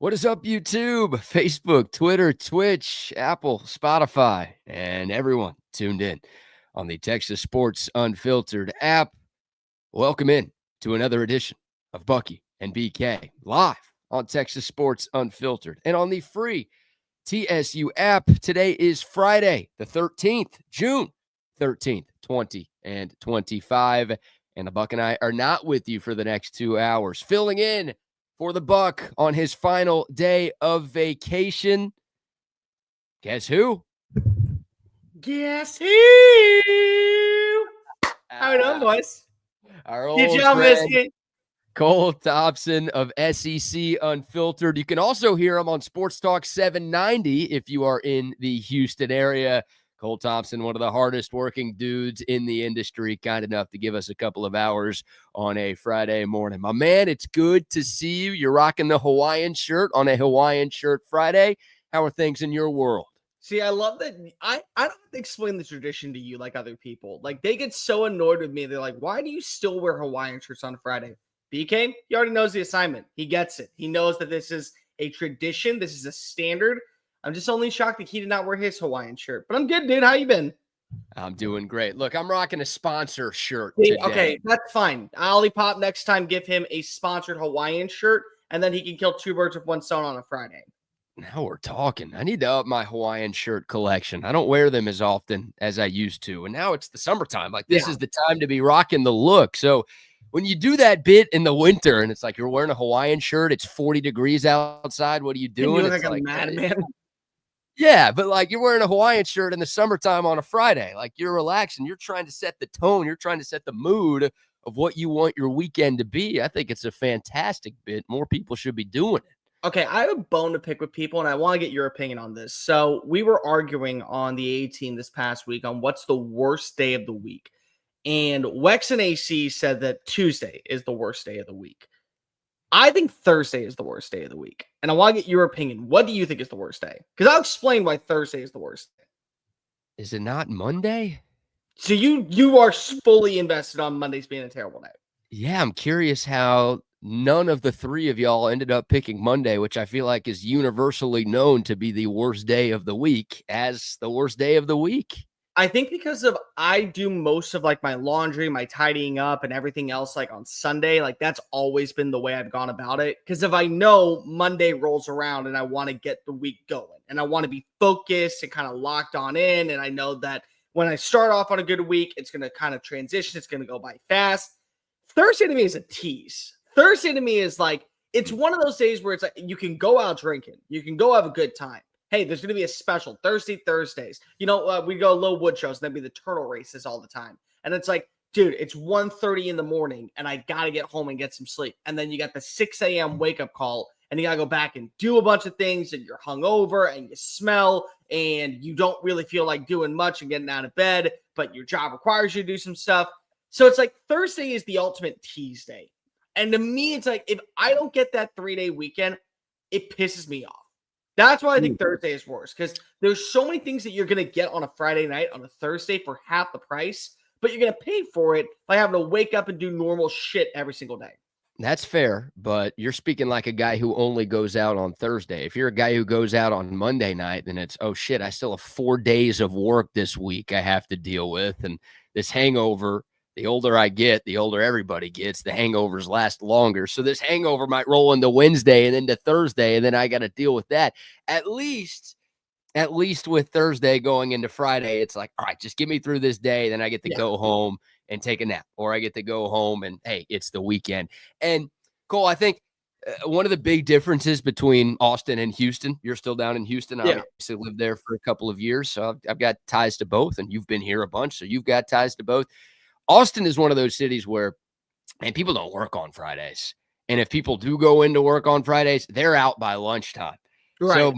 What is up, YouTube, Facebook, Twitter, Twitch, Apple, Spotify, and everyone tuned in on the Texas Sports Unfiltered app? Welcome in to another edition of Bucky and BK live on Texas Sports Unfiltered and on the free TSU app. Today is Friday, the 13th, June 13th, 2025. And the Buck and I are not with you for the next 2 hours, filling in for the Buck on his final day of vacation. Guess who? Guess who? How we doing, boys? Our old Did y'all miss friend, it? Cole Thompson of SEC Unfiltered. You can also hear him on Sports Talk 790 if you are in the Houston area. Cole Thompson, one of the hardest working dudes in the industry, kind enough to give us a couple of hours on a Friday morning. My man, it's good to see you. You're rocking the Hawaiian shirt on a Hawaiian shirt Friday. How are things in your world? See, I love that. I don't have to explain the tradition to you like other people. Like, they get so annoyed with me. They're like, why do you still wear Hawaiian shirts on Friday? BK, he already knows the assignment. He gets it. He knows that this is a tradition. This is a standard. I'm just only shocked that he did not wear his Hawaiian shirt. But I'm good, dude. How you been? I'm doing great. Look, I'm rocking a sponsor shirt See, today. okay, that's fine. OLIPOP next time, give him a sponsored Hawaiian shirt, and then he can kill two birds with one stone on a Friday. Now we're talking. I need to up my Hawaiian shirt collection. I don't wear them as often as I used to. And now it's the summertime. Like, this is the time to be rocking the look. So when you do that bit in the winter and it's like you're wearing a Hawaiian shirt, it's 40 degrees outside. What are you doing? You look It's like a madman. yeah, but like you're wearing a Hawaiian shirt in the summertime on a Friday. Like, you're relaxing. You're trying to set the tone. You're trying to set the mood of what you want your weekend to be. I think it's a fantastic bit. More people should be doing it. Okay, I have a bone to pick with people, and I want to get your opinion on this. So we were arguing on the A team this past week on what's the worst day of the week. And Wex and AC said that Tuesday is the worst day of the week. I think Thursday is the worst day of the week. And I want to get your opinion. What do you think is the worst day? Because I'll explain why Thursday is the worst day. Is it not Monday? So you are fully invested on Mondays being a terrible day. Yeah, I'm curious how none of the three of y'all ended up picking Monday, which I feel like is universally known to be the worst day of the week, as the worst day of the week. I think because of I do most of like my laundry, my tidying up and everything else like on Sunday, like that's always been the way I've gone about it. Because if I know Monday rolls around and I want to get the week going and I want to be focused and kind of locked on in, and I know that when I start off on a good week, it's going to kind of transition. It's going to go by fast. Thursday to me is a tease. Thursday to me is like, it's one of those days where it's like you can go out drinking. You can go have a good time. Hey, there's going to be a special Thursdays. You know, we go low wood shows, and then be the turtle races all the time. And it's like, dude, it's 1:30 in the morning, and I got to get home and get some sleep. And then you got the 6 a.m. wake-up call, and you got to go back and do a bunch of things, and you're hungover, and you smell, and you don't really feel like doing much and getting out of bed, but your job requires you to do some stuff. So it's like Thursday is the ultimate tease day. And to me, it's like, if I don't get that 3-day weekend, it pisses me off. That's why I think Thursday is worse, because there's so many things that you're going to get on a Friday night on a Thursday for half the price, but you're going to pay for it by having to wake up and do normal shit every single day. That's fair, but you're speaking like a guy who only goes out on Thursday. If you're a guy who goes out on Monday night, then it's, oh shit, I still have 4 days of work this week I have to deal with. And this hangover, the older I get, the older everybody gets, the hangovers last longer. So this hangover might roll into Wednesday and into Thursday, and then I got to deal with that. At least with Thursday going into Friday, it's like, all right, just get me through this day. Then I get to go home and take a nap, or I get to go home and, hey, it's the weekend. And Cole, I think one of the big differences between Austin and Houston, you're still down in Houston. I obviously lived there for a couple of years, so I've got ties to both, and you've been here a bunch, so you've got ties to both. Austin is one of those cities where, man, people don't work on Fridays. And if people do go into work on Fridays, they're out by lunchtime. Right. So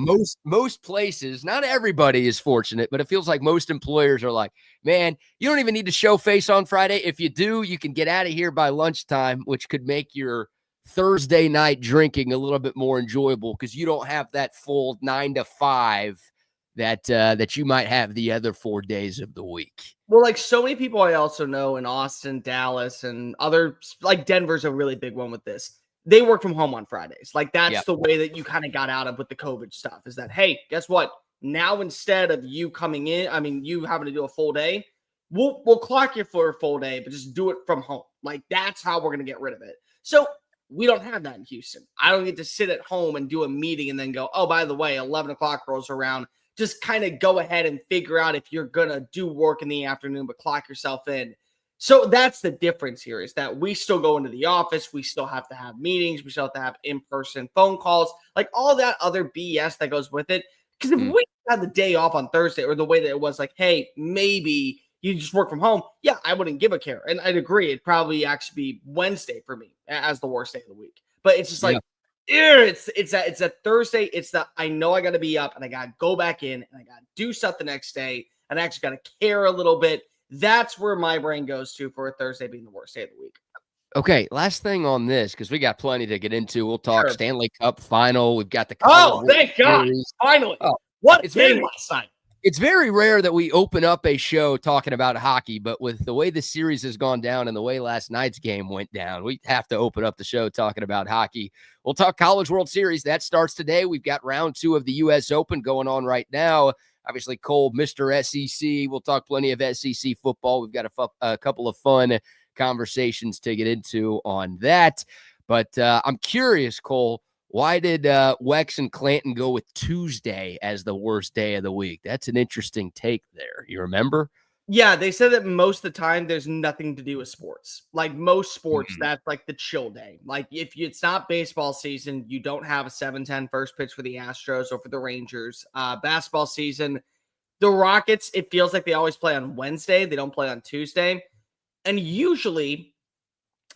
most places, not everybody is fortunate, but it feels like most employers are like, man, you don't even need to show face on Friday. If you do, you can get out of here by lunchtime, which could make your Thursday night drinking a little bit more enjoyable because you don't have that full 9 to 5 that you might have the other 4 days of the week. Well, like so many people I also know in Austin, Dallas, and other, like Denver's a really big one with this. they work from home on Fridays. Like that's Yep. the way that you kind of got out of with the COVID stuff is that, hey, guess what? Now, instead of you coming in, I mean, you having to do a full day, we'll clock you for a full day, but just do it from home. Like that's how we're going to get rid of it. So we don't have that in Houston. I don't get to sit at home and do a meeting and then go, oh, by the way, 11 o'clock rolls around. Just kind of go ahead and figure out if you're going to do work in the afternoon, but clock yourself in. So that's the difference here is that we still go into the office. We still have to have meetings. We still have to have in-person phone calls, like all that other BS that goes with it. Because if we had the day off on Thursday or the way that it was like, hey, maybe you just work from home. Yeah, I wouldn't give a care. And I'd agree. It'd probably actually be Wednesday for me as the worst day of the week. But it's just like, it's a Thursday. It's the, I know I got to be up and I got to go back in and I got to do stuff the next day. And I actually got to care a little bit. That's where my brain goes to for a Thursday being the worst day of the week. Okay, last thing on this, because we got plenty to get into. We'll talk Sure. Stanley Cup Final. We've got the College thank God. Series. Finally. Oh, what it's game very, last night? It's very rare that we open up a show talking about hockey, but with the way the series has gone down and the way last night's game went down, we have to open up the show talking about hockey. We'll talk College World Series. That starts today. We've got round 2 of the U.S. Open going on right now. Obviously, Cole, Mr. SEC. We'll talk plenty of SEC football. We've got a couple of fun conversations to get into on that. But I'm curious, Cole, why did Wex and Clanton go with Tuesday as the worst day of the week? That's an interesting take there. You remember? Yeah, they said that most of the time there's nothing to do with sports. Like most sports, that's like the chill day. Like if it's not baseball season, you don't have a 7:10 first pitch for the Astros or for the Rangers. Basketball season, the Rockets, it feels like they always play on Wednesday. They don't play on Tuesday. And usually,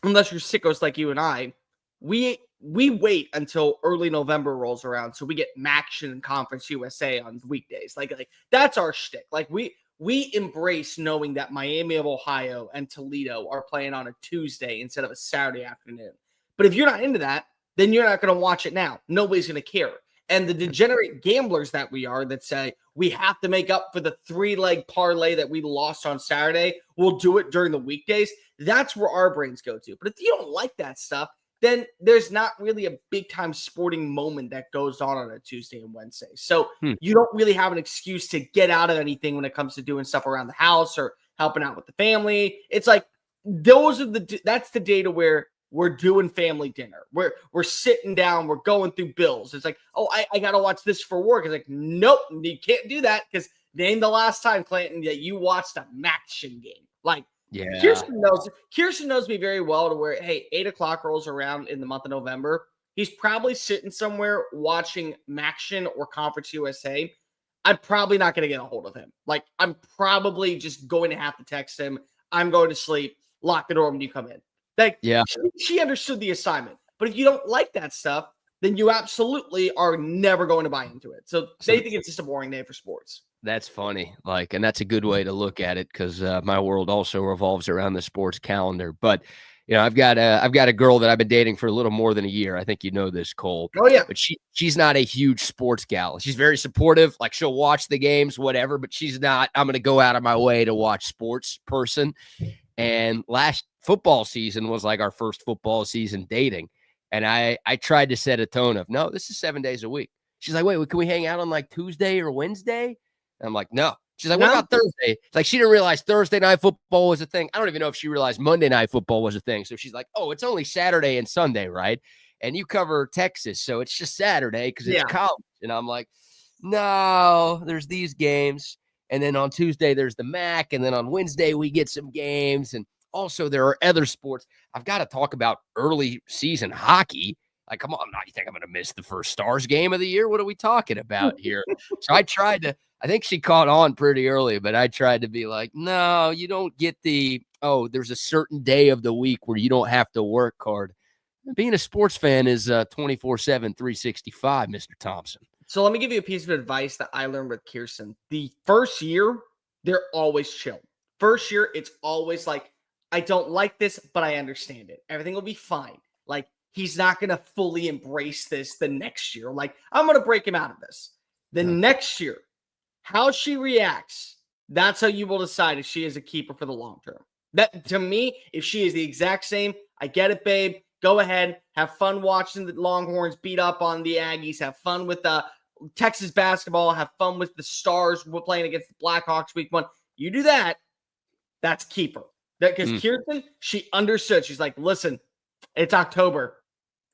unless you're sickos like you and I, we wait until early November rolls around so we get Maction and Conference USA on weekdays. Like that's our shtick. Like we embrace knowing that Miami of Ohio and Toledo are playing on a Tuesday instead of a Saturday afternoon. But if you're not into that, then you're not going to watch it now. Nobody's going to care. And the degenerate gamblers that we are that say we have to make up for the 3-leg parlay that we lost on Saturday, we'll do it during the weekdays. That's where our brains go to. But if you don't like that stuff, then there's not really a big time sporting moment that goes on a Tuesday and Wednesday. So you don't really have an excuse to get out of anything when it comes to doing stuff around the house or helping out with the family. It's like that's the day to where we're doing family dinner. We're sitting down, we're going through bills. It's like, oh, I gotta watch this for work. It's like, nope, you can't do that because name the last time, Clanton, that you watched a Maction game. Like, yeah. Kirsten knows me very well to where, hey, 8 o'clock rolls around in the month of November. He's probably sitting somewhere watching Maction or Conference USA. I'm probably not going to get a hold of him. Like, I'm probably just going to have to text him. I'm going to sleep. Lock the door when you come in. Like, yeah, she understood the assignment. But if you don't like that stuff, then you absolutely are never going to buy into it. So they think it's just a boring day for sports. That's funny. Like, and that's a good way to look at it because my world also revolves around the sports calendar. But, you know, I've got a girl that I've been dating for a little more than a year. I think you know this, Cole. Oh, yeah. But she's not a huge sports gal. She's very supportive. Like, she'll watch the games, whatever, but she's not, I'm going to go out of my way to watch sports person. And last football season was like our first football season dating. And I tried to set a tone of, no, this is 7 days a week. She's like, wait, can we hang out on like Tuesday or Wednesday? And I'm like, no. She's like, what about Thursday? It's like she didn't realize Thursday night football was a thing. I don't even know if she realized Monday night football was a thing. So she's like, oh, it's only Saturday and Sunday, right? And you cover Texas, so it's just Saturday because it's college. And I'm like, no, there's these games. And then on Tuesday, there's the MAC. And then on Wednesday, we get some games. And also there are other sports. I've got to talk about early season hockey. Like, come on, now you think I'm going to miss the first Stars game of the year? What are we talking about here? So I think she caught on pretty early, but I tried to be like, no, you don't get there's a certain day of the week where you don't have to work hard. Being a sports fan is 24/7, 365, Mr. Thompson. So let me give you a piece of advice that I learned with Kirsten. The first year, they're always chill. First year, it's always like, I don't like this, but I understand it. Everything will be fine. Like, he's not going to fully embrace this the next year. Like, I'm going to break him out of this. The next year, how she reacts, that's how you will decide if she is a keeper for the long term. That, to me, if she is the exact same, I get it, babe. Go ahead, have fun watching the Longhorns beat up on the Aggies. Have fun with the Texas basketball. Have fun with the Stars playing against the Blackhawks week 1. You do that, that's keeper. Because Kirsten, she understood. She's like, listen, it's October.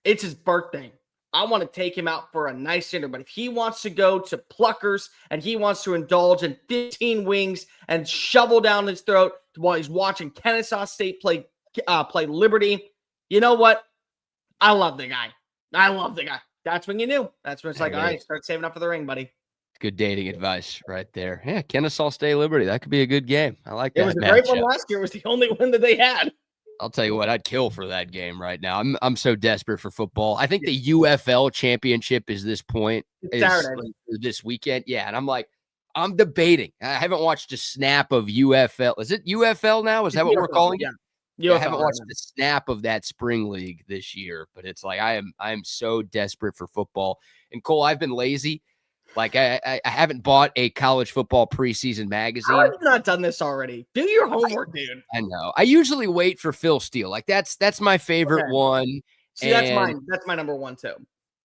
It's his birthday. I want to take him out for a nice dinner. But if he wants to go to Pluckers and he wants to indulge in 15 wings and shovel down his throat while he's watching Kennesaw State play Liberty, you know what? I love the guy. That's when you knew. That's when it's like, all right, start saving up for the ring, buddy. Good dating advice right there. Yeah, Kennesaw State Liberty. That could be a good game. I like that. It was a great one last year. It was the only win that they had. I'll tell you what, I'd kill for that game right now. I'm so desperate for football. I think the UFL championship is this weekend. Yeah, and I'm debating. I haven't watched a snap of UFL. Is it UFL now? Is that what we're calling it? Yeah, I haven't watched the snap of that spring league this year, but it's like I am so desperate for football. And Cole, I've been lazy. Like I haven't bought a college football preseason magazine. How have you not done this already? Do your homework, dude. I know. I usually wait for Phil Steele. Like that's my favorite one. See, that's mine. That's my number one too.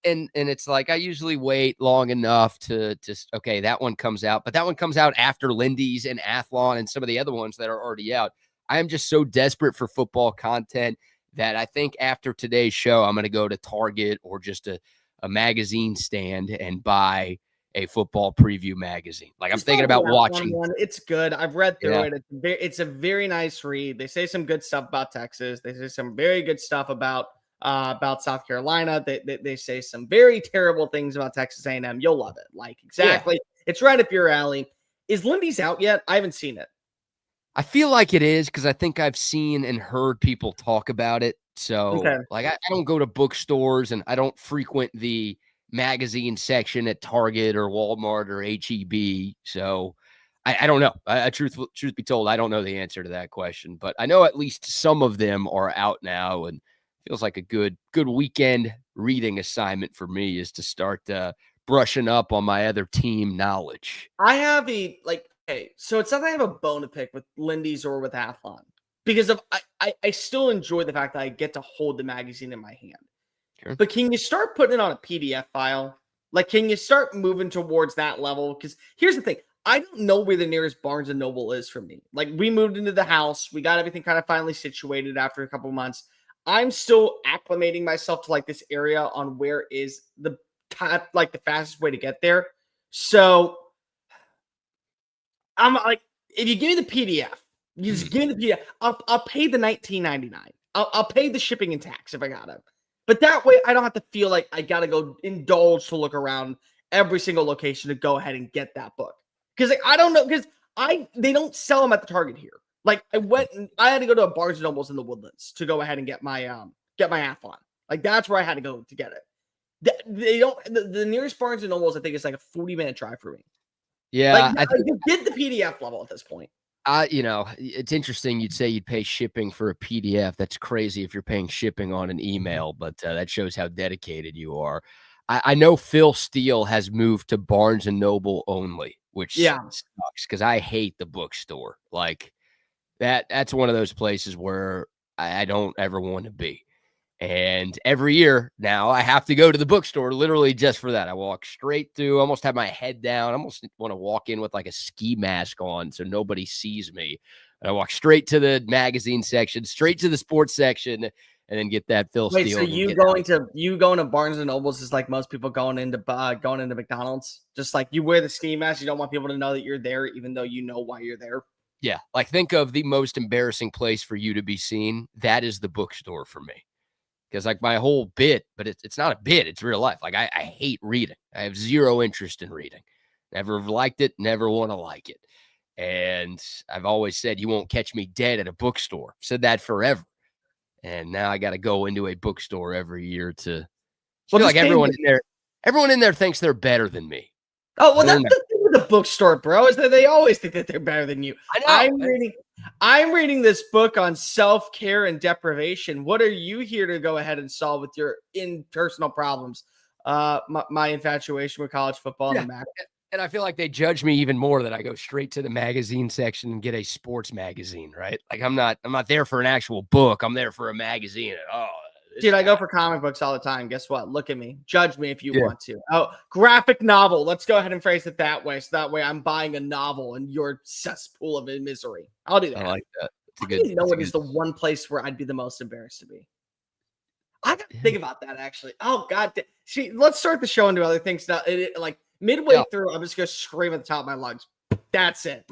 And it's like I usually wait long enough to okay, that one comes out, but that one comes out after Lindy's and Athlon and some of the other ones that are already out. I am just so desperate for football content that I think after today's show, I'm going to go to Target or just a magazine stand and buy a football preview magazine. Like I'm thinking about watching. It's good. I've read through it. It's a very nice read. They say some good stuff about Texas. They say some very good stuff about South Carolina. They say some very terrible things about Texas A&M. You'll love it. Like exactly. Yeah. It's right up your alley. Is Lindy's out yet? I haven't seen it. I feel like it is because I think I've seen and heard people talk about it. So like I don't go to bookstores and I don't frequent the magazine section at Target or Walmart or HEB. So I don't know. Truth be told, I don't know the answer to that question, but I know at least some of them are out now, and feels like a good weekend reading assignment for me is to start brushing up on my other team knowledge. I have so it's not that I have a bone to pick with Lindy's or with Athlon because I still enjoy the fact that I get to hold the magazine in my hand. Sure. But can you start putting it on a PDF file? Like, can you start moving towards that level? Because here's the thing. I don't know where the nearest Barnes & Noble is for me. Like, we moved into the house. We got everything kind of finally situated after a couple months. I'm still acclimating myself to, like, this area on where is the top, like, the fastest way to get there. So, I'm like, if you give me the PDF, you just give me the PDF. I'll pay the $19.99. I'll pay the shipping and tax if I got it. But that way, I don't have to feel like I got to go indulge to look around every single location to go ahead and get that book. Because like, I don't know, because they don't sell them at the Target here. Like I had to go to a Barnes & Noble's in the Woodlands to go ahead and get my Athlon. Like that's where I had to go to get it. They don't. The nearest Barnes & Noble's I think is like a 40-minute drive for me. Yeah, I think you get the PDF level at this point. It's interesting. You'd say you'd pay shipping for a PDF. That's crazy if you're paying shipping on an email, but that shows how dedicated you are. I know Phil Steele has moved to Barnes & Noble only, which sucks because I hate the bookstore. Like that's one of those places where I don't ever want to be. And every year now I have to go to the bookstore literally just for that. I walk straight through, almost have my head down, almost want to walk in with like a ski mask on so nobody sees me. And I walk straight to the magazine section, straight to the sports section, and then get that Phil Steele. So you going to Barnes and Nobles is like most people going into McDonald's. Just like you wear the ski mask, you don't want people to know that you're there, even though you know why you're there. Yeah, like think of the most embarrassing place for you to be seen. That is the bookstore for me. Because like my whole bit, but it's not a bit, it's real life. Like I hate reading. I have zero interest in reading. Never liked it, never want to like it. And I've always said you won't catch me dead at a bookstore. I've said that forever. And now I got to go into a bookstore every year to feel like everyone in there thinks they're better than me. Oh, well, that's the thing with the bookstore, bro, is that they always think that they're better than you. I know. I'm reading this book on self-care and deprivation. What are you here to go ahead and solve with your personal problems? My infatuation with college football and the Mac. And I feel like they judge me even more that I go straight to the magazine section and get a sports magazine, right? Like I'm not there for an actual book. I'm there for a magazine. Oh, Dude, I go for comic books all the time. Guess what? Look at me. Judge me if you want to. Oh, graphic novel. Let's go ahead and phrase it that way. So that way I'm buying a novel and your cesspool of misery. I'll do that. I like that. I didn't know it is the one place where I'd be the most embarrassed to be. I got to think about that, actually. Oh, God. Let's start the show and do other things now. Like midway through, I'm just going to scream at the top of my lungs. That's it.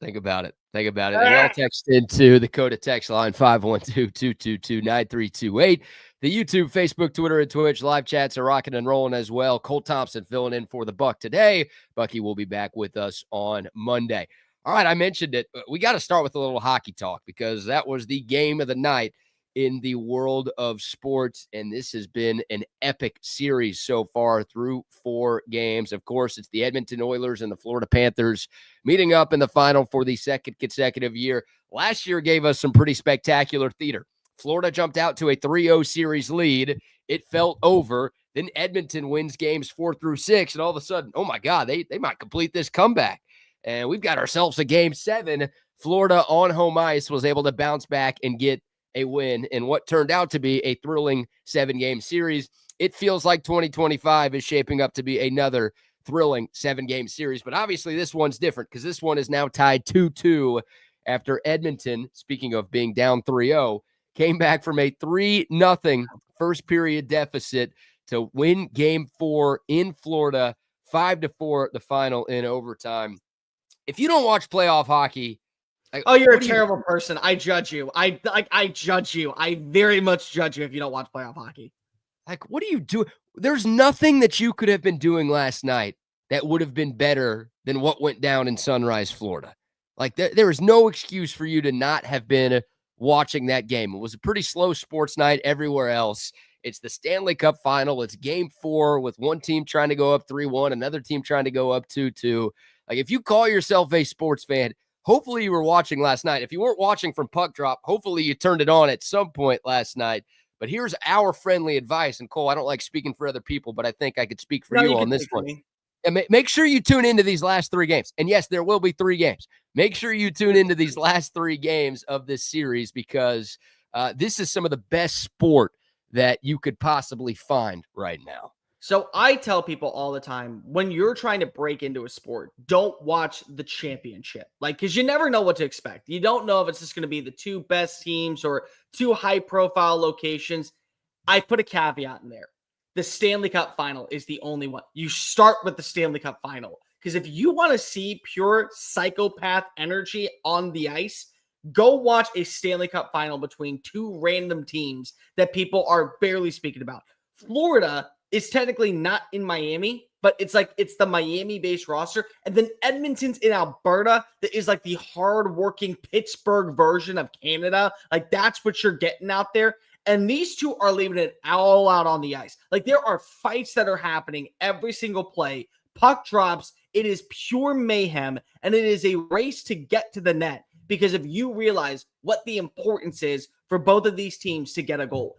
Think about it. And y'all text into the Coda text line 512-222-9328. The YouTube, Facebook, Twitter, and Twitch live chats are rocking and rolling as well. Cole Thompson filling in for the Buck today. Bucky will be back with us on Monday. All right, I mentioned it. We got to start with a little hockey talk because that was the game of the night in the world of sports, and this has been an epic series so far through 4 games. Of course, it's the Edmonton Oilers and the Florida Panthers meeting up in the final for the second consecutive year. Last year gave us some pretty spectacular theater. Florida jumped out to a 3-0 series lead. It felt over. Then Edmonton wins games 4 through 6, and all of a sudden, oh my God, they might complete this comeback. And we've got ourselves a game 7. Florida on home ice was able to bounce back and get a win in what turned out to be a thrilling 7-game series. It feels like 2025 is shaping up to be another thrilling 7-game series, but obviously this one's different because this one is now tied 2-2 after Edmonton, speaking of being down 3-0, came back from a 3-0 first period deficit to win game 4 in Florida, 5-4, the final in overtime. If you don't watch playoff hockey, oh, you're a terrible person. I judge you. I judge you. I very much judge you if you don't watch playoff hockey. Like, what do you do? There's nothing that you could have been doing last night that would have been better than what went down in Sunrise, Florida. Like, there is no excuse for you to not have been watching that game. It was a pretty slow sports night everywhere else. It's the Stanley Cup Final. It's game 4 with one team trying to go up 3-1, another team trying to go up 2-2. Like, if you call yourself a sports fan, hopefully you were watching last night. If you weren't watching from Puck Drop, hopefully you turned it on at some point last night. But here's our friendly advice. And Cole, I don't like speaking for other people, but I think I could speak for you on this one. And make sure you tune into these last 3 games. And yes, there will be 3 games. Make sure you tune into these last 3 games of this series because this is some of the best sport that you could possibly find right now. So I tell people all the time, when you're trying to break into a sport, don't watch the championship. Like, because you never know what to expect. You don't know if it's just going to be the 2 best teams or 2 high-profile locations. I put a caveat in there. The Stanley Cup Final is the only one. You start with the Stanley Cup Final. Because if you want to see pure psychopath energy on the ice, go watch a Stanley Cup Final between 2 random teams that people are barely speaking about. Florida is technically not in Miami, but it's the Miami-based roster. And then Edmonton's in Alberta that is like the hard-working Pittsburgh version of Canada. Like, that's what you're getting out there. And these 2 are leaving it all out on the ice. Like, there are fights that are happening every single play. Puck drops. It is pure mayhem, and it is a race to get to the net. Because if you realize what the importance is for both of these teams to get a goal.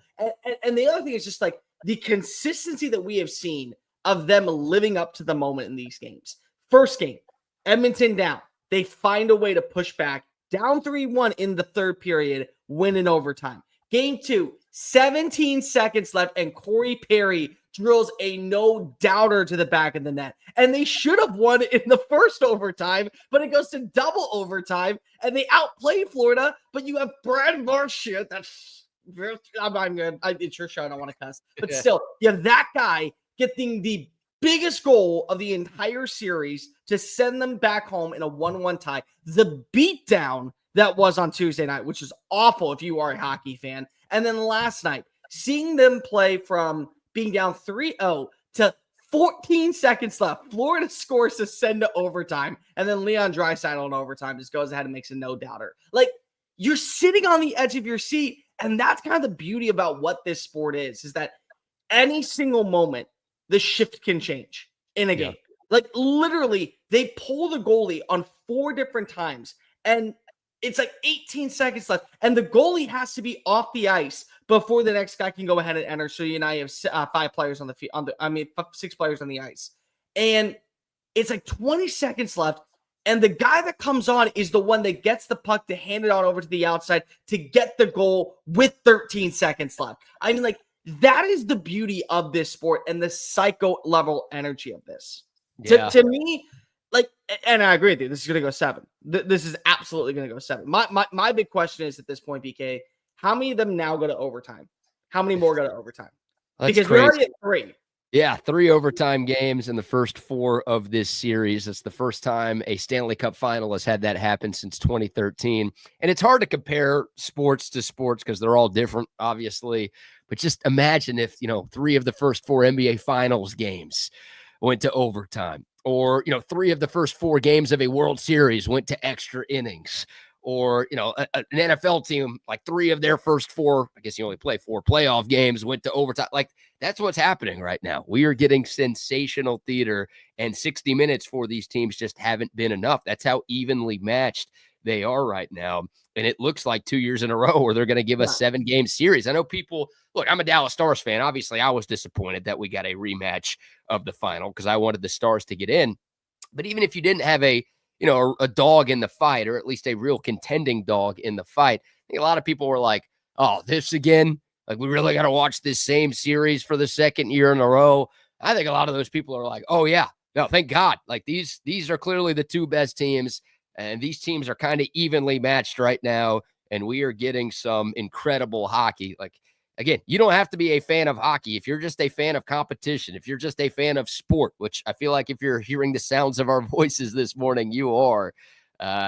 And the other thing is just like, the consistency that we have seen of them living up to the moment in these games. First game, Edmonton down. They find a way to push back, down 3-1 in the 3rd period, win in overtime. Game 2, 17 seconds left, and Corey Perry drills a no-doubter to the back of the net. And they should have won in the first overtime, but it goes to double overtime, and they outplay Florida, but you have Brad Marchand, that's... I'm good. It's your show. I don't want to cuss. But still, you have that guy getting the biggest goal of the entire series to send them back home in a 1-1 tie. The beatdown that was on Tuesday night, which is awful if you are a hockey fan. And then last night, seeing them play from being down 3-0 to 14 seconds left. Florida scores to send to overtime. And then Leon Draisaitl in overtime just goes ahead and makes a no-doubter. Like, you're sitting on the edge of your seat. And that's kind of the beauty about what this sport is that any single moment, the shift can change in a game. Like, literally, they pull the goalie on 4 different times, and it's like 18 seconds left, and the goalie has to be off the ice before the next guy can go ahead and enter. So you now you have 5 players on the field. 6 players on the ice, and it's like 20 seconds left, And the guy that comes on is the one that gets the puck to hand it on over to the outside to get the goal with 13 seconds left. I mean, like, that is the beauty of this sport and the psycho level energy of this. Yeah. To me, like, and I agree with you, this is going to go 7. This is absolutely going to go 7. My big question is at this point, BK, how many of them now go to overtime? How many more go to overtime? That's because crazy. we're already at 3. Yeah, 3 overtime games in the first 4 of this series. It's the first time a Stanley Cup Final has had that happen since 2013. And it's hard to compare sports to sports because they're all different, obviously. But just imagine if, 3 of the first 4 NBA Finals games went to overtime, or, 3 of the first 4 games of a World Series went to extra innings. Or, an NFL team, like 3 of their first 4, I guess you only play 4 playoff games, went to overtime. Like, that's what's happening right now. We are getting sensational theater, and 60 minutes for these teams just haven't been enough. That's how evenly matched they are right now. And it looks like 2 years in a row where they're going to give us 7-game series. I know people, look, I'm a Dallas Stars fan. Obviously, I was disappointed that we got a rematch of the final because I wanted the Stars to get in. But even if you didn't have a dog in the fight, or at least a real contending dog in the fight, I think a lot of people were like, oh, this again? Like, we really got to watch this same series for the second year in a row. I think a lot of those people are like, oh, yeah, no, thank God. Like, these are clearly the 2 best teams, and these teams are kind of evenly matched right now, and we are getting some incredible hockey. Like, again, you don't have to be a fan of hockey. If you're just a fan of competition, if you're just a fan of sport, which I feel like if you're hearing the sounds of our voices this morning, you are,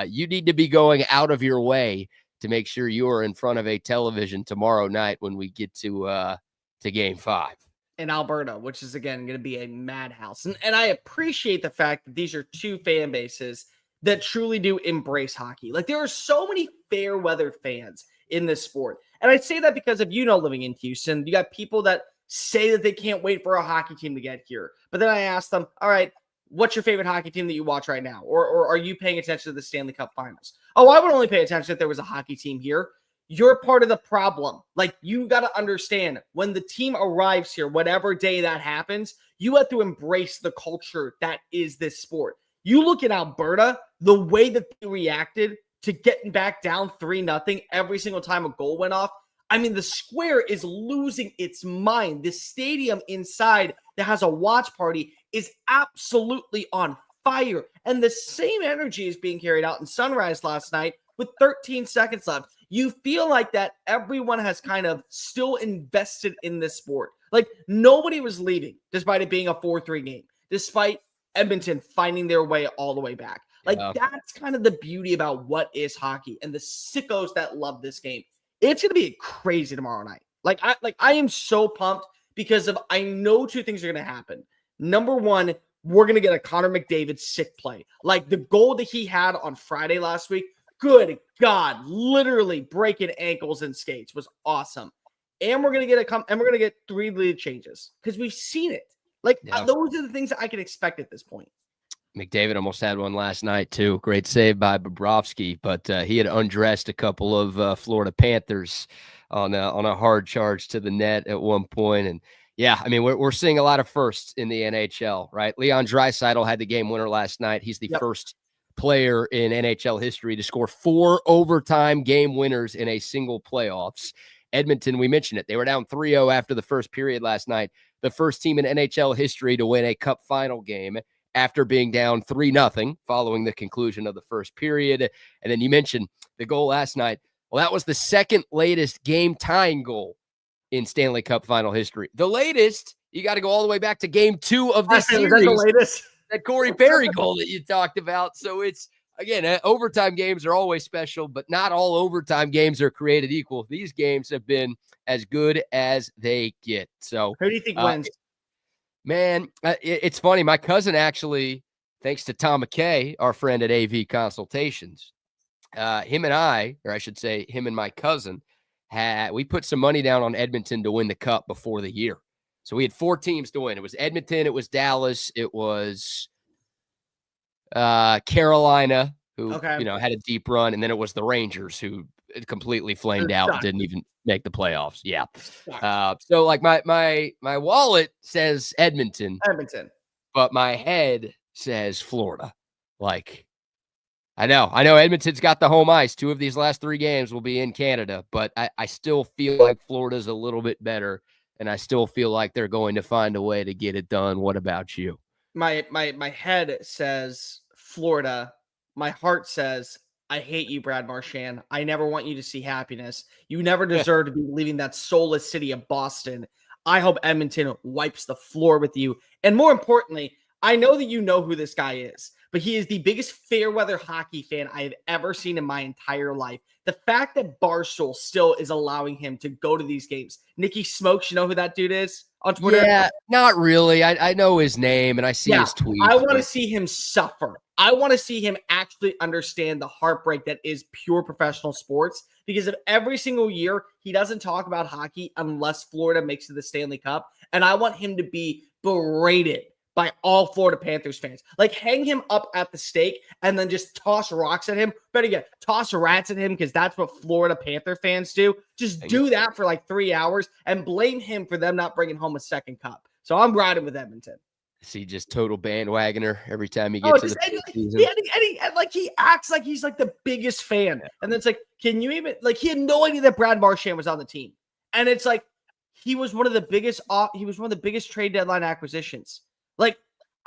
you need to be going out of your way to make sure you are in front of a television tomorrow night when we get to Game 5. In Alberta, which is, again, going to be a madhouse. And I appreciate the fact that these are 2 fan bases that truly do embrace hockey. Like, there are so many fair weather fans in this sport. And I say that because of, living in Houston, you got people that say that they can't wait for a hockey team to get here. But then I ask them, all right, what's your favorite hockey team that you watch right now? Or are you paying attention to the Stanley Cup Finals? Oh, I would only pay attention if there was a hockey team here. You're part of the problem. Like, you got to understand, when the team arrives here, whatever day that happens, you have to embrace the culture that is this sport. You look at Alberta, the way that they reacted to getting back down 3-0 every single time a goal went off. I mean, the square is losing its mind. The stadium inside that has a watch party is absolutely on fire. And the same energy is being carried out in Sunrise last night with 13 seconds left. You feel like that everyone has kind of still invested in this sport. Like, nobody was leaving despite it being a 4-3 game, despite Edmonton finding their way all the way back. Like, that's kind of the beauty about what is hockey and the sickos that love this game. It's going to be crazy tomorrow night. I am so pumped because I know 2 things are going to happen. Number one, we're going to get a Connor McDavid sick play. Like, the goal that he had on Friday last week, good God, literally breaking ankles and skates was awesome. And we're going to get 3 lead changes because we've seen it. Like, those are the things that I can expect at this point. McDavid almost had one last night, too. Great save by Bobrovsky, but he had undressed a couple of Florida Panthers on a hard charge to the net at one point. And, yeah, I mean, we're seeing a lot of firsts in the NHL, right? Leon Draisaitl had the game winner last night. He's the first player in NHL history to score 4 overtime game winners in a single playoffs. Edmonton, we mentioned it. They were down 3-0 after the first period last night. The first team in NHL history to win a cup final game after being down 3-0 following the conclusion of the first period. And then you mentioned the goal last night. Well, that was the second latest game tying goal in Stanley Cup Final history. The latest, you got to go all the way back to Game 2 of this series. Was that the latest? That Corey Perry goal that you talked about. So it's, again, overtime games are always special, but not all overtime games are created equal. These games have been as good as they get. So who do you think wins? Man, it's funny. My cousin actually, thanks to Tom McKay, our friend at AV Consultations, him and I, or I should say him and my cousin, we put some money down on Edmonton to win the cup before the year. So we had 4 teams to win. It was Edmonton, it was Dallas, it was Carolina, who had a deep run, and then it was the Rangers, who completely flamed out and didn't even make the playoffs. Yeah. So like my wallet says Edmonton, Edmonton, but my head says Florida. Like, I know Edmonton's got the home ice. 2 of these last 3 games will be in Canada, but I still feel like Florida's a little bit better, and I still feel like they're going to find a way to get it done. What about you? My head says Florida. My heart says I hate you, Brad Marchand. I never want you to see happiness. You never deserve to be leaving that soulless city of Boston. I hope Edmonton wipes the floor with you. And more importantly, I know that you know who this guy is, but he is the biggest fair weather hockey fan I have ever seen in my entire life. The fact that Barstool still is allowing him to go to these games. Nikki Smokes, you know who that dude is on Twitter? Yeah, not really. I know his name and I see his tweets. I want to see him suffer. I want to see him actually understand the heartbreak that is pure professional sports, because of every single year he doesn't talk about hockey unless Florida makes it to the Stanley Cup. And I want him to be berated by all Florida Panthers fans. Like, hang him up at the stake and then just toss rocks at him. Better yet, toss rats at him, because that's what Florida Panther fans do. Just do that for like 3 hours and blame him for them not bringing home a second cup. So I'm riding with Edmonton. See, just total bandwagoner every time he gets to the season. He acts like he's like the biggest fan. And then it's like, can you even, like, he had no idea that Brad Marchand was on the team. And it's like, he was one of the biggest trade deadline acquisitions. Like,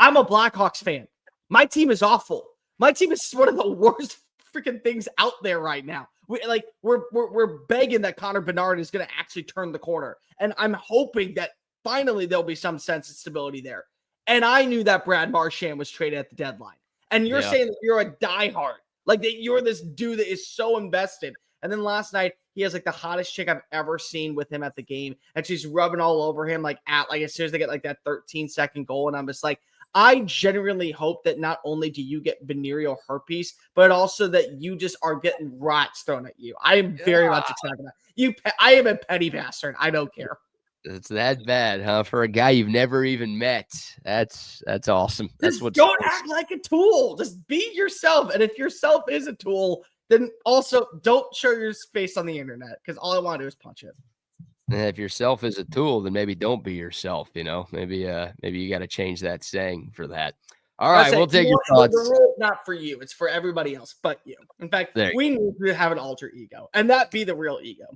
I'm a Blackhawks fan. My team is awful. My team is one of the worst freaking things out there right now. We're begging that Connor Bedard is going to actually turn the corner. And I'm hoping that finally there'll be some sense of stability there. And I knew that Brad Marchand was traded at the deadline. And you're saying that you're a diehard. Like, that you're this dude that is so invested. And then last night, he has like the hottest chick I've ever seen with him at the game. And she's rubbing all over him as soon as they get like that 13-second goal. And I'm just like, I genuinely hope that not only do you get venereal herpes, but also that you just are getting rats thrown at you. I am very much excited about you. I am a petty bastard. I don't care. It's that bad, huh? For a guy you've never even met. That's awesome. That's what. Don't act like a tool. Just be yourself. And if yourself is a tool, then also don't show your face on the internet, because all I want to do is punch it. And if yourself is a tool, then maybe don't be yourself. Maybe you got to change that saying for that. All right, we'll take your thoughts. The rule is not for you; it's for everybody else but you. In fact, we need to have an alter ego, and that be the real ego.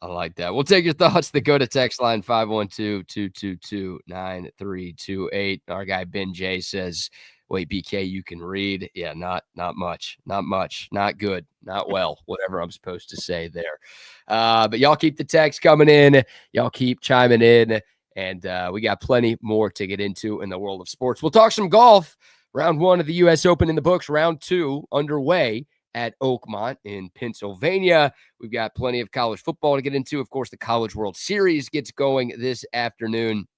I like that. We'll take your thoughts. The go to text line 512-222-9328. Our guy Ben J says, wait, BK, you can read. Yeah, not much, not good, not well, whatever I'm supposed to say there. But y'all keep the text coming in. Y'all keep chiming in. And we got plenty more to get into in the world of sports. We'll talk some golf. Round 1 of the U.S. Open in the books. Round 2 underway at Oakmont in Pennsylvania. We've got plenty of college football to get into. Of course, the College World Series gets going this afternoon.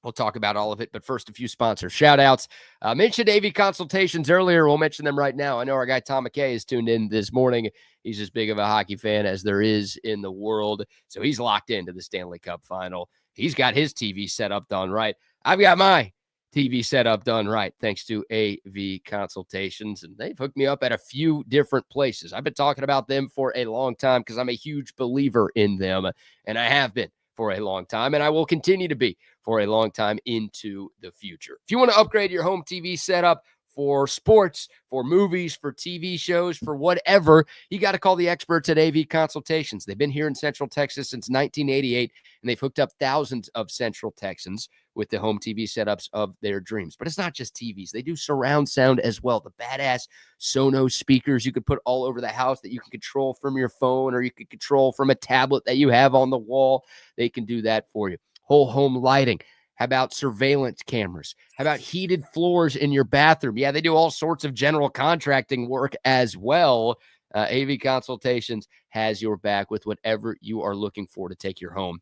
We'll talk about all of it, but first, a few sponsor shout-outs. Mentioned AV Consultations earlier. We'll mention them right now. I know our guy Tom McKay is tuned in this morning. He's as big of a hockey fan as there is in the world, so he's locked into the Stanley Cup Final. He's got his TV setup done right. I've got my TV setup done right, thanks to AV Consultations, and they've hooked me up at a few different places. I've been talking about them for a long time because I'm a huge believer in them, and I have been for a long time, and I will continue to be for a long time into the future. If you want to upgrade your home TV setup for sports, for movies, for TV shows, for whatever, you got to call the experts at AV Consultations. They've been here in Central Texas since 1988, and they've hooked up thousands of Central Texans with the home TV setups of their dreams. But it's not just TVs. They do surround sound as well. The badass Sonos speakers you could put all over the house that you can control from your phone, or you could control from a tablet that you have on the wall. They can do that for you. Whole home lighting. How about surveillance cameras? How about heated floors in your bathroom? Yeah, they do all sorts of general contracting work as well. AV Consultations has your back with whatever you are looking for to take your home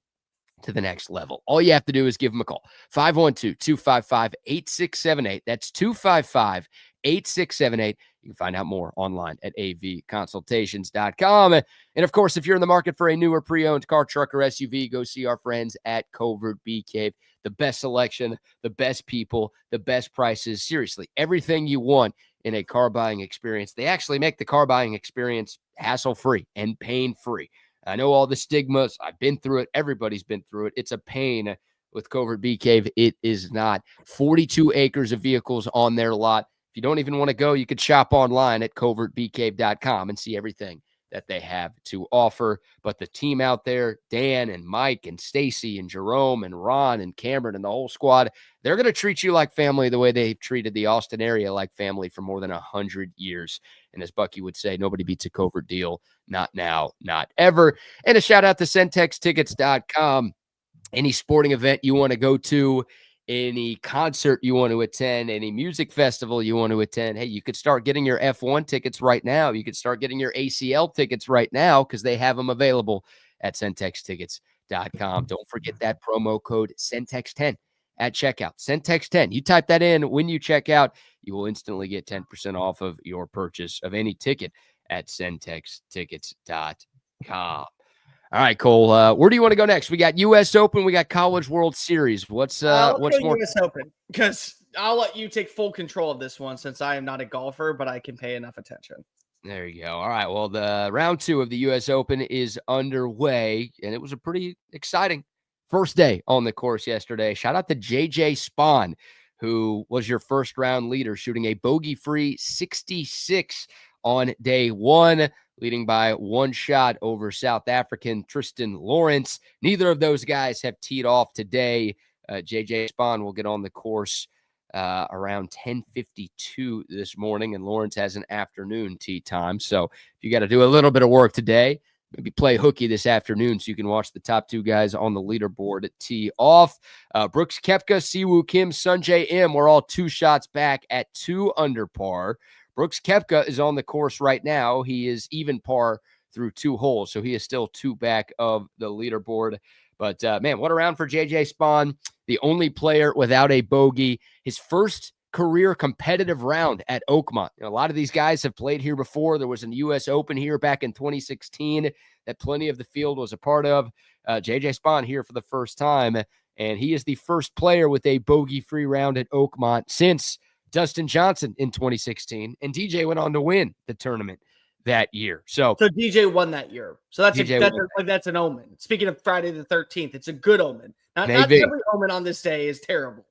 to the next level. All you have to do is give them a call. 512-255-8678. That's 255-8678. You can find out more online at avconsultations.com. And of course, if you're in the market for a newer pre-owned car, truck, or SUV, go see our friends at Covert Bee Cave. The best selection, the best people, the best prices. Seriously, everything you want in a car buying experience. They actually make the car buying experience hassle-free and pain-free. I know all the stigmas. I've been through it. Everybody's been through it. It's a pain. With Covert Bee Cave, it is not. 42 acres of vehicles on their lot. If you don't even want to go, you could shop online at covertbeecave.com and see everything that they have to offer. But the team out there, Dan and Mike and Stacy and Jerome and Ron and Cameron and the whole squad, they're going to treat you like family the way they've treated the Austin area like family for more than 100 years. And as Bucky would say, nobody beats a Covert deal. Not now, not ever. And a shout out to centextickets.com. Any sporting event you want to go to, any concert you want to attend, any music festival you want to attend, hey, you could start getting your F1 tickets right now. You could start getting your ACL tickets right now because they have them available at centextickets.com. Don't forget that promo code CENTEX10 at checkout. CENTEX10. You type that in when you check out, you will instantly get 10% off of your purchase of any ticket at centextickets.com. All right, Cole. Where do you want to go next? We got U.S. Open. We got College World Series. What's more? U.S. Open, because I'll let you take full control of this one since I am not a golfer, but I can pay enough attention. There you go. All right. Well, the round 2 of the U.S. Open is underway, and it was a pretty exciting first day on the course yesterday. Shout out to J.J. Spahn, who was your first round leader, shooting a bogey-free 66 on day 1. Leading by 1 shot over South African Tristan Lawrence. Neither of those guys have teed off today. J.J. Spahn will get on the course around 10:52 this morning, and Lawrence has an afternoon tee time. So if you got to do a little bit of work today, maybe play hooky this afternoon so you can watch the top 2 guys on the leaderboard tee off. Brooks Koepka, Siwoo Kim, Sungjae Im were all 2 shots back at 2 under par. Brooks Koepka is on the course right now. He is even par through 2 holes, so he is still 2 back of the leaderboard. But, man, what a round for J.J. Spahn, the only player without a bogey. His first career competitive round at Oakmont. A lot of these guys have played here before. There was an U.S. Open here back in 2016 that plenty of the field was a part of. J.J. Spahn here for the first time, and he is the first player with a bogey-free round at Oakmont since Dustin Johnson in 2016, and DJ went on to win the tournament that year. So DJ won that year. So that's an omen. Speaking of Friday the 13th, it's a good omen. Not every omen on this day is terrible.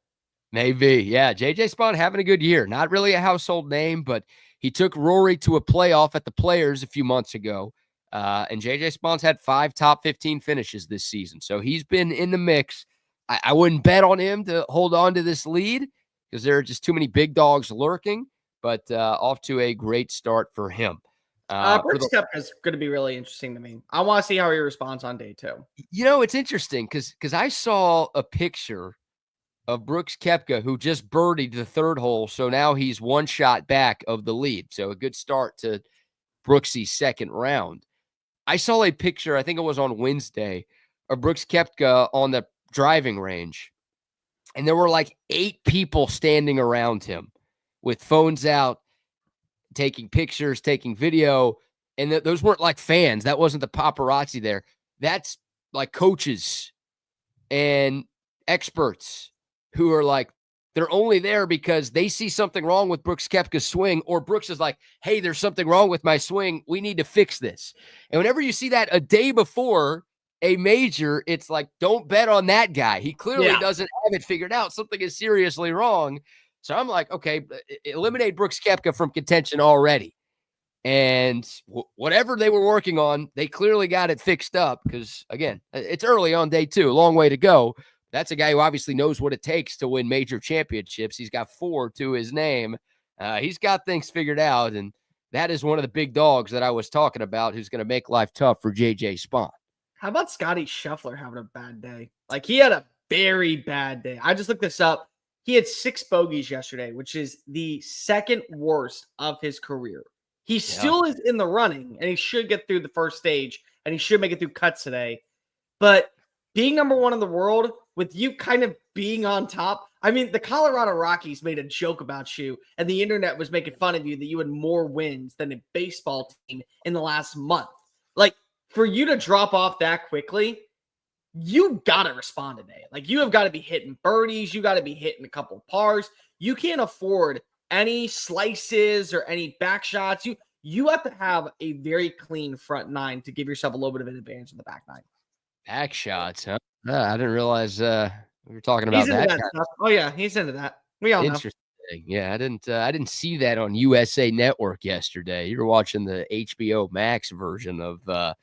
Maybe. Yeah. JJ Spahn having a good year. Not really a household name, but he took Rory to a playoff at the Players a few months ago. And JJ Spahn's had 5 top 15 finishes this season. So he's been in the mix. I wouldn't bet on him to hold on to this lead because there are just too many big dogs lurking, but off to a great start for him. Brooks Koepka is going to be really interesting to me. I want to see how he responds on day 2. You know, it's interesting because I saw a picture of Brooks Koepka who just birdied the 3rd hole, so now he's 1 shot back of the lead. So a good start to Brooksy's second round. I saw a picture, I think it was on Wednesday, of Brooks Koepka on the driving range. And there were like 8 people standing around him with phones out, taking pictures, taking video. And those weren't like fans. That wasn't the paparazzi there. That's like coaches and experts who are like, they're only there because they see something wrong with Brooks Koepka's swing, or Brooks is like, hey, there's something wrong with my swing. We need to fix this. And whenever you see that a day before a major, it's like, don't bet on that guy. He clearly doesn't have it figured out. Something is seriously wrong. So I'm like, okay, eliminate Brooks Koepka from contention already. And whatever they were working on, they clearly got it fixed up because, again, it's early on day 2, a long way to go. That's a guy who obviously knows what it takes to win major championships. He's got 4 to his name. He's got things figured out, and that is one of the big dogs that I was talking about who's going to make life tough for J.J. Spahn. How about Scotty Scheffler having a bad day? Like, he had a very bad day. I just looked this up. He had 6 bogeys yesterday, which is the 2nd worst of his career. He still is in the running, and he should get through the first stage, and he should make it through cuts today. But being number 1 in the world, with you kind of being on top, I mean, the Colorado Rockies made a joke about you, and the internet was making fun of you that you had more wins than a baseball team in the last month. Like, for you to drop off that quickly, you got to respond today. Like, you have got to be hitting birdies. You got to be hitting a couple of pars. You can't afford any slices or any back shots. You have to have a very clean front 9 to give yourself a little bit of an advantage in the back 9. Back shots, huh? I didn't realize we were talking about that. Stuff. Oh, yeah, he's into that. We all know. Interesting. Yeah, I didn't see that on USA Network yesterday. You were watching the HBO Max version of the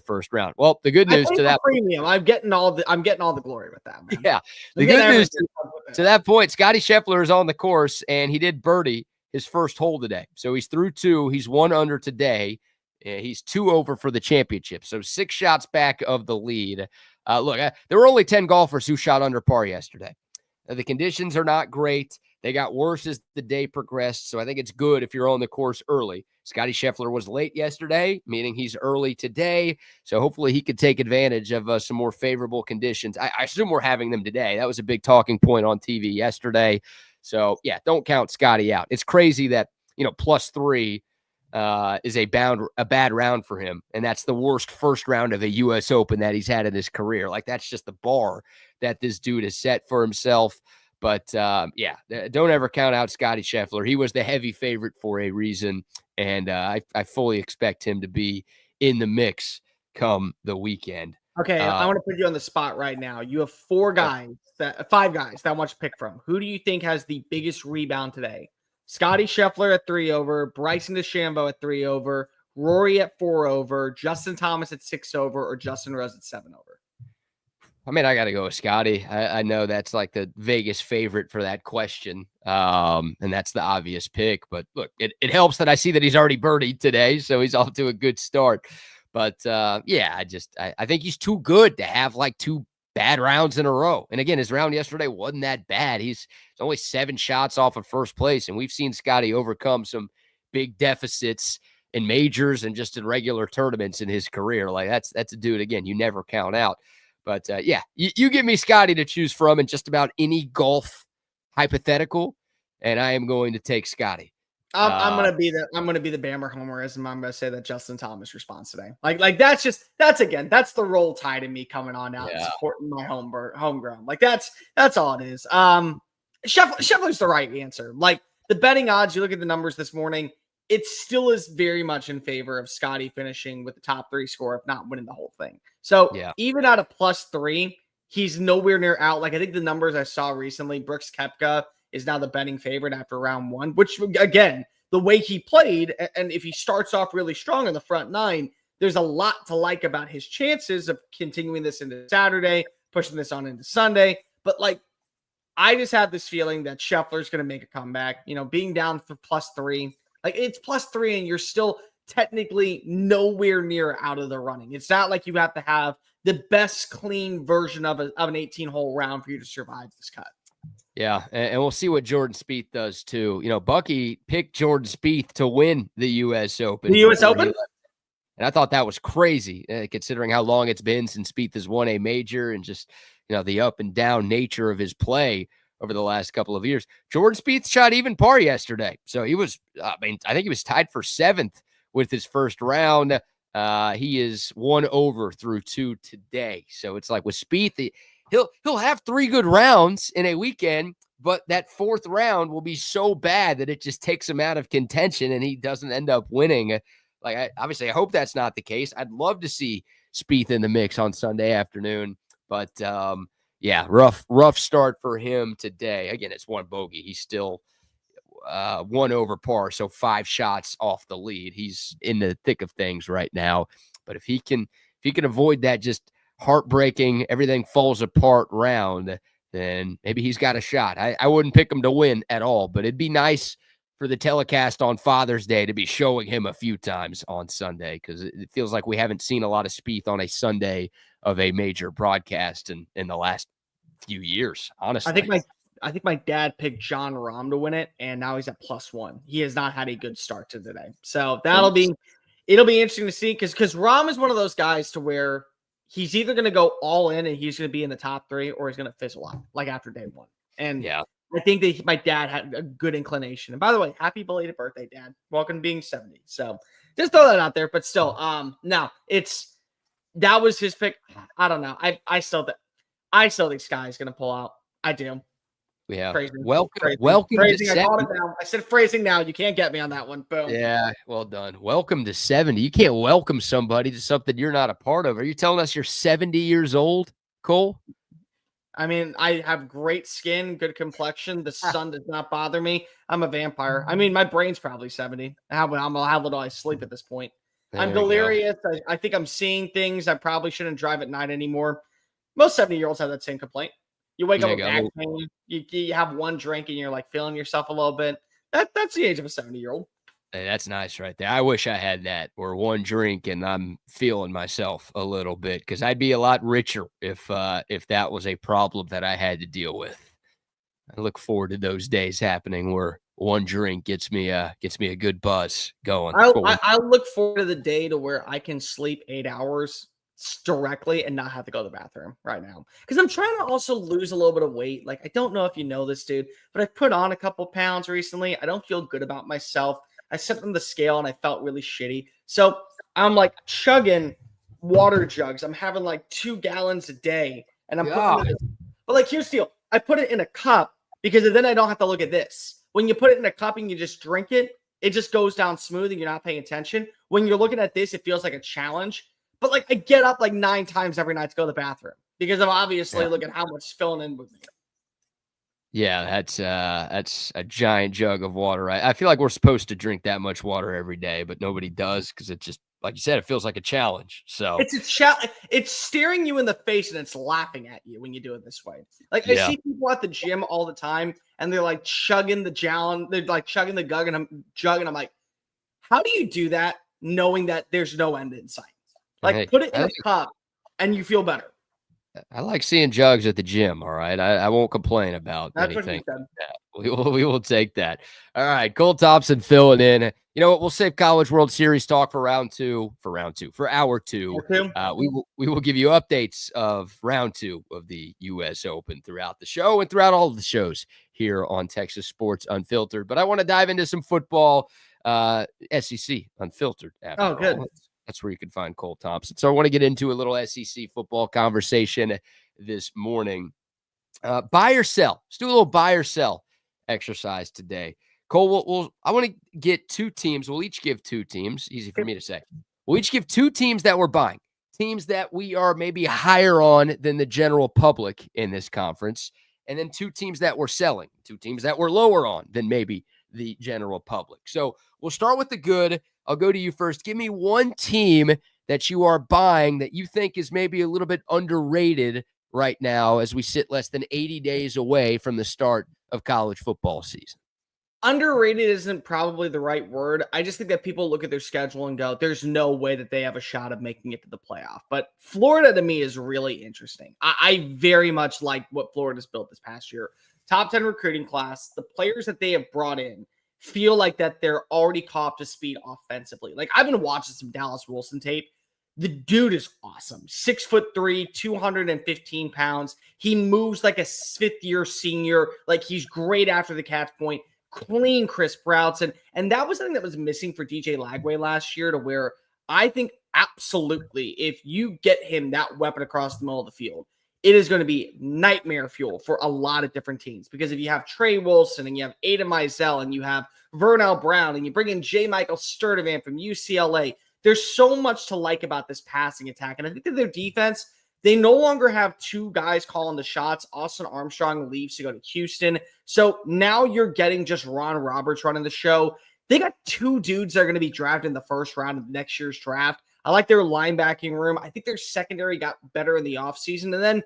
first round. Well, the good I news pay to for that premium. I'm getting all the glory with that, man. yeah, the I'm getting good news everything with to it. that point, Scotty Scheffler is on the course and he did birdie his first hole today. So he's through 2. He's 1 under today. He's 2 over for the championship. So 6 shots back of the lead. Look, there were only 10 golfers who shot under par yesterday. The conditions are not great. They got worse as the day progressed. So I think it's good if you're on the course early. Scotty Scheffler was late yesterday, meaning he's early today. So hopefully he could take advantage of some more favorable conditions. I assume we're having them today. That was a big talking point on TV yesterday. So yeah, don't count Scotty out. It's crazy that, +3 is a bad round for him. And that's the worst first round of a US Open that he's had in his career. Like that's just the bar that this dude has set for himself. But yeah, don't ever count out Scotty Scheffler. He was the heavy favorite for a reason. And I fully expect him to be in the mix come the weekend. Okay, I want to put you on the spot right now. You have 5 guys that I want you to pick from. Who do you think has the biggest rebound today? Scotty Scheffler at 3 over, Bryson DeChambeau at 3 over, Rory at 4 over, Justin Thomas at 6 over, or Justin Rose at 7 over? I mean, I got to go with Scotty. I know that's like the Vegas favorite for that question. And that's the obvious pick. But look, it helps that I see that he's already birdied today. So he's off to a good start. But yeah, I think he's too good to have like 2 bad rounds in a row. And again, his round yesterday wasn't that bad. He's only 7 shots off of first place. And we've seen Scotty overcome some big deficits in majors and just in regular tournaments in his career. Like that's a dude, again, you never count out. But yeah, you give me Scotty to choose from in just about any golf hypothetical, and I am going to take Scotty. I'm gonna be the Bammer homerism. I'm gonna say that Justin Thomas responds today. Like that's the roll tide in me coming on out and supporting my homegrown. Like that's all it is. Scheffler's the right answer. Like the betting odds, you look at the numbers this morning, it still is very much in favor of Scotty finishing with the top 3 score, if not winning the whole thing. So even at a +3, he's nowhere near out. Like I think the numbers I saw recently, Brooks Koepka is now the betting favorite after round 1, which again, the way he played, and if he starts off really strong in the front 9, there's a lot to like about his chances of continuing this into Saturday, pushing this on into Sunday. But like, I just have this feeling that Scheffler's going to make a comeback, being down for +3. Like it's +3 and you're still technically nowhere near out of the running. It's not like you have to have the best clean version of an 18-hole round for you to survive this cut. Yeah, and we'll see what Jordan Spieth does too. Bucky picked Jordan Spieth to win the U.S. Open. The U.S. Open? And I thought that was crazy, considering how long it's been since Spieth has won a major and just, the up and down nature of his play over the last couple of years. Jordan Spieth shot even par yesterday. So he was, I think he was tied for 7th with his first round. He is 1 over through 2 today. So it's like with Spieth, he'll have 3 good rounds in a weekend, but that 4th round will be so bad that it just takes him out of contention and he doesn't end up winning. Like, obviously, I hope that's not the case. I'd love to see Spieth in the mix on Sunday afternoon, but yeah, rough start for him today. Again, it's 1 bogey. He's still 1 over par, so 5 shots off the lead. He's in the thick of things right now. But if he can avoid that just heartbreaking, everything falls apart round, then maybe he's got a shot. I wouldn't pick him to win at all, but it'd be nice for the telecast on Father's Day to be showing him a few times on Sunday, because it feels like we haven't seen a lot of Spieth on a Sunday of a major broadcast in the last few years, honestly. I think my dad picked Jon Rahm to win it, and now he's at +1. He has not had a good start to today. So it'll be interesting to see, because Rahm is one of those guys to where he's either going to go all in and he's going to be in the top 3, or he's going to fizzle out like after day 1. And yeah, I think that my dad had a good inclination. And by the way, happy belated birthday, Dad. Welcome to being 70. So just throw that out there. But still, that was his pick. I don't know. I still think Sky's going to pull out. I do. Yeah. Phrasing. Welcome. Phrasing. I called it down. I said phrasing now. You can't get me on that one. Boom. Yeah. Well done. Welcome to 70. You can't welcome somebody to something you're not a part of. Are you telling us you're 70 years old, Cole? I mean, I have great skin, good complexion. The sun does not bother me. I'm a vampire. I mean, my brain's probably 70. How little I sleep at this point. I'm There you go. delirious. I think I'm seeing things. I probably shouldn't drive at night anymore. Most 70-year-olds have that same complaint. You wake There up you with back go. pain. You have one drink and you're like feeling yourself a little bit. That's the age of a 70-year-old. Hey, that's nice right there. I wish I had that, or one drink and I'm feeling myself a little bit, because I'd be a lot richer if that was a problem that I had to deal with. I look forward to those days happening where one drink gets me a good buzz going. That's what we I look forward to the day to where I can sleep 8 hours directly and not have to go to the bathroom right now. Because I'm trying to also lose a little bit of weight. Like, I don't know if you know this, dude, but I put on a couple pounds recently. I don't feel good about myself. I stepped on the scale and I felt really shitty. So I'm like chugging water jugs. I'm having like 2 gallons a day. And I'm putting it in but like, here's the deal. I put it in a cup because then I don't have to look at this. When you put it in a cup and you just drink it, it just goes down smooth and you're not paying attention. When you're looking at this, it feels like a challenge. But like, I get up like 9 times every night to go to the bathroom because I'm obviously looking at how much is filling in with me. Yeah, that's a giant jug of water. I feel like we're supposed to drink that much water every day, but nobody does, because it just, like you said, it feels like a challenge. So It's staring you in the face and it's laughing at you when you do it this way. Like, I see people at the gym all the time and they're like chugging the gallon, they're like chugging the gug and I'm like, how do you do that knowing that there's no end in sight? Like, hey, put it in a cup and you feel better. I like seeing jugs at the gym. All right, I won't complain about That's what he anything said. like that. We will take that. All right, Cole Thompson filling in. You know what? We'll save College World Series talk for hour two. We will give you updates of round 2 of the U.S. Open throughout the show and throughout all of the shows here on Texas Sports Unfiltered. But I want to dive into some football, SEC Unfiltered. After all, good. that's where you can find Cole Thompson. So I want to get into a little SEC football conversation this morning. Buy or sell. Let's do a little buy or sell exercise today. Cole, I want to get 2 teams. We'll each give 2 teams. Easy for me to say. We'll each give 2 teams that we're buying, teams that we are maybe higher on than the general public in this conference, and then 2 teams that we're selling, 2 teams that we're lower on than maybe the general public. So we'll start with the good. I'll go to you first. Give me one team that you are buying that you think is maybe a little bit underrated right now as we sit less than 80 days away from the start of college football season. Underrated isn't probably the right word. I just think that people look at their schedule and go, there's no way that they have a shot of making it to the playoff. But Florida to me is really interesting. I very much like what Florida's built this past year. Top 10 recruiting class. The players that they have brought in feel like that they're already caught up to speed offensively. Like, I've been watching some Dallas Wilson tape. The dude is awesome. 6'3", 215 pounds. He moves like a 5th-year senior. Like, he's great after the catch point. Clean, crisp routes. And that was something that was missing for DJ Lagway last year, to where I think absolutely if you get him that weapon across the middle of the field, it is going to be nightmare fuel for a lot of different teams. Because if you have Trey Wilson and you have Ada Mizell and you have Vernell Brown and you bring in J. Michael Sturdivant from UCLA, there's so much to like about this passing attack. And I think that their defense, they no longer have 2 guys calling the shots. Austin Armstrong leaves to go to Houston. So now you're getting just Ron Roberts running the show. They got 2 dudes that are going to be drafted in the first round of next year's draft. I like their linebacking room. I think their secondary got better in the offseason. And then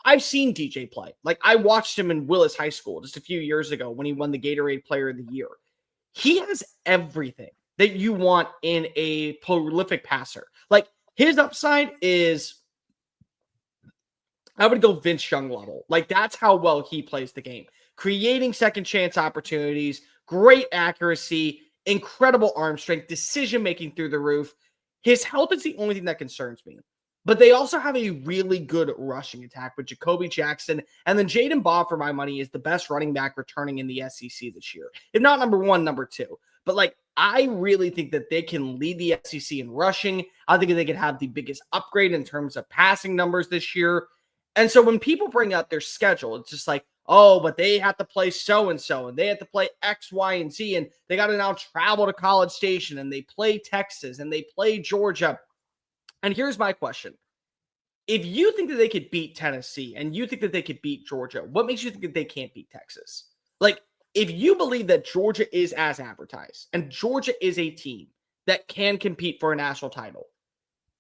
I've seen DJ play. Like, I watched him in Willis High School just a few years ago when he won the Gatorade Player of the Year. He has everything that you want in a prolific passer. Like, his upside is, I would go Vince Young level. Like, that's how well he plays the game. Creating second chance opportunities, great accuracy, incredible arm strength, decision-making through the roof. His health is the only thing that concerns me. But they also have a really good rushing attack with Jacoby Jackson. And then Jaden Baugh, for my money, is the best running back returning in the SEC this year. If not number 1, number 2. But, like, I really think that they can lead the SEC in rushing. I think they could have the biggest upgrade in terms of passing numbers this year. And so when people bring up their schedule, it's just like, oh, but they have to play so-and-so, and they have to play X, Y, and Z, and they got to now travel to College Station, and they play Texas, and they play Georgia. And here's my question. if you think that they could beat Tennessee and you think that they could beat Georgia, what makes you think that they can't beat Texas? Like, if you believe that Georgia is as advertised and Georgia is a team that can compete for a national title,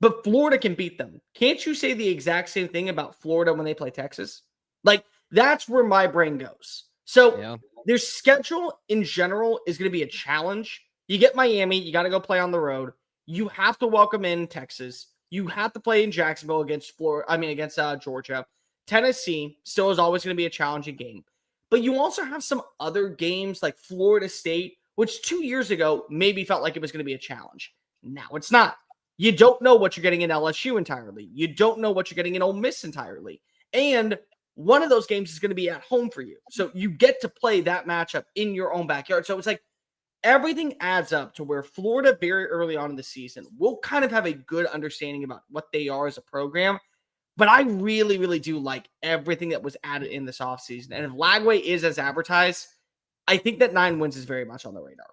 but Florida can beat them, can't you say the exact same thing about Florida when they play Texas? Like, that's where my brain goes. So their schedule in general is going to be a challenge. You get Miami, you got to go play on the road. You have to welcome in Texas. You have to play in Jacksonville against Georgia. Tennessee still is always going to be a challenging game. But you also have some other games like Florida State, which 2 years ago maybe felt like it was going to be a challenge. Now it's not. You don't know what you're getting in LSU entirely. You don't know what you're getting in Ole Miss entirely. And one of those games is going to be at home for you. So you get to play that matchup in your own backyard. So it's like everything adds up to where Florida very early on in the season will kind of have a good understanding about what they are as a program. But I really, really do like everything that was added in this offseason. And if Lagway is as advertised, I think that 9 wins is very much on the radar.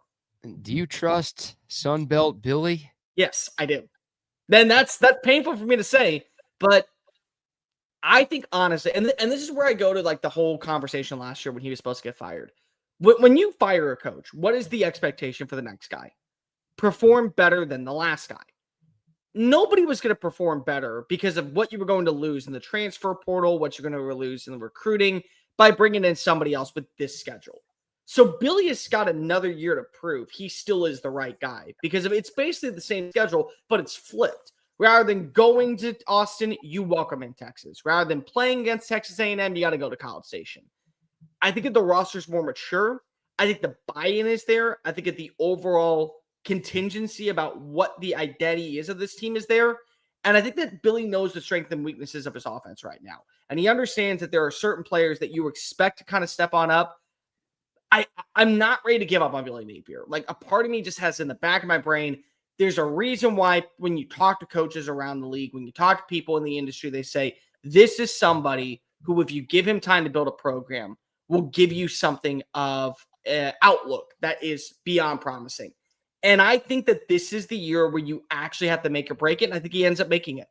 Do you trust Sunbelt Billy? Yes, I do. Then that's painful for me to say, but I think honestly, and this is where I go to like the whole conversation last year when he was supposed to get fired. When you fire a coach, what is the expectation for the next guy? Perform better than the last guy. Nobody was going to perform better because of what you were going to lose in the transfer portal, what you're going to lose in the recruiting by bringing in somebody else with this schedule. So Billy has got another year to prove he still is the right guy because it's basically the same schedule, but it's flipped. Rather than going to Austin, you welcome in Texas. Rather than playing against Texas A&M, you got to go to College Station. I think that the roster's more mature. I think the buy-in is there. I think that the overall contingency about what the identity is of this team is there. And I think that Billy knows the strengths and weaknesses of his offense right now. And he understands that there are certain players that you expect to kind of step on up. I'm not ready to give up on Billy Napier. Like, a part of me just has in the back of my brain, there's a reason why when you talk to coaches around the league, when you talk to people in the industry, they say, this is somebody who, if you give him time to build a program, will give you something of outlook that is beyond promising. And I think that this is the year where you actually have to make or break it. And I think he ends up making it.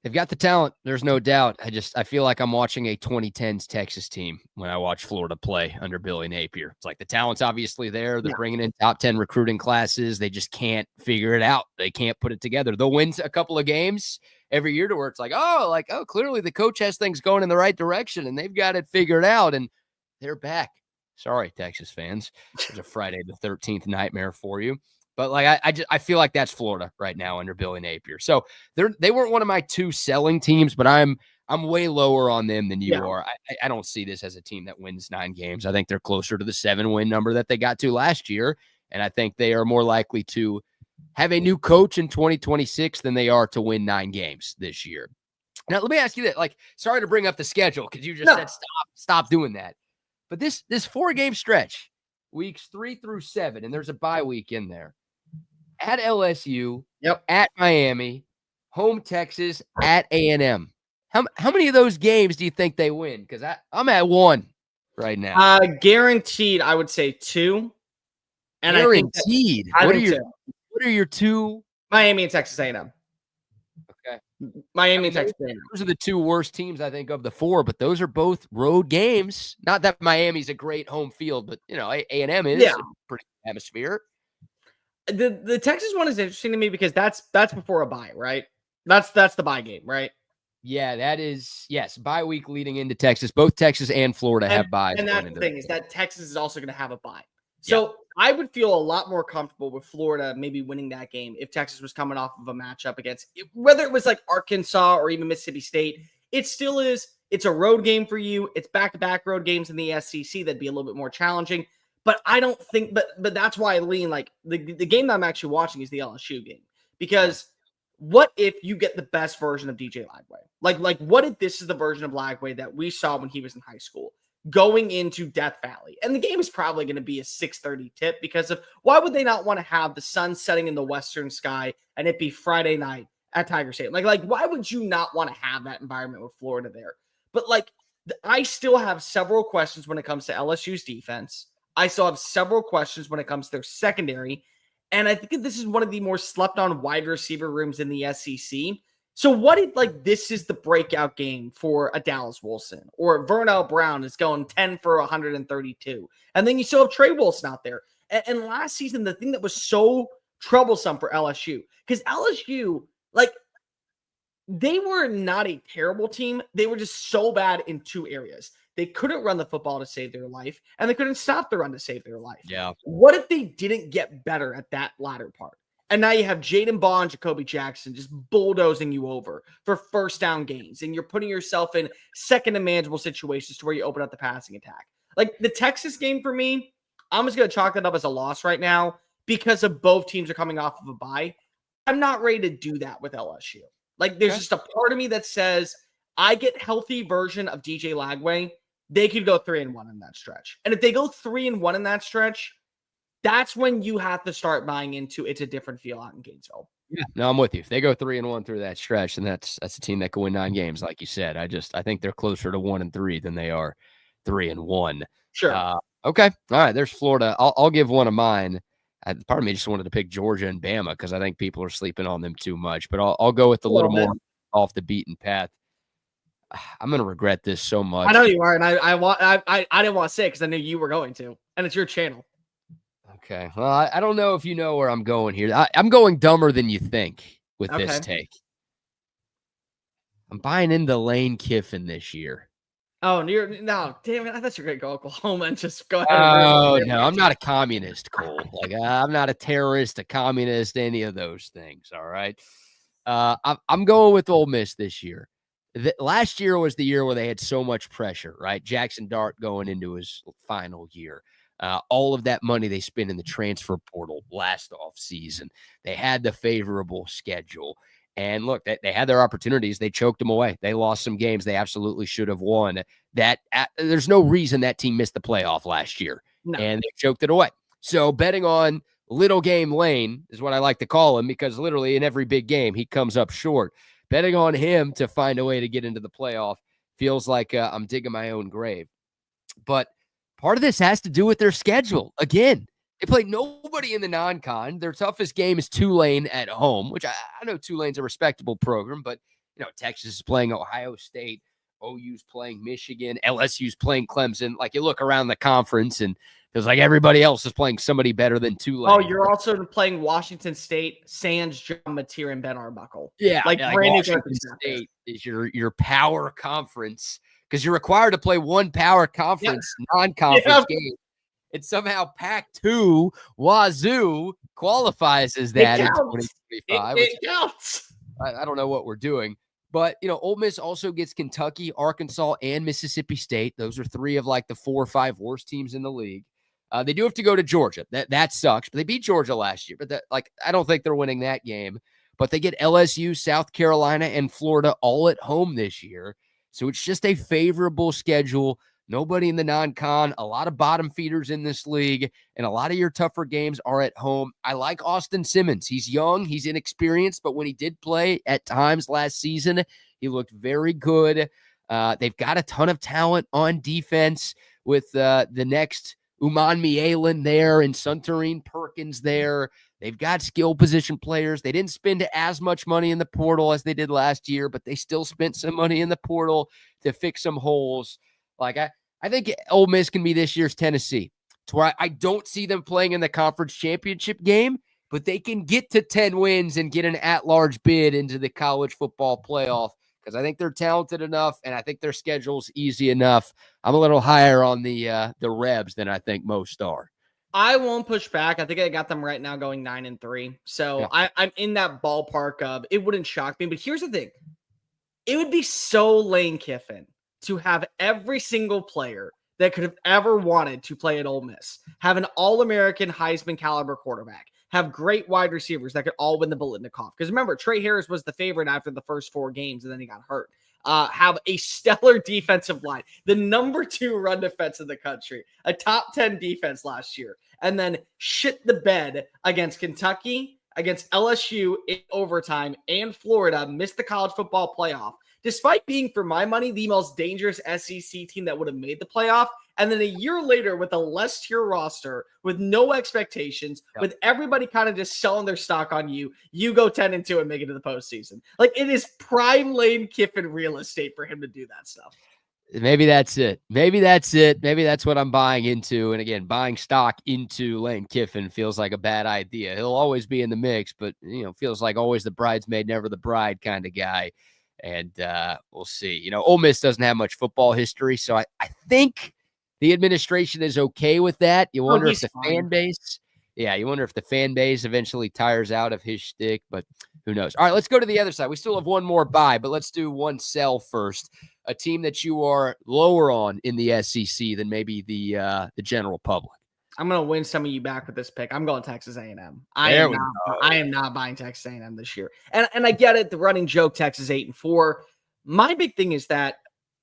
They've got the talent. There's no doubt. I feel like I'm watching a 2010s Texas team when I watch Florida play under Billy Napier. It's like the talent's obviously there. They're bringing in top 10 recruiting classes. They just can't figure it out. They can't put it together. They'll win a couple of games every year to where it's like, clearly the coach has things going in the right direction and they've got it figured out. And they're back. Sorry, Texas fans. It's a Friday the 13th nightmare for you. But like I feel like that's Florida right now under Billy Napier. So they weren't one of my two selling teams, but I'm way lower on them than you are. I don't see this as a team that wins 9 games. I think they're closer to the 7-win number that they got to last year. And I think they are more likely to have a new coach in 2026 than they are to win 9 games this year. Now, let me ask you that. Like, sorry to bring up the schedule because you just said stop doing that. But this 4-game stretch, weeks 3 through 7, and there's a bye week in there. At LSU, at Miami, home Texas, at A&M. How many of those games do you think they win? Because I'm at 1 right now. Guaranteed, I would say 2. And guaranteed. What are your 2? Miami and Texas A&M. Okay. Miami and Texas A&M. Those are the 2 worst teams, I think, of the 4, but those are both road games. Not that Miami's a great home field, but, A&M is a pretty atmosphere. The Texas one is interesting to me because that's before a bye, right? That's the bye game, right? Yeah, that is, yes, bye week leading into Texas. Both Texas and Florida have byes. And that's the thing is that Texas is also going to have a bye. So I would feel a lot more comfortable with Florida maybe winning that game if Texas was coming off of a matchup against, whether it was like Arkansas or even Mississippi State. It still is. It's a road game for you. It's back-to-back road games in the SEC that'd be a little bit more challenging. But I don't think, but that's why I lean like the game that I'm actually watching is the LSU game. Because what if you get the best version of DJ Lagway? Like what if this is the version of Lagway that we saw when he was in high school, going into Death Valley? And the game is probably going to be a 6:30 tip because of why would they not want to have the sun setting in the western sky and it be Friday night at Tiger Stadium? Like why would you not want to have that environment with Florida there? But like I still have several questions when it comes to LSU's defense. I still have several questions when it comes to their secondary. And I think this is one of the more slept on wide receiver rooms in the SEC. So what if like this is the breakout game for a Dallas Wilson, or Vernell Brown is going 10 for 132, and then you still have Trey Wilson out there. And last season, the thing that was so troublesome for LSU, because LSU, like, they were not a terrible team. They were just so bad in two areas. They couldn't run the football to save their life, and they couldn't stop the run to save their life. Yeah. What if they didn't get better at that latter part? And now you have Jaden Baugh and Jacoby Jackson just bulldozing you over for first down gains, and you're putting yourself in second and manageable situations to where you open up the passing attack. Like the Texas game for me, I'm just going to chalk that up as a loss right now because of both teams are coming off of a bye. I'm not ready to do that with LSU. Like there's just a part of me that says I get healthy version of DJ Lagway. They could go 3-1 in that stretch. And if they go 3-1 in that stretch, that's when you have to start buying into it's a different feel out in Gainesville. Yeah, no, I'm with you. If they go 3-1 through that stretch, then that's a team that can win 9 games, like you said. I think they're closer to 1-3 than they are 3-1. Sure. Okay. All right. There's Florida. I'll give one of mine. Part of me just wanted to pick Georgia and Bama because I think people are sleeping on them too much. But I'll go with a little more off the beaten path. I'm going to regret this so much. I know you are, and I didn't want to say it because I knew you were going to, and it's your channel. Okay. Well, I don't know if you know where I'm going here. I'm going dumber than you think with this take. I'm buying into Lane Kiffin this year. Oh, no, damn it. I thought you were going to go Oklahoma and just go ahead. Oh, no, I'm not a communist, Cole. Like, I'm not a terrorist, a communist, any of those things, all right? I'm going with Ole Miss this year. Last year was the year where they had so much pressure, right? Jackson Dart going into his final year. All of that money they spent in the transfer portal last offseason. They had the favorable schedule. And look, they had their opportunities. They choked them away. They lost some games they absolutely should have won. There's no reason that team missed the playoff last year. No. And they choked it away. So betting on Little Game Lane is what I like to call him because literally in every big game, he comes up short. Betting on him to find a way to get into the playoff feels like I'm digging my own grave. But part of this has to do with their schedule. Again, they play nobody in the non-con. Their toughest game is Tulane at home, which I know Tulane's a respectable program, but Texas is playing Ohio State, OU's playing Michigan, LSU's playing Clemson. Like you look around the conference and feels like everybody else is playing somebody better than Tulane. Oh, you're also playing Washington State, Sans, John Mateer, and Ben Arbuckle. Yeah, like Washington State is your power conference because you're required to play one power conference non-conference game. And somehow Pac-2 Wazoo qualifies as that in 2025. It counts. I don't know what we're doing. But, Ole Miss also gets Kentucky, Arkansas, and Mississippi State. Those are 3 of like the 4 or 5 worst teams in the league. They do have to go to Georgia. That sucks. But they beat Georgia last year. But I don't think they're winning that game. But they get LSU, South Carolina, and Florida all at home this year. So it's just a favorable schedule. Nobody in the non-con, a lot of bottom feeders in this league, and a lot of your tougher games are at home. I like Austin Simmons. He's young, he's inexperienced, but when he did play at times last season, he looked very good. They've got a ton of talent on defense with the next Uman Mielen there and Suntarine Perkins there. They've got skill position players. They didn't spend as much money in the portal as they did last year, but they still spent some money in the portal to fix some holes. Like, I think Ole Miss can be this year's Tennessee, to where I don't see them playing in the conference championship game, but they can get to 10 wins and get an at-large bid into the college football playoff because I think they're talented enough and I think their schedule's easy enough. I'm a little higher on the Rebs than I think most are. I won't push back. I think I got them right now going 9-3. So yeah. I'm in that ballpark of it wouldn't shock me. But here's the thing. It would be so Lane Kiffin to have every single player that could have ever wanted to play at Ole Miss, have an All-American Heisman caliber quarterback, have great wide receivers that could all win the Biletnikoff. Because remember, Trey Harris was the favorite after the first 4 games, and then he got hurt. Have a stellar defensive line, the number 2 run defense in the country, a top 10 defense last year, and then shit the bed against Kentucky, against LSU in overtime, and Florida, missed the college football playoff. Despite being, for my money, the most dangerous SEC team that would have made the playoff, And then a year later, with a less tier roster, with no expectations, with everybody kind of just selling their stock on you, you go 10-2 and make it to the postseason. Like, it is prime Lane Kiffin real estate for him to do that stuff. Maybe that's it. Maybe that's it. Maybe that's what I'm buying into. And again, buying stock into Lane Kiffin feels like a bad idea. He'll always be in the mix, but feels like always the bridesmaid, never the bride kind of guy. And we'll see. Ole Miss doesn't have much football history, so I think the administration is okay with that. You wonder if the fan base, you wonder if the fan base eventually tires out of his shtick, but who knows? All right, let's go to the other side. We still have one more buy, but let's do one sell first. A team that you are lower on in the SEC than maybe the general public. I'm going to win some of you back with this pick. I'm going Texas A&M. I am not buying Texas A&M this year. And I get it, the running joke, Texas 8-4. My big thing is that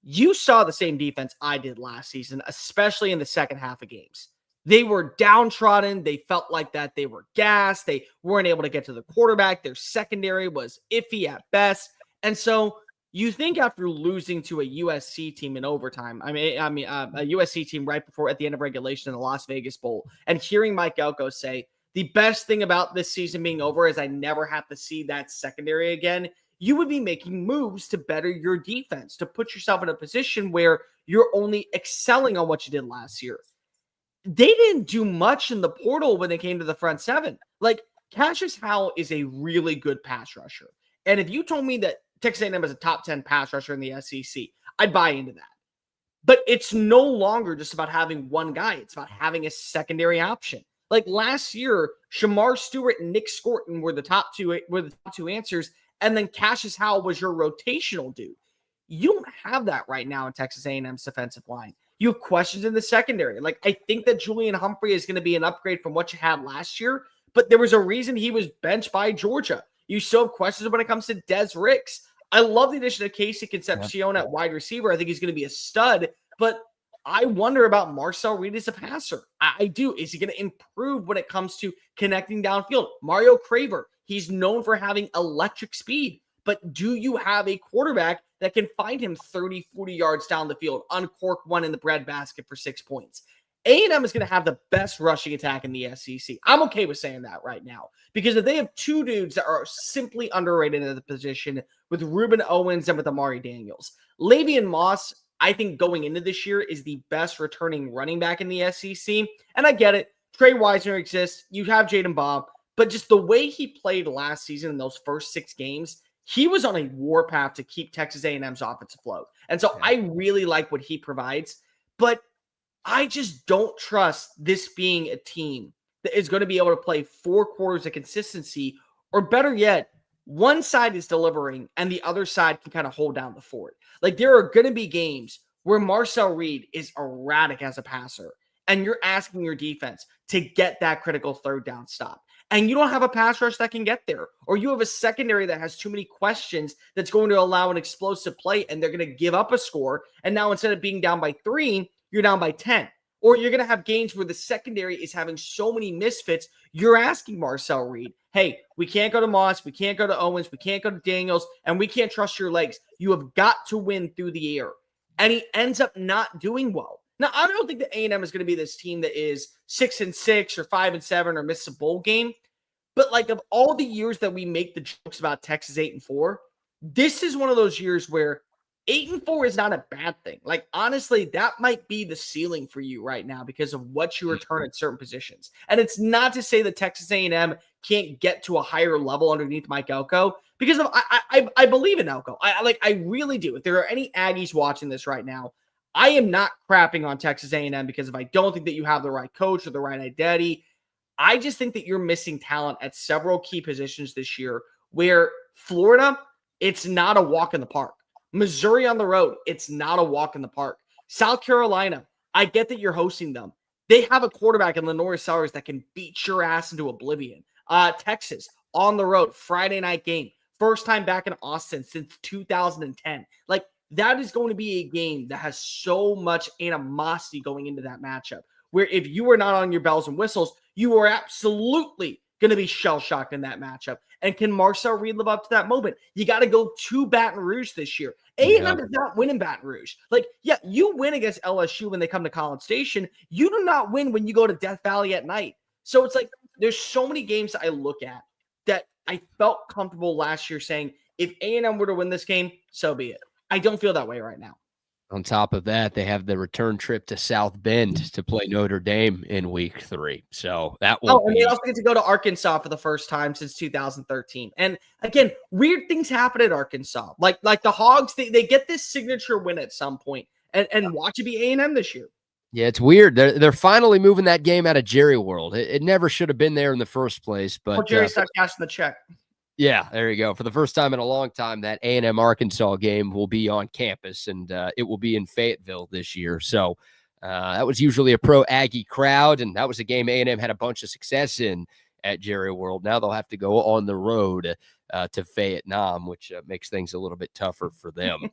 you saw the same defense I did last season, especially in the second half of games. They were downtrodden. They felt like that they were gassed. They weren't able to get to the quarterback. Their secondary was iffy at best. And so you think after losing to a USC team in overtime, a USC team right before at the end of regulation in the Las Vegas Bowl, and hearing Mike Elko say, the best thing about this season being over is I never have to see that secondary again, you would be making moves to better your defense, to put yourself in a position where you're only excelling on what you did last year. They didn't do much in the portal when they came to the front seven. Like, Cassius Howell is a really good pass rusher. And if you told me that Texas A&M is a top 10 pass rusher in the SEC, I'd buy into that. But it's no longer just about having one guy. It's about having a secondary option. Like last year, Shamar Stewart and Nick Scorton were the top two answers, and then Cassius Howell was your rotational dude. You don't have that right now in Texas A&M's defensive line. You have questions in the secondary. Like, I think that Julian Humphrey is going to be an upgrade from what you had last year, but there was a reason he was benched by Georgia. You still have questions when it comes to Des Ricks. I love the addition of Casey Concepcion at wide receiver. I think he's going to be a stud, but I wonder about Marcel Reed as a passer. I do. Is he going to improve when it comes to connecting downfield? Mario Craver, he's known for having electric speed, but do you have a quarterback that can find him 30, 40 yards down the field, uncork one in the breadbasket for 6 points? A&M is going to have the best rushing attack in the SEC. I'm okay with saying that right now, because if they have two dudes that are simply underrated in the position with Reuben Owens and with Amari Daniels, Lavian Moss, I think going into this year is the best returning running back in the SEC. And I get it. Trey Wisner exists. You have Jaden Bob, but just the way he played last season in those first 6 games, he was on a warpath to keep Texas A&M's offense afloat. And so I really like what he provides, but I just don't trust this being a team that is going to be able to play 4 quarters of consistency, or better yet, one side is delivering and the other side can kind of hold down the fort. Like, there are going to be games where Marcel Reed is erratic as a passer, and you're asking your defense to get that critical third down stop. And you don't have a pass rush that can get there, or you have a secondary that has too many questions that's going to allow an explosive play, and they're going to give up a score. And now instead of being down by 3, you're down by 10. Or you're going to have games where the secondary is having so many misfits, you're asking Marcel Reed, hey, we can't go to Moss, we can't go to Owens, we can't go to Daniels, and we can't trust your legs. You have got to win through the air. And he ends up not doing well. Now, I don't think that A&M is going to be this team that is 6-6 or 5-7 or miss a bowl game. But like, of all the years that we make the jokes about Texas 8-4, this is one of those years where 8-4 is not a bad thing. Like, honestly, that might be the ceiling for you right now because of what you return at certain positions. And it's not to say that Texas A&M can't get to a higher level underneath Mike Elko, because I believe in Elko. I really do. If there are any Aggies watching this right now, I am not crapping on Texas A&M because if I don't think that you have the right coach or the right identity, I just think that you're missing talent at several key positions this year, where Florida, it's not a walk in the park. Missouri on the road, it's not a walk in the park. South Carolina, I get that you're hosting them. They have a quarterback in Lenore Sellers that can beat your ass into oblivion. Texas, on the road, Friday night game. First time back in Austin since 2010. Like, that is going to be a game that has so much animosity going into that matchup, where if you are not on your bells and whistles, you are absolutely going to be shell-shocked in that matchup. And can Marcel Reed live up to that moment? You got to go to Baton Rouge this year. A&M does not win in Baton Rouge. Like, yeah, you win against LSU when they come to College Station. You do not win when you go to Death Valley at night. So it's like there's so many games I look at that I felt comfortable last year saying, if A&M were to win this game, so be it. I don't feel that way right now. On top of that, they have the return trip to South Bend to play Notre Dame in week 3. So that will and they also get to go to Arkansas for the first time since 2013. And again, weird things happen at Arkansas. Like the Hogs, they get this signature win at some point. And watch it be A&M this year. Yeah, it's weird. They're finally moving that game out of Jerry World. It never should have been there in the first place. But Jerry stopped cashing the check. Yeah, there you go. For the first time in a long time, that A&M Arkansas game will be on campus, and it will be in Fayetteville this year. So that was usually a pro Aggie crowd, and that was a game A&M had a bunch of success in at Jerry World. Now they'll have to go on the road to Vietnam, which makes things a little bit tougher for them.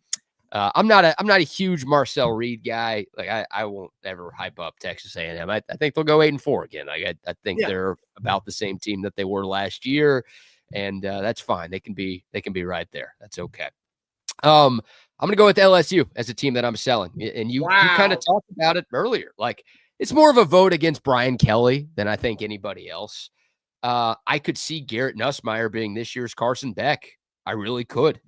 I'm not a huge Marcel Reed guy. Like I won't ever hype up Texas A&M. I think they'll go 8-4 again. Like I think they're about the same team that they were last year. And that's fine. They can be right there. That's okay. I'm going to go with LSU as a team that I'm selling. And you kind of talked about it earlier. Like, it's more of a vote against Brian Kelly than I think anybody else. I could see Garrett Nussmeier being this year's Carson Beck. I really could.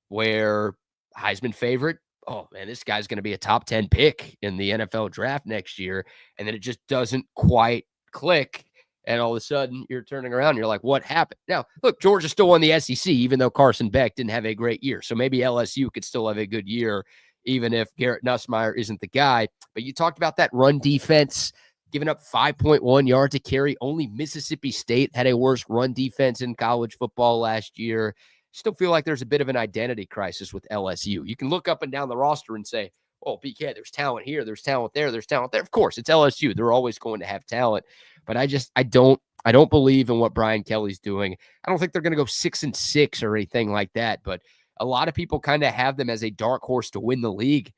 Where Heisman favorite, oh, man, this guy's going to be a top 10 pick in the NFL draft next year. And then it just doesn't quite click. And all of a sudden, you're turning around and you're like, what happened? Now, look, Georgia still won the SEC, even though Carson Beck didn't have a great year. So maybe LSU could still have a good year, even if Garrett Nussmeier isn't the guy. But you talked about that run defense, giving up 5.1 yards to carry. Only Mississippi State had a worse run defense in college football last year. Still feel like there's a bit of an identity crisis with LSU. You can look up and down the roster and say, oh, BK, there's talent here, there's talent there, there's talent there. Of course, it's LSU. They're always going to have talent. But I don't believe in what Brian Kelly's doing. I don't think they're going to go 6-6 or anything like that. But a lot of people kind of have them as a dark horse to win the league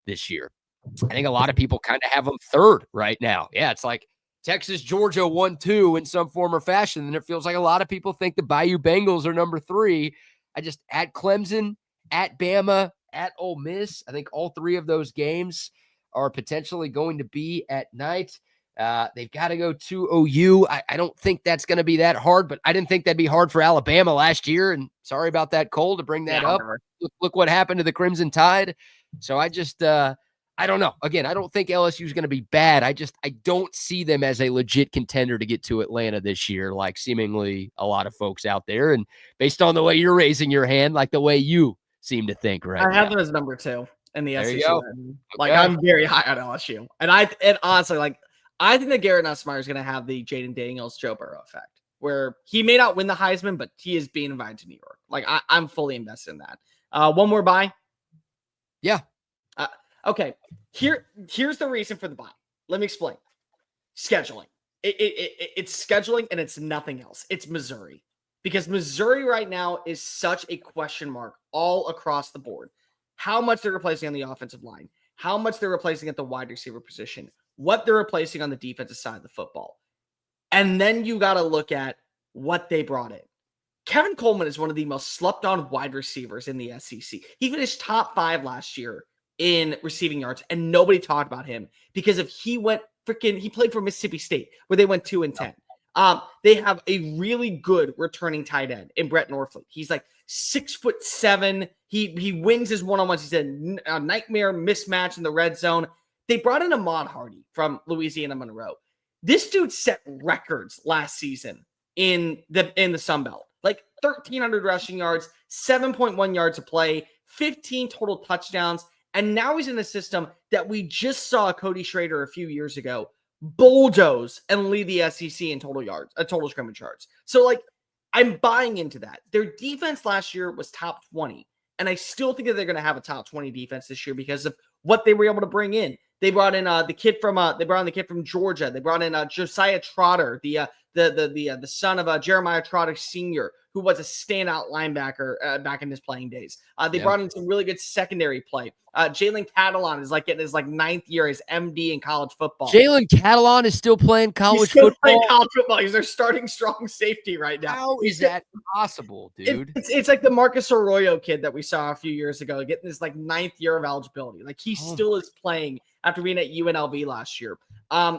this year. I think a lot of people kind of have them third right now. Yeah, it's like Texas, Georgia 1-2 in some form or fashion. And it feels like a lot of people think the Bayou Bengals are number 3. I just at Clemson, at Bama, at Ole Miss. I think all 3 of those games are potentially going to be at night. They've got to go to OU. I don't think that's going to be that hard, but I didn't think that'd be hard for Alabama last year. And sorry about that, Cole, to bring that up. Look what happened to the Crimson Tide. So I just, I don't know. Again, I don't think LSU is going to be bad. I don't see them as a legit contender to get to Atlanta this year, like seemingly a lot of folks out there. And based on the way you're raising your hand, like the way you seem to think right now. I have them as number 2 in the SEC. Like, okay. I'm very high on LSU. And honestly, like, I think that Garrett Nussmeier is going to have the Jaden Daniels, Joe Burrow effect, where he may not win the Heisman, but he is being invited to New York. Like, I'm fully invested in that. One more buy? Yeah. Okay. Here's the reason for the buy. Let me explain. Scheduling. It's scheduling, and it's nothing else. It's Missouri. Because Missouri right now is such a question mark all across the board. How much they're replacing on the offensive line, how much they're replacing at the wide receiver position, what they're replacing on the defensive side of the football. And then you got to look at what they brought in. Kevin Coleman is one of the most slept on wide receivers in the SEC. He finished top 5 last year in receiving yards, and nobody talked about him because he played for Mississippi State, where they went 2-10. They have a really good returning tight end in Brett Norfleet. He's like 6'7". He wins his one-on-ones. He's a nightmare mismatch in the red zone. They brought in Ahmad Hardy from Louisiana Monroe. This dude set records last season in the Sun Belt. Like 1,300 rushing yards, 7.1 yards a play, 15 total touchdowns. And now he's in a system that we just saw Cody Schrader a few years ago bulldoze and lead the SEC in total scrimmage yards. So, like, I'm buying into that. Their defense last year was top 20. And I still think that they're going to have a top 20 defense this year because of what they were able to bring in. They brought in the kid from Georgia. They brought in Josiah Trotter, the son of Jeremiah Trotter Sr., who was a standout linebacker back in his playing days. They Yeah. brought in some really good secondary play. Jalen Catalon is like getting his like 9th year as MD in college football. Jalen Catalon is still playing college He's still football. playing college football. He's their starting strong safety right now. How is that possible, dude? It's like the Marcus Arroyo kid that we saw a few years ago, getting his like 9th year of eligibility. Like he still is playing after being at UNLV last year.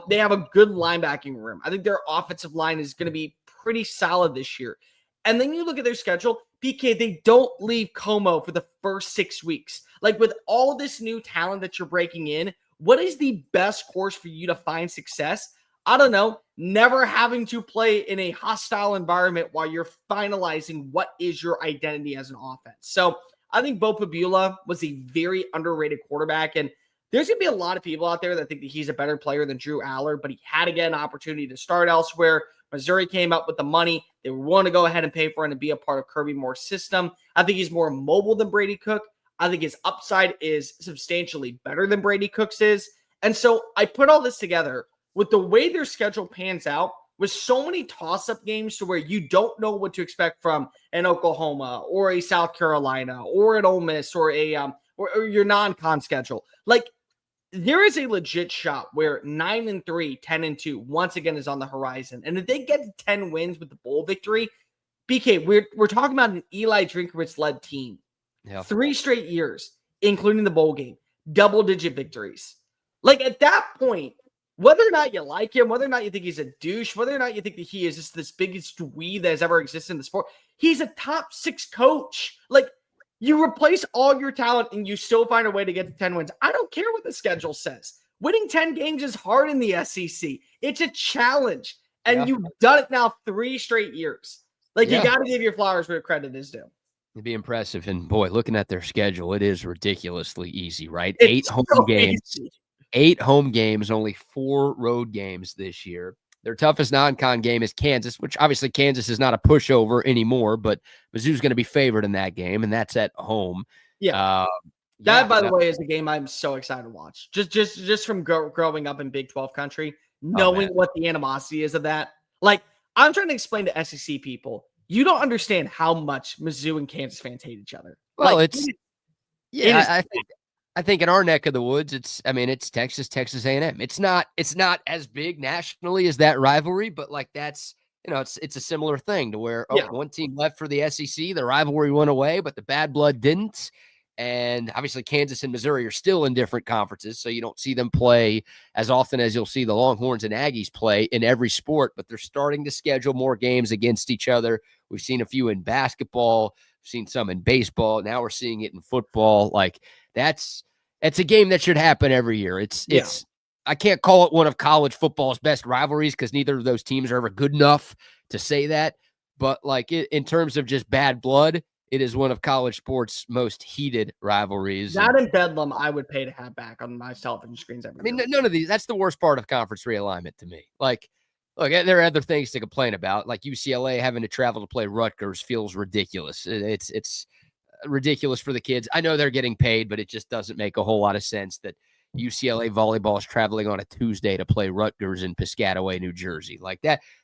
They have a good linebacking room. I think their offensive line is going to be pretty solid this year. And then you look at their schedule, BK, they don't leave Como for the first 6 weeks. Like with all this new talent that you're breaking in, what is the best course for you to find success? I don't know, never having to play in a hostile environment while you're finalizing what is your identity as an offense. So I think Bo Pabula was a very underrated quarterback. And there's going to be a lot of people out there that think that he's a better player than Drew Aller, but he had to get an opportunity to start elsewhere. Missouri came up with the money. They were willing to go ahead and pay for him to be a part of Kirby Moore's system. I think he's more mobile than Brady Cook. I think his upside is substantially better than Brady Cook's is. And so I put all this together with the way their schedule pans out, with so many toss-up games to where you don't know what to expect from an Oklahoma or a South Carolina or an Ole Miss or a or your non-con schedule. Like, there is a legit shot where 9-3, 10-2 once again is on the horizon. And if they get to 10 wins with the bowl victory, BK, we're talking about an Eli Drinkwitz-led team. Yeah. 3 straight years, including the bowl game, double-digit victories. Like, at that point, whether or not you like him, whether or not you think he's a douche, whether or not you think that he is just this biggest dweeb that has ever existed in the sport, he's a top 6 coach. Like, you replace all your talent and you still find a way to get to 10 wins. I don't care what the schedule says. Winning 10 games is hard in the SEC. It's a challenge. And you've done it now 3 straight years. Like, you got to give your flowers where credit is due. It'd be impressive. And boy, looking at their schedule, it is ridiculously easy, right? It's 8 home so games. easy. 8 home games, only 4 road games this year. Their toughest non-con game is Kansas, which obviously Kansas is not a pushover anymore, but Mizzou's going to be favored in that game, and that's at home. Yeah. By the way, is a game I'm so excited to watch. Just from growing up in Big 12 country, knowing what the animosity is of that. Like, I'm trying to explain to SEC people, you don't understand how much Mizzou and Kansas fans hate each other. Well, like, I think in our neck of the woods, it's Texas A&M. It's not as big nationally as that rivalry, but like that's, it's a similar thing to where one team left for the SEC, the rivalry went away, but the bad blood didn't. And obviously Kansas and Missouri are still in different conferences, so you don't see them play as often as you'll see the Longhorns and Aggies play in every sport, but they're starting to schedule more games against each other. We've seen a few in basketball, we've seen some in baseball. Now we're seeing it in football. Like, it's a game that should happen every year. It's I can't call it one of college football's best rivalries because neither of those teams are ever good enough to say that. But like in terms of just bad blood, it is one of college sports' most heated rivalries. That and Bedlam, I would pay to have back on my television screens every year. None of these. That's the worst part of conference realignment to me. Like, look, there are other things to complain about. Like UCLA having to travel to play Rutgers feels ridiculous. It's ridiculous for the kids. I know they're getting paid, but it just doesn't make a whole lot of sense that UCLA volleyball is traveling on a Tuesday to play Rutgers in Piscataway, New Jersey. Like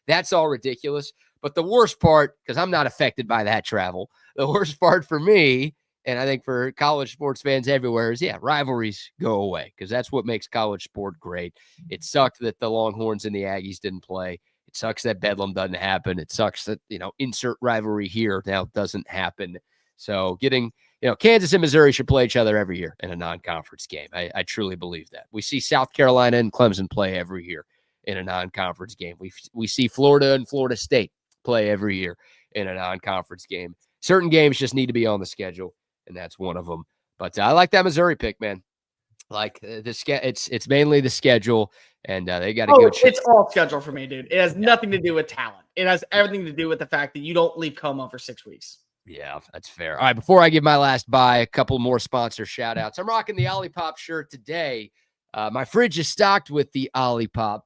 that's all ridiculous. But the worst part, because I'm not affected by that travel, the worst part for me, and I think for college sports fans everywhere, is rivalries go away, because that's what makes college sport great. It sucked that the Longhorns and the Aggies didn't play. It sucks that Bedlam doesn't happen. It sucks that, insert rivalry here now doesn't happen. So getting, Kansas and Missouri should play each other every year in a non-conference game. I truly believe that. We see South Carolina and Clemson play every year in a non-conference game. We see Florida and Florida State play every year in a non-conference game. Certain games just need to be on the schedule, and that's one of them. But I like that Missouri pick, man. Like it's mainly the schedule, and they got a good shot. It's all schedule for me, dude. It has nothing to do with talent. It has everything to do with the fact that you don't leave Como for 6 weeks. Yeah, that's fair. All right, before I give my last buy, a couple more sponsor shout-outs. I'm rocking the OLIPOP shirt today. My fridge is stocked with the OLIPOP.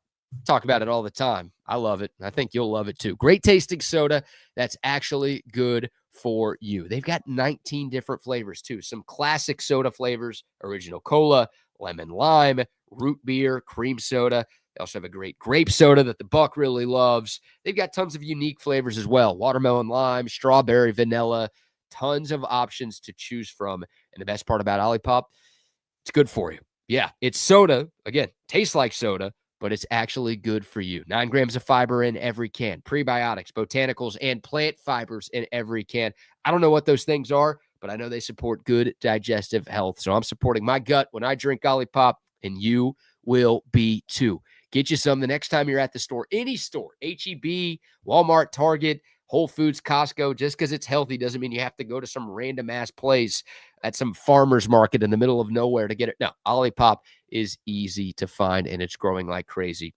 Talk about it all the time. I love it. I think you'll love it too. Great tasting soda that's actually good for you. They've got 19 different flavors too. Some classic soda flavors, original cola, lemon lime, root beer, cream soda. They also have a great grape soda that the Buck really loves. They've got tons of unique flavors as well. Watermelon, lime, strawberry, vanilla, tons of options to choose from. And the best part about OLIPOP, it's good for you. Yeah, it's soda. Again, tastes like soda, but it's actually good for you. 9 grams of fiber in every can, prebiotics, botanicals, and plant fibers in every can. I don't know what those things are, but I know they support good digestive health. So I'm supporting my gut when I drink OLIPOP, and you will be too. Get you some the next time you're at the store, any store, H-E-B, Walmart, Target, Whole Foods, Costco. Just because it's healthy doesn't mean you have to go to some random ass place at some farmer's market in the middle of nowhere to get it. No, OLIPOP is easy to find, and it's growing like crazy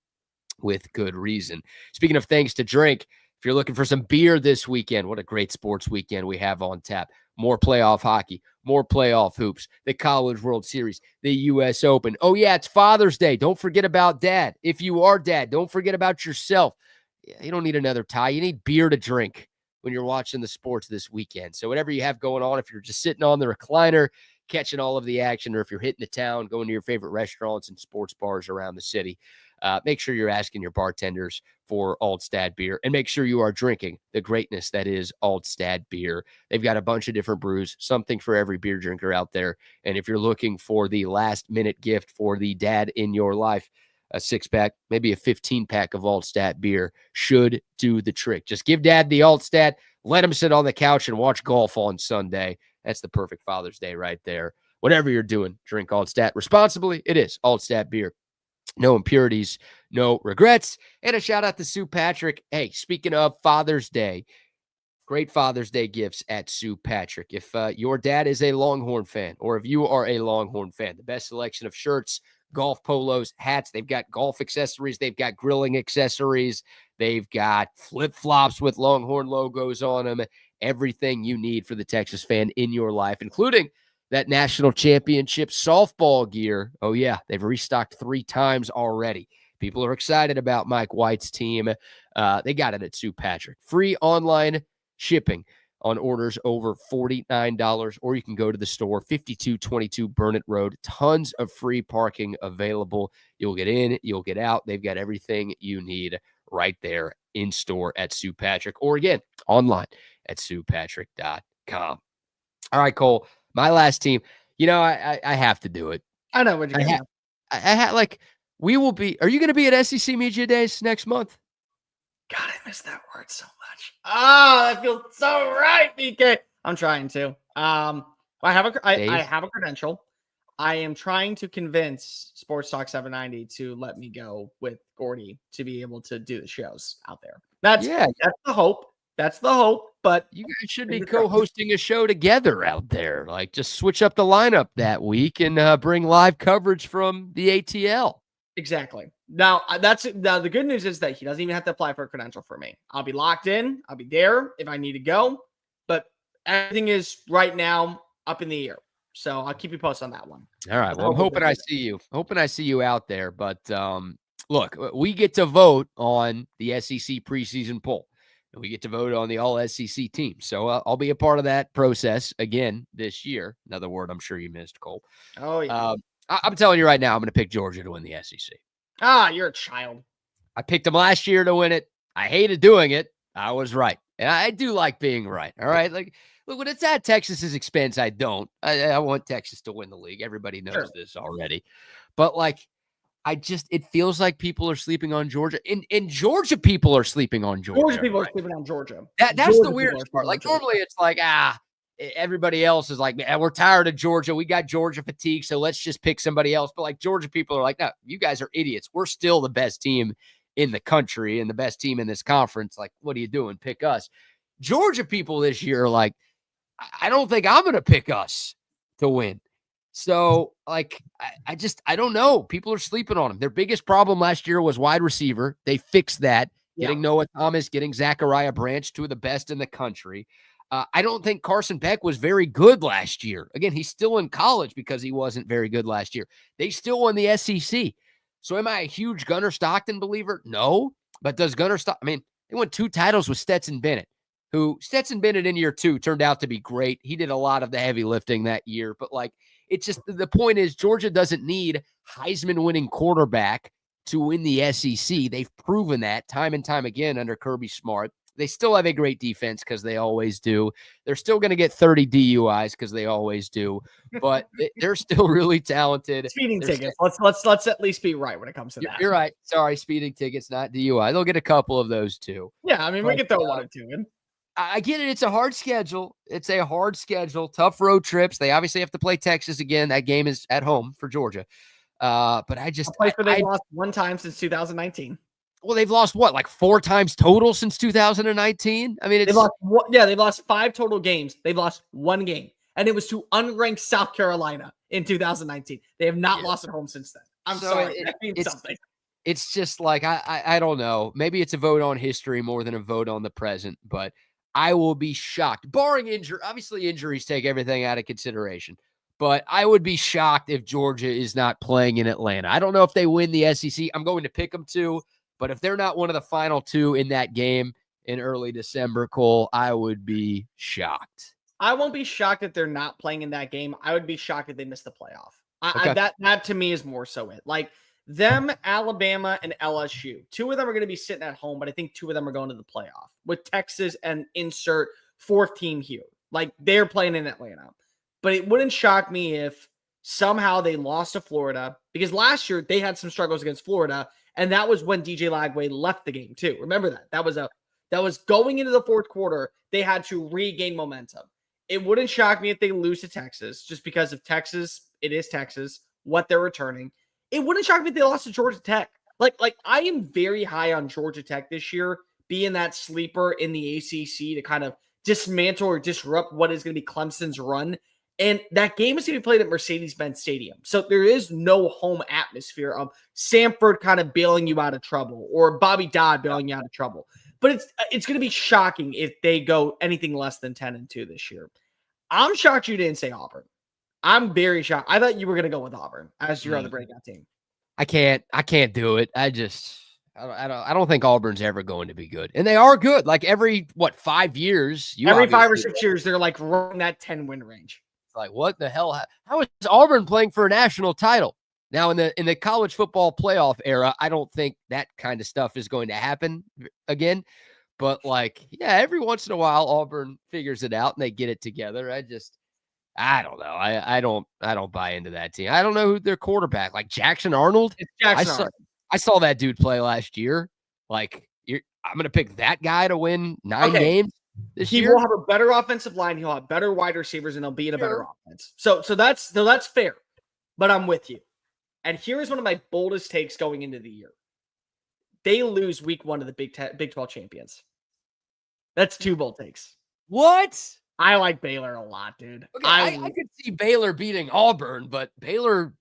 with good reason. Speaking of things to drink, if you're looking for some beer this weekend, what a great sports weekend we have on tap. More playoff hockey, more playoff hoops, the College World Series, the U.S. Open. Oh, yeah, it's Father's Day. Don't forget about dad. If you are dad, don't forget about yourself. You don't need another tie. You need beer to drink when you're watching the sports this weekend. So whatever you have going on, if you're just sitting on the recliner, catching all of the action, or if you're hitting the town, going to your favorite restaurants and sports bars around the city, make sure you're asking your bartenders for Altstadt Beer, and make sure you are drinking the greatness that is Altstadt Beer. They've got a bunch of different brews, something for every beer drinker out there. And if you're looking for the last minute gift for the dad in your life, a 6-pack, maybe a 15-pack of Altstadt Beer should do the trick. Just give dad the Altstadt, let him sit on the couch and watch golf on Sunday. That's the perfect Father's Day right there. Whatever you're doing, drink Altstadt responsibly. It is Altstadt Beer. No impurities, no regrets. And a shout out to Sue Patrick. Hey, speaking of Father's Day, great Father's Day gifts at Sue Patrick. If your dad is a Longhorn fan, or if you are a Longhorn fan, the best selection of shirts, golf polos, hats. They've got golf accessories. They've got grilling accessories. They've got flip-flops with Longhorn logos on them. Everything you need for the Texas fan in your life, including that national championship softball gear. Oh, yeah, they've restocked 3 times already. People are excited about Mike White's team. They got it at Sue Patrick. Free online shipping on orders over $49, or you can go to the store, 5222 Burnett Road. Tons of free parking available. You'll get in, you'll get out. They've got everything you need right there in store at Sue Patrick, or again, online at SuePatrick.com. All right, Cole, my last team. You know, I have to do it. I know what you're going to like, we will be, are you going to be at SEC Media Days next month? God, I miss that word so much. Oh, that feels so right, BK. I'm trying to. I have a credential. I am trying to convince Sports Talk 790 to let me go with Gordy to be able to do the shows out there. That's the hope. That's the hope. But you guys should be co-hosting a show together out there. Like, just switch up the lineup that week and bring live coverage from the ATL. Exactly. Now the good news is that he doesn't even have to apply for a credential for me. I'll be locked in. I'll be there if I need to go. But everything is right now up in the air. So I'll keep you posted on that one. All right. Well, I'm hoping I see you. Hoping I see you out there. But look, we get to vote on the SEC preseason poll. And we get to vote on the all-SEC team. So I'll be a part of that process again this year. Another word I'm sure you missed, Cole. Oh, yeah. I'm telling you right now, I'm going to pick Georgia to win the SEC. Ah, you're a child. I picked them last year to win it. I hated doing it. I was right. And I do like being right. All right. Like, look, when it's at Texas's expense, I don't. I want Texas to win the league. Everybody knows this already. But like, it feels like people are sleeping on Georgia. In Georgia, people are sleeping on Georgia. Georgia people are sleeping on Georgia. That's the weirdest part. Like, normally it's like, everybody else is like, man, we're tired of Georgia. We got Georgia fatigue, so let's just pick somebody else. But like, Georgia people are like, no, you guys are idiots. We're still the best team in the country and the best team in this conference. Like, what are you doing? Pick us. Georgia people this year are like, I don't think I'm going to pick us to win. So, like, I don't know. People are sleeping on them. Their biggest problem last year was wide receiver. They fixed that. Getting Noah Thomas, getting Zachariah Branch, 2 of the best in the country. I don't think Carson Beck was very good last year. Again, he's still in college because he wasn't very good last year. They still won the SEC. So am I a huge Gunnar Stockton believer? No. But does Gunnar Stockton, I mean, they won 2 titles with Stetson Bennett, who Stetson Bennett in year 2 turned out to be great. He did a lot of the heavy lifting that year. But like, it's just, the point is Georgia doesn't need Heisman winning quarterback to win the SEC. They've proven that time and time again under Kirby Smart. They still have a great defense because they always do. They're still going to get 30 DUIs because they always do, but they're still really talented. Speeding They're tickets. Let's at least be right when it comes to that. You're right. Sorry, speeding tickets, not DUI. They'll get a couple of those too. Yeah, I mean, we can throw one or two in. I get it. It's a hard schedule. It's a hard schedule. Tough road trips. They obviously have to play Texas again. That game is at home for Georgia. But I just they've lost one time since 2019. Well, they've lost what, like 4 times total since 2019? I mean, they've lost 5 total games. They've lost 1 game, and it was to unranked South Carolina in 2019. They have not lost at home since then. I'm sorry. That means something. It's just like I don't know. Maybe it's a vote on history more than a vote on the present, but I will be shocked. Barring injury, obviously injuries take everything out of consideration. But I would be shocked if Georgia is not playing in Atlanta. I don't know if they win the SEC. I'm going to pick them to. But if they're not one of the final 2 in that game in early December, Cole, I would be shocked. I won't be shocked if they're not playing in that game. I would be shocked if they miss the playoff. That to me is more so it. Like them, Alabama, and LSU. 2 of them are going to be sitting at home, but I think 2 of them are going to the playoff with Texas and insert 4th team here. Like they're playing in Atlanta. But it wouldn't shock me if somehow they lost to Florida, because last year they had some struggles against Florida. And that was when DJ Lagway left the game too. Remember that. That was going into the 4th quarter. They had to regain momentum. It wouldn't shock me if they lose to Texas, just because of Texas. It is Texas, what they're returning. It wouldn't shock me if they lost to Georgia Tech. Like I am very high on Georgia Tech this year, being that sleeper in the ACC to kind of dismantle or disrupt what is going to be Clemson's run. And that game is going to be played at Mercedes-Benz Stadium. So there is no home atmosphere of Samford kind of bailing you out of trouble or Bobby Dodd bailing you out of trouble. But it's going to be shocking if they go anything less than 10-2 this year. I'm shocked you didn't say Auburn. I'm very shocked. I thought you were going to go with Auburn as your other breakout team. I can't do it. I don't think Auburn's ever going to be good. And they are good. Like every 5 years, every 5 or 6 years, they're like running that 10-win range. Like, what the hell? How is Auburn playing for a national title? Now, in the college football playoff era, I don't think that kind of stuff is going to happen again. But every once in a while, Auburn figures it out and they get it together. I don't know. I don't buy into that team. I don't know who their quarterback, like Jackson Arnold. It's Jackson Arnold. I saw that dude play last year. I'm going to pick that guy to win 9 games. He will have a better offensive line. He'll have better wide receivers, and he'll be in a better offense. So that's fair. But I'm with you. And here is one of my boldest takes going into the year. They lose week 1 to the Big 12 champions. That's 2 bold takes. What? I like Baylor a lot, dude. Okay, I could see Baylor beating Auburn, but Baylor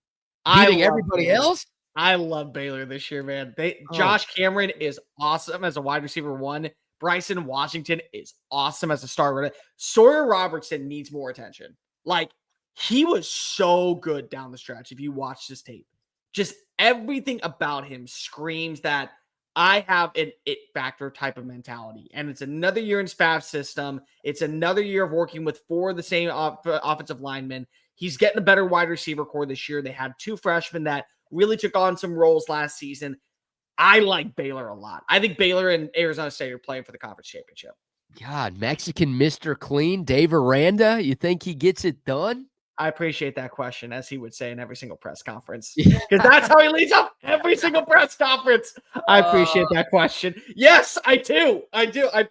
beating everybody else? I love Baylor this year, man. Josh Cameron is awesome as a wide receiver 1. Bryson Washington is awesome as a starter. Sawyer Robertson needs more attention. Like, he was so good down the stretch if you watch this tape. Just everything about him screams that I have an it factor type of mentality. And it's another year in Spav's system. It's another year of working with 4 of the same offensive linemen. He's getting a better wide receiver core this year. They had 2 freshmen that really took on some roles last season. I like Baylor a lot. I think Baylor and Arizona State are playing for the conference championship. God, Mexican Mr. Clean, Dave Aranda, you think he gets it done? I appreciate that question, as he would say in every single press conference, because that's how he leads up every single press conference. I appreciate that question. Yes, I do. I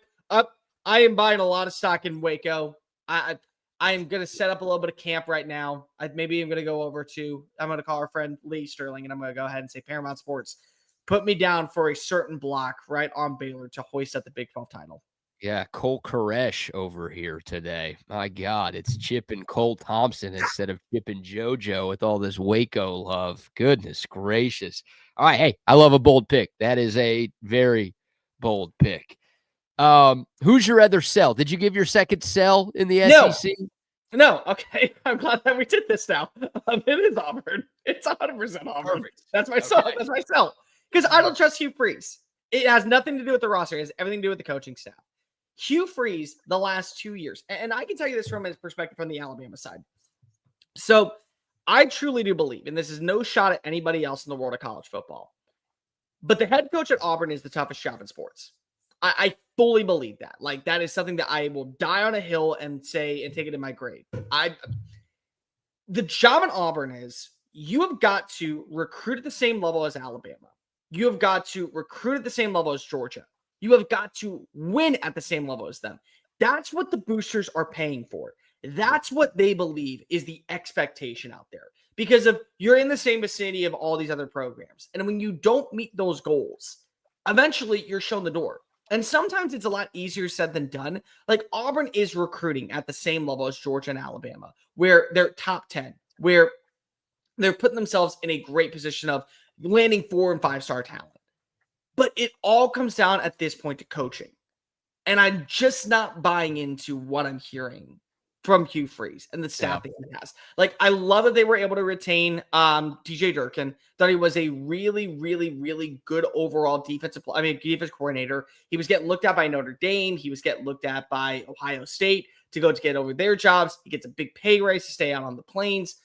am buying a lot of stock in Waco. I am going to set up a little bit of camp right now. Maybe I'm going to go over to, I'm going to call our friend Lee Sterling, and I'm going to go ahead and say Paramount Sports, put me down for a certain block right on Baylor to hoist up the Big 12 title. Yeah, Cole Koresh over here today. My God, it's Chip and Cole Thompson instead of Chip and JoJo with all this Waco love. Goodness gracious. All right, hey, I love a bold pick. That is a very bold pick. Who's your other sell? Did you give your second sell in the SEC? No. Okay. I'm glad that we did this now. It is Auburn. It's 100% Auburn. Perfect. That's my sell. That's my sell. Because I don't trust Hugh Freeze. It has nothing to do with the roster. It has everything to do with the coaching staff. Hugh Freeze, the last 2 years, and I can tell you this from his perspective from the Alabama side. So I truly do believe, and this is no shot at anybody else in the world of college football, But the head coach at Auburn is the toughest job in sports. I fully believe that. Like, that is something that I will die on a hill and say and take it in my grave. The job at Auburn is you have got to recruit at the same level as Alabama. You have got to recruit at the same level as Georgia. You have got to win at the same level as them. That's what the boosters are paying for. That's what they believe is the expectation out there. Because of you're in the same vicinity of all these other programs. And when you don't meet those goals, eventually you're shown the door. And sometimes it's a lot easier said than done. Like Auburn is recruiting at the same level as Georgia and Alabama, where they're top 10, where they're putting themselves in a great position of landing 4 and 5-star talent. But it all comes down at this point to coaching. And I'm just not buying into what I'm hearing from Hugh Freeze and the staff that he has. Like, I love that they were able to retain DJ Durkin. Thought he was a really, really, really good overall defensive coordinator. He was getting looked at by Notre Dame. He was getting looked at by Ohio State to get over their jobs. He gets a big pay raise to stay out on the plains.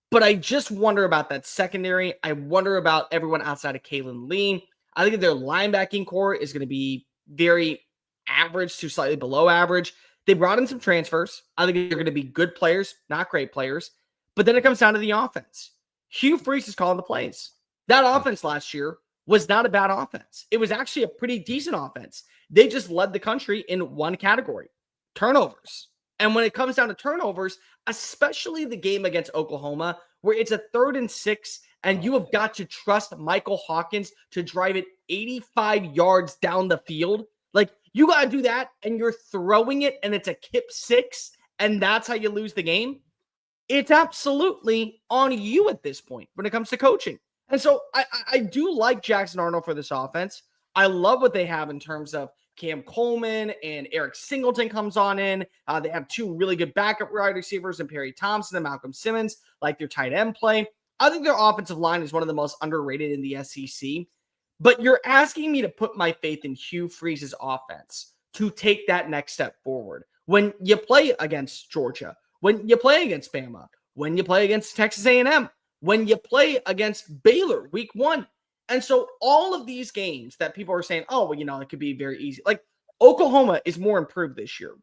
But I just wonder about that secondary. I wonder about everyone outside of Kalen Lee. I think that their linebacking core is going to be very average to slightly below average. They brought in some transfers. I think they're going to be good players, not great players. But then it comes down to the offense. Hugh Freeze is calling the plays. That offense last year was not a bad offense. It was actually a pretty decent offense. They just led the country in one category, turnovers. And when it comes down to turnovers, especially the game against Oklahoma, where it's a 3rd and 6, and you have got to trust Michael Hawkins to drive it 85 yards down the field. Like, you got to do that, and you're throwing it, and it's a kip 6, and that's how you lose the game. It's absolutely on you at this point when it comes to coaching. And so I do like Jackson Arnold for this offense. I love what they have in terms of Cam Coleman and Eric Singleton comes on in. They have 2 really good backup wide receivers in Perry Thompson and Malcolm Simmons, like their tight end play. I think their offensive line is one of the most underrated in the SEC. But you're asking me to put my faith in Hugh Freeze's offense to take that next step forward. When you play against Georgia, when you play against Bama, when you play against Texas A&M, when you play against Baylor week 1. And so all of these games that people are saying, oh, well, it could be very easy. Like Oklahoma is more improved this year.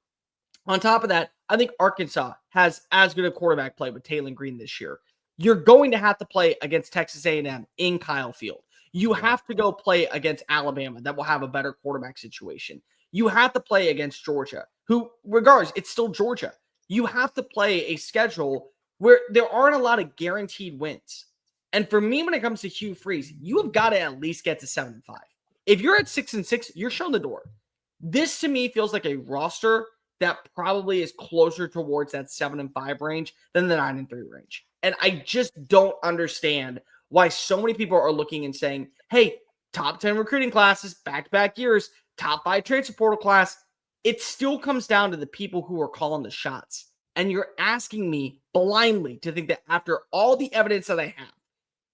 On top of that, I think Arkansas has as good a quarterback play with Taylor Green this year. You're going to have to play against Texas A&M in Kyle Field. You have to go play against Alabama that will have a better quarterback situation. You have to play against Georgia, who, regardless, it's still Georgia. You have to play a schedule where there aren't a lot of guaranteed wins. And for me, when it comes to Hugh Freeze, you have got to at least get to 7-5. If you're at 6-6, you're shown the door. This to me feels like a roster that probably is closer towards that 7-5 range than the 9-3 range. And I just don't understand why so many people are looking and saying, hey, top 10 recruiting classes, back-to-back years, top 5 transfer portal class. It still comes down to the people who are calling the shots. And you're asking me blindly to think that after all the evidence that I have,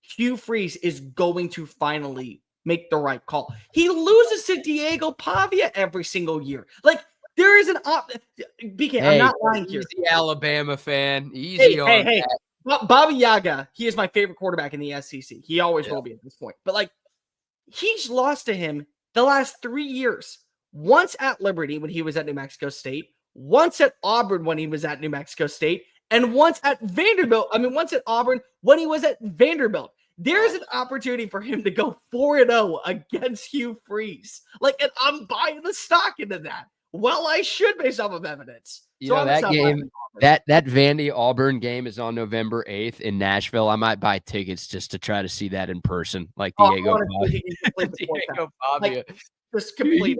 Hugh Freeze is going to finally make the right call. He loses to Diego Pavia every single year. Like, there is an BK, hey, I'm not lying here. Easy Alabama fan. Easy on hey. Bobby Yaga, he is my favorite quarterback in the SEC. He always will be at this point. But, like, he's lost to him the last 3 years. Once at Liberty when he was at New Mexico State, once at Auburn when he was at New Mexico State, and once at Auburn when he was at Vanderbilt. There's an opportunity for him to go 4-0 against Hugh Freeze. Like, and I'm buying the stock into that. Well, I should based off of evidence. That game, that Vandy Auburn game is on November 8th in Nashville. I might buy tickets just to try to see that in person, like Diego Pavia. Just complete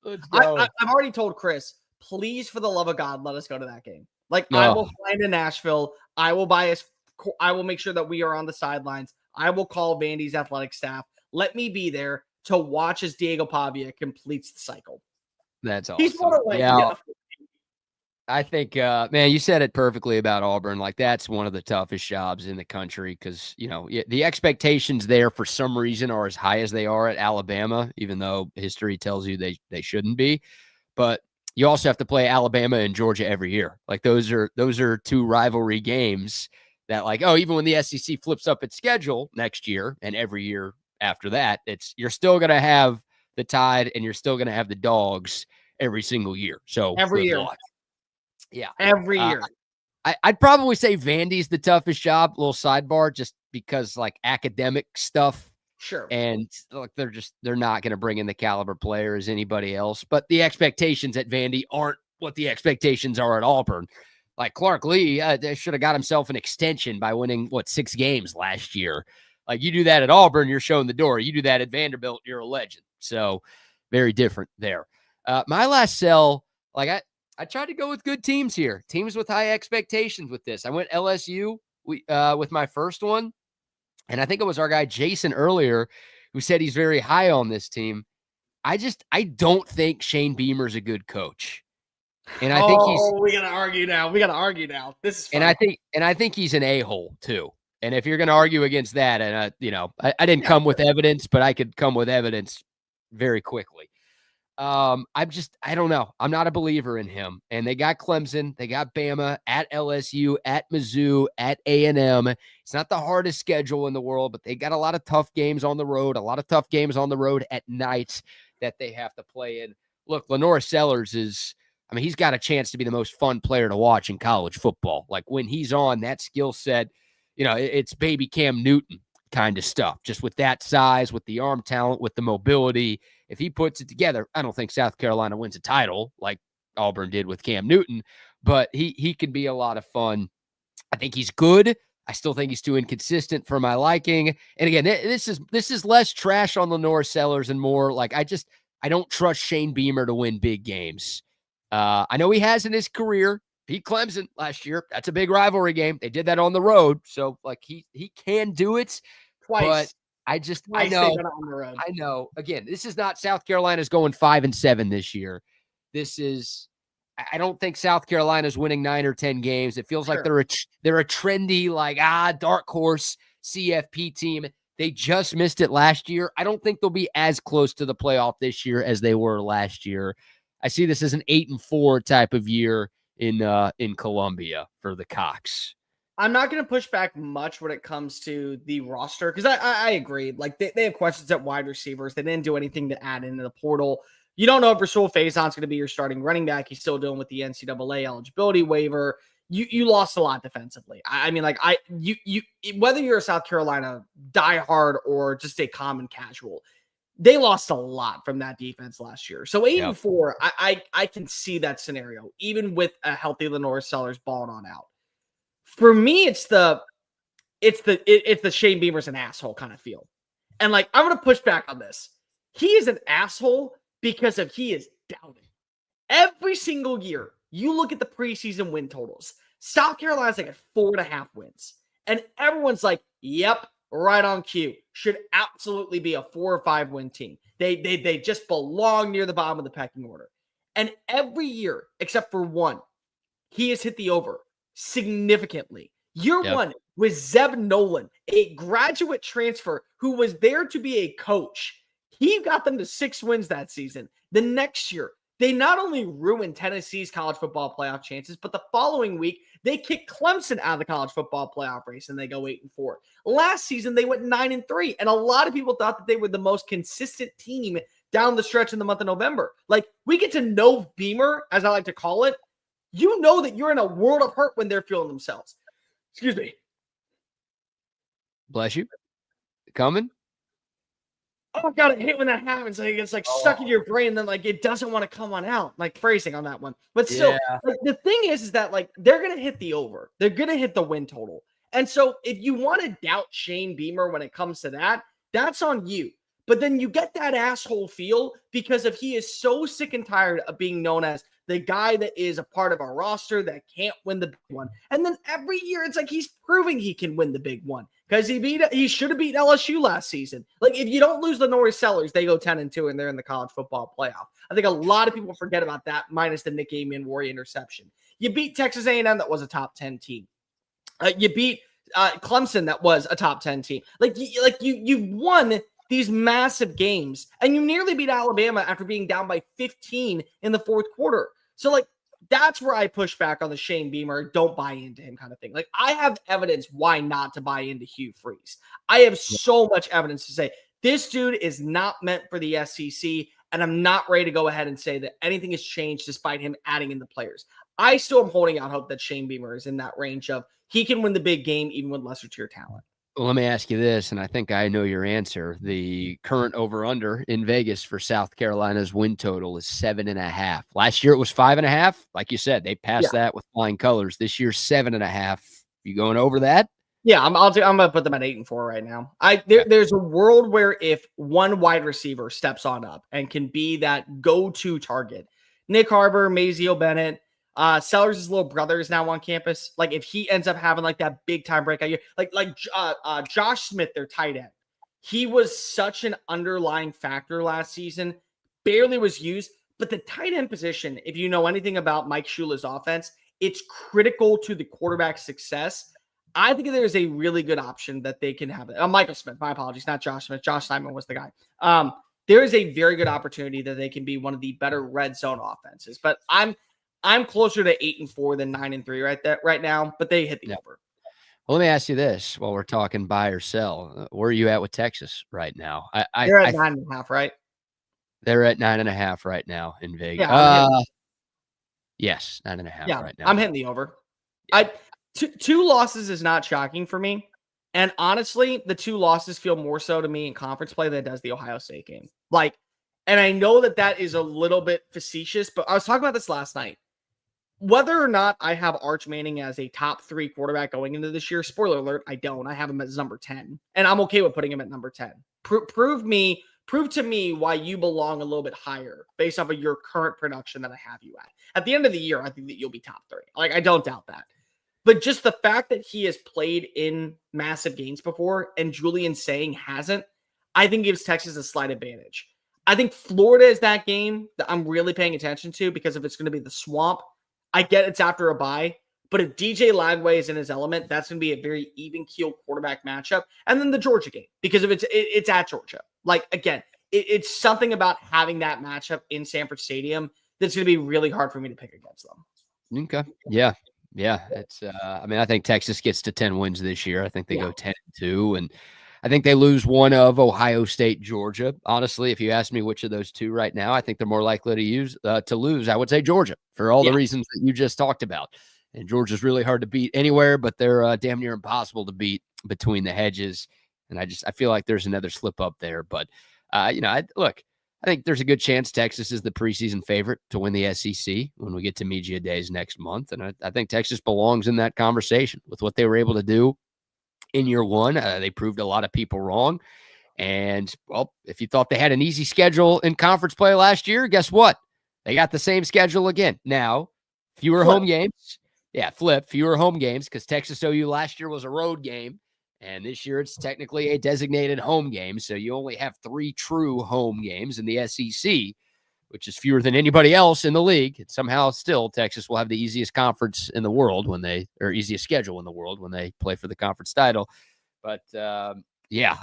it. I've already told Chris, please, for the love of God, let us go to that game. Like, no. I will fly to Nashville. I will make sure that we are on the sidelines. I will call Vandy's athletic staff. Let me be there to watch as Diego Pavia completes the cycle. That's awesome. He's one away. Yeah. I think, man, you said it perfectly about Auburn. Like, that's one of the toughest jobs in the country because, the expectations there for some reason are as high as they are at Alabama, even though history tells you they shouldn't be. But you also have to play Alabama and Georgia every year. Like, those are 2 rivalry games that, like, even when the SEC flips up its schedule next year and every year after that. You're still going to have the Tide and you're still going to have the Dogs every single year. So Every good year. luck. Yeah. Every year. I'd probably say Vandy's the toughest job. Little sidebar, just because like academic stuff. Sure. And look, they're not going to bring in the caliber player as anybody else. But the expectations at Vandy aren't what the expectations are at Auburn. Like Clark Lee, they should have got himself an extension by winning 6 games last year. Like you do that at Auburn, you're showing the door. You do that at Vanderbilt, you're a legend. So very different there. My last sell, like I tried to go with good teams here, teams with high expectations with this. I went LSU with my first one. And I think it was our guy Jason earlier who said he's very high on this team. I don't think Shane Beamer's a good coach. And I think we gotta argue now. This is fun. And I think he's an a-hole too. And if you're going to argue against that, and I didn't come with evidence, but I could come with evidence very quickly. I don't know. I'm not a believer in him. And they got Clemson, they got Bama, at LSU, at Mizzou, at A&M. It's not the hardest schedule in the world, but they got a lot of tough games on the road, at night that they have to play in. Look, Lenore Sellers he's got a chance to be the most fun player to watch in college football. Like when he's on, that skill set, it's baby Cam Newton kind of stuff, just with that size, with the arm talent, with the mobility. If he puts it together, I don't think South Carolina wins a title like Auburn did with Cam Newton, but he can be a lot of fun. I think he's good. I still think he's too inconsistent for my liking. And again, this is less trash on Lenore Sellers and more like I don't trust Shane Beamer to win big games. I know he has in his career. Beat Clemson last year. That's a big rivalry game. They did that on the road. So like he can do it twice. But I know. Again, this is not South Carolina's going 5-7 this year. I don't think South Carolina's winning 9 or 10 games. It feels like they're a trendy, like dark horse CFP team. They just missed it last year. I don't think they'll be as close to the playoff this year as they were last year. I see this as an 8-4 type of year in Columbia for the Cox. I'm not going to push back much when it comes to the roster because I agree. Like they have questions at wide receivers. They didn't do anything to add into the portal. You don't know if Rasul Faison's going to be your starting running back. He's still dealing with the NCAA eligibility waiver. You lost a lot defensively. Whether you're a South Carolina diehard or just a common casual, they lost a lot from that defense last year. So 8-4, I can see that scenario, even with a healthy Lenore Sellers balling on out. For me, it's the Shane Beamer's an asshole kind of feel. And like, I'm going to push back on this. He is an asshole because he is doubting. Every single year, you look at the preseason win totals. South Carolina's like at 4.5 wins. And everyone's like, yep, right on cue. Should absolutely be a 4 or 5 win team. They just belong near the bottom of the pecking order. And every year, except for one, he has hit the over significantly. Year one with Zeb Nolan, a graduate transfer who was there to be a coach. He got them to 6 wins that season. The next year, they not only ruined Tennessee's college football playoff chances, but the following week, they kicked Clemson out of the college football playoff race and they go 8-4. Last season, they went 9-3. And a lot of people thought that they were the most consistent team down the stretch in the month of November. Like, we get to know Beamer, as I like to call it. You know that you're in a world of hurt when they're feeling themselves. Excuse me. Bless you. Coming? Oh, God, I hate when that happens. Like, it's like stuck in your brain, and then like it doesn't want to come on out. Like phrasing on that one. But still, like, the thing is that like they're gonna hit the over. They're gonna hit the win total. And so if you want to doubt Shane Beamer when it comes to that, that's on you. But then you get that asshole feel because he is so sick and tired of being known as the guy that is a part of our roster that can't win the big one. And then every year it's like he's proving he can win the big one because he should have beat LSU last season. Like, if you don't lose the Lenore Sellers, they go 10-2 and they're in the college football playoff. I think a lot of people forget about that, minus the Nick Amian-Warrior interception. You beat Texas A&M, that was a top 10 team. You beat Clemson, that was a top 10 team. You've won these massive games, and you nearly beat Alabama after being down by 15 in the fourth quarter. So, like, that's where I push back on the Shane Beamer, don't buy into him kind of thing. Like, I have evidence why not to buy into Hugh Freeze. I have so much evidence to say This dude is not meant for the SEC, and I'm not ready to go ahead and say that anything has changed despite him adding in the players. I still am holding out hope that Shane Beamer is in that range of he can win the big game even with lesser tier talent. Well, let me ask you this, and I think I know your answer. The current over-under in Vegas for South Carolina's win total is 7.5. Last year it was 5.5. Like you said, they passed that with flying colors. This year's 7.5. You going over that? Yeah, I'm gonna put them at 8-4 right now. There's a world where if one wide receiver steps on up and can be that go-to target, Nick Harbor, Mazio Bennett, Sellers' little brother is now on campus. Like if he ends up having like that big time breakout year, like Josh Smith, their tight end, he was such an underlying factor last season. Barely was used, but the tight end position, if you know anything about Mike Shula's offense, it's critical to the quarterback's success. I think there's a really good option that they can have. Michael Smith, my apologies, not Josh Smith. Josh Simon was the guy. There is a very good opportunity that they can be one of the better red zone offenses. But I'm closer to 8-4 than 9-3 right now. But they hit the over. Well, let me ask you this: while we're talking buy or sell, where are you at with Texas right now? They're at 9.5, right? They're at 9.5 right now in Vegas. Yes, 9.5 right now. I'm hitting the over. Yeah. Two losses is not shocking for me. And honestly, the two losses feel more so to me in conference play than it does the Ohio State game. And I know that is a little bit facetious, but I was talking about this last night. Whether or not I have Arch Manning as a top 3 quarterback going into this year, spoiler alert, I don't. I have him as number 10, and I'm okay with putting him at number 10. Prove to me why you belong a little bit higher based off of your current production that I have you at. At the end of the year, I think that you'll be top 3. I don't doubt that. But just the fact that he has played in massive games before and Julian Saying hasn't, I think gives Texas a slight advantage. I think Florida is that game that I'm really paying attention to because if it's going to be the swamp, I get it's after a bye. But if DJ Lagway is in his element, that's going to be a very even keel quarterback matchup. And then the Georgia game, because if it's at Georgia. Again, it's something about having that matchup in Sanford Stadium that's going to be really hard for me to pick against them. Okay. Yeah. Yeah, it's. I think Texas gets to 10 wins this year. I think they go 10-2, and I think they lose one of Ohio State, Georgia. Honestly, if you ask me which of those two right now, I think they're more likely to lose. I would say Georgia for all the reasons that you just talked about. And Georgia's really hard to beat anywhere, but they're damn near impossible to beat between the hedges. And I feel like there's another slip up there. But I think there's a good chance Texas is the preseason favorite to win the SEC when we get to Media Days next month. And I think Texas belongs in that conversation with what they were able to do in year one. They proved a lot of people wrong. And, well, if you thought they had an easy schedule in conference play last year, guess what? They got the same schedule again. Now, fewer home games. Yeah, fewer home games because Texas OU last year was a road game. And this year, it's technically a designated home game. So you only have 3 true home games in the SEC, which is fewer than anybody else in the league. And somehow still, Texas will have the easiest conference in the world easiest schedule in the world when they play for the conference title. But I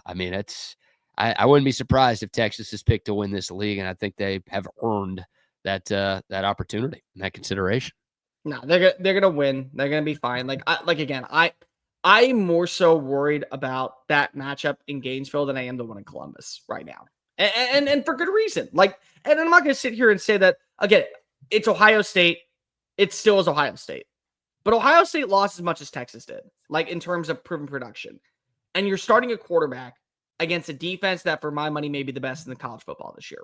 wouldn't be surprised if Texas is picked to win this league. And I think they have earned that opportunity and that consideration. No, they're going to win. They're going to be fine. I'm more so worried about that matchup in Gainesville than I am the one in Columbus right now. And for good reason. And I'm not going to sit here and say that, again, it's Ohio State. It still is Ohio State. But Ohio State lost as much as Texas did, in terms of proven production. And you're starting a quarterback against a defense that, for my money, may be the best in the college football this year.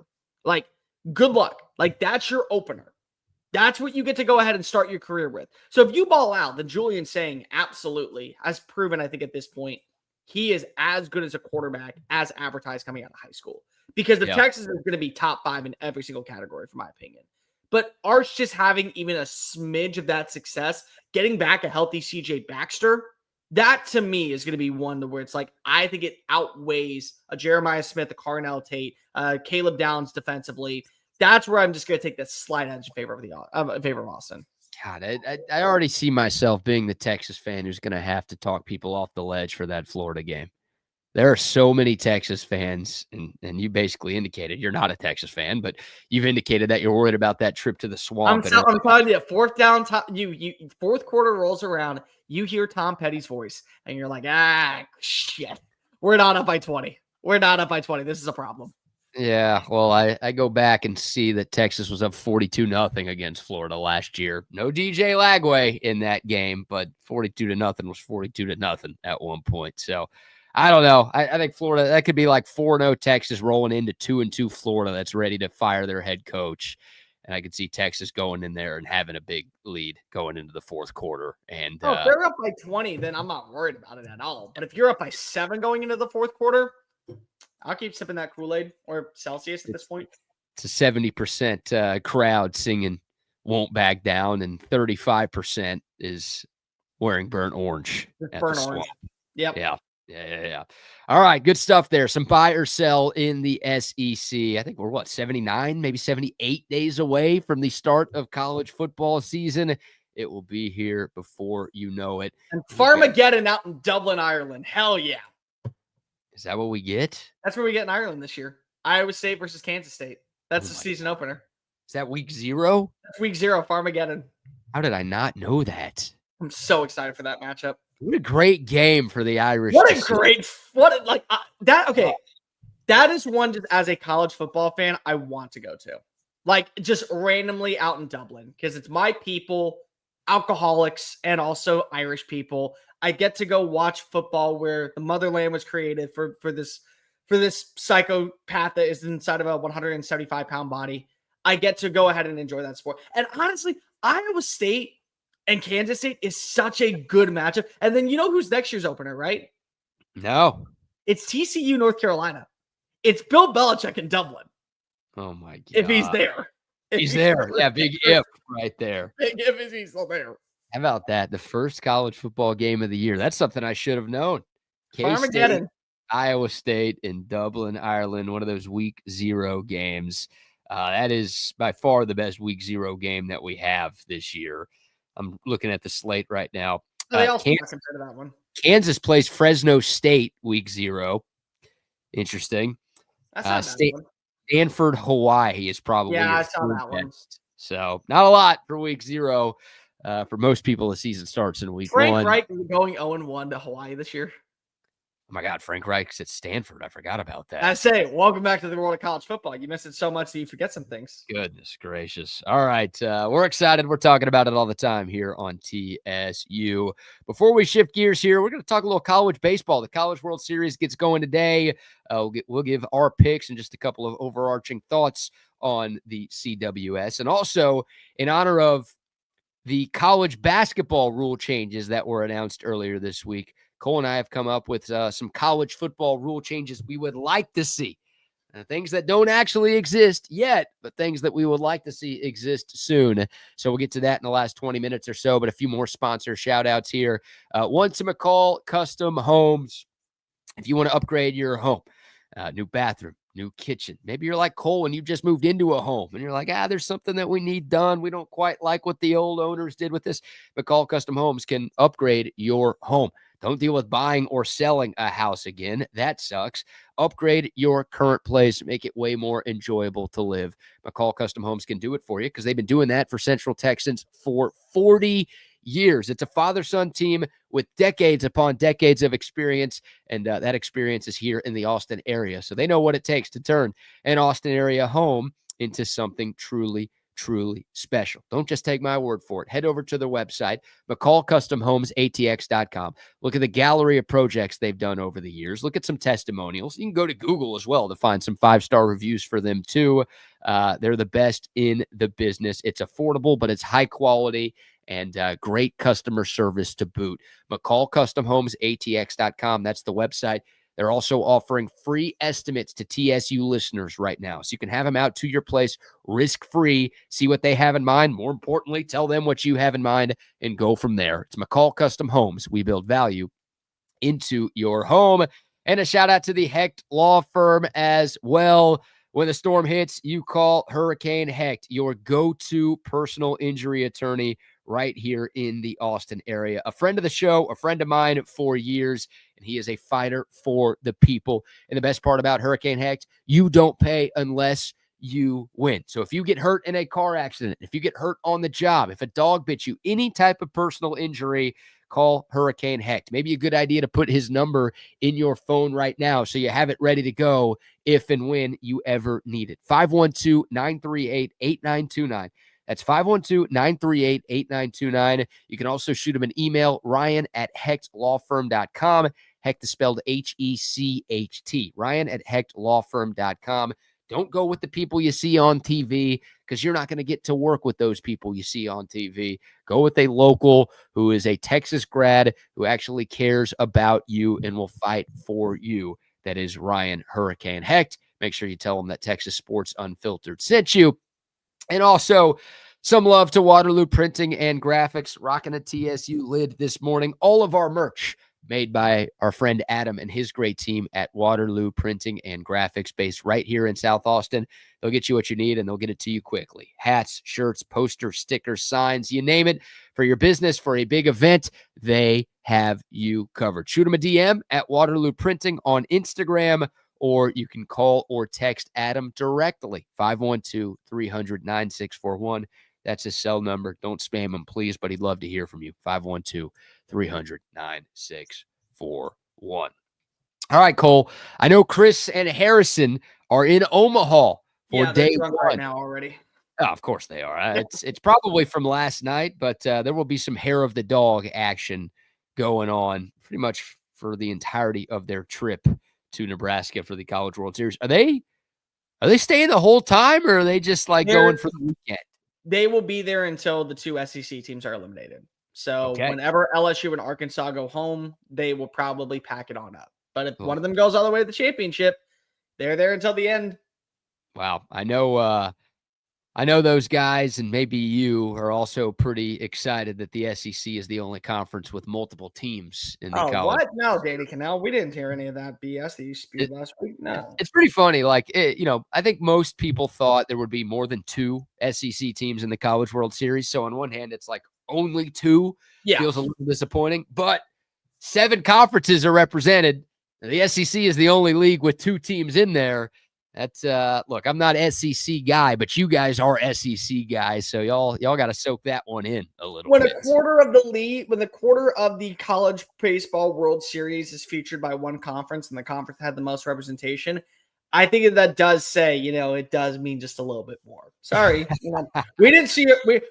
Good luck. That's your opener. That's what you get to go ahead and start your career with. So if you ball out, then Julian Saying absolutely has proven, I think at this point, he is as good as a quarterback as advertised coming out of high school. Because the Texas is going to be top 5 in every single category, for my opinion. But Arch just having even a smidge of that success, getting back a healthy CJ Baxter, that to me is going to be one where it's I think it outweighs a Jeremiah Smith, a Carnell Tate, Caleb Downs defensively. That's where I'm just going to take the slight edge in favor of Austin. God, I already see myself being the Texas fan who's going to have to talk people off the ledge for that Florida game. There are so many Texas fans, and you basically indicated you're not a Texas fan, but you've indicated that you're worried about that trip to the swamp. I'm telling you, fourth down, fourth quarter rolls around, you hear Tom Petty's voice, and you're like, shit, we're not up by 20. We're not up by 20. This is a problem. Yeah, well, I go back and see that Texas was up 42-0 against Florida last year. No DJ Lagway in that game, but 42-0 was 42-0 at one point. So I don't know. I think Florida, that could be like 4-0 Texas rolling into 2-2 Florida that's ready to fire their head coach. And I could see Texas going in there and having a big lead going into the fourth quarter. And if they're up by 20, then I'm not worried about it at all. But if you're up by 7 going into the fourth quarter, I'll keep sipping that Kool-Aid or Celsius at this point. It's a 70% crowd singing "Won't Back Down," and 35% is wearing burnt orange. Burnt orange. Yep. Yeah. All right, good stuff there. Some buy or sell in the SEC. I think we're 79, maybe 78 days away from the start of college football season. It will be here before you know it. And Farmageddon out in Dublin, Ireland. Hell yeah. Is that what we get? That's where we get in Ireland this year. Iowa State versus Kansas State. That's the season opener. Is that week 0? That's week 0, Farmageddon. How did I not know that? I'm so excited for that matchup. What a great game for the Irish. That is one just as a college football fan I want to go to. Like just randomly out in Dublin because it's my people, alcoholics, and also Irish people. I get to go watch football where the motherland was created for this psychopath that is inside of a 175-pound body. I get to go ahead and enjoy that sport. And honestly, Iowa State and Kansas State is such a good matchup. And then you know who's next year's opener, right? No. It's TCU, North Carolina. It's Bill Belichick in Dublin. Oh, my God. If he's there. He's there. Yeah, big if right there. Big if is he's still there. How about that? The first college football game of the year. That's something I should have known. K-State, Iowa State in Dublin, Ireland, one of those week 0 games. That is by far the best week 0 game that we have this year. I'm looking at the slate right now. Kansas plays Fresno State week 0. Interesting. That's Stanford, Hawaii is probably I saw that one. So not a lot for week 0. For most people, the season starts in week 1. Frank Reich is going 0-1 to Hawaii this year. Oh my God, Frank Reich's at Stanford. I forgot about that. I say, welcome back to the world of college football. You miss it so much that you forget some things. Goodness gracious. All right. We're excited. We're talking about it all the time here on TSU. Before we shift gears here, we're going to talk a little college baseball. The College World Series gets going today. We'll give our picks and just a couple of overarching thoughts on the CWS. And also, in honor of the college basketball rule changes that were announced earlier this week, Cole and I have come up with some college football rule changes we would like to see. Things that don't actually exist yet, but things that we would like to see exist soon. So we'll get to that in the last 20 minutes or so, but a few more sponsor shout outs here. One to McCall Custom Homes. If you want to upgrade your home, new bathroom, new kitchen. Maybe you're like Cole and you just moved into a home and you're like, there's something that we need done. We don't quite like what the old owners did with this. McCall Custom Homes can upgrade your home. Don't deal with buying or selling a house again. That sucks. Upgrade your current place. Make it way more enjoyable to live. McCall Custom Homes can do it for you because they've been doing that for Central Texans for 40 years. It's a father-son team with decades upon decades of experience, and that experience is here in the Austin area. So they know what it takes to turn an Austin area home into something truly special. Don't just take my word for it. Head over to their website, McCallCustomHomesATX.com. Look at the gallery of projects they've done over the years. Look at some testimonials. You can go to Google as well to find some 5-star reviews for them too. They're the best in the business. It's affordable, but it's high quality and great customer service to boot. McCallCustomHomesATX.com. That's the website. They're also offering free estimates to TSU listeners right now. So you can have them out to your place risk-free, see what they have in mind. More importantly, tell them what you have in mind and go from there. It's McCall Custom Homes. We build value into your home. And a shout out to the Hecht Law Firm as well. When the storm hits, you call Hurricane Hecht, your go-to personal injury attorney right here in the Austin area. A friend of the show, a friend of mine for years, and he is a fighter for the people. And the best part about Hurricane Hecht, you don't pay unless you win. So if you get hurt in a car accident, if you get hurt on the job, if a dog bit you, any type of personal injury, call Hurricane Hecht. Maybe a good idea to put his number in your phone right now so you have it ready to go if and when you ever need it. 512-938-8929. That's 512-938-8929. You can also shoot him an email, ryan@hechtlawfirm.com. Hecht is spelled Hecht. ryan@hechtlawfirm.com. Don't go with the people you see on TV because you're not going to get to work with those people you see on TV. Go with a local who is a Texas grad who actually cares about you and will fight for you. That is Ryan Hurricane Hecht. Make sure you tell him that Texas Sports Unfiltered sent you. And also, some love to Waterloo Printing and Graphics, rocking a TSU lid this morning. All of our merch made by our friend Adam and his great team at Waterloo Printing and Graphics, based right here in South Austin. They'll get you what you need, and they'll get it to you quickly. Hats, shirts, posters, stickers, signs, you name it. For your business, for a big event, they have you covered. Shoot them a DM at Waterloo Printing on Instagram, or you can call or text Adam directly, 512-300-9641. That's his cell number. Don't spam him, please, but he'd love to hear from you. 512-300-9641. All right, Cole. I know Chris and Harrison are in Omaha for day one. Right now already. Oh, of course they are. It's probably from last night, but there will be some hair of the dog action going on pretty much for the entirety of their trip to Nebraska for the College World Series. Are they staying the whole time, or are they just like going for the weekend? They will be there until the two SEC teams are eliminated. So whenever LSU and Arkansas go home, they will probably pack it on up. But if one of them goes all the way to the championship, they're there until the end. Wow. I know those guys, and maybe you are also pretty excited that the SEC is the only conference with multiple teams in the college. What? No, Danny Cannell. We didn't hear any of that BS that you spewed last week. No. It's pretty funny. Like, I think most people thought there would be more than two SEC teams in the College World Series. So on one hand, it's like only two. Yeah. Feels a little disappointing. But 7 conferences are represented. The SEC is the only league with 2 teams in there. That's look, I'm not SEC guy, but you guys are SEC guys, so y'all got to soak that one in a little bit. When a quarter of the College Baseball World Series is featured by one conference, and the conference had the most representation, I think that does say, it does mean just a little bit more. Sorry, we didn't see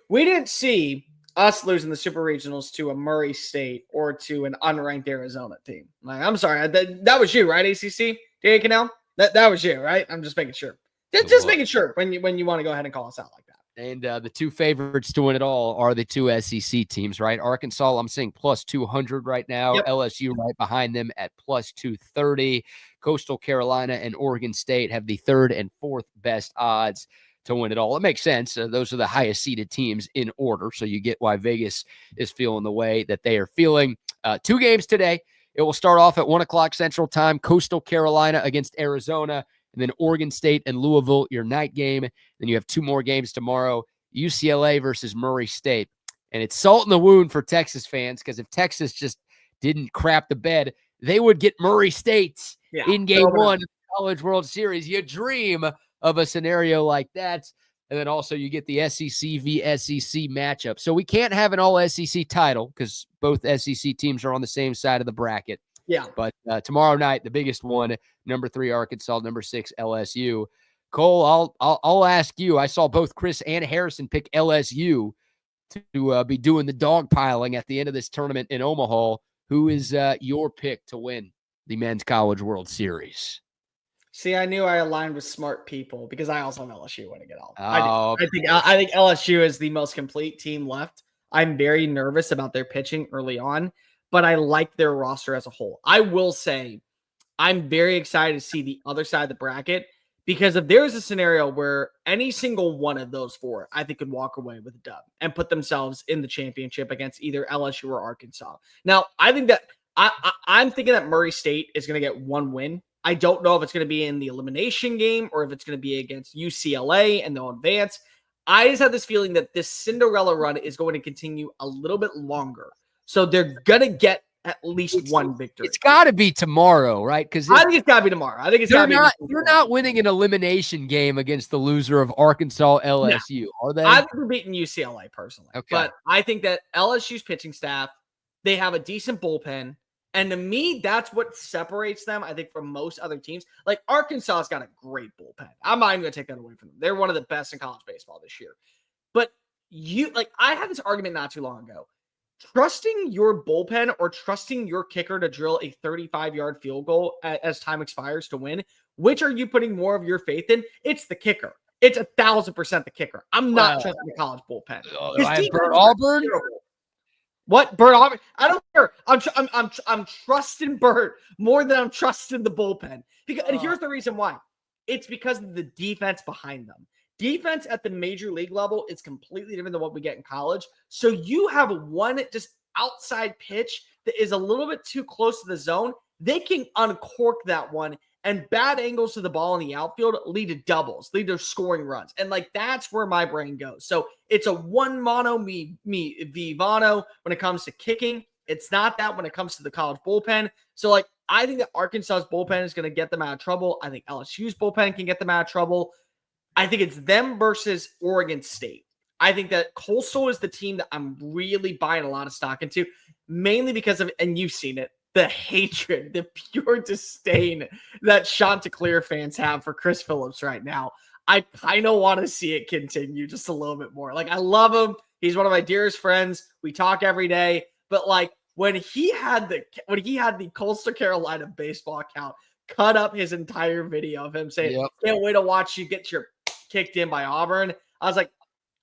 we didn't see us losing the Super Regionals to a Murray State or to an unranked Arizona team. Like, I'm sorry, that was you, right? ACC, Danny Cannell? That was you, right? I'm just making sure. Just making sure when you want to go ahead and call us out like that. And the 2 favorites to win it all are the 2 SEC teams, right? Arkansas, I'm seeing plus 200 right now. Yep. LSU right behind them at plus 230. Coastal Carolina and Oregon State have the 3rd and 4th best odds to win it all. It makes sense. Those are the highest seeded teams in order. So you get why Vegas is feeling the way that they are feeling. 2 games today. It will start off at 1 o'clock Central Time, Coastal Carolina against Arizona, and then Oregon State and Louisville, your night game. Then you have 2 more games tomorrow, UCLA versus Murray State. And it's salt in the wound for Texas fans, because if Texas just didn't crap the bed, they would get Murray State in game 1 of the College World Series. You dream of a scenario like that. And then also you get the SEC v. SEC matchup. So we can't have an all-SEC title because both SEC teams are on the same side of the bracket. Yeah. But tomorrow night, the biggest one, number 3 Arkansas, number 6 LSU. Cole, I'll ask you. I saw both Chris and Harrison pick LSU to be doing the dog piling at the end of this tournament in Omaha. Who is your pick to win the Men's College World Series? See, I knew I aligned with smart people because I also have LSU winning it all. I think LSU is the most complete team left. I'm very nervous about their pitching early on, but I like their roster as a whole. I will say I'm very excited to see the other side of the bracket, because if there's a scenario where any single one of those 4, I think, could walk away with a dub and put themselves in the championship against either LSU or Arkansas. Now, I think that I'm thinking that Murray State is going to get 1 win. I don't know if it's going to be in the elimination game or if it's going to be against UCLA and they'll advance. I just have this feeling that this Cinderella run is going to continue a little bit longer. So they're going to get at least 1 victory. It's got to be tomorrow, right? Because I think it's got to be tomorrow. I think it's got to be. You're not winning an elimination game against the loser of Arkansas LSU, are they? I think we're beating UCLA personally. Okay. But I think that LSU's pitching staff They have a decent bullpen. And to me, that's what separates them, I think, from most other teams. Like Arkansas's got a great bullpen. I'm not even going to take that away from them. They're one of the best in college baseball this year. But I had this argument not too long ago. Trusting your bullpen or trusting your kicker to drill a 35-yard field goal as time expires to win, which are you putting more of your faith in? It's the kicker. It's 1,000% the kicker. I'm not trusting the college bullpen. I have Auburn. What Bert Auburn? I don't care. I'm trusting Bert more than I'm trusting the bullpen. And here's the reason why. It's because of the defense behind them. Defense at the major league level is completely different than what we get in college. So you have one just outside pitch that is a little bit too close to the zone. They can uncork that one, and bad angles to the ball in the outfield lead to doubles, lead to scoring runs. And that's where my brain goes. So it's a one mono me Vivano when it comes to kicking. It's not that when it comes to the college bullpen. So I think that Arkansas's bullpen is going to get them out of trouble. I think LSU's bullpen can get them out of trouble. I think it's them versus Oregon State. I think that Coastal is the team that I'm really buying a lot of stock into, mainly because of, and you've seen it, the hatred, the pure disdain that Chanticleer fans have for Chris Phillips right now. I kind of want to see it continue just a little bit more. I love him. He's one of my dearest friends. We talk every day. But when he had the Coastal Carolina baseball account cut up his entire video of him saying, "Can't wait to watch you get your kicked in by Auburn," I was like,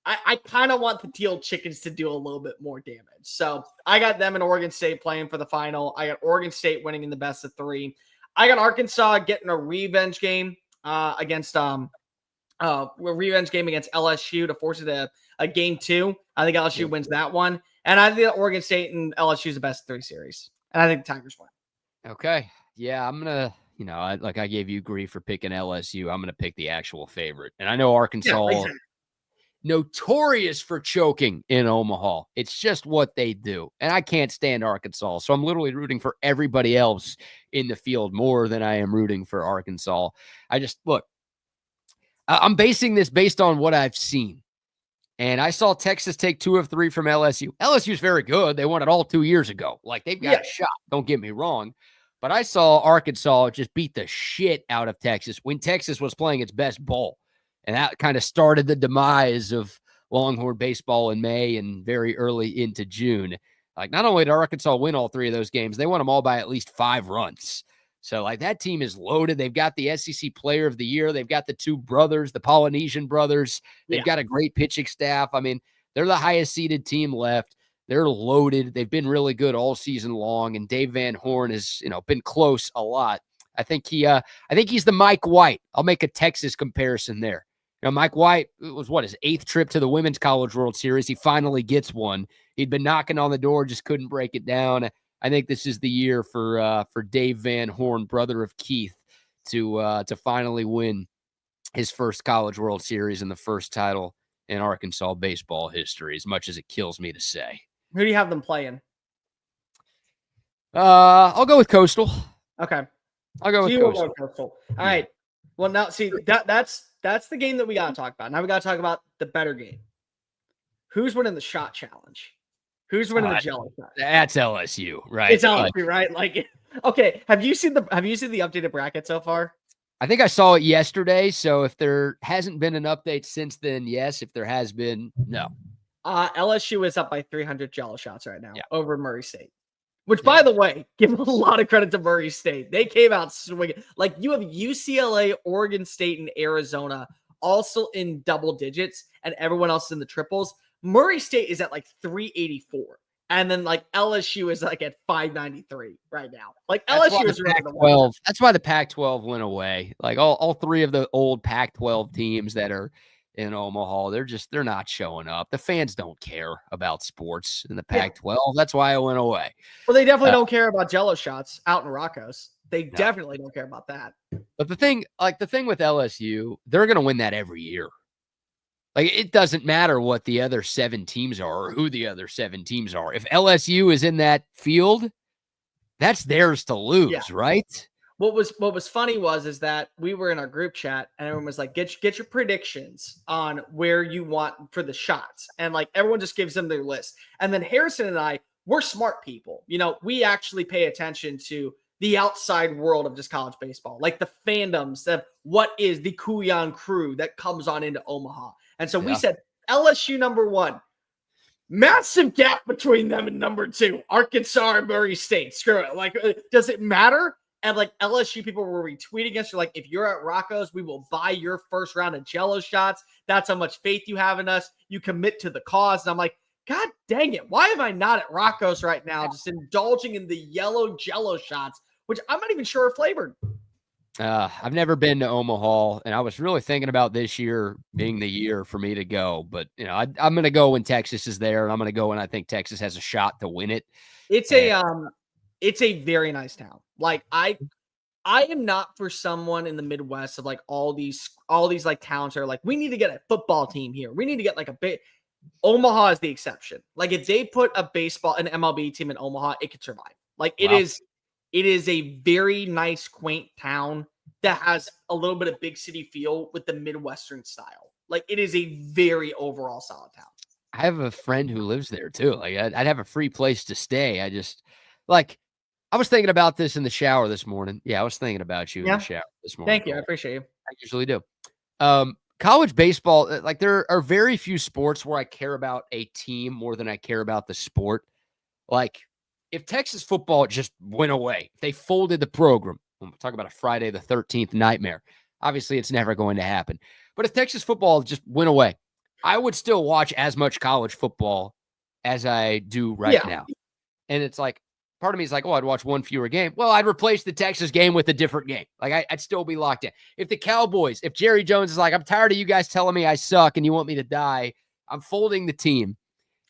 I kind of want the Teal Chickens to do a little bit more damage. So I got them and Oregon State playing for the final. I got Oregon State winning in the best of 3. I got Arkansas getting a revenge game against LSU to force it a game 2. I think LSU wins that one. And I think Oregon State and LSU is the best of 3 series. And I think the Tigers win. Okay. Yeah, I'm going to, I gave you grief for picking LSU. I'm going to pick the actual favorite. And I know Arkansas notorious for choking in Omaha. It's just what they do. And I can't stand Arkansas. So I'm literally rooting for everybody else in the field more than I am rooting for Arkansas. I'm basing this based on what I've seen. And I saw Texas take 2 of 3 from LSU. LSU is very good. They won it all 2 years ago. They've got a shot. Don't get me wrong. But I saw Arkansas just beat the shit out of Texas when Texas was playing its best ball. And that kind of started the demise of Longhorn baseball in May and very early into June. Not only did Arkansas win all 3 of those games, they won them all by at least 5 runs. So that team is loaded. They've got the SEC Player of the Year. They've got the 2 brothers, the Polynesian brothers. They've got a great pitching staff. I mean, they're the highest seeded team left. They're loaded. They've been really good all season long. And Dave Van Horn has, been close a lot. I think he's the Mike White. I'll make a Texas comparison there. Mike White, it was his 8th trip to the Women's College World Series. He finally gets one. He'd been knocking on the door, just couldn't break it down. I think this is the year for Dave Van Horn, brother of Keith, to finally win his first College World Series and the first title in Arkansas baseball history, as much as it kills me to say. Who do you have them playing? I'll go with Coastal. Okay. I'll go with Coastal. All right. Well, now, see, that's the game that we got to talk about. Now we got to talk about the better game. Who's winning the shot challenge? Who's winning the Jello shot? That's LSU, right? It's LSU, right? Okay. Have you seen the updated bracket so far? I think I saw it yesterday. So if there hasn't been an update since then, yes. If there has been, no. LSU is up by 300 Jello shots right now over Murray State. Which, by the way, give a lot of credit to Murray State. They came out swinging. You have UCLA, Oregon State, and Arizona also in double digits, and everyone else in the triples. Murray State is at 384. And then LSU is at 593 right now. LSU is running the Pac-12. That's why the Pac-12 went away. All 3 of the old Pac-12 teams that are in Omaha, they're not showing up. The fans don't care about sports in the Pac-12. That's why it went away. Well, they definitely don't care about Jello shots out in Rocco's. They definitely don't care about that. But the thing with LSU, they're going to win that every year. It doesn't matter what the other 7 teams are or who the other 7 teams are. If LSU is in that field, that's theirs to lose, right? What was funny is that we were in our group chat and everyone was like, get your predictions on where you want for the shots. And everyone just gives them their list. And then Harrison and I we're smart people. We actually pay attention to the outside world of just college baseball, like the fandoms of what is the Kuyan crew that comes on into Omaha. And so we said LSU number 1, massive gap between them and number 2, Arkansas and Murray State. Screw it. Like, does it matter? And like LSU people were retweeting us. You're like, if you're at Rocco's, we will buy your first round of Jello shots. That's how much faith you have in us. You commit to the cause. And I'm like, God dang it. Why am I not at Rocco's right now? Just indulging in the yellow Jello shots, which I'm not even sure are flavored. I've never been to Omaha, and I was really thinking about this year being the year for me to go. But, I'm going to go when Texas is there, and I'm going to go when I think Texas has a shot to win it. It's a very nice town. Like, I am not for someone in the Midwest of like all these like towns are like, we need to get a football team here. We need to get like a bit. Omaha is the exception. Like, if they put an MLB team in Omaha, it could survive. Like, it is a very nice, quaint town that has a little bit of big city feel with the Midwestern style. Like, it is a very overall solid town. I have a friend who lives there too. Like, I'd have a free place to stay. I was thinking about this in the shower this morning. Yeah, I was thinking about you in the shower this morning. Thank you. I appreciate you. I usually do. College baseball, like, there are very few sports where I care about a team more than I care about the sport. Like, if Texas football just went away, if they folded the program, we'll talk about a Friday the 13th nightmare. Obviously, it's never going to happen. But if Texas football just went away, I would still watch as much college football as I do right now. And it's like, part of me is like, oh, I'd watch one fewer game. Well, I'd replace the Texas game with a different game. Like, I'd still be locked in. If the Cowboys, if Jerry Jones is like, I'm tired of you guys telling me I suck and you want me to die, I'm folding the team.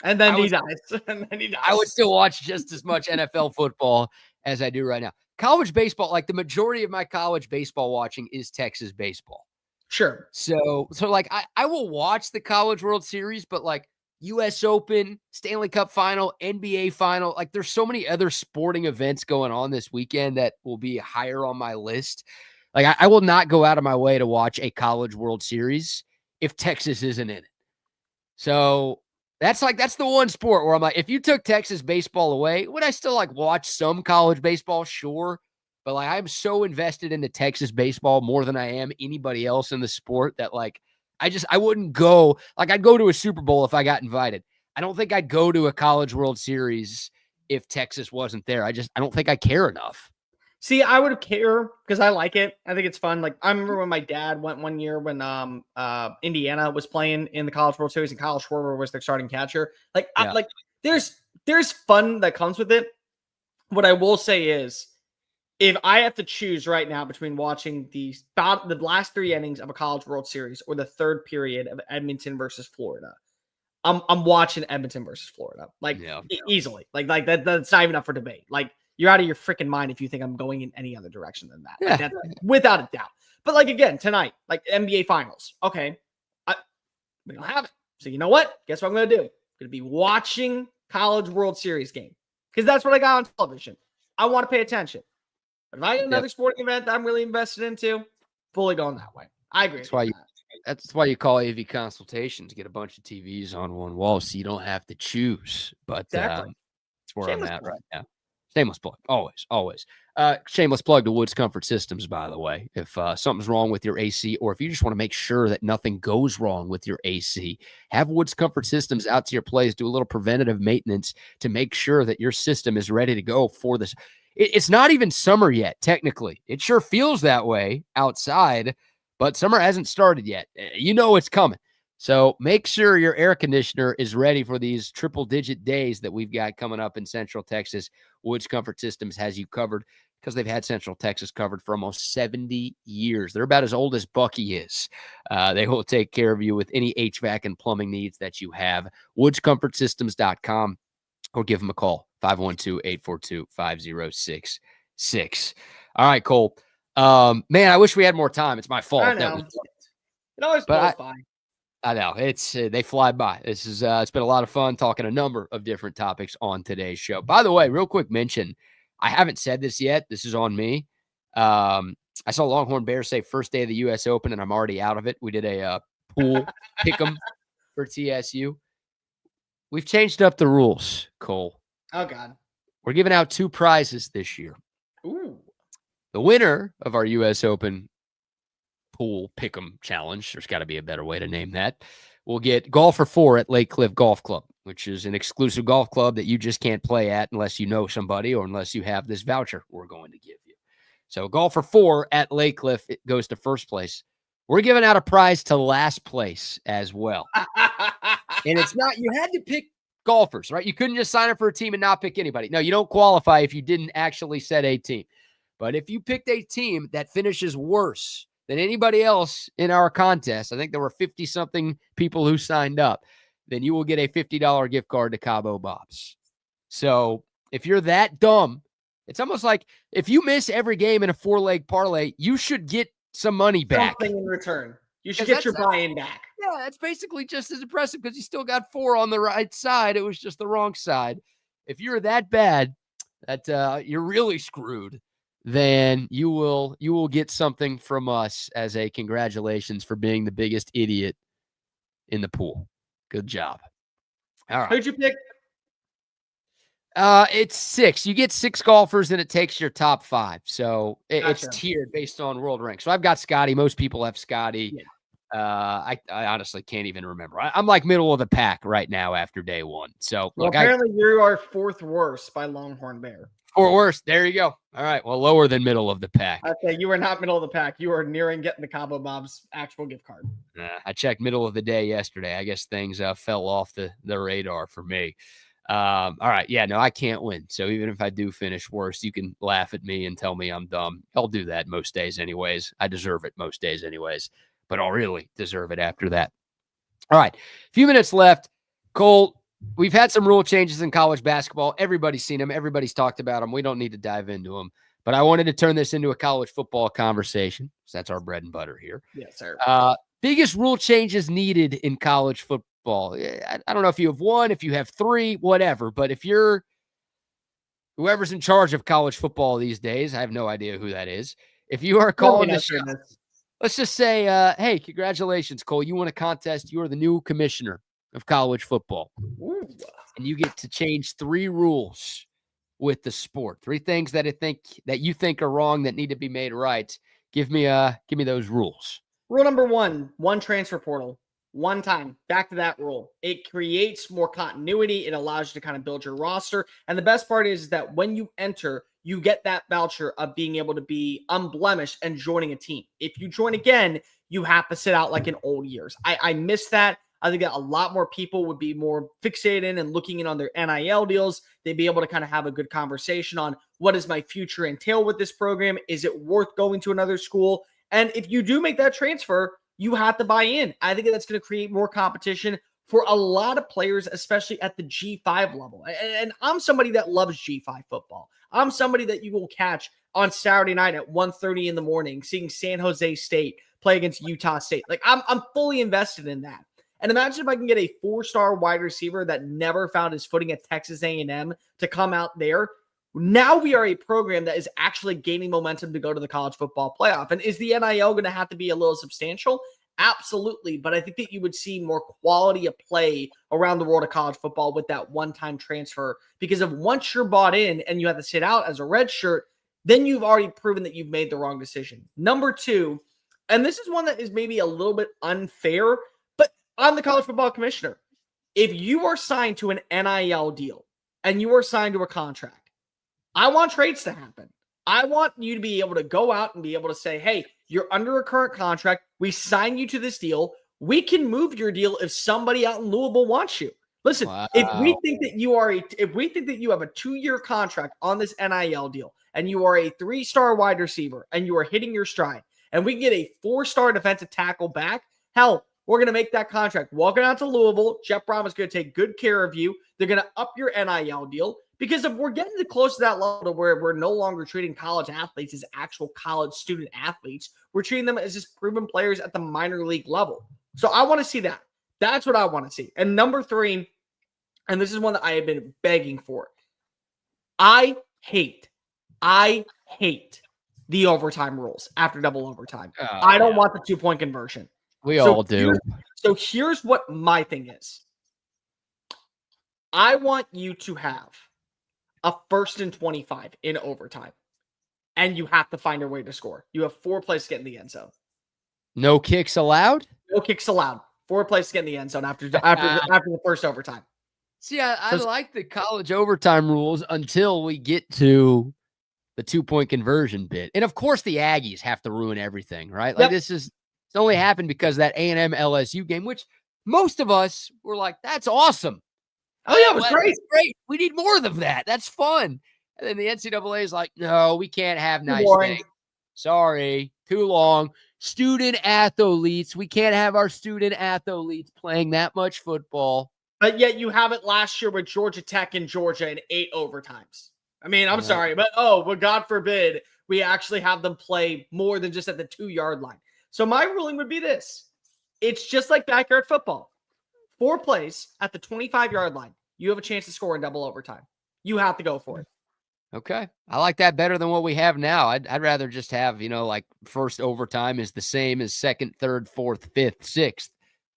And then he dies. I would still watch just as much NFL football as I do right now. College baseball, like, the majority of my college baseball watching is Texas baseball. Sure. So like, I will watch the College World Series, but like US Open, Stanley Cup Final, NBA Final, like, there's so many other sporting events going on this weekend that will be higher on my list. Like, I will not go out of my way to watch a College World Series if Texas isn't in it. So that's the one sport where I'm like, if you took Texas baseball away, would I still like watch some college baseball? Sure. But like, I'm so invested into Texas baseball more than I am anybody else in the sport that like, I wouldn't go. Like, I'd go to a Super Bowl if I got invited. I don't think I'd go to a College World Series if Texas wasn't there. I don't think I care enough. See, I would care because I like it. I think it's fun. Like, I remember when my dad went one year when Indiana was playing in the College World Series and Kyle Schwarber was their starting catcher. Like, there's fun that comes with it. What I will say is, if I have to choose right now between watching the last 3 innings of a College World Series or the third period of Edmonton versus Florida, I'm watching Edmonton versus Florida. Like, easily. Like that's not even up for debate. Like, you're out of your freaking mind if you think I'm going in any other direction than that. Like, that's without a doubt. But like, again, tonight, like NBA Finals. Okay, we don't have it. So you know what? Guess what I'm going to do? I'm going to be watching College World Series game because that's what I got on television. I want to pay attention. But if I get another sporting event that I'm really invested into, fully going that way. I agree. That's why you call AV consultation, to get a bunch of TVs on one wall so you don't have to choose. But that's where I'm at right now. Shameless plug. Always. Shameless plug to Woods Comfort Systems, by the way. If something's wrong with your AC, or if you just want to make sure that nothing goes wrong with your AC, have Woods Comfort Systems out to your place, do a little preventative maintenance to make sure that your system is ready to go for this. It's not even summer yet, technically. It sure feels that way outside, but summer hasn't started yet. You know it's coming. So make sure your air conditioner is ready for these triple-digit days that we've got coming up in Central Texas. Woods Comfort Systems has you covered because they've had Central Texas covered for almost 70 years. They're about as old as Bucky is. They will take care of you with any HVAC and plumbing needs that you have. WoodsComfortSystems.com, or give them a call, 512-842-5066. All right, Cole. Man, I wish we had more time. It's my fault. I know. It always goes by. I know it's they fly by. This is it's been a lot of fun talking a number of different topics on today's show. By the way, real quick mention, I haven't said this yet. This is on me. I saw Longhorn Bears say first day of the U.S. Open, and I'm already out of it. We did a pool pick 'em for TSU. We've changed up the rules, Cole. Oh, God. We're giving out 2 prizes this year. Ooh. The winner of our U.S. Open pool pick'em challenge, there's got to be a better way to name that, will get Golf for 4 at Lake Cliff Golf Club, which is an exclusive golf club that you just can't play at unless you know somebody or unless you have this voucher we're going to give you. So Golf for 4 at Lake Cliff, it goes to first place. We're giving out a prize to last place as well. And it's not, you had to pick golfers, right? You couldn't just sign up for a team and not pick anybody. No, you don't qualify if you didn't actually set a team. But if you picked a team that finishes worse than anybody else in our contest, I think there were 50-something people who signed up, then you will get a $50 gift card to Cabo Bob's. So if you're that dumb, it's almost like if you miss every game in a 4-leg parlay, you should get some money back. Something in return. You should get your buy-in back. Yeah, that's basically just as impressive because you still got 4 on the right side. It was just the wrong side. If you're that bad that you're really screwed, then you will get something from us as a congratulations for being the biggest idiot in the pool. Good job. All right. Who'd you pick? It's 6. You get 6 golfers and it takes your top 5. So Gotcha. it's tiered based on world rank. So I've got Scotty. Most people have Scotty. Yeah. I honestly can't even remember. I'm like middle of the pack right now after day 1. So Well, look, apparently you are 4th worst by Longhorn Bear. 4 worst. There you go. All right. Well, lower than middle of the pack. Okay, you are not middle of the pack. You are nearing getting the Cabo Bob's actual gift card. I checked middle of the day yesterday. I guess things fell off the radar for me. All right. Yeah, no, I can't win. So even if I do finish worst, you can laugh at me and tell me I'm dumb. I'll do that most days anyways. I deserve it most days anyways, but I'll really deserve it after that. All right. A few minutes left. Cole, we've had some rule changes in college basketball. Everybody's seen them. Everybody's talked about them. We don't need to dive into them, but I wanted to turn this into a college football conversation. So that's our bread and butter here. Yes, sir. Biggest rule changes needed in college football. I don't know if you have 1, if you have 3, whatever, but if you're whoever's in charge of college football these days, I have no idea who that is. If you are calling the show, let's just say, hey, congratulations, Cole. You won a contest. You are the new commissioner of college football. Ooh. And you get to change 3 rules with the sport. 3 things that you think are wrong that need to be made right. Give me those rules. Rule number 1 transfer portal. One time, back to that rule. It creates more continuity. It allows you to kind of build your roster. And the best part is that when you enter, you get that voucher of being able to be unblemished and joining a team. If you join again, you have to sit out like in old years. I miss that. I think that a lot more people would be more fixated and looking in on their NIL deals. They'd be able to kind of have a good conversation on what does my future entail with this program? Is it worth going to another school? And if you do make that transfer, you have to buy in. I think that's going to create more competition for a lot of players, especially at the G5 level. And I'm somebody that loves G5 football. I'm somebody that you will catch on Saturday night at 1:30 in the morning, seeing San Jose State play against Utah State. Like I'm fully invested in that. And imagine if I can get a 4-star wide receiver that never found his footing at Texas A&M to come out there. Now we are a program that is actually gaining momentum to go to the college football playoff. And is the NIL going to have to be a little substantial? Absolutely. But I think that you would see more quality of play around the world of college football with that one-time transfer. Because if once you're bought in and you have to sit out as a red shirt, then you've already proven that you've made the wrong decision. Number 2, and this is one that is maybe a little bit unfair, but I'm the college football commissioner. If you are signed to an NIL deal and you are signed to a contract, I want trades to happen. I want you to be able to go out and be able to say, hey, you're under a current contract. We sign you to this deal. We can move your deal if somebody out in Louisville wants you. Listen, if we think that you have a 2-year contract on this NIL deal and you are a 3-star wide receiver and you are hitting your stride and we can get a 4-star defensive tackle back, hell, we're going to make that contract. Walking out to Louisville, Jeff Brom is going to take good care of you. They're going to up your NIL deal. Because if we're getting close to that level to where we're no longer treating college athletes as actual college student athletes, we're treating them as just proven players at the minor league level. So I want to see that. That's what I want to see. And number 3, and this is one that I have been begging for. I hate the overtime rules after double overtime. I don't want the 2-point conversion. We all do. So here's what my thing is. I want you to have a 1st and 25 in overtime, and you have to find a way to score. You have 4 plays to get in the end zone. No kicks allowed? No kicks allowed. 4 plays to get in the end zone after the first overtime. See, I like the college overtime rules until we get to the 2-point conversion bit. And of course the Aggies have to ruin everything, right? Like it's only happened because of that A&M LSU game, which most of us were like, that's awesome. Oh yeah, it was great. Great. We need more of that. That's fun. And then the NCAA is like, no, we can't have nice things. Sorry, too long. Student athletes. We can't have our student athletes playing that much football. But yet you have it last year with Georgia Tech and Georgia in 8 overtimes. I mean, I'm sorry, but God forbid we actually have them play more than just at the 2-yard line. So my ruling would be this. It's just like backyard football. 4 plays at the 25-yard line. You have a chance to score in double overtime. You have to go for it. Okay. I like that better than what we have now. I'd rather just have, like first overtime is the same as second, third, fourth, fifth, sixth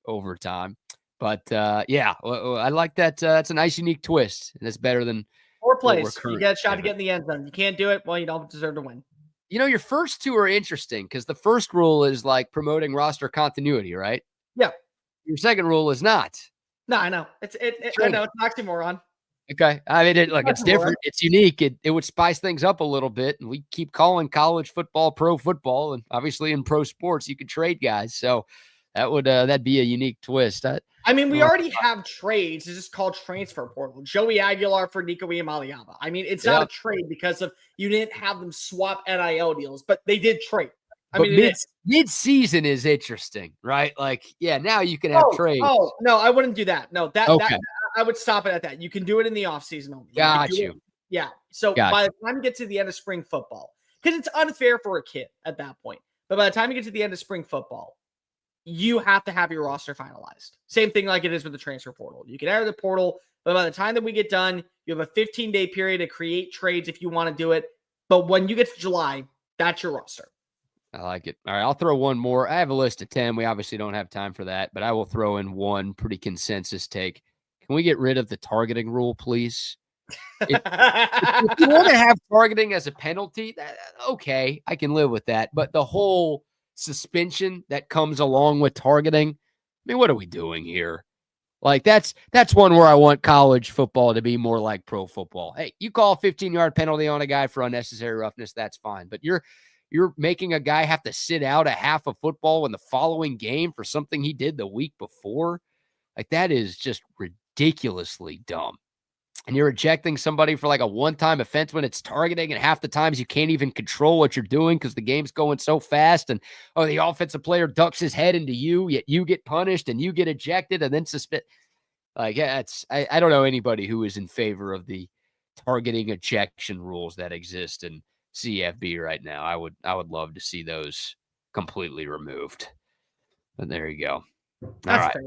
overtime. But I like that. It's a nice, unique twist. And it's better than 4 plays. You get a shot to get in the end zone. You can't do it. Well, you don't deserve to win. Your first 2 are interesting because the first rule is like promoting roster continuity, right? Yeah. Your second rule is not. No, I know. I know. It's an oxymoron. Okay. I mean, it's different. It's unique. It would spice things up a little bit. And we keep calling college football pro football. And obviously in pro sports, you can trade guys. So that'd be a unique twist. We already have trades. It's just called transfer portal. Joey Aguilar for Nico Iamaleava. I mean, it's not a trade because of you didn't have them swap NIL deals, but they did trade. Mid-season is interesting, right? Like, now you can have trades. Oh, no, I wouldn't do that. No, that I would stop it at that. You can do it in the offseason only. Got you. Yeah. So by the time you get to the end of spring football, because it's unfair for a kid at that point, but by the time you get to the end of spring football, you have to have your roster finalized. Same thing like it is with the transfer portal. You can enter the portal, but by the time that we get done, you have a 15-day period to create trades if you want to do it. But when you get to July, that's your roster. I like it. All right, I'll throw one more. I have a list of 10. We obviously don't have time for that, but I will throw in one pretty consensus take. Can we get rid of the targeting rule, please? If you want to have targeting as a penalty, okay, I can live with that. But the whole suspension that comes along with targeting, I mean, what are we doing here? Like that's one where I want college football to be more like pro football. Hey, you call a 15-yard penalty on a guy for unnecessary roughness, that's fine. But you're making a guy have to sit out a half of football in the following game for something he did the week before. Like that is just ridiculously dumb. And you're ejecting somebody for like a one-time offense when it's targeting, and half the times you can't even control what you're doing because the game's going so fast. And the offensive player ducks his head into you, yet you get punished and you get ejected and then suspended. Like, I don't know anybody who is in favor of the targeting ejection rules that exist in CFB right now. I would love to see those completely removed. But there you go. That's fair.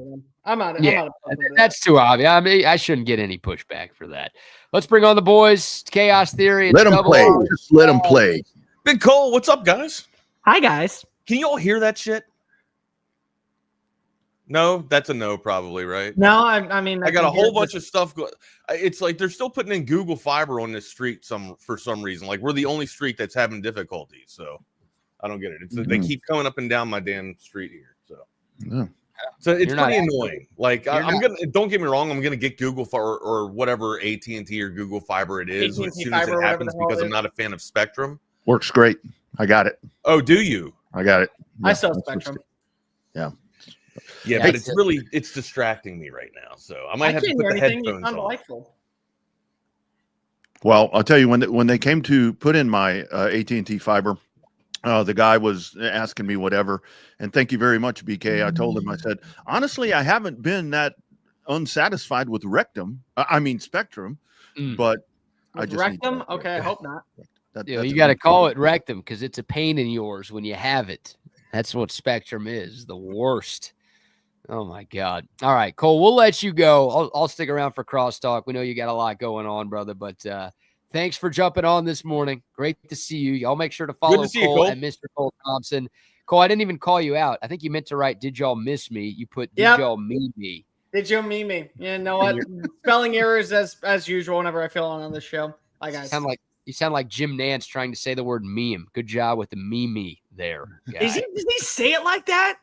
I'm out of that's too obvious. I mean, I shouldn't get any pushback for that. Let's bring on the boys. Chaos Theory. Let them play. Just let them play. Big Cole, what's up, guys? Hi, guys. Can you all hear that shit? No, that's a no, probably, right? No, I mean, I got a whole bunch of stuff. It's like they're still putting in Google Fiber on this street for some reason. Like we're the only street that's having difficulties. So I don't get it. They keep coming up and down my damn street here. So it's pretty annoying. Like don't get me wrong, I'm gonna get Google Fiber or whatever AT&T or Google Fiber it is as soon as it happens because I'm not a fan of Spectrum. Works great. I got it. Oh, do you? I got it. Yeah, I saw Spectrum. Yeah. Yeah, but it's distracting me right now. So I might have to put the headphones on. Well, I'll tell you when they came to put in my AT&T fiber, the guy was asking me whatever, and thank you very much, BK. I told him, I said, honestly, I haven't been that unsatisfied with Spectrum, but I just Rectum. Okay, I hope not. You got to call it Rectum because it's a pain in yours when you have it. That's what Spectrum is, the worst. Oh my God. All right, Cole, we'll let you go. I'll stick around for crosstalk. We know you got a lot going on, brother, but thanks for jumping on this morning. Great to see you. Y'all make sure to follow Cole and Mr. Cole Thompson. Cole, I didn't even call you out. I think you meant to write, did y'all miss me? You put, did y'all mean me? Did you mean me? You know what? Spelling errors as usual whenever I feel on this show. Bye, guys. You sound like Jim Nance trying to say the word meme. Good job with the meme there, guy. Does he say it like that?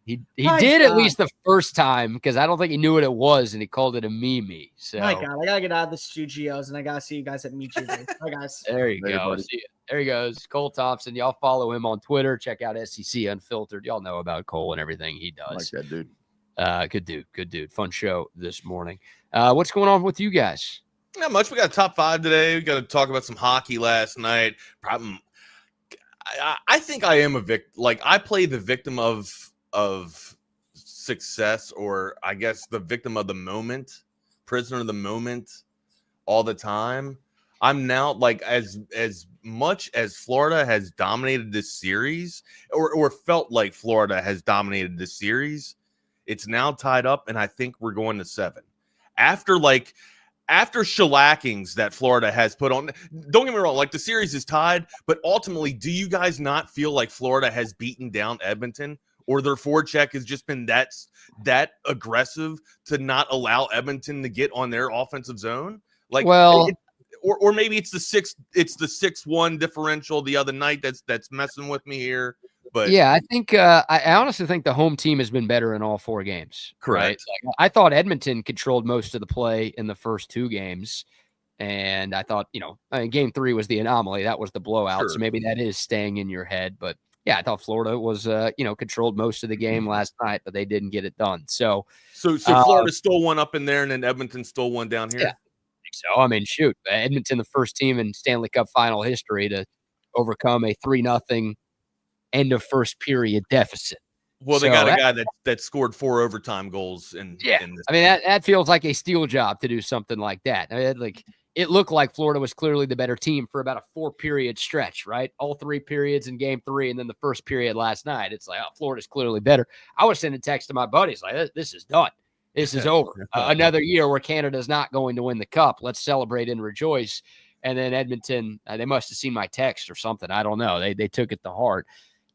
He My did God. at least the first time, because I don't think he knew what it was, and he called it a meme. So My God, I gotta get out of the studios, and I gotta see you guys at Meet You. Bye, guys. there you Later, go. buddy. See ya. There he goes, Cole Thompson. Y'all follow him on Twitter. Check out SEC Unfiltered. Y'all know about Cole and everything he I like does. that dude. Good dude. Fun show this morning. What's going on with you guys? Not much. We got a top 5 today. We got to talk about some hockey last night. I think I am a victim. Like, I play the victim of success, or I guess the victim of the moment, prisoner of the moment, all the time. I'm now, like, as much as Florida has dominated this series, or felt like Florida has dominated this series, it's now tied up, and I think we're going to 7. After shellackings that Florida has put on, don't get me wrong, like, the series is tied, but ultimately, do you guys not feel like Florida has beaten down Edmonton, or their forecheck has just been that aggressive to not allow Edmonton to get on their offensive zone? Like, Well, or maybe it's the 6-1 differential the other night that's messing with me here. But yeah, I think I honestly think the home team has been better in all 4 games. Correct. Right? Like, I thought Edmonton controlled most of the play in the first 2 games, and I thought, game 3 was the anomaly. That was the blowout. Sure. So maybe that is staying in your head. But yeah, I thought Florida was controlled most of the game last night, but they didn't get it done. So Florida stole one up in there, and then Edmonton stole one down here. Yeah. So, I mean, shoot, Edmonton, the first team in Stanley Cup Final history to overcome a 3-0 end of first period deficit. Well, they got a guy that scored 4 overtime goals. In this. I mean, that feels like a steel job to do something like that. I mean, it looked like Florida was clearly the better team for about a 4-period stretch, right? All 3 periods in game 3, and then the first period last night. It's like, Florida's clearly better. I was sending text to my buddies like, this is done. This is over. Another year where Canada's not going to win the cup. Let's celebrate and rejoice. And then Edmonton, they must have seen my text or something. I don't know. They took it to heart.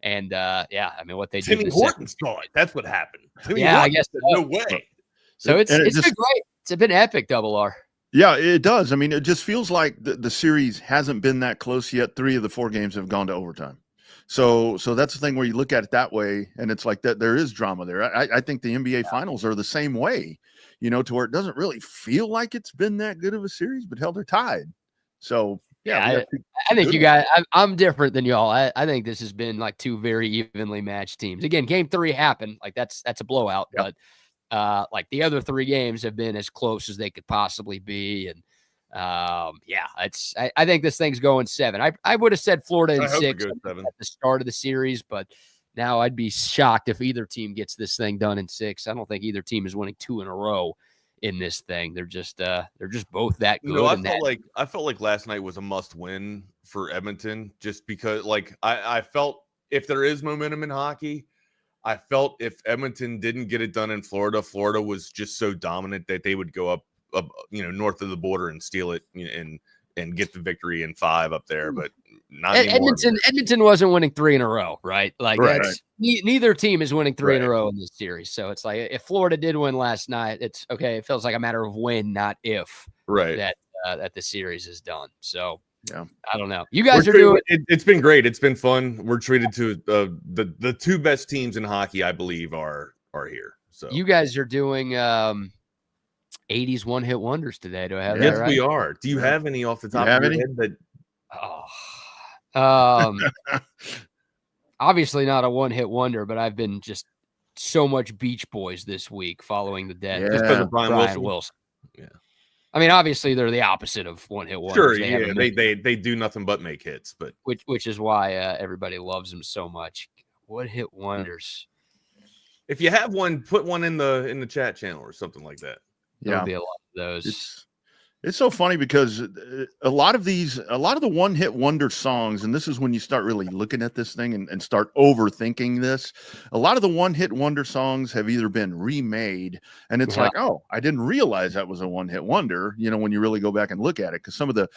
And, I mean, what they did. Timmy Horton saw it. That's what happened. I guess. No way. So it's been great. It's been epic, Double R. Yeah, it does. I mean, it just feels like the series hasn't been that close yet. 3 of the 4 games have gone to overtime. So that's the thing where you look at it that way, and it's like that there is drama there. I think the NBA Finals are the same way, to where it doesn't really feel like it's been that good of a series, but hell, they're tied. So yeah, I think you guys. I'm different than y'all. I think this has been like 2 very evenly matched teams. Again, game 3 happened. Like that's a blowout, but like the other 3 games have been as close as they could possibly be, and. I think this thing's going 7. I would have said Florida in 6 at the start of the series, but now I'd be shocked if either team gets this thing done in 6. I don't think either team is winning 2 in a row in this thing. They're just both that good. I felt like last night was a must win for Edmonton, just because I felt if there is momentum in hockey, I felt if Edmonton didn't get it done in Florida was just so dominant that they would go up north of the border and steal it and get the victory in 5 up there, but not anymore. Edmonton wasn't winning 3 in a row, right? Like right. Neither team is winning 3 in a row in this series. So it's like if Florida did win last night, it's okay. It feels like a matter of when, not if. Right. That the series is done. So yeah, I don't know. You guys are doing. It's been great. It's been fun. We're treated to the 2 best teams in hockey, I believe, are here. So you guys are doing 80s one-hit wonders today. Do I have that yes, right? we are. Do you have any off the top of your head that? Obviously not a one-hit wonder, but I've been just so much Beach Boys this week following the death. Yeah. Just because of Brian Wilson. Yeah. I mean, obviously they're the opposite of one-hit wonders. Sure, yeah. They do nothing but make hits, but which is why everybody loves them so much. One-hit wonders. If you have one, put one in the chat channel or something like that. There'll be a lot of those. It's so funny because a lot of the one-hit wonder songs, and this is when you start really looking at this thing and start overthinking this. A lot of the one-hit wonder songs have either been remade, and it's like, oh, I didn't realize that was a one-hit wonder. When you really go back and look at it, because some of the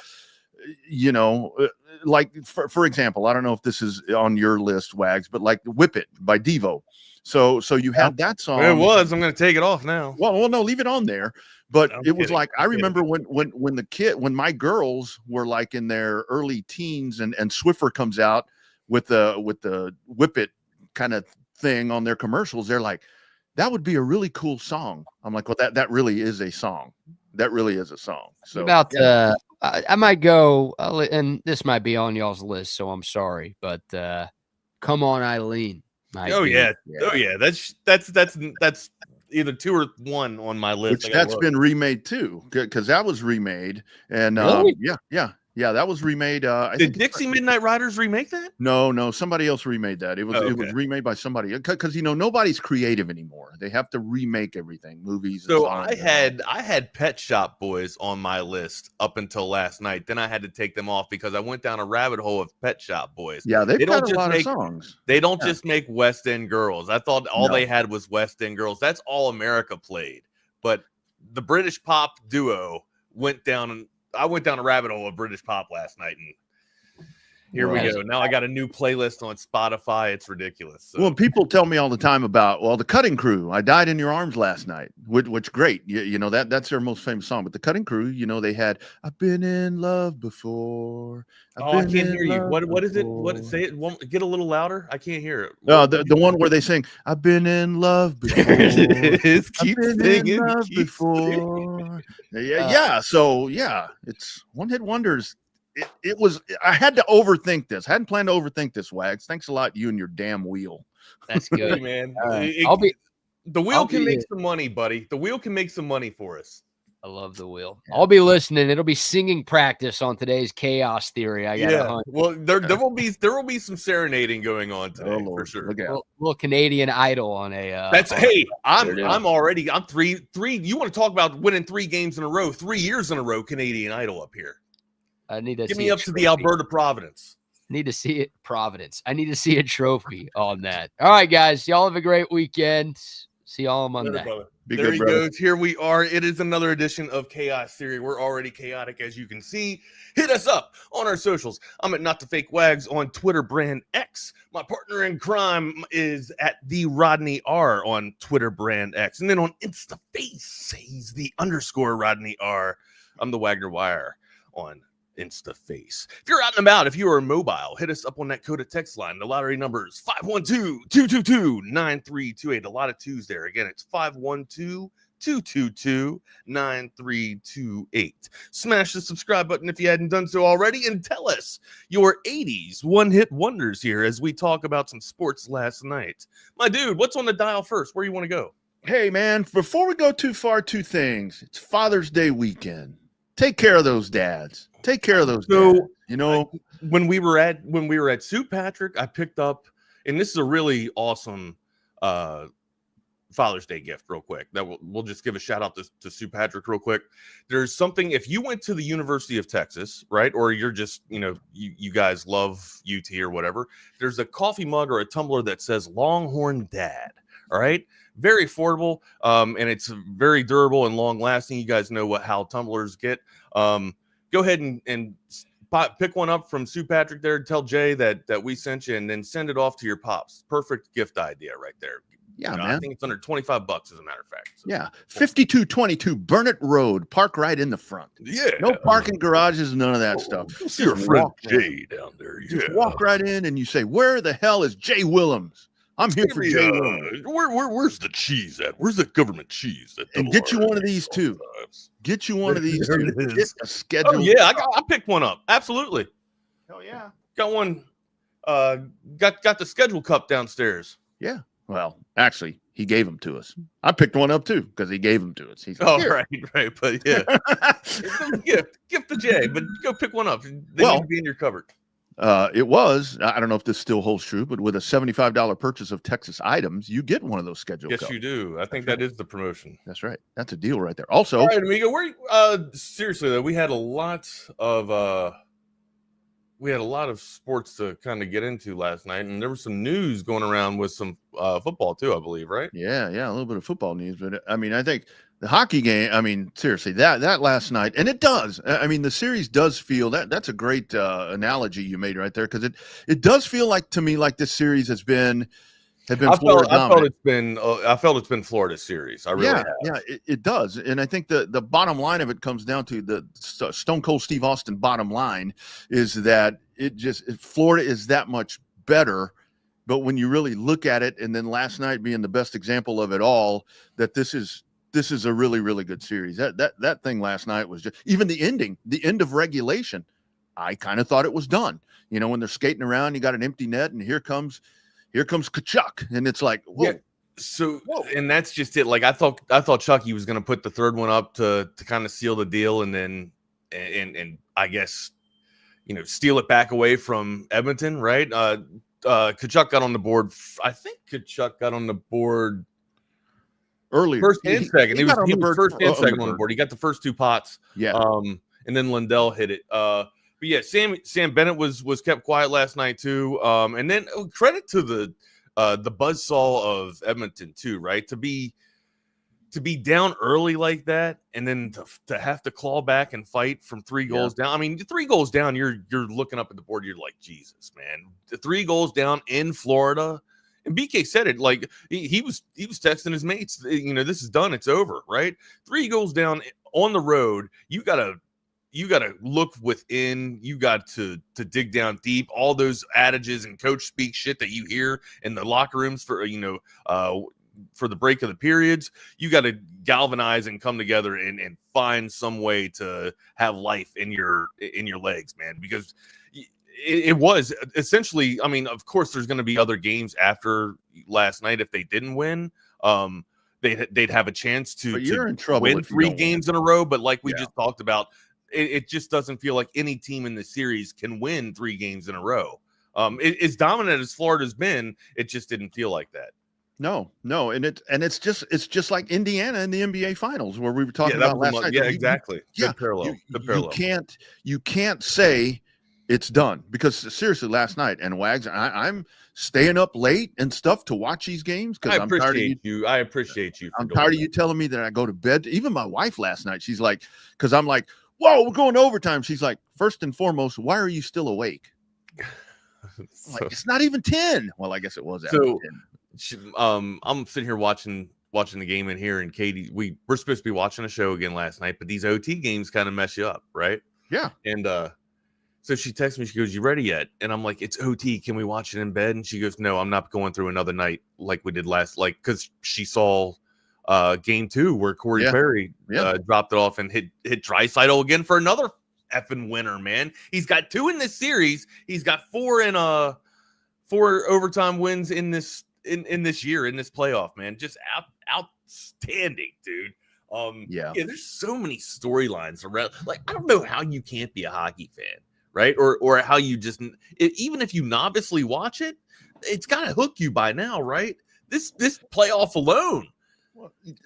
like for example, I don't know if this is on your list, Wags, but like "Whip It" by Devo. So you had that song. It was. I'm going to take it off now. Well, no, leave it on there. But I'm it was kidding. like I remember when my girls were like in their early teens, and Swiffer comes out with the "Whip It" kind of thing on their commercials. They're like, that would be a really cool song. I'm like, well, that really is a song. That really is a song. So I might go, and this might be on y'all's list, so I'm sorry, but "Come On Eileen." Oh yeah. That's either 2 or 1 on my list. Which that's been remade too, because that was remade, and Really? that was remade. Did Dixie Midnight Riders remake that? No, somebody else remade that. It was Oh, it was remade by somebody, because nobody's creative anymore. They have to remake everything, movies. So and I had Pet Shop Boys on my list up until last night. Then I had to take them off because I went down a rabbit hole of Pet Shop Boys. Yeah, They they've don't got a just lot make- of songs. They don't just make West End Girls. I thought all No. they had was West End Girls. That's all America played. But the British pop duo went down a rabbit hole of British pop last night, and here we go. Now I got a new playlist on Spotify. It's ridiculous. So. Well, people tell me all the time about, the Cutting Crew. I Died in Your Arms last night, which great. That's their most famous song. But the Cutting Crew, they had "I've Been in Love Before." I can't hear you. What is it? Say it. Get a little louder. I can't hear it. The one where they sing, "I've been in love before." It is. I've been in love before. Yeah. So it's one-hit wonders. It was. I had to overthink this. I hadn't planned to overthink this, Wags. Thanks a lot, you and your damn wheel. That's good, man. The wheel can make some money, buddy. The wheel can make some money for us. I love the wheel. I'll be listening. It'll be singing practice on today's Chaos Theory. I got a hunch. Well, there will be some serenading going on today for sure. Look out. Little Canadian Idol on a. I'm 3. You want to talk about winning 3 games in a row, 3 years in a row? Canadian Idol up here. I need to Get see me up to the Alberta Providence. Need to see it, Providence. I need to see a trophy on that. All right, guys. Y'all have a great weekend. See y'all on Monday. There he goes. Here we are. It is another edition of Chaos Theory. We're already chaotic, as you can see. Hit us up on our socials. I'm at Not the Fake Wags on Twitter, brand X. My partner in crime is at the Rodney R on Twitter, brand X. And then on InstaFace, he's the _ Rodney R. I'm the Wagner Wire on InstaFace. If you're out and about, if you are mobile, hit us up on that Coda text line. The lottery number is 512-222-9328. A lot of twos there. Again, it's 512-222-9328. Smash the subscribe button if you hadn't done so already, and tell us your 80s one-hit wonders here as we talk about some sports last night. My dude, what's on the dial first? Where you want to go? Hey, man, before we go too far, 2 things. It's Father's Day weekend. Take care of those dads. Take care of those dads. When we were at St. Patrick, I picked up, and this is a really awesome Father's Day gift real quick. That we'll just give a shout out to St. Patrick real quick. There's something, if you went to the University of Texas, right? Or you're just, you guys love UT or whatever. There's a coffee mug or a tumbler that says Longhorn Dad. All right. Very affordable. And it's very durable and long lasting. You guys know how tumblers get. Go ahead and pick one up from St. Patrick there. Tell Jay that we sent you, and then send it off to your pops. Perfect gift idea right there. Yeah, man. I think it's under $25 as a matter of fact. So. Yeah. 5222 Burnett Road. Park right in the front. Yeah. No parking garages, none of that stuff. See your friend Jay down there. Yeah. Just walk right in and you say, "Where the hell is Jay Willems? I'm here for Jay Willems. Where's the cheese at? Where's the government cheese? And get you one of these too. Get you one of these There two. it is. Get a schedule. Oh yeah, I picked one up. Absolutely. Hell yeah. Got one. Got the schedule cup downstairs. Yeah. Well, actually, he gave them to us. I picked one up too because he gave them to us. He's like, right. But yeah, it's a gift to Jay. But go pick one up. They need to be in your cupboard. It was. I don't know if this still holds true, but with a $75 purchase of Texas items, you get one of those scheduled cups. Yes, you do. I think that is the promotion. That's right. That's a deal right there. Also, all right, amigo. Seriously though, we had a lot of sports to kind of get into last night, and there was some news going around with some football too, I believe, right? Yeah, a little bit of football news, but I mean, I think The hockey game, I mean, seriously, that last night, and it does. I mean, the series does feel that's a great analogy you made right there, because it does feel like to me like this series had been Florida dominant. I felt it's been Florida's series. I really have. Yeah, it does. And I think the bottom line of it comes down to the Stone Cold Steve Austin bottom line is that Florida is that much better. But when you really look at it, and then last night being the best example of it all, that this is a really, really good series. That thing last night was just, even the end of regulation, I kind of thought it was done. You know, when they're skating around, you got an empty net, and here comes Kachuk, and it's like, whoa. Yeah. So, and that's just it. Like I thought Chucky was going to put the third one up to kind of seal the deal, and then and I guess, you know, steal it back away from Edmonton, right? Kachuk got on the board. I think Kachuk got on the board earlier, first and second. He was first and second on the board. board. He got the first two pots. Yeah. And then Lindell hit it. But yeah, Sam Bennett was kept quiet last night too. And then credit to the buzzsaw of Edmonton too, right? To be down early like that, and then to have to claw back and fight from 3 goals down. I mean, 3 goals down, you're looking up at the board, you're like, Jesus, man. The 3 goals down in Florida. And BK said it, like he was texting his mates, you know, this is done, it's over, right? 3 goals down on the road, you gotta look within, you got to dig down deep. All those adages and coach speak shit that you hear in the locker rooms for, you know, for the break of the periods, you got to galvanize and come together and find some way to have life in your legs, man, because it was essentially, I mean, of course there's going to be other games after last night. If they didn't win, they'd have a chance to win 3 games in a row. But like we just talked about, it just doesn't feel like any team in the series can win 3 games in a row. As dominant as Florida's been, it just didn't feel like that. No, and it's just like Indiana in the NBA Finals where we were talking about last night. Yeah, exactly. Good parallel. You can't say it's done, because seriously, last night, and Wags, I'm staying up late and stuff to watch these games because I'm tired of you. I appreciate you. I'm tired of you telling me that I go to bed. Even my wife last night, she's like, because I'm like, whoa, we're going to overtime. She's like, first and foremost, why are you still awake? Like, it's not even 10. Well, I guess it was after 10. I'm sitting here watching the game in here, and Katie, we're supposed to be watching a show again last night, but these OT games kind of mess you up, right? Yeah. And so she texts me, she goes, "You ready yet?" And I'm like, "It's OT. Can we watch it in bed?" And she goes, "No, I'm not going through another night like we did last," because she saw game 2 where Corey Perry dropped it off and hit Draisaitl again for another effing winner, man. He's got 2 in this series. He's got 4 overtime wins in this year, in this playoff, man. Just outstanding, dude. There's so many storylines around. Like, I don't know how you can't be a hockey fan, right? Or how you just, even if you novicely watch it, it's got to hook you by now, right? This playoff alone.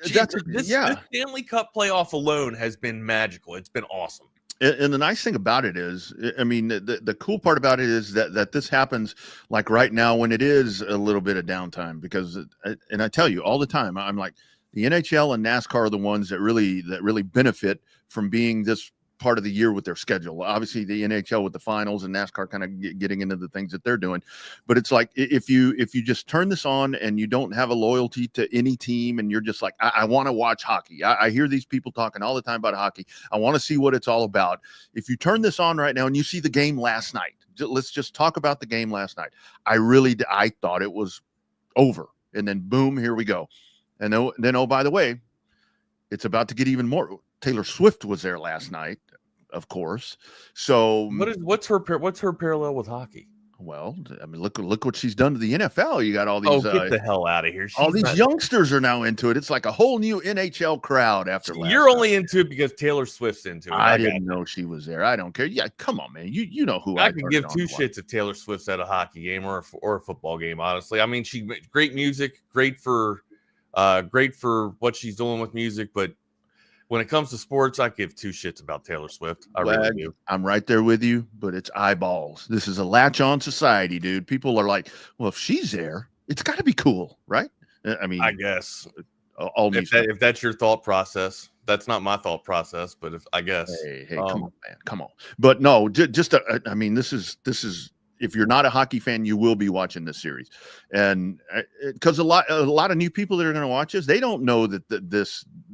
This Stanley Cup playoff alone has been magical. It's been awesome. And the nice thing about it is, I mean, the cool part about it is that this happens like right now when it is a little bit of downtime, because, and I tell you all the time, I'm like, the NHL and NASCAR are the ones that really benefit from being this part of the year with their schedule. Obviously the NHL with the finals, and NASCAR kind of getting into the things that they're doing. But it's like, if you just turn this on and you don't have a loyalty to any team, and you're just like, I want to watch hockey. I hear these people talking all the time about hockey. I want to see what it's all about. If you turn this on right now and you see the game last night, let's just talk about the game last night. I thought it was over, and then boom, here we go. And then, oh, by the way, it's about to get even more. Taylor Swift was there last night, of course. So what's her parallel with hockey? Well, I mean, look what she's done to the NFL. You got all these. Oh, get the hell out of here! All these youngsters are now into it. It's like a whole new NHL crowd after last. You're only into it because Taylor Swift's into it. I didn't know she was there. I don't care. Yeah, come on, man. You know who I can give 2 shits if Taylor Swift's at a hockey game or a football game. Honestly, I mean, she great music, great for what she's doing with music, but when it comes to sports, I give 2 shits about Taylor Swift. I really do. I'm right there with you, but it's eyeballs. This is a latch-on society, dude. People are like, well, if she's there, it's got to be cool, right? I mean, I guess. Ole Miss. If that's your thought process, that's not my thought process. But I guess, hey, come on, man, come on. But no, I mean, this is. If you're not a hockey fan, you will be watching this series, and because a lot of new people that are going to watch this, they don't know that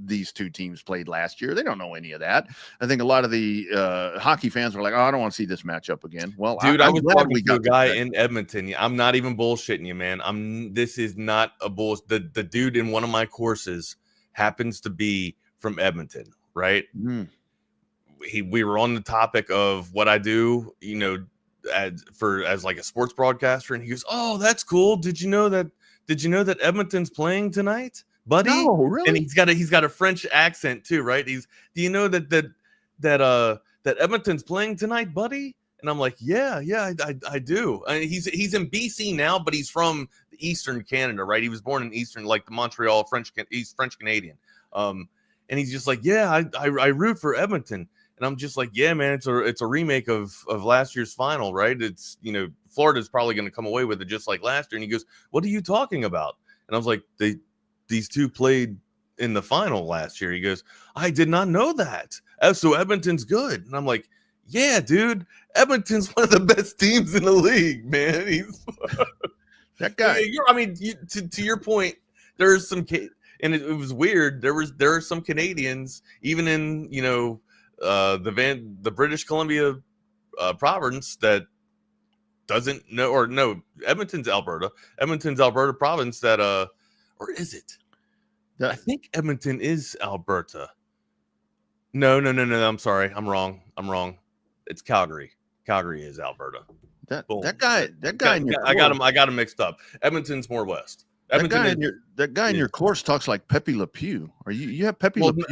these two teams played last year. They don't know any of that. I think a lot of the hockey fans are like, "Oh, I don't want to see this matchup again." Well, dude, I was talking to a guy in Edmonton. I'm not even bullshitting you, man. This is not a bullshit. The dude in one of my courses happens to be from Edmonton, right? Mm. We were on the topic of what I do, as like a sports broadcaster, and he goes, "Oh, that's cool. Did you know that Edmonton's playing tonight, buddy?" No, really? And he's got a French accent too, right? Do you know that Edmonton's playing tonight, buddy? And I'm like, yeah, I do. I mean, he's in BC now, but he's from Eastern Canada, right? He was born in Eastern, like the Montreal he's French Canadian. And he's just like, yeah, I root for Edmonton. And I'm just like, yeah, man, it's a remake of last year's final, right? It's, Florida's probably going to come away with it just like last year. And he goes, what are you talking about? And I was like, these two played in the final last year. He goes, I did not know that. So Edmonton's good. And I'm like, yeah, dude, Edmonton's one of the best teams in the league, man. He's that guy. To your point, there's some, and it was weird. There are some Canadians, even in, the British Columbia province that doesn't know, or no, Edmonton's Alberta province that or is it? I think Edmonton is Alberta. No. I'm sorry. I'm wrong. It's Calgary. Calgary is Alberta. That guy. I got him mixed up. Edmonton's more west. That guy in your course talks like Pepe Le Pew. Are you have Pepe Le Pew?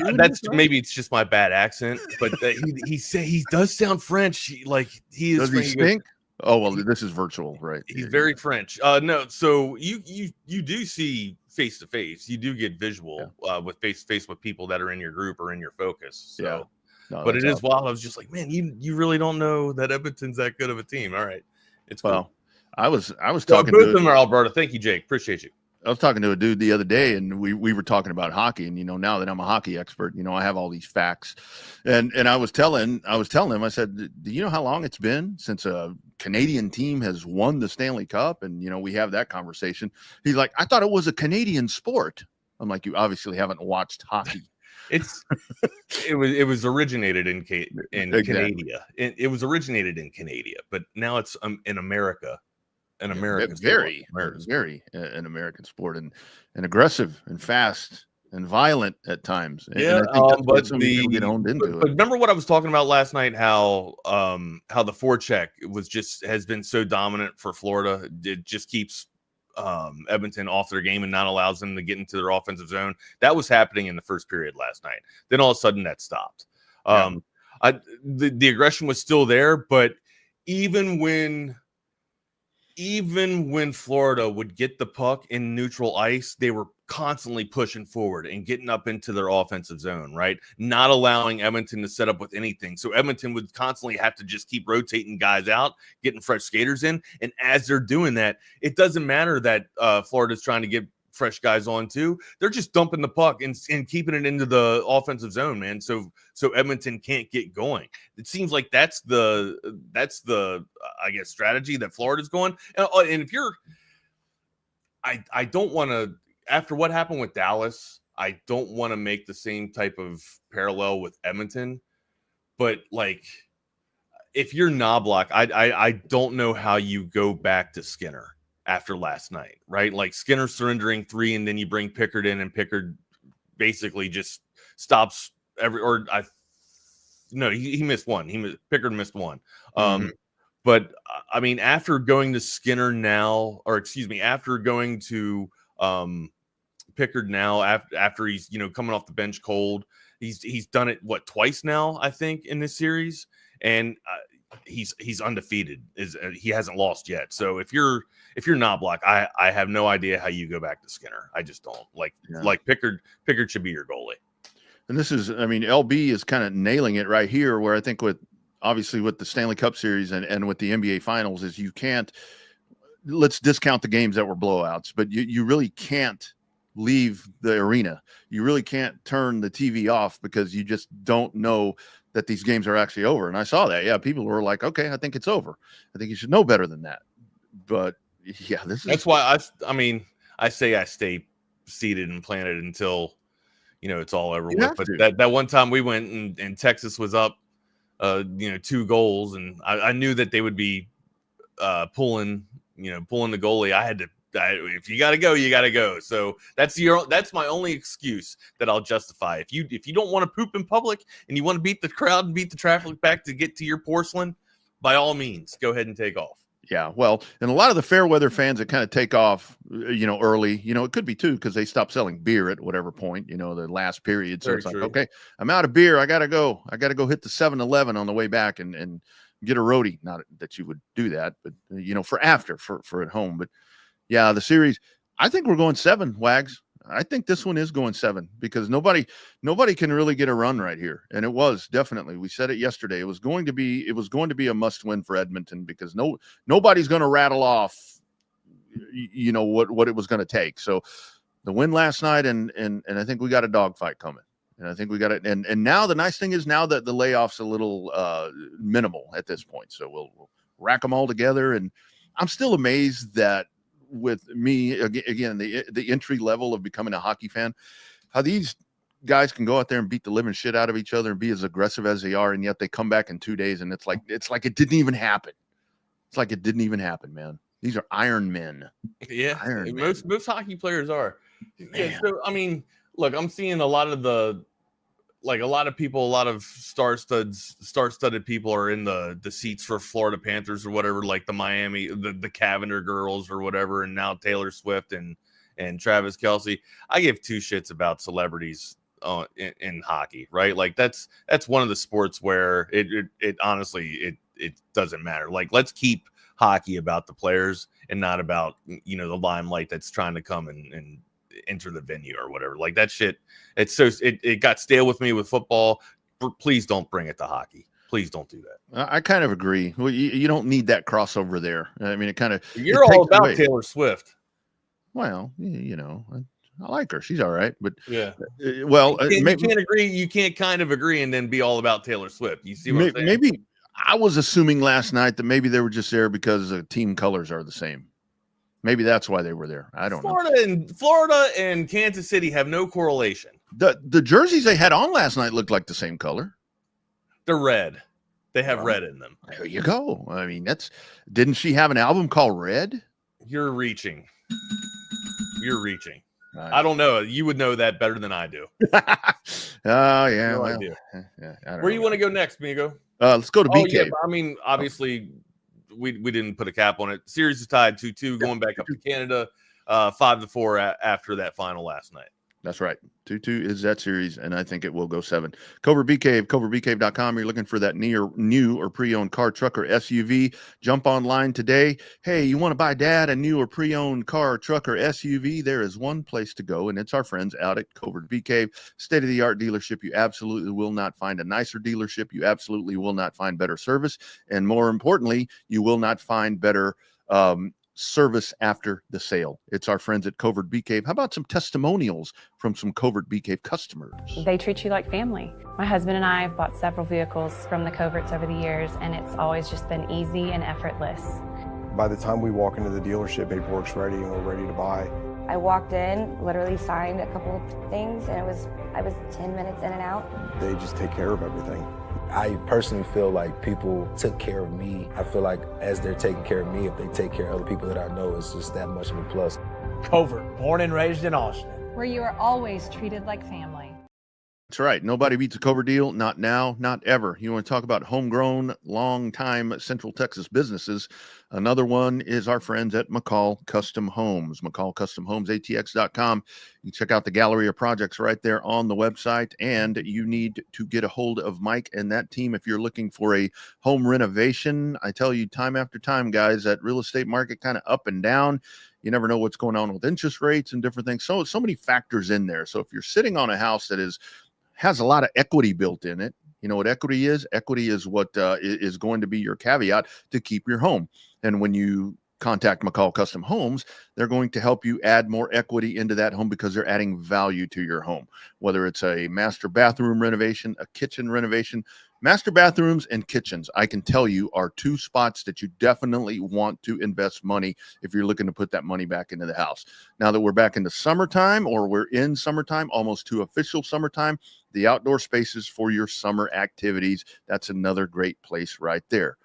Maybe it's just my bad accent, but he does sound French. He is. Does he stink? Oh well, this is virtual, right? He's very French. No, so you do see face to face. You do get visual with face to face with people that are in your group or in your focus. So, yeah. No, but it is wild. I was just like, man, you really don't know that Edmonton's that good of a team. All right, it's cool. Well, I was talking. Both of them are Alberta. Thank you, Jake. Appreciate you. I was talking to a dude the other day, and we were talking about hockey. And now that I'm a hockey expert, I have all these facts. And I was telling him, I said, do you know how long it's been since a Canadian team has won the Stanley Cup? And we have that conversation. He's like, I thought it was a Canadian sport. I'm like, you obviously haven't watched hockey. It was originated in Exactly. Canada. It was originated in Canada, but now it's in America. An American very an American sport, and aggressive and fast and violent at times. And I think but get owned into but remember what I was talking about last night? How the forecheck has been so dominant for Florida. It just keeps Edmonton off their game and not allows them to get into their offensive zone. That was happening in the first period last night. Then all of a sudden that stopped. The aggression was still there, but even when Florida would get the puck in neutral ice, they were constantly pushing forward and getting up into their offensive zone, right? Not allowing Edmonton to set up with anything. So Edmonton would constantly have to just keep rotating guys out, getting fresh skaters in. And as they're doing that, it doesn't matter that Florida's trying to get fresh guys on too. They're just dumping the puck and keeping it into the offensive zone, man. So Edmonton can't get going. It seems like that's the I guess strategy that Florida's going. And if you're, I don't want to, after what happened with Dallas, I don't want to make the same type of parallel with Edmonton, but like if you're Knobloch, I don't know how you go back to Skinner after last night, right? Like Skinner surrendering 3, and then you bring Pickard in, and Pickard basically just stops he missed one. Pickard missed one. But I mean, after going to Skinner now, after going to Pickard now, after he's coming off the bench cold, he's done it twice now, I think, in this series, and he's undefeated. He hasn't lost yet. So if you're Knobloch, I have no idea how you go back to Skinner. I just don't like Pickard should be your goalie. And this is, LB is kind of nailing it right here, where I think with the Stanley Cup series and with the NBA finals is let's discount the games that were blowouts, but you really can't leave the arena. You really can't turn the TV off because you just don't know that these games are actually over. And I saw that. Yeah, people were like, okay, I think it's over. I think you should know better than that. But yeah, that's why I mean, I say I stay seated and planted until, it's all over with. But that one time we went and Texas was up, 2 goals, and I knew that they would be pulling the goalie. I had to. If you got to go, you got to go. So that's my only excuse that I'll justify. If you don't want to poop in public and you want to beat the crowd and beat the traffic back to get to your porcelain, by all means, go ahead and take off. Yeah, well, and a lot of the fair weather fans that kind of take off, early, it could be too, because they stopped selling beer at whatever point, the last period. So it's like, okay, I'm out of beer. I got to go hit the 7-Eleven on the way back and get a roadie. Not that you would do that, but, for at home. But yeah, the series, I think we're going 7, Wags. I think this one is going 7 because nobody can really get a run right here. And it was definitely, we said it yesterday. It was going to be a must win for Edmonton because nobody's going to rattle off, what it was going to take. So the win last night and I think we got a dogfight coming. And I think we got it. And now the nice thing is now that the layoff's a little minimal at this point. So we'll rack them all together. And I'm still amazed that, with me again, the entry level of becoming a hockey fan, how these guys can go out there and beat the living shit out of each other and be as aggressive as they are, and yet they come back in 2 days and it's like it didn't even happen. It's like it didn't even happen, man. These are Iron Men. Yeah, most hockey players are. Yeah, so I mean, look, I'm seeing a lot of people, a lot of star-studded people are in the seats for Florida Panthers or whatever, like the Miami, the Cavender girls or whatever, and now Taylor Swift and Travis Kelce. I give 2 shits about celebrities in hockey, right? Like that's one of the sports where it honestly doesn't matter. Like, let's keep hockey about the players and not about the limelight that's trying to come and enter the venue or whatever. Like that shit, it got stale with me with football. Please don't bring it to hockey. Please don't do that. I kind of agree. Well, you don't need that crossover there. I mean, you're all about Taylor Swift. Well, I like her. She's all right, but yeah. Well, you can't agree. You can't kind of agree and then be all about Taylor Swift. You see what I'm saying? Maybe I was assuming last night that maybe they were just there because the team colors are the same. Maybe that's why they were there. I don't know. Florida and Kansas City have no correlation. The jerseys they had on last night looked like the same color. They're red. They have red in them. There you go. I mean, didn't she have an album called Red? You're reaching. I don't know. You would know that better than I do. Oh, yeah. No idea. Where you want to go next, Migo? Let's go to BK. Yeah, I mean, obviously, we didn't put a cap on it. Series is tied 2-2, going back up to Canada, 5-4 after that final last night. That's right. 2-2 is that series, and I think it will go 7. Covert Bee Cave, covertbeecave.com. You're looking for that new or pre-owned car, truck, or SUV. Jump online today. Hey, you want to buy Dad a new or pre-owned car, truck, or SUV? There is one place to go, and it's our friends out at Covert Bee Cave. State-of-the-art dealership. You absolutely will not find a nicer dealership. You absolutely will not find better service, and more importantly, you will not find better service after the sale. It's our friends at Covert Bee Cave. How about some testimonials from some Covert Bee Cave customers? They treat you like family. My husband and I have bought several vehicles from the Coverts over the years, and it's always just been easy and effortless. By the time we walk into the dealership, paperwork's ready and we're ready to buy. I walked in, literally signed a couple of things, and I was 10 minutes in and out. They just take care of everything. I personally feel like people took care of me. I feel like as they're taking care of me, if they take care of other people that I know, it's just that much of a plus. Covert, born and raised in Austin. Where you are always treated like family. That's right. Nobody beats a Covert deal. Not now, not ever. You want to talk about homegrown, long-time Central Texas businesses. Another one is our friends at McCall Custom Homes. McCall Custom Homes, ATX.com. You check out the gallery of projects right there on the website. And you need to get a hold of Mike and that team if you're looking for a home renovation. I tell you time after time, guys, that real estate market kind of up and down. You never know what's going on with interest rates and different things. So many factors in there. So if you're sitting on a house that has a lot of equity built in it, you know what equity is? Equity is what is going to be your caveat to keep your home. And when you contact McCall Custom Homes, they're going to help you add more equity into that home because they're adding value to your home. Whether it's a master bathroom renovation, a kitchen renovation, master bathrooms and kitchens, I can tell you, are two spots that you definitely want to invest money if you're looking to put that money back into the house. Now that we're back into summertime, or we're in summertime, almost to official summertime, the outdoor spaces for your summer activities, that's another great place right there.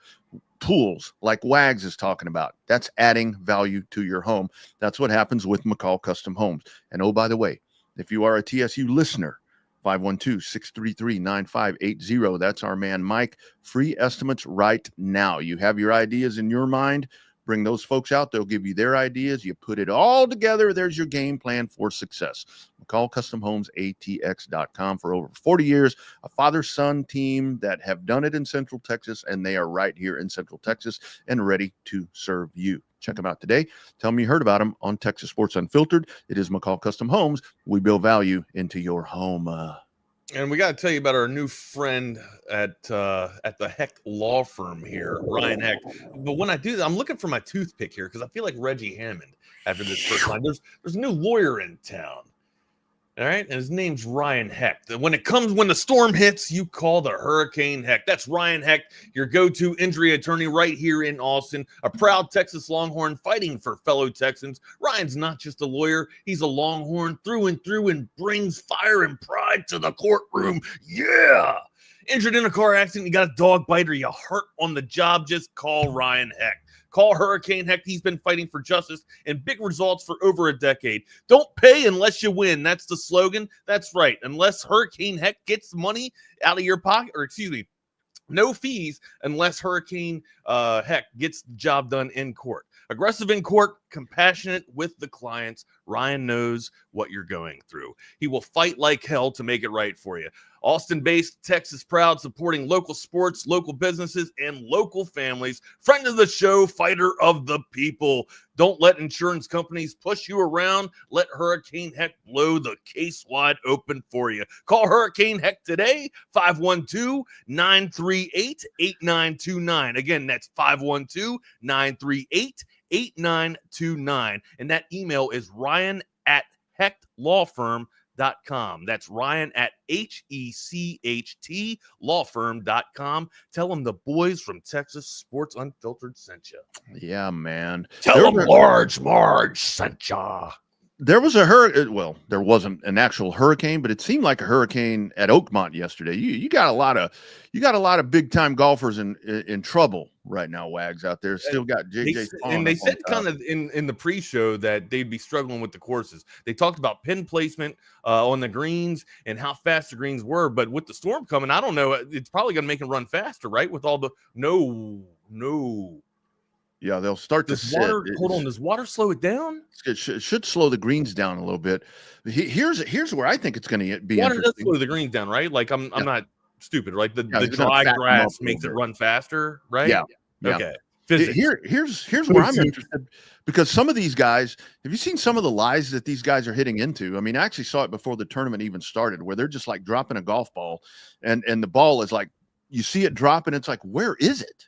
Pools, like Wags is talking about, that's adding value to your home. That's what happens with McCall Custom Homes. And oh, by the way, if you are a TSU listener, 512-633-9580. That's our man, Mike. Free estimates right now. You have your ideas in your mind. Bring those folks out. They'll give you their ideas. You put it all together. There's your game plan for success. McCall Custom Homes, ATX.com. For over 40 years, a father-son team that have done it in Central Texas, and they are right here in Central Texas and ready to serve you. Check them out today. Tell them you heard about them on Texas Sports Unfiltered. It is McCall Custom Homes. We build value into your home. And we got to tell you about our new friend at the Hecht Law Firm here, Ryan Hecht. But when I do that, I'm looking for my toothpick here because I feel like Reggie Hammond after this first line. There's a new lawyer in town. All right, and his name's Ryan Hecht. When the storm hits, you call the Hurricane Hecht. That's Ryan Hecht, your go-to injury attorney right here in Austin, a proud Texas Longhorn fighting for fellow Texans. Ryan's not just a lawyer, he's a Longhorn through and through and brings fire and pride to the courtroom. Yeah! Injured in a car accident, you got a dog bite, or you hurt on the job, just call Ryan Hecht. Call Hurricane Hecht. He's been fighting for justice and big results for over a decade. Don't pay unless you win. That's the slogan. That's right. Unless Hurricane Hecht gets money out of your pocket, or excuse me, no fees unless Hurricane Hecht gets the job done in court. Aggressive in court, compassionate with the clients. Ryan knows what you're going through. He will fight like hell to make it right for you. Austin-based, Texas proud, supporting local sports, local businesses, and local families. Friend of the show, fighter of the people. Don't let insurance companies push you around. Let Hurricane Hecht blow the case wide open for you. Call Hurricane Hecht today, 512-938-8929. Again, that's 512-938-8929. And that email is ryan@hechtlawfirm.com. That's Ryan at HECHT lawfirm.com. Tell them the boys from Texas Sports Unfiltered sent you. Yeah, man. Tell them Large Marge sent ya. There was a hurricane. Well, there wasn't an actual hurricane, but it seemed like a hurricane at Oakmont yesterday. You got a lot of big time golfers in trouble right now. Wags out there still got JJ. And they said kind of in the pre-show that they'd be struggling with the courses. They talked about pin placement on the greens and how fast the greens were, but with the storm coming, I don't know. It's probably going to make them run faster, right? With all the no. Yeah, they'll start to sit. Hold on, does water slow it down? It should slow the greens down a little bit. Here's where I think it's going to be. Water does slow the greens down, right? Like I'm not stupid, right? The dry grass makes it run faster, right? Yeah. Okay. Here's where I'm interested, because some of these guys, have you seen some of the lies that these guys are hitting into? I mean, I actually saw it before the tournament even started, where they're just like dropping a golf ball, and the ball is like, you see it drop, and it's like, where is it?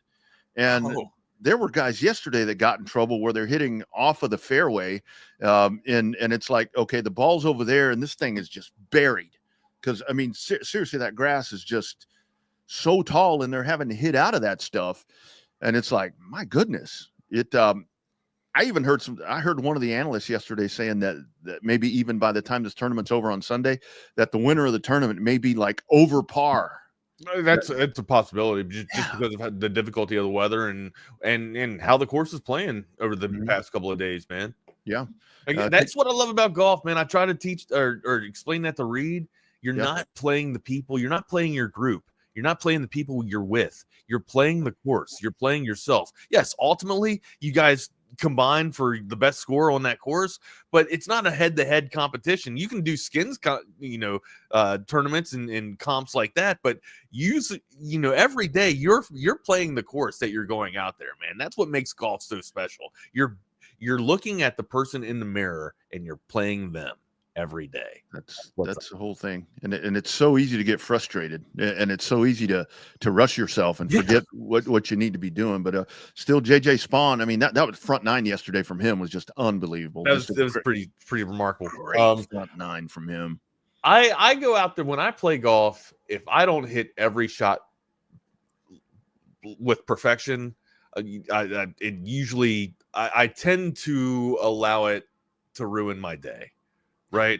And there were guys yesterday that got in trouble where they're hitting off of the fairway, and it's like, okay, the ball's over there, and this thing is just buried. Because, I mean, seriously, that grass is just so tall, and they're having to hit out of that stuff. And it's like, my goodness. I heard one of the analysts yesterday saying that maybe even by the time this tournament's over on Sunday, that the winner of the tournament may be like over par. It's a possibility, just because of the difficulty of the weather and how the course is playing over the past couple of days, man. Yeah. That's what I love about golf, man. I try to teach or explain that to Reed. You're not playing the people. You're not playing your group. You're not playing the people you're with. You're playing the course. You're playing yourself. Yes, ultimately, you guys combine for the best score on that course, but it's not a head-to-head competition. You can do skins, tournaments and comps like that, but every day you're playing the course that you're going out there, man. That's what makes golf so special. You're looking at the person in the mirror and you're playing them every day. That's the whole thing, and it's so easy to get frustrated, and it's so easy to rush yourself and forget what you need to be doing. But still, JJ Spawn. I mean, that was front nine yesterday from him was just unbelievable. That was pretty remarkable. Great front nine from him. I go out there when I play golf. If I don't hit every shot with perfection, I tend to allow it to ruin my day, right?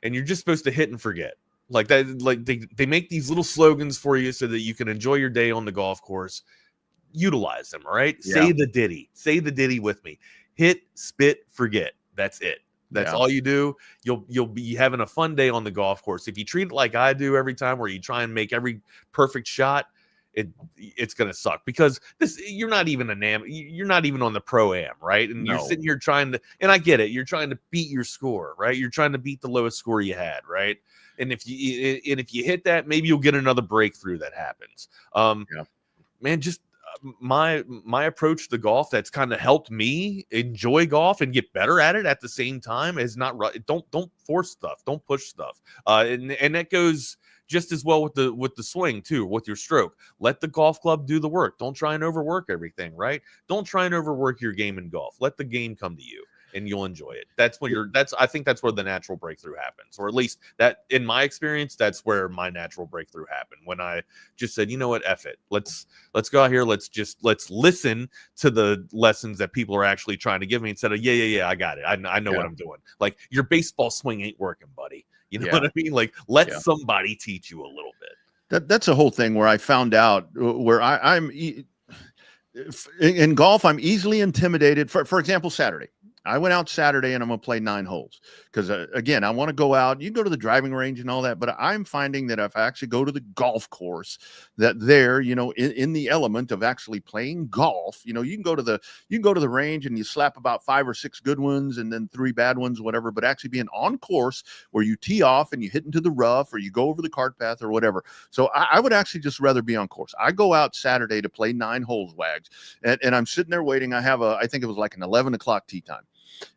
And you're just supposed to hit and forget. Like that, like they make these little slogans for you so that you can enjoy your day on the golf course. Utilize them, all right? Yeah. Say the ditty with me. Hit, spit, forget. That's it. That's all you do. You'll be having a fun day on the golf course. If you treat it like I do every time, where you try and make every perfect shot, it's gonna suck, because you're not even on the pro-am, right? And you're sitting here trying to, and I get it, you're trying to beat your score, right? You're trying to beat the lowest score you had, right? And if you hit that, maybe you'll get another breakthrough that happens. Man, just my approach to golf that's kind of helped me enjoy golf and get better at it at the same time is don't force stuff, don't push stuff, and that goes just as well with the swing too, with your stroke. Let the golf club do the work. Don't try and overwork everything, right? Don't try and overwork your game in golf. Let the game come to you and you'll enjoy it. I think that's where the natural breakthrough happens. Or at least that, in my experience, that's where my natural breakthrough happened. When I just said, you know what, F it. Let's go out here. Let's listen to the lessons that people are actually trying to give me, instead of, yeah, I got it. I know what I'm doing. Like, your baseball swing ain't working, buddy. You know what I mean? Like, let somebody teach you a little bit. That's a whole thing where I found out where I'm in golf. I'm easily intimidated. For example, Saturday. I went out Saturday and I'm going to play 9 holes because, again, I want to go out. You can go to the driving range and all that, but I'm finding that if I actually go to the golf course, that there, in the element of actually playing golf, you can go to the range and you slap about 5 or 6 good ones and then 3 bad ones, whatever. But actually being on course where you tee off and you hit into the rough or you go over the cart path or whatever. So I would actually just rather be on course. I go out Saturday to play 9 holes, Wags, and I'm sitting there waiting. I think it was like an 11 o'clock tee time.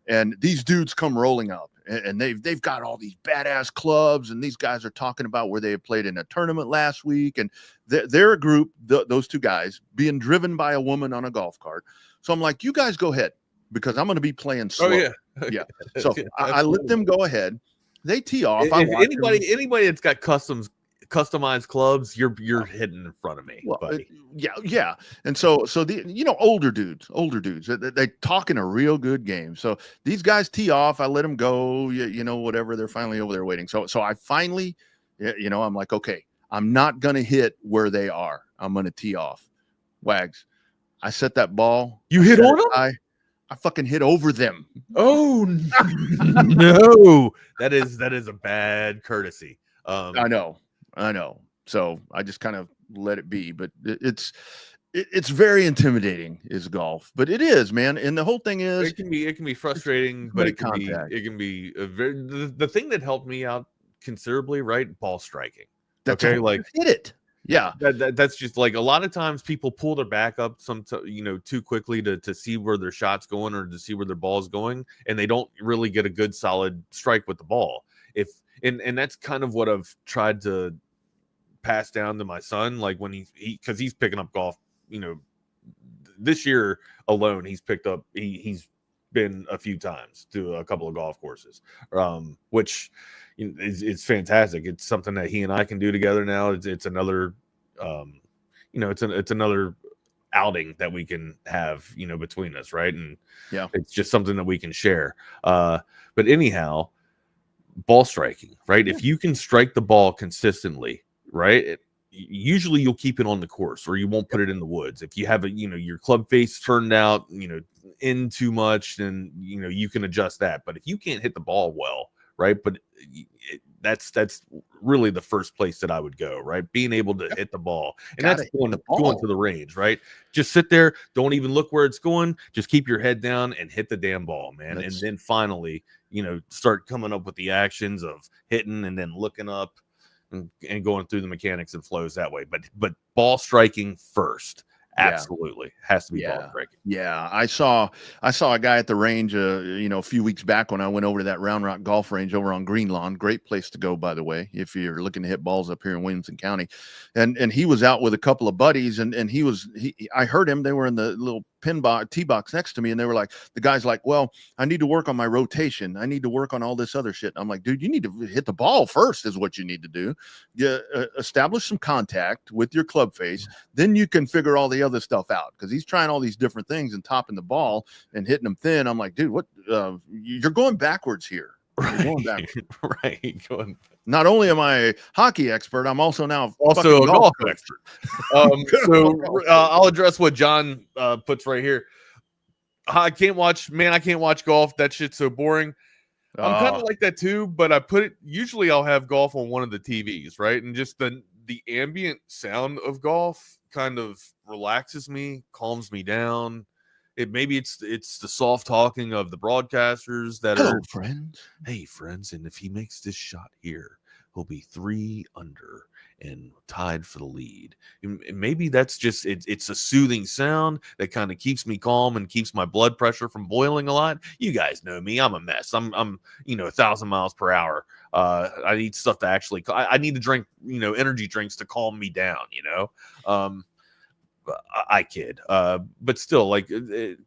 And these dudes come rolling up, and they've got all these badass clubs, and these guys are talking about where they had played in a tournament last week, and they're a group, those 2 guys, being driven by a woman on a golf cart. So I'm like, you guys go ahead, because I'm going to be slow. Oh, yeah. So I let them go ahead. They tee off. If anybody that's got customized clubs, you're hitting in front of me, buddy. Yeah. And so the older dudes, they talking a real good game. So these guys tee off. I let them go. Whatever. They're finally over there waiting. So I finally, I'm like, okay, I'm not gonna hit where they are. I'm gonna tee off. Wags, I set that ball. You hit on them? I fucking hit over them. Oh no, that is a bad courtesy. I know. So I just kind of let it be, but it's very intimidating is golf, but it is, man. And the whole thing is, it can be frustrating, but it can be the thing that helped me out considerably, right? Ball striking. That's okay. Like, hit it. Yeah. That's just like, a lot of times people pull their back up too quickly to see where their shot's going or to see where their ball's going. And they don't really get a good solid strike with the ball. And that's kind of what I've tried to pass down to my son. Like, when because he's picking up golf, this year alone, he's been a few times to a couple of golf courses, which is fantastic. It's something that he and I can do together now. It's another, it's another outing that we can have, between us. Right. And it's just something that we can share. But anyhow, ball striking, right? If you can strike the ball consistently, right, usually you'll keep it on the course, or you won't put it in the woods. If you have your club face turned out, in too much, then you can adjust that. But if you can't hit the ball well, right, but that's really the first place that I would go, right? Being able to hit the ball, and that's going to the range, right? Just sit there, don't even look where it's going. Just keep your head down and hit the damn ball, man. And then finally, start coming up with the actions of hitting and then looking up and going through the mechanics and flows that way. But ball striking first, Absolutely. Has to be ball breaking. Yeah. I saw a guy at the range, a few weeks back when I went over to that Round Rock golf range over on Green Lawn. Great place to go, by the way, if you're looking to hit balls up here in Williamson County. And he was out with a couple of buddies, and I heard him. They were in the little tee box next to me, and they were like, the guy's like, well, I need to work on my rotation. I need to work on all this other shit. I'm like, dude, you need to hit the ball first is what you need to do. Establish some contact with your club face. Then you can figure all the other stuff out, because he's trying all these different things and topping the ball and hitting them thin. I'm like, dude, what? You're going backwards here. You're going backwards. Right. Not only am I a hockey expert, I'm also now a golf expert. I'll address what John puts right here. I can't watch golf. That shit's so boring. I'm kind of like that too, but usually I'll have golf on one of the TVs, right? And just the ambient sound of golf kind of relaxes me, calms me down. Maybe it's the soft talking of the broadcasters that Hello, are friends. Hey, friends, and if he makes this shot here, he'll be 3 under and tied for the lead. And maybe that's just it's a soothing sound that kind of keeps me calm and keeps my blood pressure from boiling a lot. You guys know me. I'm a mess. I'm 1,000 miles per hour. I need stuff to actually I need to drink, energy drinks to calm me down, I kid, but still, like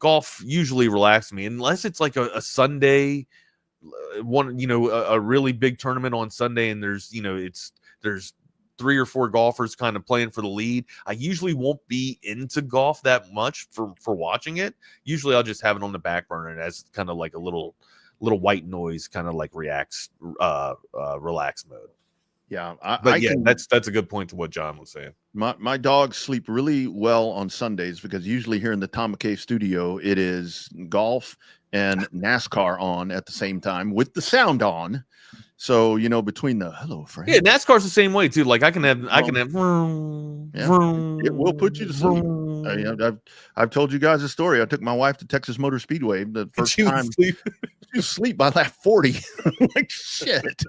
golf usually relaxes me unless it's like a Sunday one, a really big tournament on Sunday, and there's 3 or 4 golfers kind of playing for the lead. I usually won't be into golf that much for watching it. Usually, I'll just have it on the back burner as kind of like a little white noise, kind of like relax mode. Yeah, that's a good point to what John was saying. My dogs sleep really well on Sundays, because usually here in the Tom McKay studio, it is golf and NASCAR on at the same time with the sound on. So, between the hello, friend. Yeah, NASCAR's the same way too. Like I can have vroom, it will put you to sleep. I've told you guys a story. I took my wife to Texas Motor Speedway the first time. She was asleep by lap 40. Like shit.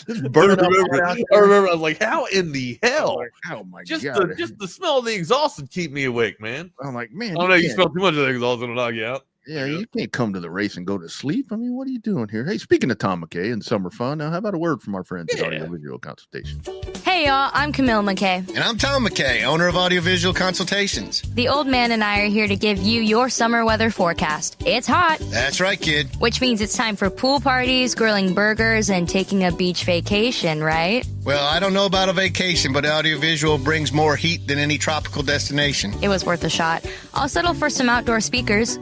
I remember I was like, how in the hell? Like, oh my just God. Just the smell of the exhaust would keep me awake, man. I'm like, man. I don't know, you smell too much of the exhaust and it'll knock you out. Yeah, you can't come to the race and go to sleep. I mean, what are you doing here? Hey, speaking of Tom McKay and summer fun, now how about a word from our friends at Audiovisual Consultation? Hey, y'all, I'm Camille McKay. And I'm Tom McKay, owner of Audiovisual Consultations. The old man and I are here to give you your summer weather forecast. It's hot. That's right, kid. Which means it's time for pool parties, grilling burgers, and taking a beach vacation, right? Well, I don't know about a vacation, but Audiovisual brings more heat than any tropical destination. It was worth a shot. I'll settle for some outdoor speakers.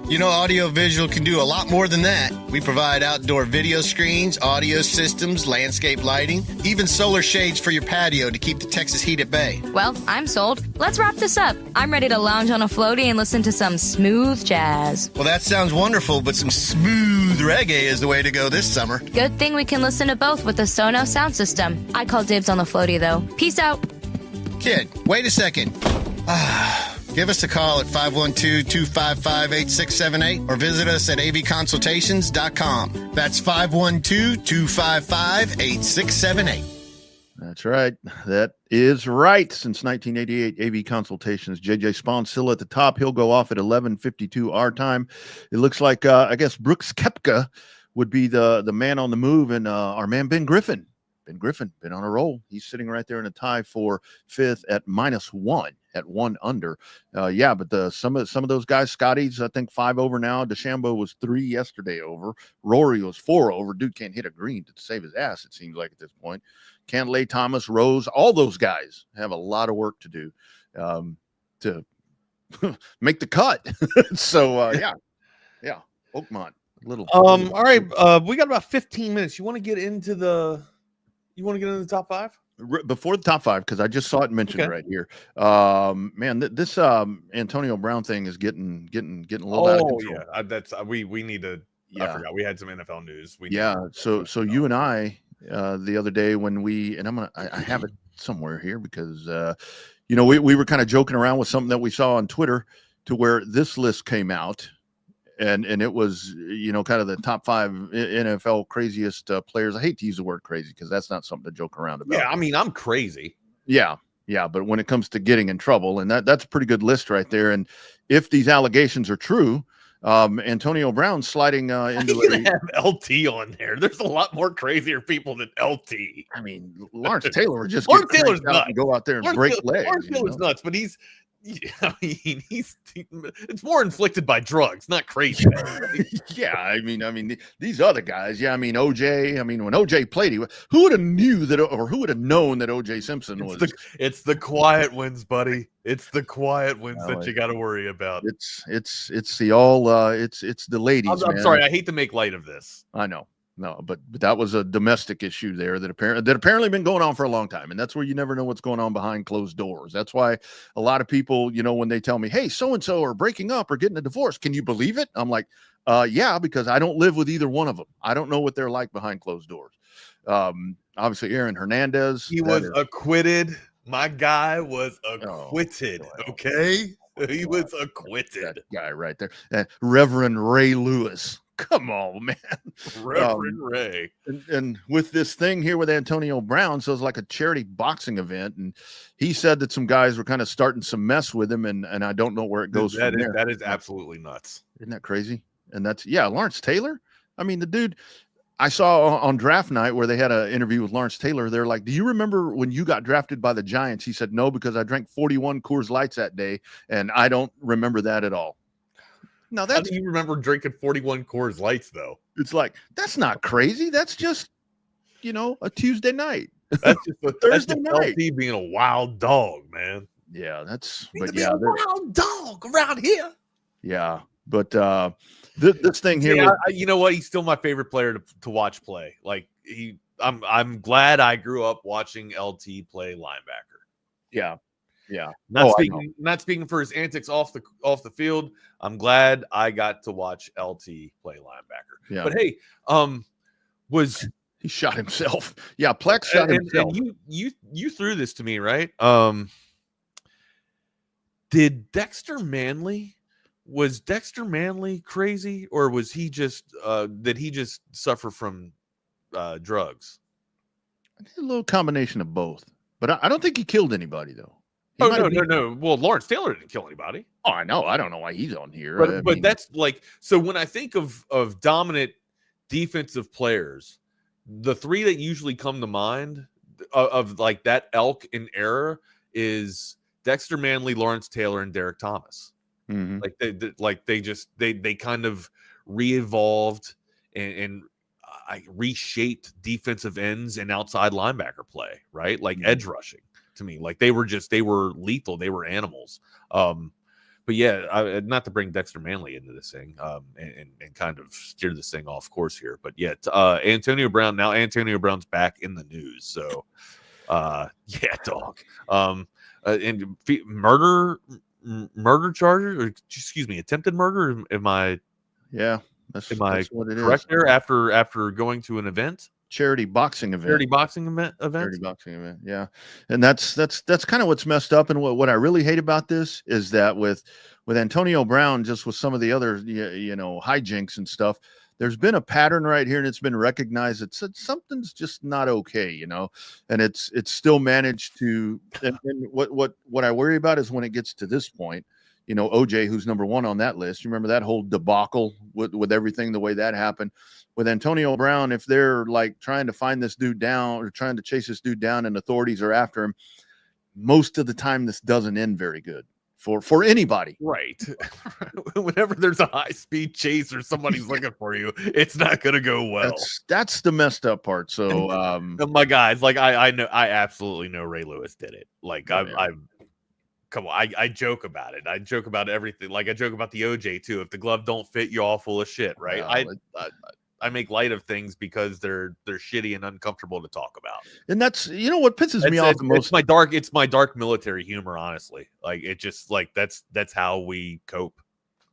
Audiovisual can do a lot more than that. We provide outdoor video screens, audio systems, landscape lighting, even solar shades for your patio to keep the Texas heat at bay. Well, I'm sold. Let's wrap this up. I'm ready to lounge on a floaty and listen to some smooth jazz. Well, that sounds wonderful, but some smooth reggae is the way to go this summer. Good thing we can listen to both with the Sonos sound system. I call dibs on the floaty, though. Peace out. Kid, wait a second. Give us a call at 512-255-8678 or visit us at avconsultations.com. That's 512-255-8678. That's right. That is right. Since 1988, AV Consultations. JJ Spawn still at the top. He'll go off at 11:52 our time. It looks like, I guess, Brooks Koepka would be the man on the move, and our man Ben Griffin. Ben Griffin, been on a roll. He's sitting right there in a tie for 5th at -1 at 1 under. But some of those guys, Scotty's, I think 5 over now. DeChambeau was 3 yesterday over. Rory was 4 over. Dude can't hit a green to save his ass, it seems like at this point. Cantlay, Thomas, Rose, all those guys have a lot of work to do to make the cut. So, yeah. Oakmont. All right. We got about 15 minutes. You want to get into the top 5? Before the top 5, because I just saw it mentioned right here. Man, this Antonio Brown thing is getting a little out of control. Yeah, that's we need to. Yeah. I forgot we had some NFL news. So you and I the other day when I have it somewhere here because we were kind of joking around with something that we saw on Twitter to where this list came out. And it was, kind of the top 5 NFL craziest players. I hate to use the word crazy because that's not something to joke around about. Yeah, I mean, I'm crazy. Yeah. Yeah, but when it comes to getting in trouble, and that's a pretty good list right there. And if these allegations are true, Antonio Brown sliding into You're gonna have LT on there. There's a lot more crazier people than LT. I mean, Lawrence Taylor would just Lawrence Taylor's nuts. And go out there and break legs. Lawrence Taylor's nuts, but it's more inflicted by drugs, not crazy. Yeah, I mean, these other guys. Yeah, I mean, OJ. I mean, when OJ played, who would have knew that, or who would have known that OJ Simpson was? It's the quiet wins, buddy. It's the quiet wins that you got to worry about. It's the ladies. I'm sorry, I hate to make light of this. I know. No, but that was a domestic issue there that apparently been going on for a long time, and that's where you never know what's going on behind closed doors. That's why a lot of people, when they tell me, "Hey, so and so are breaking up or getting a divorce," can you believe it? I'm like, yeah, because I don't live with either one of them. I don't know what they're like behind closed doors. Obviously, Aaron Hernandez. He was acquitted. My guy was acquitted. Okay, he was acquitted. That guy right there, Reverend Ray Lewis. Come on, man. Reverend Ray. And with this thing here with Antonio Brown, so it's like a charity boxing event. And he said that some guys were kind of starting some mess with him. And I don't know where it goes from there. That is absolutely nuts. Isn't that crazy? And Lawrence Taylor. I mean, the dude I saw on draft night where they had an interview with Lawrence Taylor. They're like, "Do you remember when you got drafted by the Giants?" He said, "No, because I drank 41 Coors Lights that day. And I don't remember that at all." No, how do you remember drinking 41 Coors Lights, though? It's like, that's not crazy. That's just, a Tuesday night. That's just a Thursday night. LT being a wild dog, man. Yeah, a wild dog around here. Yeah, but this thing here. You know what? He's still my favorite player to watch play. Like I'm glad I grew up watching LT play linebacker. Yeah. Yeah. Not speaking for his antics off the field. I'm glad I got to watch LT play linebacker. Yeah. But hey, he shot himself. Yeah, Plex shot himself. And you threw this to me, right? Did Dexter Manley crazy, or was he just did he just suffer from drugs? I think a little combination of both. But I don't think he killed anybody though. No. Well, Lawrence Taylor didn't kill anybody. Oh, I know. I don't know why he's on here. But that's like, so when I think of dominant defensive players, the three that usually come to mind of like that elk in era is Dexter Manley, Lawrence Taylor, and Derek Thomas. Mm-hmm. They kind of re-evolved and reshaped defensive ends and outside linebacker play, right? Like edge rushing. To me, like they were lethal. They were animals. But yeah, not to bring Dexter Manley into this thing and kind of steer this thing off course here. But yeah, Antonio Brown. Now Antonio Brown's back in the news. So yeah, dog. And murder charges, or excuse me, attempted murder. Am I that's what it is. Correct there after going to an event. Charity boxing event. Yeah. And that's kind of what's messed up. And what I really hate about this is that with Antonio Brown, just with some of the other, hijinks and stuff, there's been a pattern right here, and it's been recognized that something's just not okay, and it's still managed to, and what I worry about is when it gets to this point, OJ, who's number one on that list. You remember that whole debacle with everything, the way that happened. With Antonio Brown, if they're like trying to find this dude down or trying to chase this dude down and authorities are after him, most of the time this doesn't end very good for anybody. Right. Whenever there's a high-speed chase or somebody's looking for you, it's not going to go well. That's the messed up part. So my guys, like I know, I absolutely know Ray Lewis did it. Like come on, I joke about it. I joke about everything. Like I joke about the OJ too. If the glove don't fit, you're all full of shit, right? I make light of things because they're shitty and uncomfortable to talk about. And that's what pisses me off the most. It's my dark military humor, honestly. Like it just like that's how we cope.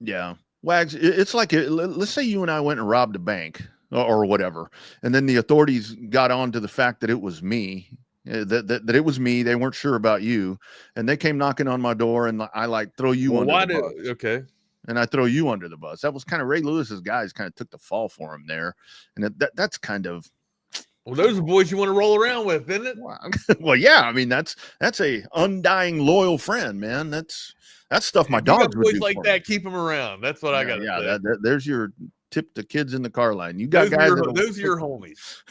Yeah. Wags, it's like let's say you and I went and robbed a bank or whatever, and then the authorities got on to the fact that it was me. That it was me. They weren't sure about you, and they came knocking on my door, and I throw you under the bus. Okay. And I throw you under the bus. That was kind of Ray Lewis's guys kind of took the fall for him there, and that's kind of Well, those are boys you want to roll around with, isn't it? Well, yeah. I mean, that's a undying loyal friend, man. That's stuff my dogs would boys do like for that. me. Keep them around. That's what I got. Yeah, there's your tip to kids in the car line. You got those are your homies.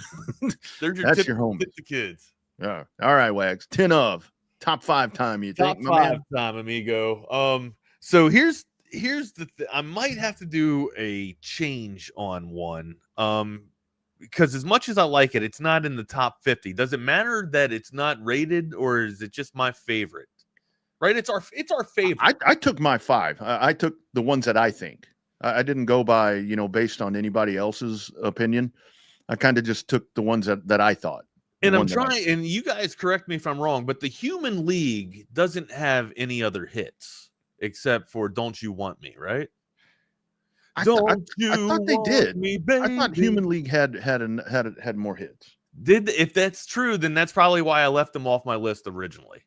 That's your homies. Tip to kids. Yeah. All right, Wags. 10 of top 5 time. You Top think? 5 time, amigo. So here's the I might have to do a change on one. Because as much as I like it, it's not in the top 50. Does it matter that it's not rated, or is it just my favorite? Right? It's our favorite. I took my 5. I took the ones that I think. I didn't go by, based on anybody else's opinion. I kind of just took the ones that I thought. And I'm trying, and you guys correct me if I'm wrong, but the Human League doesn't have any other hits except for "Don't You Want Me," right? I thought they did. I thought Human League had more hits. If that's true, then that's probably why I left them off my list originally.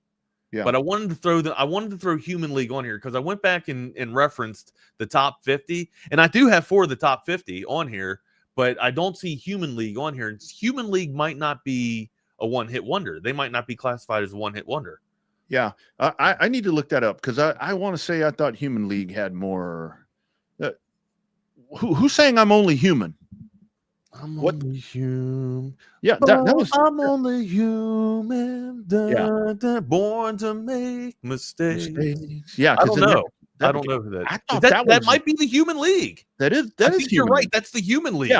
Yeah. But I wanted to throw Human League on here because I went back and referenced the top 50, and I do have 4 of the top 50 on here, but I don't see Human League on here. Human League might not be a one-hit wonder. They might not be classified as a one-hit wonder. Yeah, I need to look that up because I want to say I thought Human League had more. Who's saying I'm only human? I'm only human. Yeah, that was. I'm only human. Born to make mistakes. Yeah, I don't know. I don't know who that is. I thought that might be the Human League. That is. You're right. That's the Human League.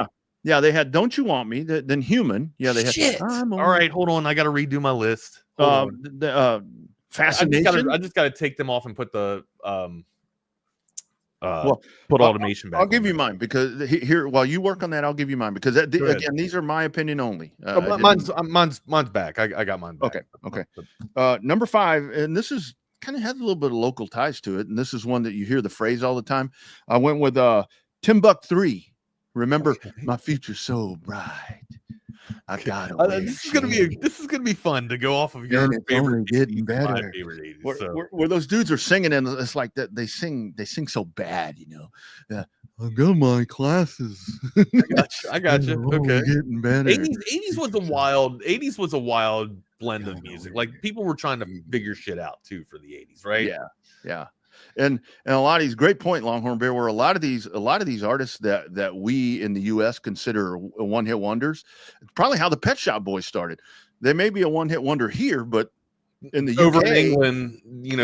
Yeah. They had "Don't You Want Me," then "Human." Yeah, they had. Shit. All right, hold on. I got to redo my list. Fascination. I just got to take them off and put the put automation back. I'll give you mine because here while you work on that, I'll give you mine because again, these are my opinion only. Mine's back. I got mine back. Okay. Number 5, and this is kind of has a little bit of local ties to it, and this is one that you hear the phrase all the time. I went with Timbuk 3. Remember, my future's so bright. I got it. This is gonna be fun to go off of your favorite. Getting better. Where those dudes are singing, and it's like that they sing so bad, I got my classes. I got you. Okay. Getting better. 80s was a wild blend of music. Like people were trying to figure shit out too for the 80s, right? Yeah. And a lot of these, great point, Longhorn Bear, where a lot of these artists that we in the U.S. consider one-hit wonders, probably how the Pet Shop Boys started. They may be a one-hit wonder here, but in the over UK, in England,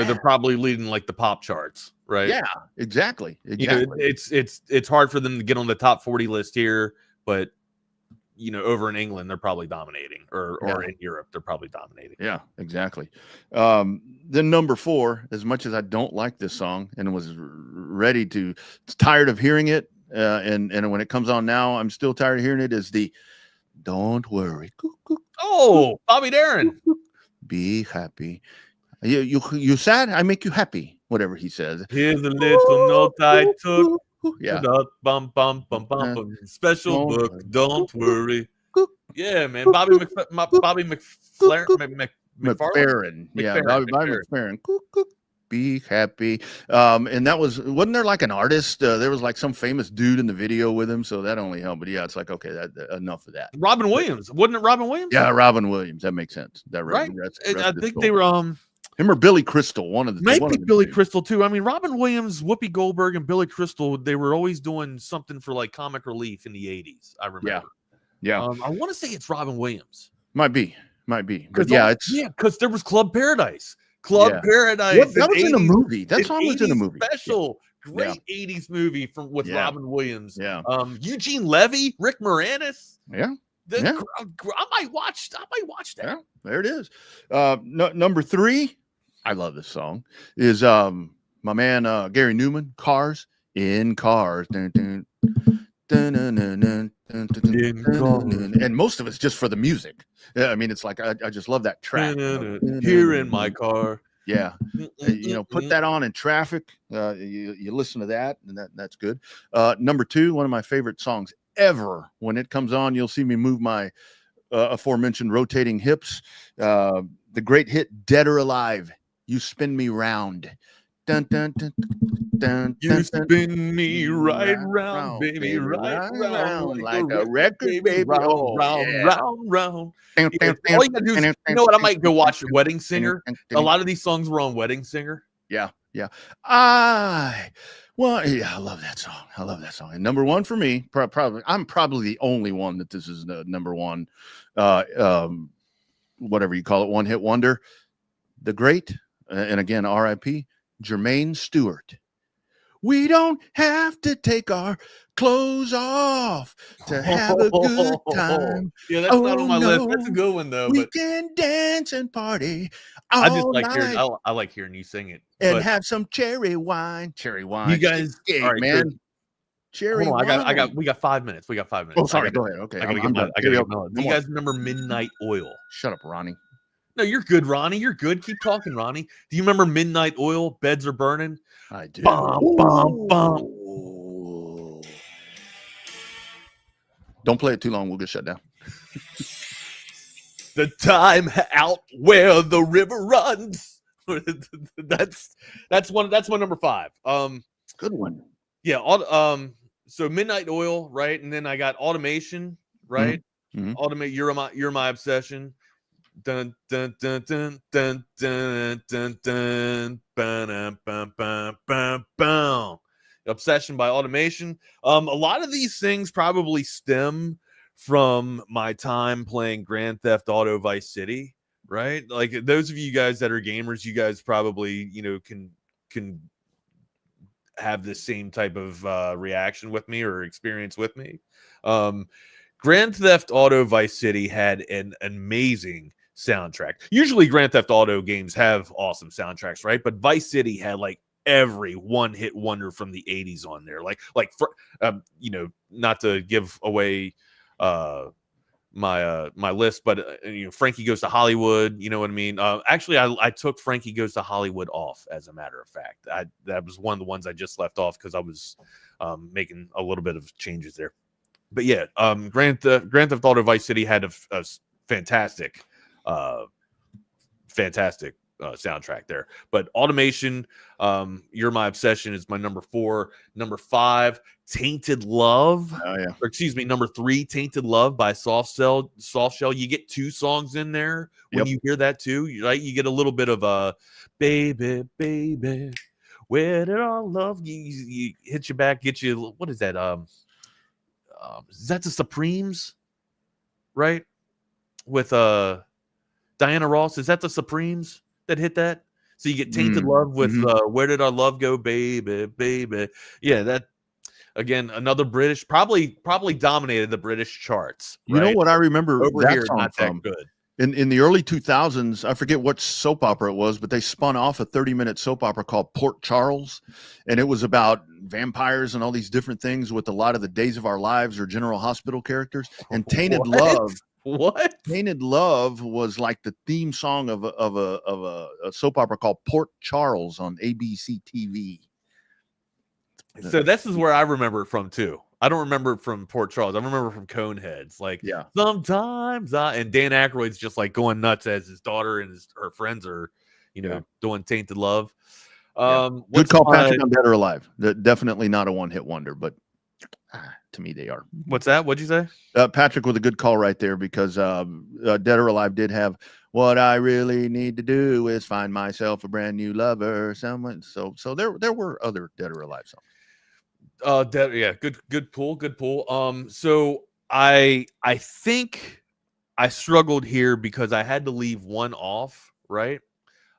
they're probably leading like the pop charts, right? Yeah, exactly. It's hard for them to get on the top 40 list here, but over in England, they're probably dominating, or in Europe, they're probably dominating. Yeah, exactly. Then number 4, as much as I don't like this song and was tired of hearing it, and when it comes on now, I'm still tired of hearing it, is the "Don't Worry." Oh, Bobby Darin. Be happy. You sad? I make you happy. Whatever he says. Here's a little note I took. Yeah. Bum, bum, bum, bum. Special book. Don't worry. Yeah, man. Bobby McFerrin. Yeah, Bobby McFerrin. Be happy. And that wasn't there like an artist? There was like some famous dude in the video with him, so that only helped. But yeah, it's like, okay, that enough of that. Robin Williams, wasn't it? Robin Williams? Yeah, Robin Williams. That makes sense. Right. I think they were him or Billy Crystal. One of the maybe Billy Crystal too. I mean, Robin Williams, Whoopi Goldberg, and Billy Crystal. They were always doing something for like comic relief in the 80s. I remember. Yeah. I want to say it's Robin Williams. Might be. But because there was Club Paradise. Paradise. That was in a movie. That song was in a movie. Special, great 80s movie with Robin Williams. Yeah. Eugene Levy, Rick Moranis. Yeah. I might watch that. Yeah, there it is. Number 3, I love this song, is my man Gary Newman, "Cars in Cars." And most of it's just for the music. I mean, it's like I just love that track. Here in my car. Yeah, put that on in traffic. You listen to that, and that's good. Number 2, one of my favorite songs ever. When it comes on, you'll see me move my aforementioned rotating hips. The great hit "Dead or Alive." You spin me round. Dun, dun, dun, dun, You dun, spin me right round, round, baby, right round, round, like a record, baby. round, Oh, round, yeah. round. Yeah, all you gotta do is, you know what? I might go watch Wedding Singer. A lot of these songs were on Wedding Singer. Yeah. Well, yeah, I love that song. And number one for me, probably, I'm probably the only one that this is number one, whatever you call it, one hit wonder. The great, and again, R.I.P. Jermaine Stewart. We don't have to take our clothes off to have a good time. Yeah, that's not on my list. That's a good one though. We can dance and party. I just like hearing. I like hearing you sing it and have some cherry wine. You guys, all right, man. Cherry wine. We got 5 minutes. Oh, sorry. Go ahead. Okay. I gotta get my. Do you guys remember Midnight Oil? Shut up, Ronnie. No, you're good, Ronnie. You're good. Keep talking, Ronnie. Do you remember Midnight Oil? Beds are burning. I do. Bum, bum, bum. Don't play it too long. We'll get shut down. The time out where the river runs. that's my number 5. Good one. Yeah. So Midnight Oil, right? And then I got Automation, right? Mm-hmm. Automate. You're my obsession. Dun dun dun dun dun dun dun dun bam bam bam bam bam. Obsession by Automation. A lot of these things probably stem from my time playing Grand Theft Auto Vice City, right? Like those of you guys that are gamers, you guys probably can have the same type of reaction with me or experience with me. Grand Theft Auto Vice City had an amazing soundtrack. Usually Grand Theft Auto games have awesome soundtracks, right? But Vice City had like every one-hit wonder from the 80s on there. Not to give away my list, but Frankie Goes to Hollywood, you know what I mean? Actually, I took Frankie Goes to Hollywood off, as a matter of fact. That was one of the ones I just left off because I was making a little bit of changes there. But yeah, Grand Theft Auto Vice City had a fantastic soundtrack there. But Automation, You're My Obsession is my number 4. Number 5, Tainted Love. Oh yeah. Or excuse me, number 3, Tainted Love by Soft Shell. You get 2 songs in there when you hear that too, right? You get a little bit of a baby, where did our love you hit you back, get you, what is that? Is that the Supremes? Right? With Diana Ross, is that the Supremes that hit that? So you get Tainted Love with Where Did Our Love Go, baby. Yeah, that again, another British, probably dominated the British charts. You know what I remember over that here, song not from? that good. In the early 2000s, I forget what soap opera it was, but they spun off a 30-minute soap opera called Port Charles, and it was about vampires and all these different things with a lot of the Days of Our Lives or General Hospital characters. And Tainted Love. What? Tainted Love was like the theme song of a soap opera called Port Charles on ABC TV. So this is where I remember it from too. I don't remember it from Port Charles. I remember from Coneheads. Like, sometimes and Dan Aykroyd's just like going nuts as his daughter and her friends are, doing Tainted Love. Good call, Patrick, on Dead or Alive. Definitely not a one-hit wonder, but to me they are. What's that? What'd you say? Patrick with a good call right there, because Dead or Alive did have What I Really Need to Do Is Find Myself a Brand New Lover. Someone. So there were other Dead or Alive songs. Good pull. So I think I struggled here because I had to leave one off, right?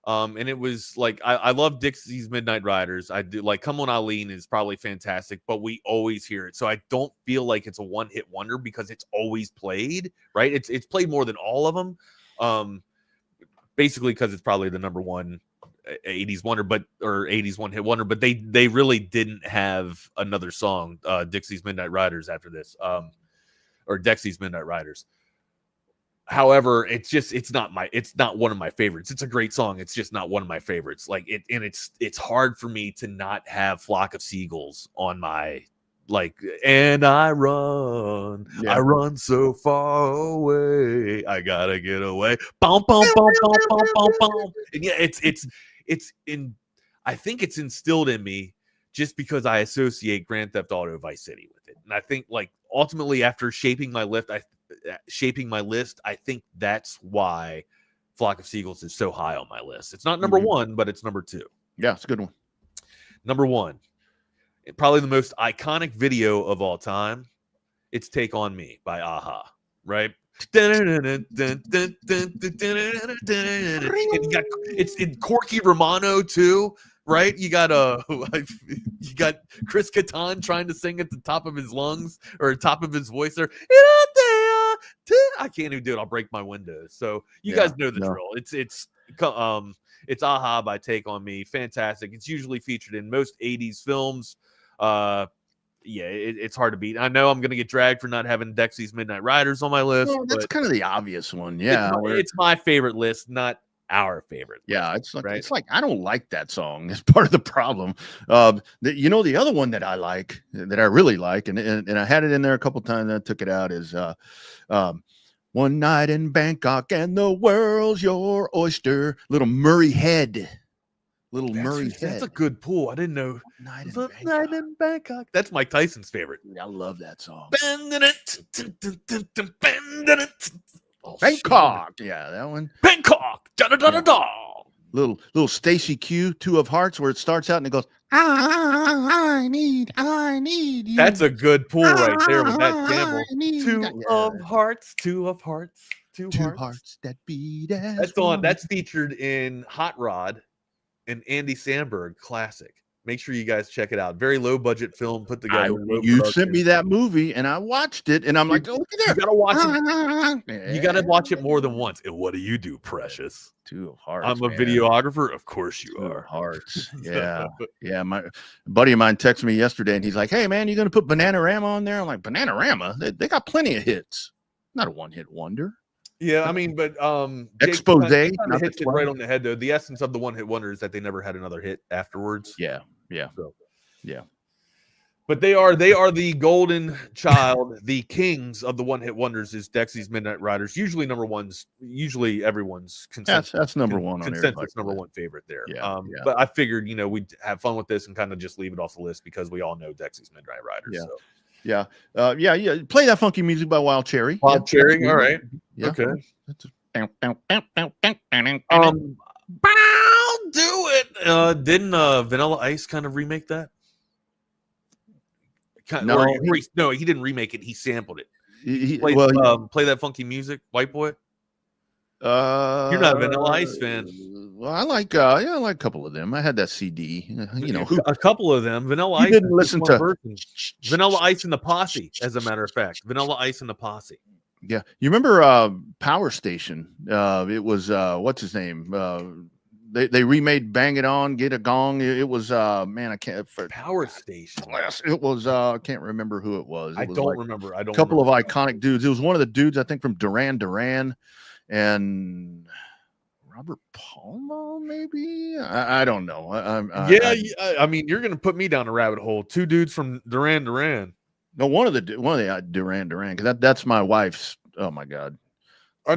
And it was like I love Dixie's Midnight Riders. I do like Come On Eileen is probably fantastic, but we always hear it. So I don't feel like it's a one-hit wonder because it's always played, right? It's played more than all of them. Basically because it's probably the number one 80s wonder, or 80s one-hit wonder, but they really didn't have another song, Dixie's Midnight Riders, after this, or Dexy's Midnight Riders. However, it's not one of my favorites. It's a great song. It's just not one of my favorites. Like it's hard for me to not have Flock of Seagulls on my, like, and I run so far away. I gotta get away. Boom, boom, boom, boom, boom, boom, boom. And yeah, it's in. I think it's instilled in me just because I associate Grand Theft Auto Vice City with it. And I think like ultimately after shaping my list, I think that's why Flock of Seagulls is so high on my list. It's not number one, but it's number two. Yeah, it's a good one. Number one, probably the most iconic video of all time. It's Take On Me by Aha, right? It's in Corky Romano too, right? You got Chris Kattan trying to sing at the top of his lungs or top of his voice there. I can't even do it. I'll break my windows. So you guys know the drill. It's Aha by Take On Me. Fantastic. It's usually featured in most 80s films. It's hard to beat. I know I'm going to get dragged for not having Dexy's Midnight Riders on my list. Well, that's kind of the obvious one. Yeah. It's my favorite list, not our favorite. Yeah. It's like, I don't like that song. It's part of the problem. The other one that I like, that I really like, and I had it in there a couple times, I took it out, is One Night in Bangkok and the World's Your Oyster. Little Murray Head. That's a good pull. I didn't know. Night in Bangkok. That's Mike Tyson's favorite. I love that song. Bangkok. Yeah, that one. Bangkok. Da-da-da-da-da. Little Stacy Q, Two of Hearts, where it starts out and it goes, I need you. That's a good pull right there with that sample. Two of hearts that beat as one. That's featured in Hot Rod. An Andy Samberg classic. Make sure you guys check it out. Very low budget film put together. You sent me that movie and I watched it and I'm like, oh, look at there. You gotta watch it. You gotta watch it more than once. And what do you do, Precious? Two of Hearts. I'm a videographer. Of course you are. Hearts. Yeah. Yeah. My buddy of mine texted me yesterday and he's like, hey man, you gonna put Bananarama on there? I'm like, Bananarama? They got plenty of hits. Not a one-hit wonder. Yeah, I mean, but expose hits it right on the head though. The essence of the one-hit wonder is that they never had another hit afterwards. Yeah. So, yeah. But they are the golden child, the kings of the one-hit wonders is Dexy's Midnight Riders. Usually number one's, usually everyone's consensus. That's number one on consensus number one favorite there. But I figured, we'd have fun with this and kind of just leave it off the list because we all know Dexy's Midnight Riders. Yeah. So. Yeah. Play that funky music by Wild Cherry. Wild Cherry. All right. Yeah. Okay. I'll do it. Didn't Vanilla Ice kind of remake that? No, he didn't remake it. He sampled it. Play that funky music, White Boy. You're not a Vanilla Ice fan. Well, I like a couple of them. I had that CD. A couple of them. Vanilla Ice. Didn't listen to Vanilla Ice and the Posse. As a matter of fact, Vanilla Ice and the Posse. Yeah, you remember Power Station? It was what's his name? They remade Bang It On, Get a Gong. It was I can't. Power Station. It was I can't remember who it was. I don't remember. A couple of iconic dudes. It was one of the dudes I think from Duran Duran. And Robert Palma, maybe I don't know. I mean, you're gonna put me down a rabbit hole. Two dudes from Duran Duran. No, one of the Duran Duran, because that's my wife's. Oh my God,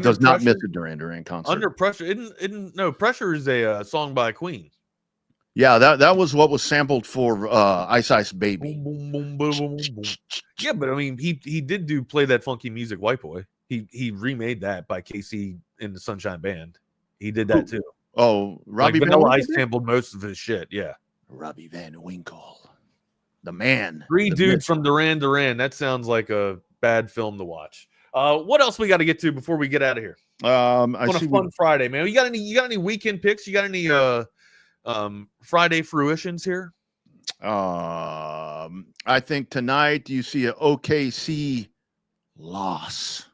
Does not miss a Duran Duran concert. Under Pressure, no, Pressure is a song by Queen. Yeah, that was what was sampled for Ice Ice Baby. Boom, boom, boom, boom, boom. Yeah, but I mean, he did play that funky music, White Boy. He remade that by KC in the Sunshine Band. He did that too. Oh, Robbie Vanilla Ice sampled most of his shit. Yeah, Robbie Van Winkle, the man. Three dudes from Duran Duran. That sounds like a bad film to watch. What else we got to get to before we get out of here? On a fun Friday, man. You got any weekend picks? You got any Friday fruitions here? I think tonight you see an OKC loss.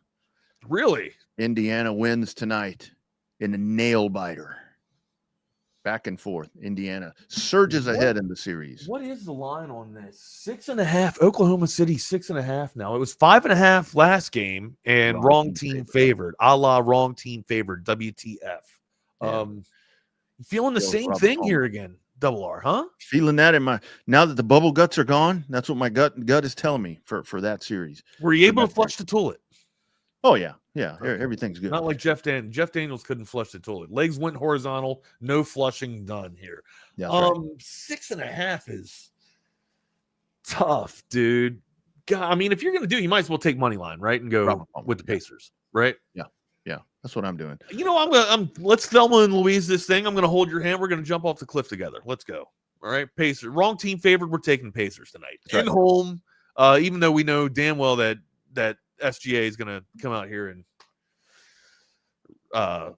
Really? Indiana wins tonight in a nail biter. Back and forth. Indiana surges ahead in the series. What is the line on this? 6.5. Oklahoma City 6.5 now. It was 5.5 last game and wrong team favored. A la wrong team favored. WTF. Yeah. Feeling the same thing here again. Double R, huh? Feeling that in my now that the bubble guts are gone. That's what my gut is telling me for that series. Were you able to flush the toilet? Oh yeah, yeah. Everything's good. Not like Jeff Daniels couldn't flush the toilet. Legs went horizontal, no flushing done here. Yeah, right. 6.5 is tough, dude. God, I mean, if you're gonna do, you might as well take money line, right, and go with the Pacers, right? Yeah, that's what I'm doing. You know, let's Thelma and Louise this thing. I'm gonna hold your hand. We're gonna jump off the cliff together. Let's go. All right, Pacers. Wrong team favored. We're taking Pacers tonight. Right. In home, even though we know damn well that SGA is gonna come out here and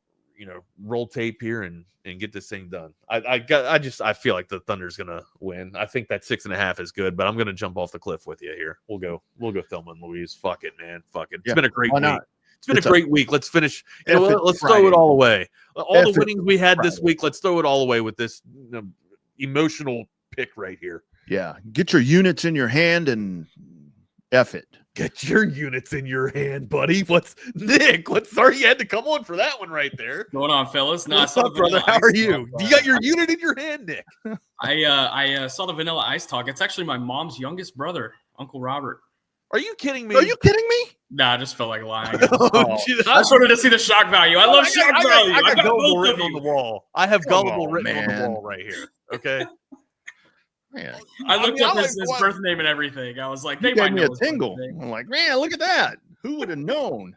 roll tape here and get this thing done. I feel like the Thunder's gonna win. I think that 6.5 is good, but I'm gonna jump off the cliff with you here. We'll go Thelma and Louise. Fuck it, man. Fuck it. It's been a great week. It's been a great week. Let's finish. Let's throw it all away. All the winnings we had this week, let's throw it all away with this emotional pick right here. Yeah. Get your units in your hand and F it. Get your units in your hand, buddy. Nick? Sorry you had to come on for that one right there. Going on, fellas? No, What's up, brother? How are you? You got your unit in your hand, Nick. I saw the Vanilla Ice talk. It's actually my mom's youngest brother, Uncle Robert. Are you kidding me? Are you kidding me? Nah, I just felt like lying. I just wanted to see the shock value. I love shock value. I got Gullible written on the wall. I have Gullible written on the wall right here. Okay. Man. I looked up his birth name and everything. I was like, they might gave me know a tingle. I'm like, man, look at that. Who would have known?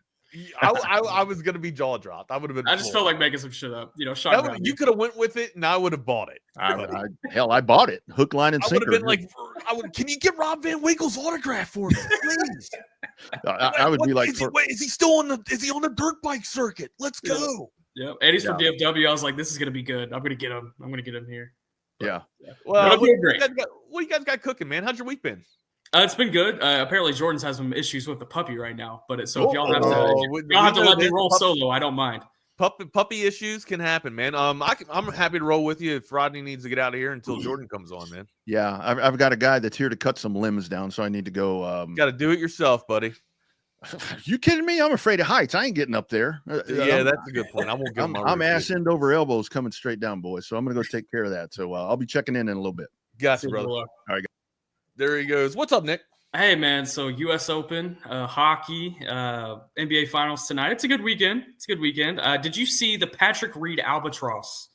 I was gonna be jaw dropped. I would have been. I just felt like making some shit up. Shock value. You could have went with it, and I would have bought it. I bought it. Hook, line, and sinker. I would have been like, can you get Rob Van Winkle's autograph for me, please? I would be like, is he still on the dirt bike circuit? Let's go. Yeah, and he's from DFW. I was like, this is gonna be good. I'm gonna get him here. Yeah. Well, what you guys got cooking, man? How's your week been? It's been good. Apparently, Jordan's has some issues with the puppy right now. But if y'all have to let me roll solo, I don't mind. Puppy issues can happen, man. I'm happy to roll with you if Rodney needs to get out of here until Jordan comes on, man. Yeah, I've got a guy that's here to cut some limbs down, so I need to go. Got to do it yourself, buddy. You kidding me? I'm afraid of heights. I ain't getting up there. Yeah, that's a good point. I'm ass end over elbows coming straight down, boys. So I'm gonna go take care of that. So I'll be checking in a little bit. Gotcha, brother. All right, there he goes. What's up, Nick? Hey, man. So U.S. Open, hockey, NBA Finals tonight. It's a good weekend. Did you see the Patrick Reed Albatross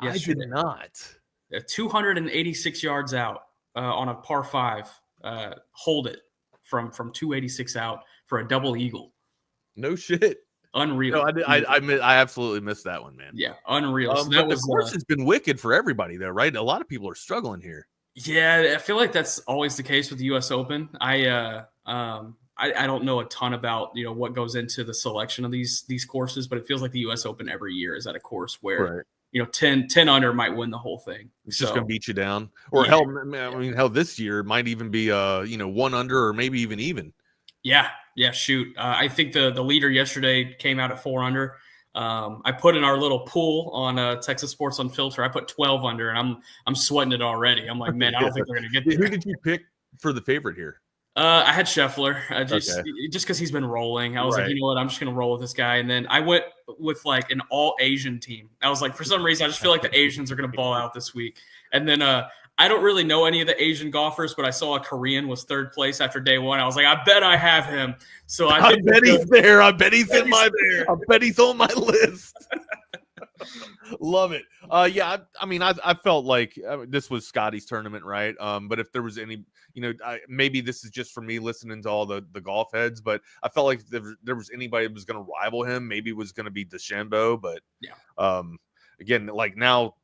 yesterday? I did not. 286 yards out on a par 5. Hold it from 286 out for a double eagle. No shit. Unreal. No, I absolutely missed that one, man. Yeah, unreal. So that was, the course has been wicked for everybody, though, right? A lot of people are struggling here. Yeah, I feel like that's always the case with the U.S. Open. I don't know a ton about what goes into the selection of these courses, but it feels like the U.S. Open every year is at a course where 10 under might win the whole thing. It's just gonna beat you down, or hell, this year it might even be 1 under or maybe even. Yeah. Shoot, I think the leader yesterday came out at 4 under. I put in our little pool on Texas Sports Unfiltered. I put 12 under, and I'm sweating it already. I'm like, man, I don't think they're gonna get there. Who did you pick for the favorite here? I had Scheffler, just because he's been rolling. I was like, you know what, I'm just gonna roll with this guy. And then I went with like an all Asian team. I was like, for some reason, I just feel like the Asians are gonna ball out this week. And then I don't really know any of the Asian golfers, but I saw a Korean was 3rd place after day 1. I was like, I bet I have him. So I bet he's there. I bet he's on my list. Love it. I felt like this was Scotty's tournament, right? But if there was any, maybe this is just for me listening to all the golf heads, but I felt like if there was anybody that was going to rival him, maybe it was going to be DeChambeau. But again, like now,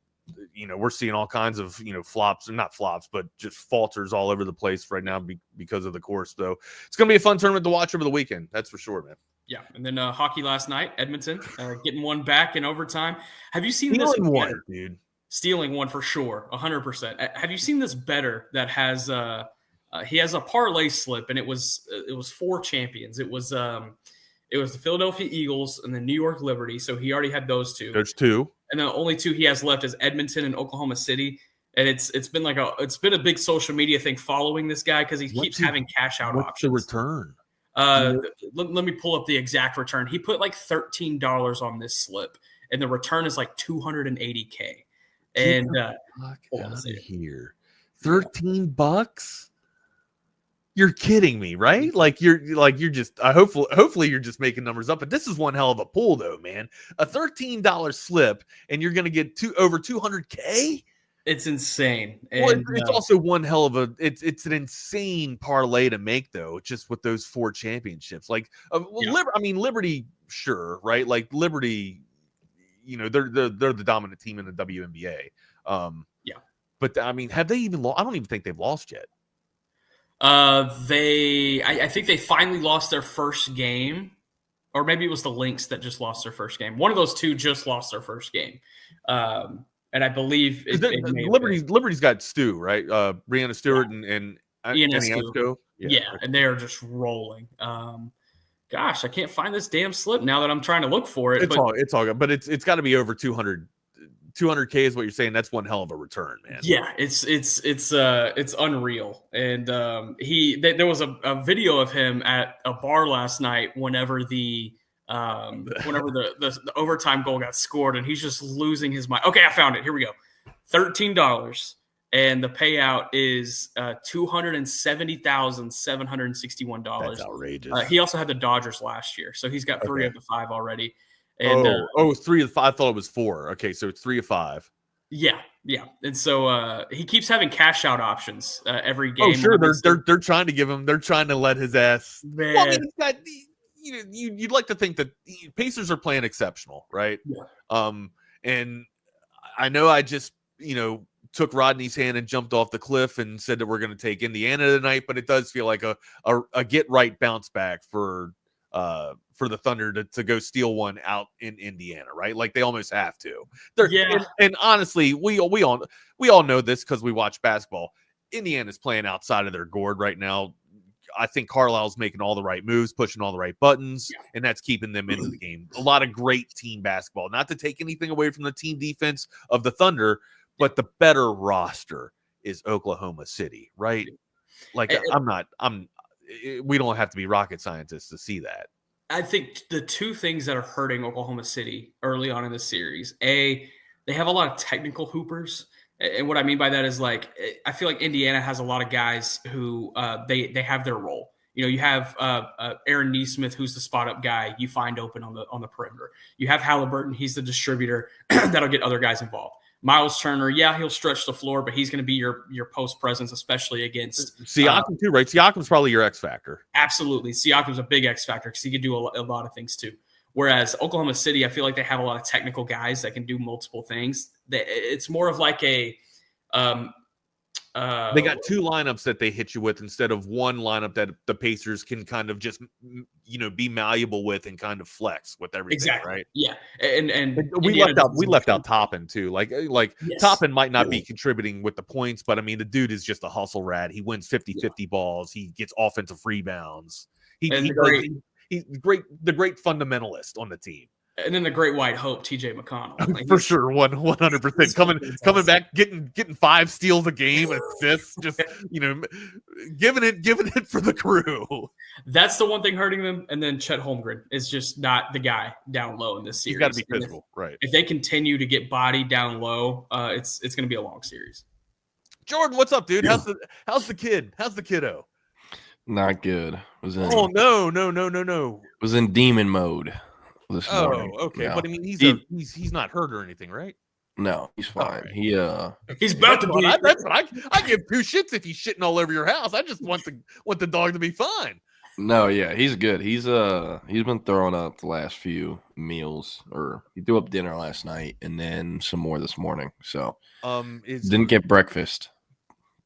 we're seeing all kinds of, flops, or not flops, but just falters all over the place right now because of the course. So it's going to be a fun tournament to watch over the weekend. That's for sure, man. Yeah. And then hockey last night, Edmonton getting one back in overtime. Have you seen this one, dude? Stealing one for sure. 100%. Have you seen this better that has, he has a parlay slip, and it was 4 champions. It was the Philadelphia Eagles and the New York Liberty. So he already had those 2. There's 2. And the only 2 he has left is Edmonton and Oklahoma City. And it's been a big social media thing following this guy because he keeps having cash out options. What's the return? Let me pull up the exact return. He put like $13 on this slip, and the return is like $280K. And here, $13. You're kidding me, right? Like you're just hopefully you're just making numbers up. But this is one hell of a pool, though, man. A $13 slip, and you're gonna get over 200K. It's insane. Well, And it's also one hell of a. It's an insane parlay to make, though, just with those 4 championships. Like, Liberty, sure, right? Like Liberty, they're the dominant team in the WNBA. But I mean, have they even lost? I don't even think they've lost yet. I think they finally lost their first game, or maybe it was the Lynx that just lost their first game. One of those two just lost their first game. And I believe Liberty's got Stu, right? Brianna Stewart and Ionescu. Yeah, and they are just rolling. Gosh, I can't find this damn slip now that I'm trying to look for it. It's all good, but it's got to be over 200. 200K is what you're saying. That's one hell of a return, man. Yeah, it's unreal. And there was a video of him at a bar last night whenever the overtime goal got scored, and he's just losing his mind. Okay, I found it. Here we go. $13, and the payout is $270,761. That's outrageous. He also had the Dodgers last year, so he's got 3 of the 5 already. And 3 of 5. I thought it was 4. Okay, so it's 3 of 5. Yeah. And so he keeps having cash out options every game. Oh, sure. They're trying to give him. They're trying to let his ass. Man. Well, I mean, you'd like to think that the Pacers are playing exceptional, right? Yeah. And I know I just took Rodney's hand and jumped off the cliff and said that we're going to take Indiana tonight, but it does feel like a get right bounce back for the Thunder to go steal one out in Indiana, right? Like they almost have to. And honestly, we all know this because we watch basketball. Indiana's playing outside of their gourd right now. I think Carlisle's making all the right moves, pushing all the right buttons, and that's keeping them into the game. A lot of great team basketball. Not to take anything away from the team defense of the Thunder, but the better roster is Oklahoma City, right? Like we don't have to be rocket scientists to see that. I think the two things that are hurting Oklahoma City early on in the series, they have a lot of technical hoopers. And what I mean by that is I feel like Indiana has a lot of guys who they have their role. You have Aaron Nesmith, who's the spot up guy you find open on the perimeter. You have Halliburton, he's the distributor that'll get other guys involved. Miles Turner, he'll stretch the floor, but he's going to be your post presence, especially against Siakam too, right? Siakam's probably your X factor. Absolutely, Siakam's a big X factor because he can do a lot of things too. Whereas Oklahoma City, I feel like they have a lot of technical guys that can do multiple things. It's more of like a they got 2 lineups that they hit you with instead of one lineup that the Pacers can kind of just be malleable with and kind of flex with everything. Exactly. Right? Yeah, and we left out Toppin too. Like yes. Toppin might not be contributing with the points, but I mean the dude is just a hustle rat. He wins 50-50 balls. He gets offensive rebounds. He's the great fundamentalist on the team. And then the great white hope, TJ McConnell. For sure, 100%. Coming back, getting 5 steals a game, assists, just giving it for the crew. That's the one thing hurting them. And then Chet Holmgren is just not the guy down low in this series. He's got to be physical, right? If they continue to get bodied down low, it's going to be a long series. Jordan, what's up, dude? How's the kid? How's the kiddo? Not good. No. Was in demon mode. This morning. Okay. Yeah. But I mean, he's not hurt or anything, right? No, he's fine. Right. He's about to be. That's what I give 2 shits if he's shitting all over your house. I just want the dog to be fine. No, yeah, he's good. He's been throwing up the last few meals, or he threw up dinner last night and then some more this morning. So didn't get breakfast.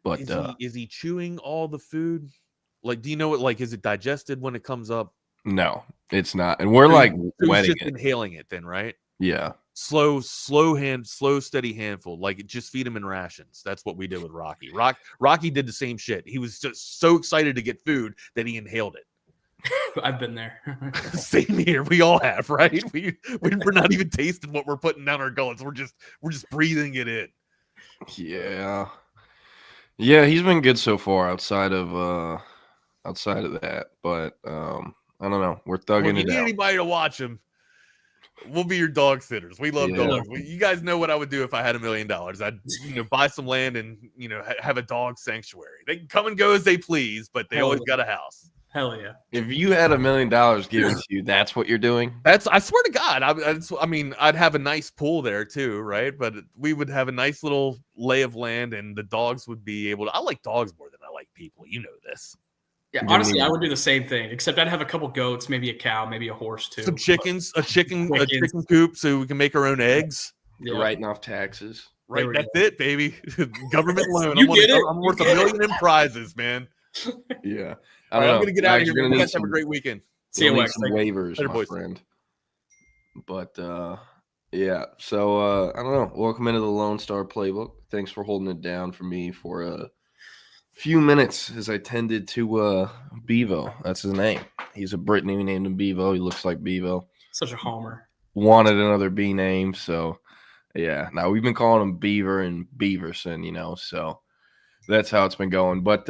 But is he chewing all the food? Like, do you know what? Like, is it digested when it comes up? No, it's not. And we're wetting it. Inhaling it then, right? Yeah. Slow, steady handful. Like, just feed him in rations. That's what we did with Rocky. Rocky did the same shit. He was just so excited to get food that he inhaled it. I've been there. Same here. We all have, right? We're not even tasting what we're putting down our gullets. We're just breathing it in. Yeah. Yeah, he's been good so far outside of that. But I don't know. We're thugging it out. Anybody to watch him. We'll be your dog sitters. We love Yeah. dogs. You guys know what I would do if I had $1 million. I'd buy some land and have a dog sanctuary. They can come and go as they please, but they always got a house. Hell yeah! If you had $1 million given to you, that's what you're doing. I swear to God. I mean, I'd have a nice pool there too, right? But we would have a nice little lay of land, and the dogs would be able to. I like dogs more than I like people. You know this. Yeah, honestly, I would do the same thing, except I'd have a couple goats, maybe a cow, maybe a horse too. Some chickens, a chicken coop, so we can make our own eggs. Yeah. Writing off taxes. Right, that's it, baby. Government loan. I'm worth $1 million in prizes, man. Yeah. All right, I'm gonna get out of here. You guys have a great weekend. See you, some waivers, later, my boys. friend. But yeah. So I don't know. Welcome into the Lone Star Playbook. Thanks for holding it down for me for a few minutes as I tended to Bevo. That's his name. He's a Brittany. We named him Bevo. He looks like Bevo. Such a homer. Wanted another B name, so yeah. Now we've been calling him Beaver and Beaverson, so that's how it's been going. But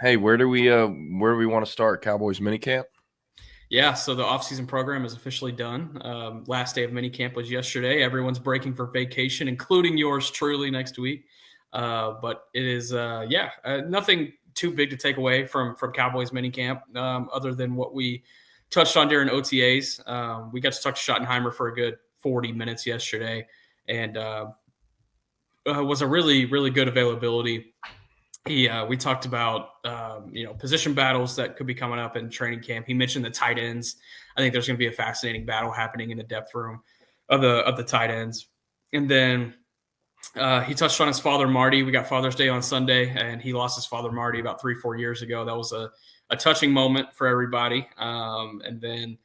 hey, where do we want to start? Cowboys minicamp? Yeah, so the offseason program is officially done. Last day of minicamp was yesterday. Everyone's breaking for vacation, including yours truly next week. But it is, nothing too big to take away from Cowboys minicamp other than what we touched on during OTAs. We got to talk to Schottenheimer for a good 40 minutes yesterday, and was a really, really good availability. We talked about position battles that could be coming up in training camp. He mentioned the tight ends. I think there's going to be a fascinating battle happening in the depth room of the tight ends. And then he touched on his father, Marty. We got Father's Day on Sunday, and he lost his father, Marty, about 3-4 years ago. That was a touching moment for everybody. And then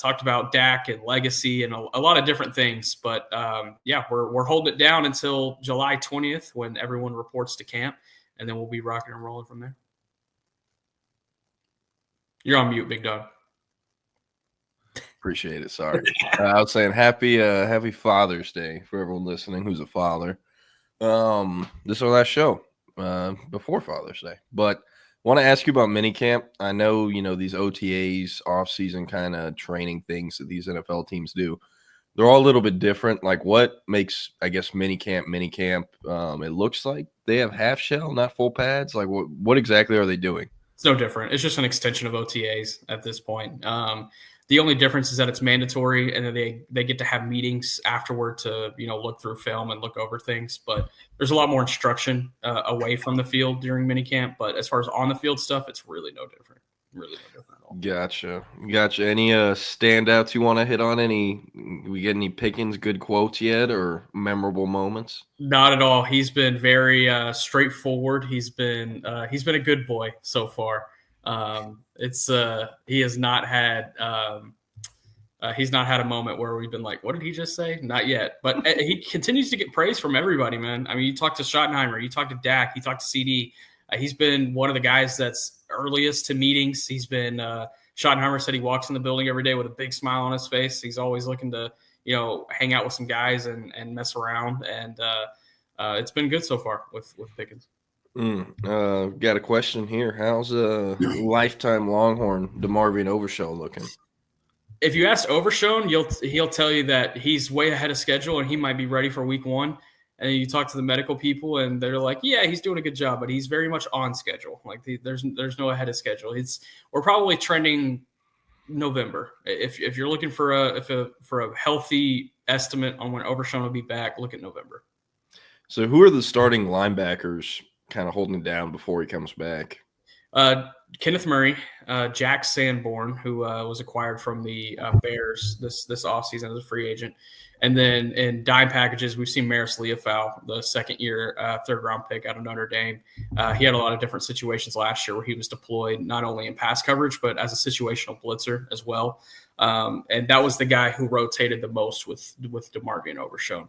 talked about Dak and legacy and a lot of different things. But we're holding it down until July 20th when everyone reports to camp. And then we'll be rocking and rolling from there. You're on mute, big dog. Appreciate it. Sorry. I was saying happy Father's Day for everyone listening who's a father. This is our last show before Father's Day. But want to ask you about minicamp. I know, these OTAs, off-season kind of training things that these NFL teams do. They're all a little bit different. Like what makes, I guess, minicamp? It looks like they have half shell, not full pads. Like what exactly are they doing? It's no different. It's just an extension of OTAs at this point. The only difference is that it's mandatory, and then they get to have meetings afterward to look through film and look over things. But there's a lot more instruction away from the field during minicamp. But as far as on the field stuff, it's really no different. Really no different at all. Gotcha. Any standouts you want to hit on? We get any pickings, good quotes yet, or memorable moments? Not at all. He's been very straightforward. He's been a good boy so far. He has not had he's not had a moment where we've been like, what did he just say? Not yet. But he continues to get praise from everybody, man. I mean, you talk to Schottenheimer, you talk to Dak, you talk to CD. He's been one of the guys that's earliest to meetings. He's been Schottenheimer said he walks in the building every day with a big smile on his face. He's always looking to, hang out with some guys and mess around. And it's been good so far with Pickens. Got a question here. How's lifetime Longhorn DeMarvion Overshown looking? If you ask Overshown, he'll tell you that he's way ahead of schedule and he might be ready for week 1. And you talk to the medical people, and they're like, "Yeah, he's doing a good job, but he's very much on schedule. Like there's no ahead of schedule. We're probably trending November. If you're looking for a healthy estimate on when Overshown will be back, look at November." So, who are the starting linebackers kind of holding it down before he comes back? Kenneth Murray, Jack Sanborn, who was acquired from the Bears this offseason as a free agent. And then in dime packages, we've seen Maris Leofau, the second-year third-round pick out of Notre Dame. He had a lot of different situations last year where he was deployed not only in pass coverage, but as a situational blitzer as well. And that was the guy who rotated the most with DeMarvion Overshown.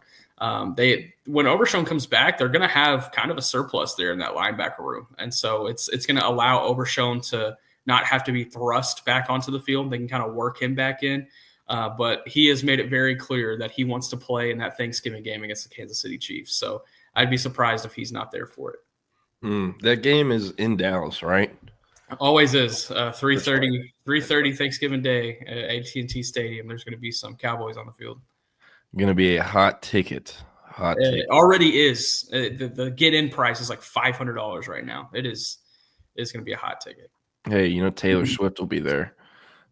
When Overshown comes back, they're going to have kind of a surplus there in that linebacker room. And so it's going to allow Overshown to not have to be thrust back onto the field. They can kind of work him back in. But he has made it very clear that he wants to play in that Thanksgiving game against the Kansas City Chiefs. So I'd be surprised if he's not there for it. That game is in Dallas, right? Always is. 3:30 Thanksgiving Day at AT&T Stadium. There's going to be some Cowboys on the field. Going to be a hot ticket. It already is. The get-in price is like $500 right now. It's going to be a hot ticket. Hey, Taylor Swift will be there.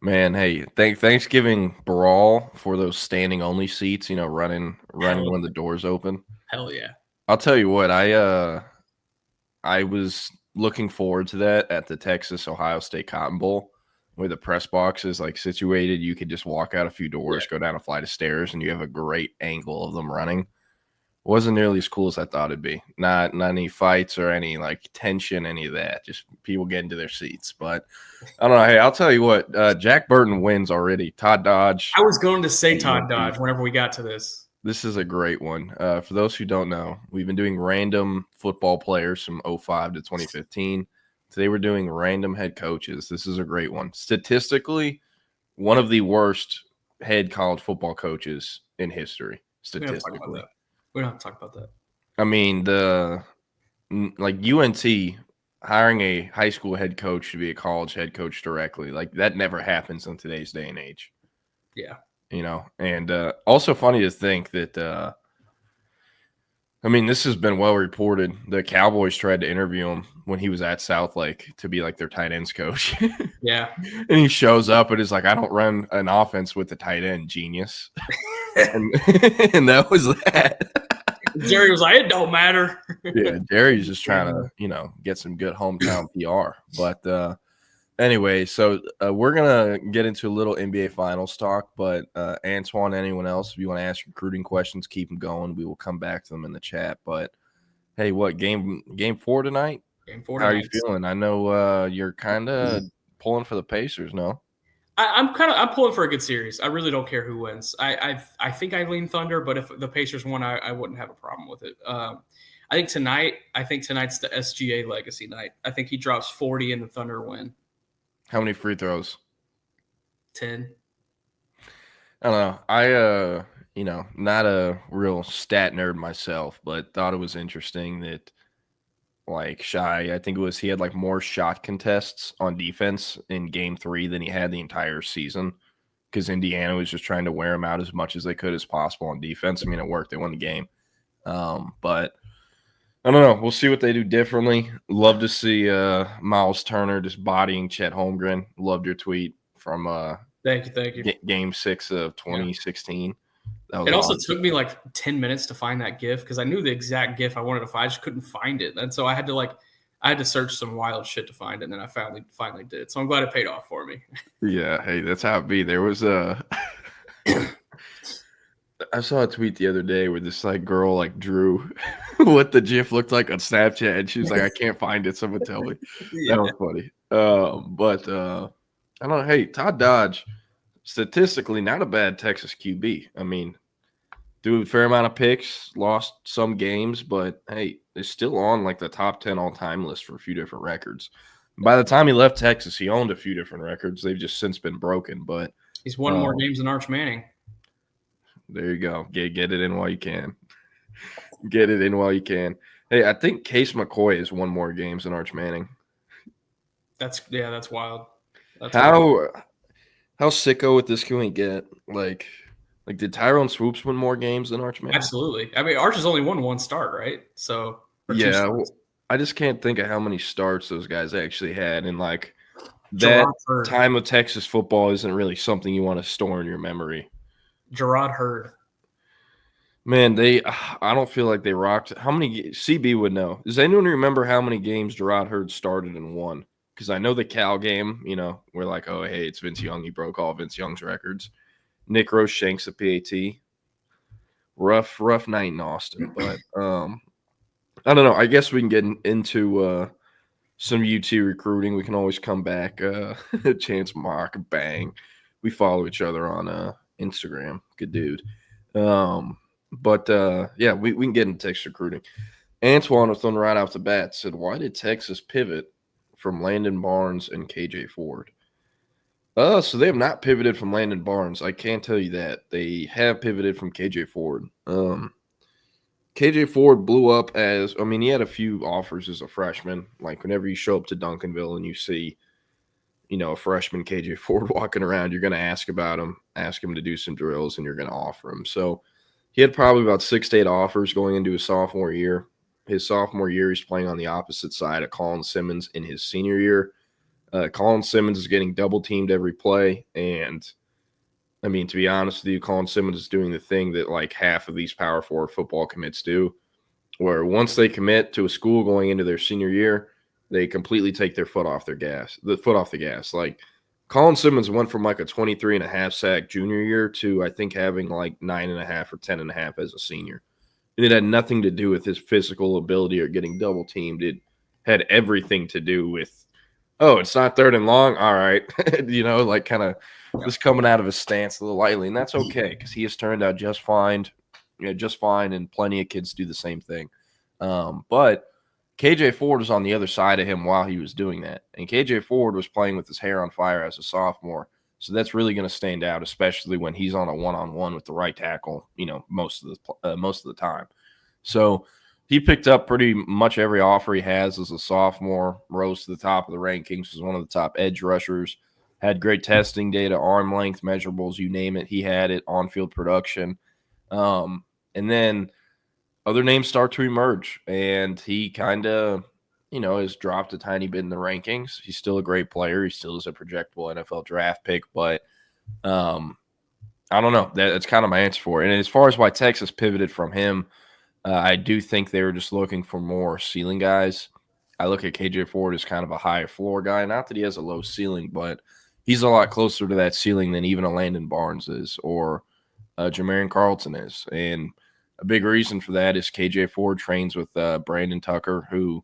Man, hey, Thanksgiving brawl for those standing-only seats, running when the doors open. Hell yeah. I'll tell you what, I was looking forward to that at the Texas-Ohio State Cotton Bowl, where the press box is situated. You could just walk out a few doors, go down a flight of stairs, and you have a great angle of them running. Wasn't nearly as cool as I thought it'd be. Not any fights or any tension, any of that. Just people getting to their seats. But I don't know. Hey, I'll tell you what. Jack Burton wins already. Todd Dodge. I was going to say Todd Dodge whenever we got to this. This is a great one. For those who don't know, we've been doing random football players from 05 to 2015. Today we're doing random head coaches. This is a great one. Statistically, one of the worst head college football coaches in history. Statistically. We don't have to talk about that. I mean, UNT hiring a high school head coach to be a college head coach directly, that never happens in today's day and age. Yeah. And also funny to think that, this has been well reported. The Cowboys tried to interview him when he was at Southlake to be their tight ends coach. Yeah. And he shows up and is like, I don't run an offense with the tight end, genius. and that was that. Jerry was like, it don't matter. Yeah, Jerry's just trying to, get some good hometown PR. But anyway, so we're going to get into a little NBA Finals talk. But Antoine, anyone else, if you want to ask recruiting questions, keep them going. We will come back to them in the chat. But, hey, what, game 4 tonight? Game 4 How tonight. are you feeling? I know you're kind of pulling for the Pacers, no? I'm pulling for a good series. I really don't care who wins. I think I lean Thunder, but if the Pacers won, I wouldn't have a problem with it. I think tonight's the SGA legacy night. I think he drops 40 and the Thunder win. How many free throws? 10. I don't know. I not a real stat nerd myself, but thought it was interesting that Shai, I think he had more shot contests on defense in game 3 than he had the entire season, because Indiana was just trying to wear him out as much as they could as possible on defense. It worked. They won the game. But I don't know. We'll see what they do differently. Love to see Miles Turner just bodying Chet Holmgren. Loved your tweet from thank you. Game 6 of 2016. It also took me 10 minutes to find that GIF because I knew the exact GIF I wanted to find. I just couldn't find it. And so I had to search some wild shit to find it. And then I finally did. So I'm glad it paid off for me. Yeah. Hey, that's how it be. There was I saw a tweet the other day where this girl drew what the GIF looked like on Snapchat. And she was like, I can't find it. Someone tell me. Yeah. That was funny. But I don't know. Hey, Todd Dodge, statistically, not a bad Texas QB. Do a fair amount of picks, lost some games, but hey, is still on the top 10 all-time list for a few different records. By the time he left Texas, he owned a few different records. They've just since been broken, but he's won more games than Arch Manning. There you go. Get it in while you can. Get it in while you can. Hey, I think Case McCoy has won more games than Arch Manning. That's wild. How sicko with this can we get? Did Tyrone Swoops win more games than Arch Manning? Absolutely. Arch has only won one start, right? So yeah, I just can't think of how many starts those guys actually had. And that time of Texas football isn't really something you want to store in your memory. Gerard Hurd. Man, I don't feel like they rocked. How many CB would know? Does anyone remember how many games Gerard Hurd started and won? Because I know the Cal game, we're like, oh, hey, it's Vince Young. He broke all Vince Young's records. Nick Rose shanks a PAT. Rough night in Austin. But I don't know. I guess we can get into some UT recruiting. We can always come back. Chance Mock, bang. We follow each other on Instagram. Good dude. But yeah, we can get into Texas recruiting. Antoine was on right off the bat said, why did Texas pivot from Landon Barnes and KJ Ford? So they have not pivoted from Landon Barnes. I can't tell you that. They have pivoted from KJ Ford. KJ Ford blew up he had a few offers as a freshman. Whenever you show up to Duncanville and you see a freshman KJ Ford walking around, you're going to ask about him, ask him to do some drills, and you're going to offer him. So he had probably about 6 to 8 offers going into his sophomore year. His sophomore year, he's playing on the opposite side of Colin Simmons in his senior year. Colin Simmons is getting double-teamed every play, and I mean, to be honest with you, Colin Simmons is doing the thing that like half of these Power 4 football commits do, where once they commit to a school going into their senior year, they completely take their foot off the gas. Like Colin Simmons went from like a 23.5 sack junior year to I think having like 9.5 or 10.5 as a senior. And it had nothing to do with his physical ability or getting double teamed. It had everything to do with, oh, it's not 3rd and long. All right. Like kind of just coming out of his stance a little lightly. And that's okay because he has turned out just fine. Just fine. And plenty of kids do the same thing. But KJ Ford was on the other side of him while he was doing that. And KJ Ford was playing with his hair on fire as a sophomore. So that's really going to stand out, especially when he's on a one-on-one with the right tackle, most of the time. So he picked up pretty much every offer he has as a sophomore, rose to the top of the rankings, was one of the top edge rushers, had great testing data, arm length, measurables, you name it. He had it, on-field production. And then other names start to emerge, and he kind of, has dropped a tiny bit in the rankings. He's still a great player. He still is a projectable NFL draft pick, but I don't know. That's kind of my answer for it. And as far as why Texas pivoted from him, I do think they were just looking for more ceiling guys. I look at KJ Ford as kind of a higher floor guy. Not that he has a low ceiling, but he's a lot closer to that ceiling than even a Landon Barnes is or Jamarian Carlton is. And a big reason for that is KJ Ford trains with Brandon Tucker, who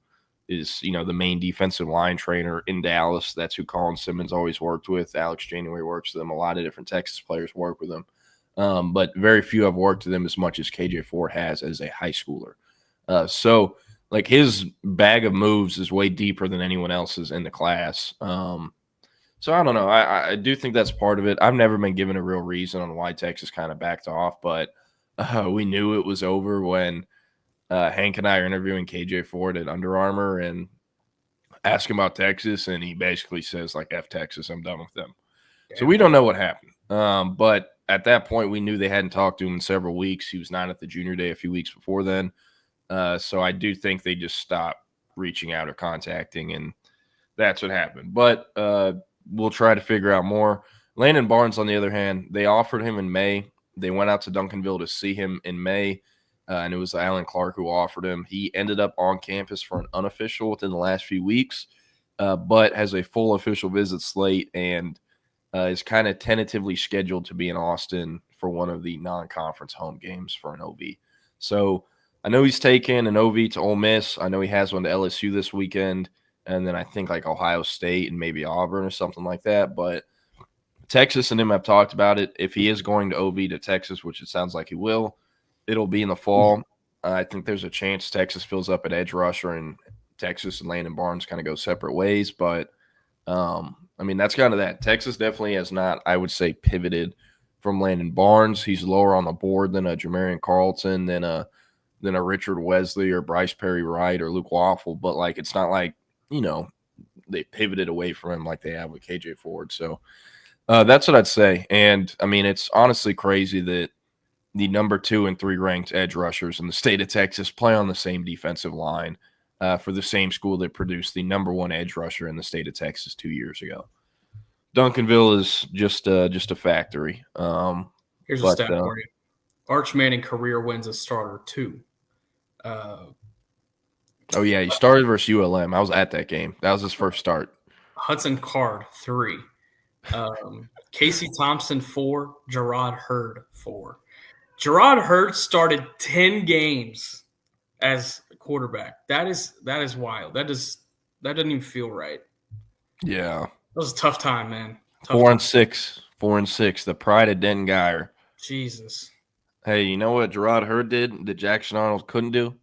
is, the main defensive line trainer in Dallas. That's who Colin Simmons always worked with. Alex January works with them. A lot of different Texas players work with them. But very few have worked with him as much as KJ Ford has as a high schooler. So, like, his bag of moves is way deeper than anyone else's in the class. So, I don't know. I do think that's part of it. I've never been given a real reason on why Texas kind of backed off, but we knew it was over when Hank and I are interviewing KJ Ford at Under Armour and ask him about Texas, and he basically says, like, F Texas, I'm done with them. Yeah. So we don't know what happened. But at that point, we knew they hadn't talked to him in several weeks. He was not at the junior day a few weeks before then. So I do think they just stopped reaching out or contacting, and that's what happened. But we'll try to figure out more. Landon Barnes, on the other hand, they offered him in May. They went out to Duncanville to see him in May, and it was Alan Clark who offered him. He ended up on campus for an unofficial within the last few weeks, but has a full official visit slate and is kind of tentatively scheduled to be in Austin for one of the non-conference home games for an OV. So I know he's taken an OV to Ole Miss. I know he has one to LSU this weekend, and then I think like Ohio State and maybe Auburn or something like that. But Texas and him have talked about it. If he is going to OV to Texas, which it sounds like he will, it'll be in the fall. I think there's a chance Texas fills up at edge rusher and Texas and Landon Barnes kind of go separate ways. But, I mean, that's kind of that. Texas definitely has not, I would say, pivoted from Landon Barnes. He's lower on the board than a Jamarian Carlton, than a Richard Wesley or Bryce Perry Wright or Luke Waffle. But, like, it's not like, they pivoted away from him like they have with KJ Ford. So, that's what I'd say. And, I mean, it's honestly crazy that the number 2 and 3 ranked edge rushers in the state of Texas play on the same defensive line for the same school that produced the number 1 edge rusher in the state of Texas 2 years ago. Duncanville is just a factory. Here's a stat for you. Arch Manning career wins a starter 2. Oh, yeah, he started versus ULM. I was at that game. That was his first start. Hudson Card 3. Casey Thompson 4, Gerard Hurd 4. Gerard Hurd started 10 games as a quarterback. That is wild. That doesn't even feel right. Yeah. That was a tough time, man. 4-6. 4-6. The pride of Denton Geyer. Jesus. Hey, you know what Gerard Hurd did that Jackson Arnold couldn't do?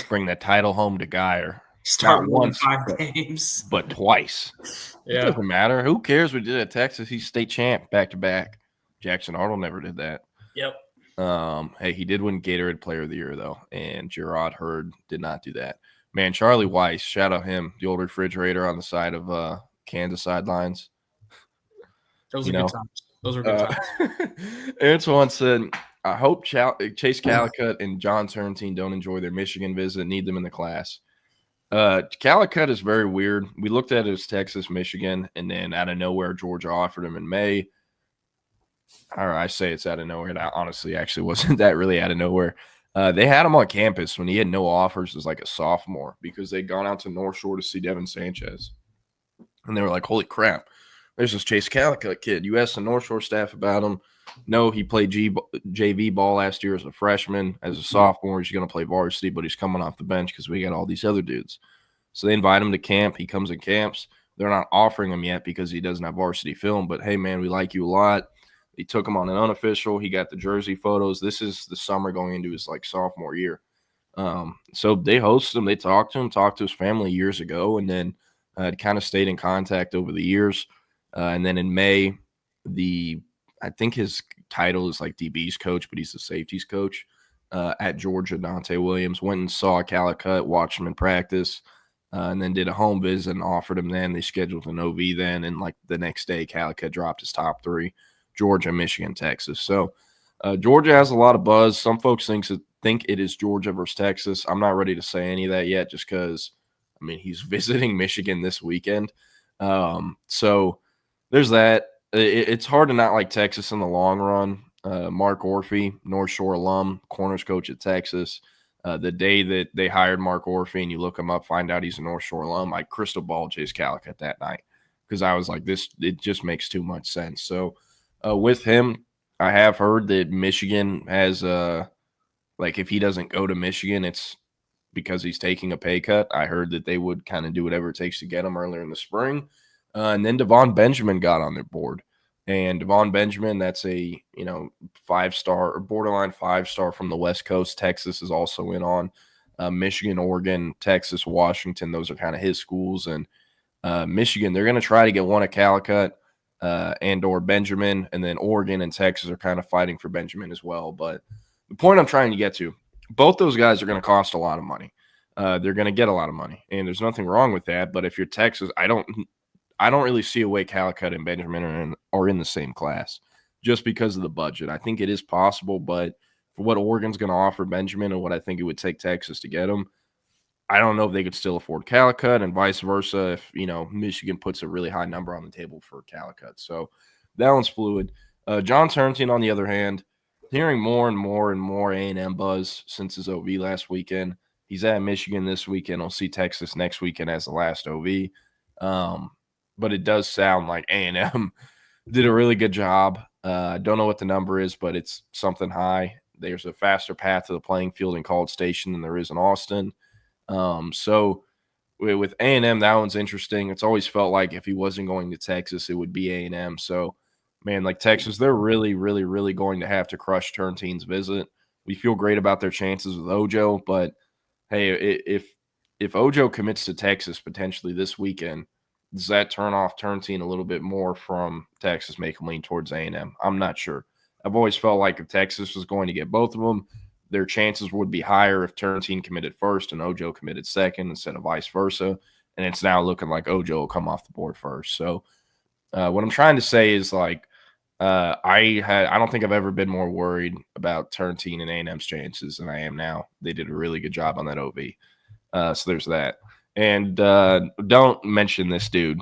Bring that title home to Geyer. Start once 5 games. But twice. Yeah. It doesn't matter. Who cares? We did it at Texas. He's state champ back-to-back. Jackson Arnold never did that. Yep. Hey, he did win Gatorade Player of the Year, though, and Gerard Hurd did not do that. Man, Charlie Weiss, shout out him, the old refrigerator on the side of Kansas sidelines. Those are good times. Those are good times. Antoine said, I hope Chase Calicut and John Turntine don't enjoy their Michigan visit. Need them in the class. Calicut is very weird. We looked at it as Texas, Michigan, and then out of nowhere, Georgia offered him in May. I say it's out of nowhere. And honestly, actually wasn't that really out of nowhere. They had him on campus when he had no offers as like a sophomore because they'd gone out to North Shore to see Devin Sanchez. And they were like, holy crap, there's this Chase Calicut kid. You asked the North Shore staff about him. No, he played JV ball last year as a freshman. As a sophomore, he's going to play varsity, but he's coming off the bench because we got all these other dudes. So they invite him to camp. He comes in camps. They're not offering him yet because he doesn't have varsity film. But, hey, man, we like you a lot. They took him on an unofficial. He got the jersey photos. This is the summer going into his, like, sophomore year. So they hosted him. They talked to him, talked to his family years ago, and then kind of stayed in contact over the years. And then in May, I think his title is like DB's coach, but he's the safeties coach at Georgia. Dante Williams went and saw Calicut, watched him in practice, and then did a home visit and offered him then. They scheduled an OV then, and like the next day, Calicut dropped his top three: Georgia, Michigan, Texas. So Georgia has a lot of buzz. Some folks think it is Georgia versus Texas. I'm not ready to say any of that yet, just because I mean he's visiting Michigan this weekend. So there's that. It's hard to not like Texas in the long run. Mark Orphy, North Shore alum, corners coach at Texas. The day that they hired Mark Orphy and you look him up, find out he's a North Shore alum, I crystal balled Chase Calicut that night because I was like, it just makes too much sense. So with him, I have heard that Michigan has like if he doesn't go to Michigan, it's because he's taking a pay cut. I heard that they would kind of do whatever it takes to get him earlier in the spring. And then Devon Benjamin got on their board. And Devon Benjamin, that's a, 5-star or borderline 5-star from the West Coast. Texas is also in on. Michigan, Oregon, Texas, Washington, those are kind of his schools. And Michigan, they're going to try to get one at Calicut and or Benjamin. And then Oregon and Texas are kind of fighting for Benjamin as well. But the point I'm trying to get to, both those guys are going to cost a lot of money. They're going to get a lot of money. And there's nothing wrong with that. But if you're Texas, I don't really see a way Calicut and Benjamin are in the same class just because of the budget. I think it is possible, but for what Oregon's going to offer Benjamin and what I think it would take Texas to get him, I don't know if they could still afford Calicut and vice versa if, Michigan puts a really high number on the table for Calicut. So that one's fluid. John Turntine, on the other hand, hearing more and more and more A&M buzz since his OV last weekend. He's at Michigan this weekend. He'll see Texas next weekend as the last OV. But it does sound like A&M did a really good job. I don't know what the number is, but it's something high. There's a faster path to the playing field in College Station than there is in Austin. So with A&M, that one's interesting. It's always felt like if he wasn't going to Texas, it would be A&M. So, man, like Texas, they're really, really, really going to have to crush Turntine's visit. We feel great about their chances with Ojo, but, hey, if Ojo commits to Texas potentially this weekend, does that turn off Turntine a little bit more from Texas, make him lean towards A&M? I'm not sure. I've always felt like if Texas was going to get both of them, their chances would be higher if Turntine committed first and Ojo committed second instead of vice versa. And it's now looking like Ojo will come off the board first. So what I'm trying to say is like I don't think I've ever been more worried about Turntine and A&M's chances than I am now. They did a really good job on that OV. So there's that. And don't mention this dude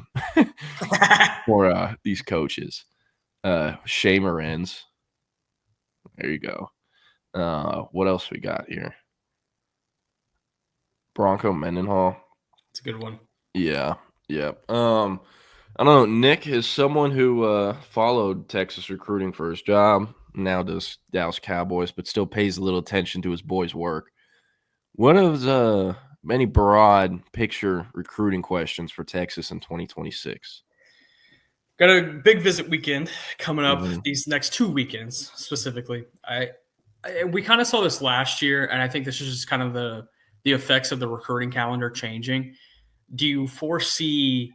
for these coaches. Shea Morenz. There you go. What else we got here? Bronco Mendenhall. It's a good one. Yeah. I don't know. Nick is someone who followed Texas recruiting for his job. Now does Dallas Cowboys, but still pays a little attention to his boys' work. What is many broad picture recruiting questions for Texas in 2026? Got a big visit weekend coming up these next 2 weekends specifically. We kind of saw this last year, and I think this is just kind of the effects of the recruiting calendar changing. Do you foresee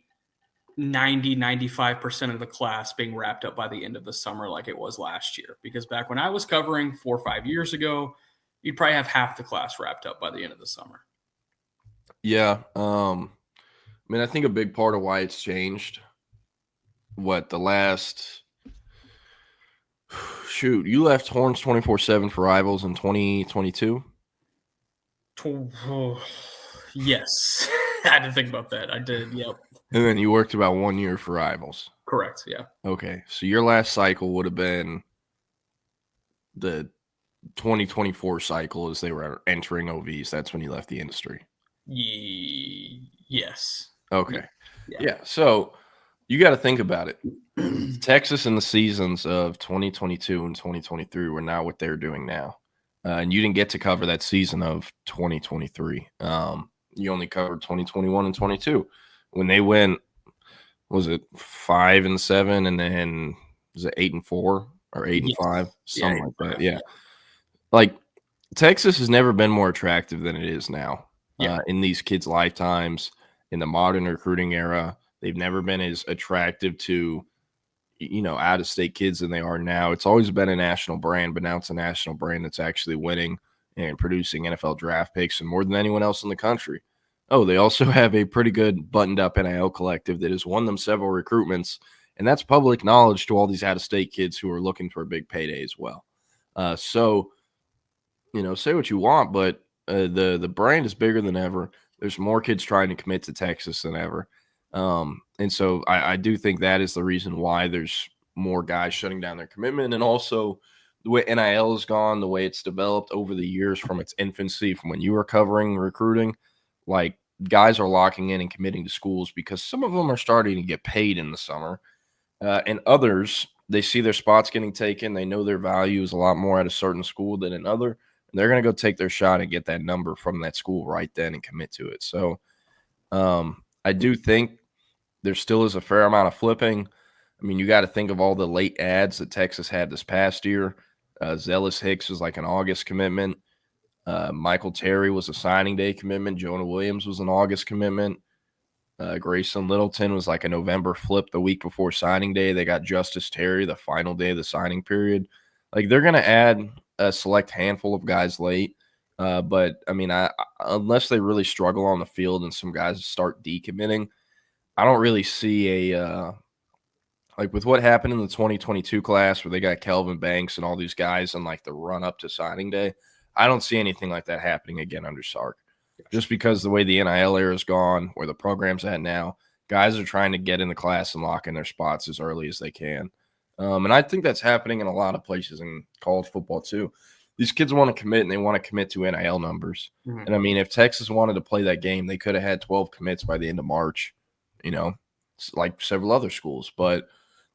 95% of the class being wrapped up by the end of the summer like it was last year? Because back when I was covering 4 or 5 years ago, you'd probably have half the class wrapped up by the end of the summer. Yeah. mean, I think a big part of why it's changed, the last shoot, you left Horns 24/7 for Rivals in 2022? Yes. I had to think about that. I did, yep. And then you worked about 1 year for Rivals. Correct, yeah. Okay, so your last cycle would have been the 2024 cycle as they were entering OVs. That's when you left the industry. Yes. Okay. Yeah. So you got to think about it. Texas in the seasons of 2022 and 2023 were not what they're doing now. And you didn't get to cover that season of 2023. You only covered 2021 and 22. When they went, was it 5-7, and then was it 8-4 or 8-5, something like that? Yeah. Like Texas has never been more attractive than it is now. In these kids' lifetimes, in the modern recruiting era, they've never been as attractive to, out-of-state kids than they are now. It's always been a national brand, but now it's a national brand that's actually winning and producing NFL draft picks and more than anyone else in the country. Oh, they also have a pretty good buttoned-up NIL collective that has won them several recruitments, and that's public knowledge to all these out-of-state kids who are looking for a big payday as well. So, say what you want, but the brand is bigger than ever. There's more kids trying to commit to Texas than ever. And so I do think that is the reason why there's more guys shutting down their commitment. And also the way NIL has gone, the way it's developed over the years from its infancy, from when you were covering recruiting, like guys are locking in and committing to schools because some of them are starting to get paid in the summer. And others, they see their spots getting taken. They know their value is a lot more at a certain school than another. And they're going to go take their shot and get that number from that school right then and commit to it. So I do think there still is a fair amount of flipping. I mean, you got to think of all the late ads that Texas had this past year. Zealous Hicks was like an August commitment. Michael Terry was a signing day commitment. Jonah Williams was an August commitment. Grayson Littleton was like a November flip the week before signing day. They got Justice Terry the final day of the signing period. Like they're going to add a select handful of guys late. But I mean, unless they really struggle on the field and some guys start decommitting, I don't really see like with what happened in the 2022 class where they got Kelvin Banks and all these guys in like the run up to signing day. I don't see anything like that happening again under Sark. Just because the way the NIL era is gone, where the program's at now, guys are trying to get in the class and lock in their spots as early as they can. And I think that's happening in a lot of places in college football too. These kids want to commit, and they want to commit to NIL numbers. Mm-hmm. And I mean, if Texas wanted to play that game, they could have had 12 commits by the end of March, like several other schools. But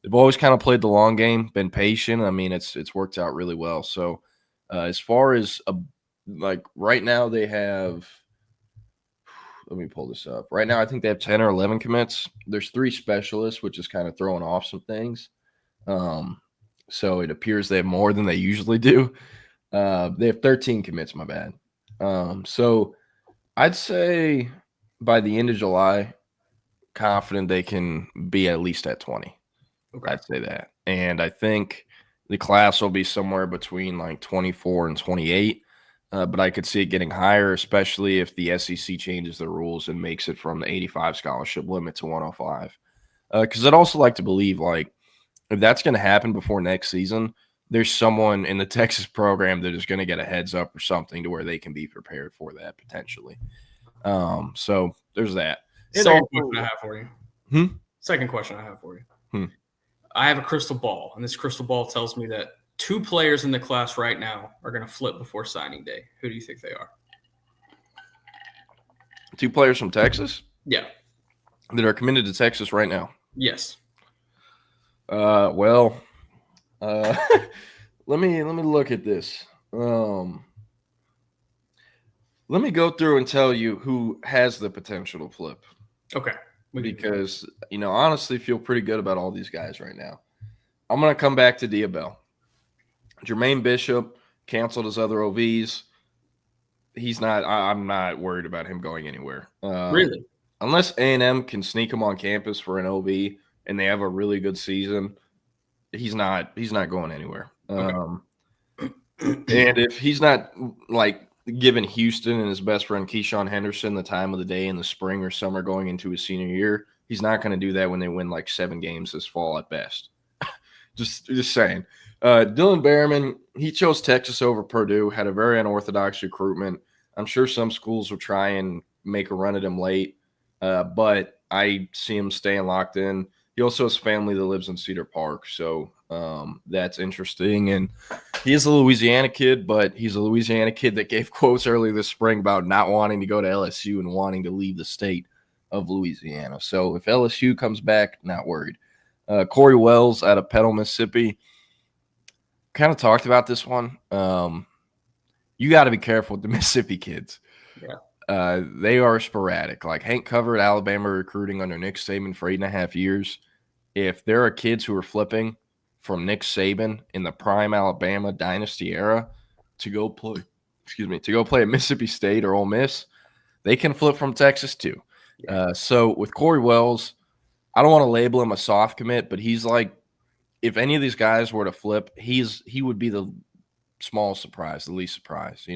they've always kind of played the long game, been patient. I mean, it's worked out really well. So as far as like right now, they have – let me pull this up. Right now, I think they have 10 or 11 commits. There's 3 specialists, which is kind of throwing off some things. So it appears they have more than they usually do. They have 13 commits, my bad. So I'd say by the end of July, confident they can be at least at 20. Okay. I'd say that. And I think the class will be somewhere between like 24 and 28. But I could see it getting higher, especially if the SEC changes the rules and makes it from the 85 scholarship limit to 105. Because I'd also like to believe, like, if that's going to happen before next season, there's someone in the Texas program that is going to get a heads up or something to where they can be prepared for that potentially. So there's that. Second question I have for you. Second question I have for you. I have a crystal ball, and this crystal ball tells me that 2 players in the class right now are going to flip before signing day. Who do you think they are? 2 players from Texas? Yeah. That are committed to Texas right now? Yes. Let me look at this. Let me go through and tell you who has the potential to flip. Okay. Because, honestly feel pretty good about all these guys right now. I'm going to come back to Diabell. Jermaine Bishop canceled his other OVs. I'm not worried about him going anywhere. Really? Unless A&M can sneak him on campus for an OV and they have a really good season, he's not going anywhere. Okay. And if he's not like giving Houston and his best friend Keyshawn Henderson the time of the day in the spring or summer going into his senior year. He's not going to do that when they win like 7 games this fall at best. just saying. Dylan Behrman, he chose Texas over Purdue, had a very unorthodox recruitment. I'm sure some schools will try and make a run at him late, but I see him staying locked in. He also has family that lives in Cedar Park, so that's interesting. And he is a Louisiana kid, but he's a Louisiana kid that gave quotes earlier this spring about not wanting to go to LSU and wanting to leave the state of Louisiana. So if LSU comes back, not worried. Corey Wells out of Petal, Mississippi. Kind of talked about this one. You got to be careful with the Mississippi kids. Yeah. They are sporadic. Like Hank covered Alabama recruiting under Nick Saban for 8.5 years. If there are kids who are flipping from Nick Saban in the prime Alabama dynasty era to go play at Mississippi State or Ole Miss, they can flip from Texas too. Yeah. So with Corey Wells, I don't want to label him a soft commit, but he's like, if any of these guys were to flip, he would be the small surprise, the least surprise,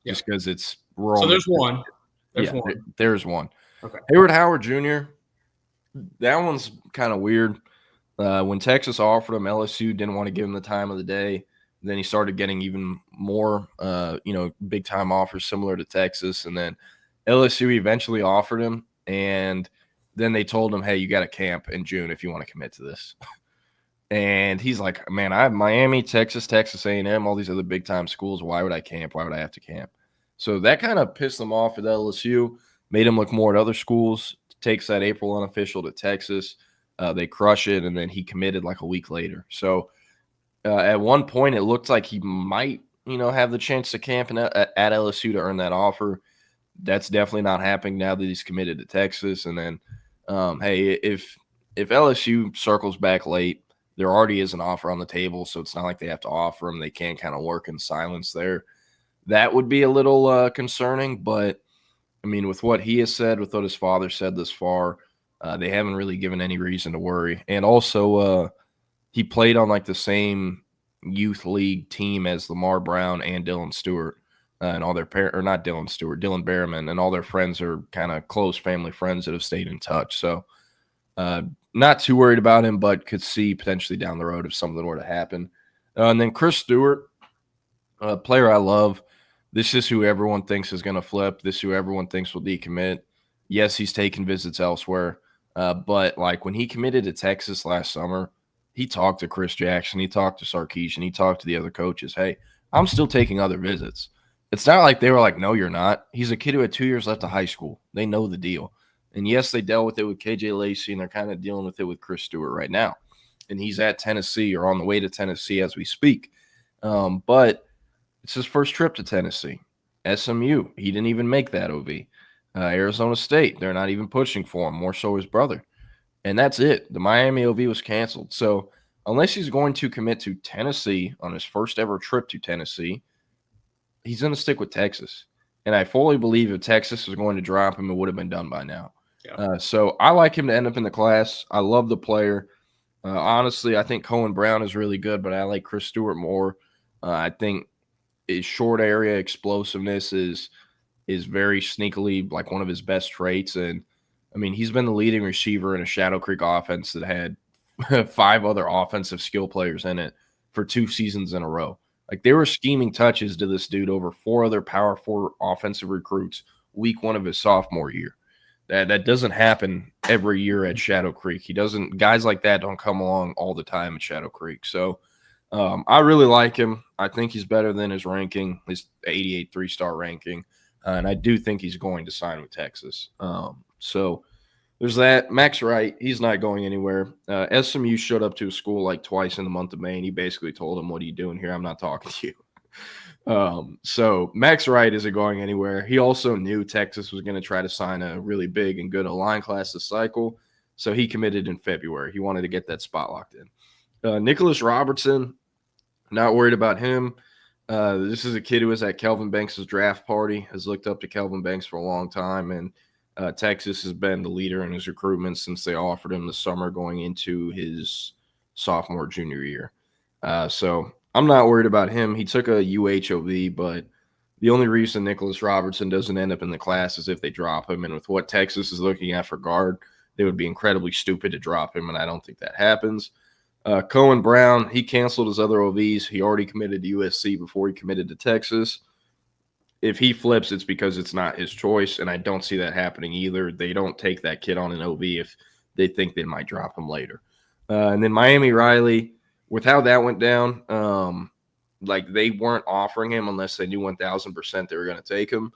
just because it's wrong. So there's one. There's one. Okay. Hayward Howard Jr., that one's kind of weird. When Texas offered him, LSU didn't want to give him the time of the day. Then he started getting even more, big-time offers similar to Texas. And then LSU eventually offered him, and then they told him, hey, you got to camp in June if you want to commit to this. And he's like, man, I have Miami, Texas A&M, all these other big-time schools. Why would I camp? Why would I have to camp? So that kind of pissed them off at LSU, made him look more at other schools, takes that April unofficial to Texas. They crush it, and then he committed like a week later. So at one point, it looked like he might, have the chance to camp at LSU to earn that offer. That's definitely not happening now that he's committed to Texas. And then, hey, if LSU circles back late, there already is an offer on the table, so it's not like they have to offer him. They can kind of work in silence there. That would be a little concerning, but, I mean, with what he has said, with what his father said this far, they haven't really given any reason to worry. And also, he played on like the same youth league team as Lamar Brown and Dylan Stewart, and all their parents, or not Dylan Stewart, Dylan Behrman, and all their friends are kind of close family friends that have stayed in touch. So, not too worried about him, but could see potentially down the road if something were to happen. And then Chris Stewart, a player I love. This is who everyone thinks is going to flip. This is who everyone thinks will decommit. Yes, he's taken visits elsewhere. But like when he committed to Texas last summer, he talked to Chris Jackson, he talked to Sarkisian, he talked to the other coaches. Hey, I'm still taking other visits. It's not like they were like, no, you're not. He's a kid who had 2 years left of high school. They know the deal. And yes, they dealt with it with KJ Lacey, and they're kind of dealing with it with Chris Stewart right now. And he's at Tennessee or on the way to Tennessee as we speak. But it's his first trip to Tennessee. SMU, he didn't even make that OV. Arizona State, they're not even pushing for him, more so his brother. And that's it. The Miami OV was canceled. So unless he's going to commit to Tennessee on his first ever trip to Tennessee, he's going to stick with Texas. And I fully believe if Texas was going to drop him, it would have been done by now. Yeah. So I like him to end up in the class. I love the player. Honestly, I think Cohen Brown is really good, but I like Chris Stewart more. I think his short area explosiveness is very sneakily like one of his best traits. And I mean, he's been the leading receiver in a Shadow Creek offense that had 5 other offensive skill players in it for 2 seasons in a row. Like they were scheming touches to this dude over 4 other Power 4 offensive recruits week 1 of his sophomore year. That doesn't happen every year at Shadow Creek. Guys like that don't come along all the time at Shadow Creek. So I really like him. I think he's better than his ranking, his 88 3-star ranking. And I do think he's going to sign with Texas. So there's that. Max Wright, he's not going anywhere. SMU showed up to a school like twice in the month of May, and he basically told him, what are you doing here? I'm not talking to you. So Max Wright isn't going anywhere. He also knew Texas was going to try to sign a really big and good O-line class this cycle. So he committed in February. He wanted to get that spot locked in. Nicholas Robertson, not worried about him. This is a kid who was at Kelvin Banks' draft party, has looked up to Kelvin Banks for a long time, and Texas has been the leader in his recruitment since they offered him the summer going into his sophomore, junior year. So I'm not worried about him. He took a UHOV, but The only reason Nicholas Robertson doesn't end up in the class is if they drop him. And with what Texas is looking at for guard, they would be incredibly stupid to drop him, and I don't think that happens. Cohen Brown, he canceled his other OVs. He already committed to USC before he committed to Texas. If he flips, it's because it's not his choice, and I don't see that happening either. They don't take that kid on an OV if they think they might drop him later. And then Miami Riley, with how that went down, like they weren't offering him unless they knew 1,000% they were going to take him.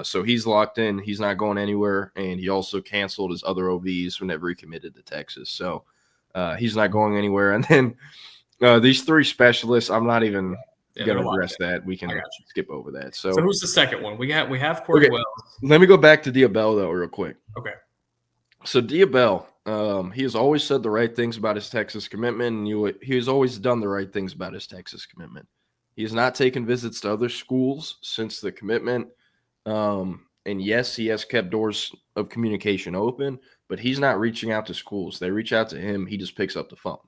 So he's locked in. He's not going anywhere, and he also canceled his other OVs whenever he committed to Texas. So he's not going anywhere. And then these three specialists, I'm not even going to address that. We can skip over that. So who's the second one? We have Corey Wells. Let me go back to Diabell, though, real quick. Okay. So Diabell, he has always said the right things about his Texas commitment, and he has always done the right things about his Texas commitment. He has not taken visits to other schools since the commitment. And yes, he has kept doors of communication open, but he's not reaching out to schools. They reach out to him. He just picks up the phone.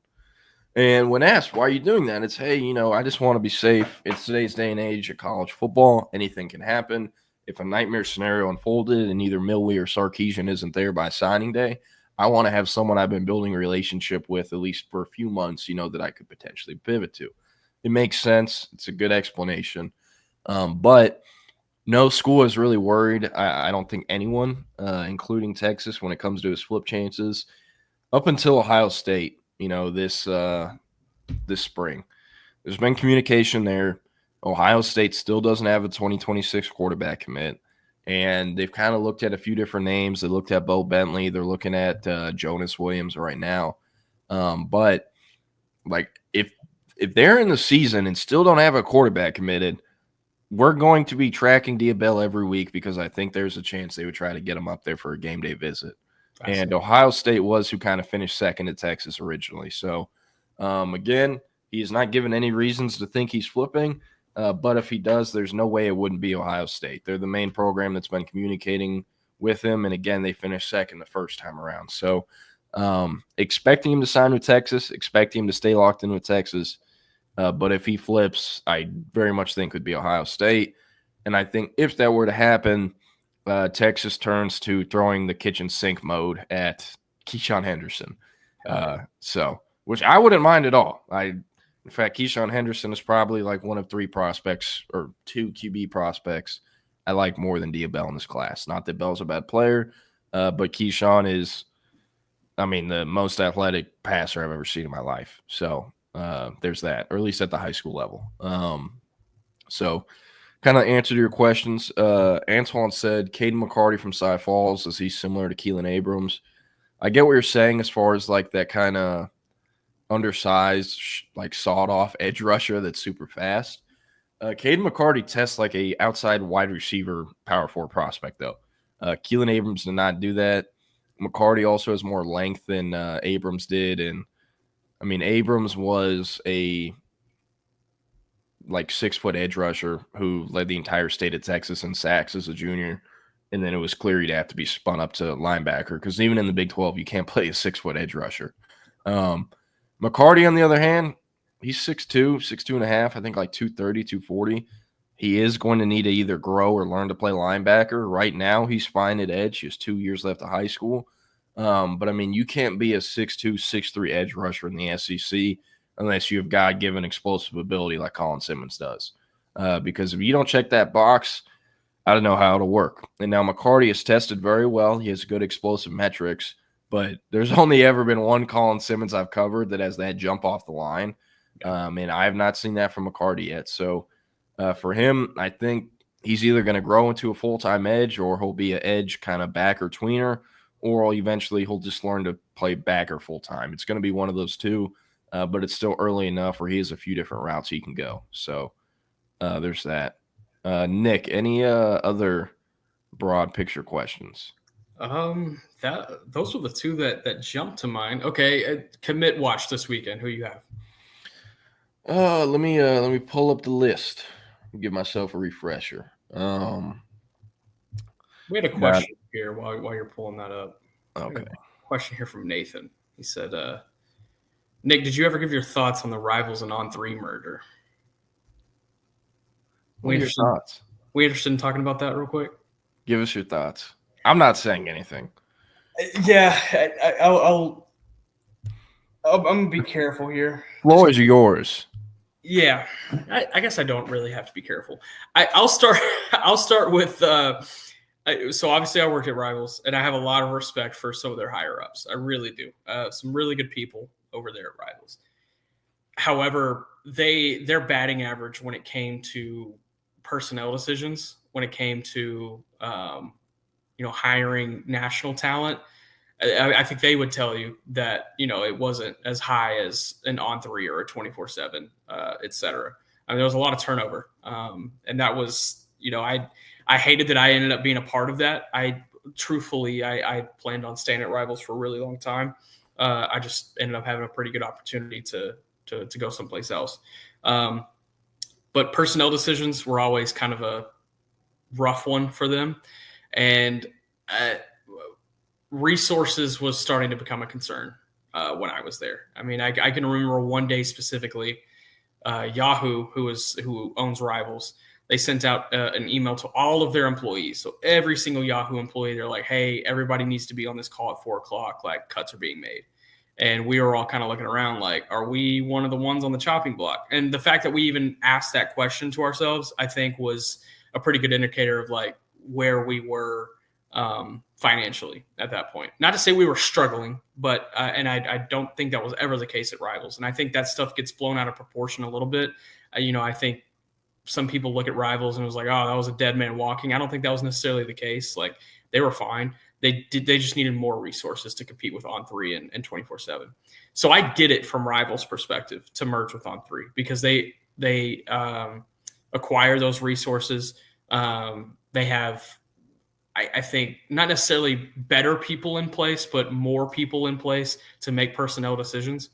And when asked, why are you doing that? It's, hey, I just want to be safe. It's today's day and age of college football. Anything can happen. If a nightmare scenario unfolded and either Milwee or Sarkisian isn't there by signing day, I want to have someone I've been building a relationship with at least for a few months, that I could potentially pivot to. It makes sense. It's a good explanation. But no school is really worried. I don't think anyone, including Texas, when it comes to his flip chances, up until Ohio State, this spring. There's been communication there. Ohio State still doesn't have a 2026 quarterback commit, and they've kind of looked at a few different names. They looked at Bo Bentley. They're looking at Jonas Williams right now. But like if they're in the season and still don't have a quarterback committed, we're going to be tracking Diabell every week because I think there's a chance they would try to get him up there for a game day visit. And Ohio State was who kind of finished second to Texas originally. So, again, he has not given any reasons to think he's flipping. But if he does, there's no way it wouldn't be Ohio State. They're the main program that's been communicating with him. And, again, they finished second the first time around. So, expecting him to sign with Texas, expecting him to stay locked in with Texas. But if he flips, I very much think it would be Ohio State. And I think if that were to happen, Texas turns to throwing the kitchen sink mode at Keyshawn Henderson. Which I wouldn't mind at all. In fact, Keyshawn Henderson is probably like one of three prospects or two QB prospects I like more than Diabell in this class. Not that Bell's a bad player, but Keyshawn is, the most athletic passer I've ever seen in my life. So there's that, or at least at the high school level. So kind of answer to your questions. Antoine said Caden McCarty from Cy Falls, is he similar to Keelan Abrams? I get what you're saying as far as like that kind of undersized, like sawed-off edge rusher that's super fast. Caden McCarty tests like a outside wide receiver power forward prospect, though. Keelan Abrams did not do that. McCarty also has more length than Abrams did, and Abrams was a 6-foot edge rusher who led the entire state of Texas in sacks as a junior. And then it was clear he'd have to be spun up to linebacker because even in the Big 12, you can't play a 6-foot edge rusher. McCarty, on the other hand, he's 6'2", 6'2.5", I think like 230, 240. He is going to need to either grow or learn to play linebacker. Right now, he's fine at edge. He has 2 years left of high school. But you can't be a 6'2", 6'3" edge rusher in the SEC unless you have God-given explosive ability like Colin Simmons does. Because if you don't check that box, I don't know how it'll work. And now McCarty has tested very well. He has good explosive metrics, but there's only ever been one Colin Simmons I've covered that has that jump off the line. And I have not seen that from McCarty yet. So for him, I think he's either going to grow into a full-time edge or he'll be an edge kind of backer tweener, or eventually he'll just learn to play backer full-time. It's going to be one of those two. But it's still early enough where he has a few different routes he can go. So there's that. Nick, any other broad picture questions? Those were the two that jumped to mind. Okay, commit watch this weekend. Who you have? Let me pull up the list. Give myself a refresher. We had a question here while you're pulling that up. Okay. Question here from Nathan. He said, Nick, did you ever give your thoughts on the Rivals and On3 murder? What are your thoughts? We interested in talking about that real quick? Give us your thoughts. I'm not saying anything. Yeah, I'm gonna be careful here. Floor is yours. Yeah, I guess I don't really have to be careful. I'll start. I'll start with. So obviously, I work at Rivals, and I have a lot of respect for some of their higher ups. I really do. Some really good people over there at Rivals. However, their batting average when it came to personnel decisions, when it came to hiring national talent, I think they would tell you that it wasn't as high as an On3 or a 24/7, et cetera. I mean, there was a lot of turnover, and that was I hated that I ended up being a part of that. I planned on staying at Rivals for a really long time. I just ended up having a pretty good opportunity to go someplace else. But personnel decisions were always kind of a rough one for them. And resources was starting to become a concern when I was there. I mean, I can remember one day specifically, Yahoo, who owns Rivals, they sent out an email to all of their employees. So every single Yahoo employee, they're like, hey, everybody needs to be on this call at 4:00. Like, cuts are being made. And we were all kind of looking around like, are we one of the ones on the chopping block? And the fact that we even asked that question to ourselves, I think was a pretty good indicator of like where we were financially at that point. Not to say we were struggling, but and I don't think that was ever the case at Rivals. And I think that stuff gets blown out of proportion a little bit. I think some people look at Rivals and it was like, oh, that was a dead man walking. I don't think that was necessarily the case. Like, they were fine. They just needed more resources to compete with On3 and 24/7. So I get it from Rivals' perspective to merge with On3 because they acquire those resources. They have, I think, not necessarily better people in place, but more people in place to make personnel decisions.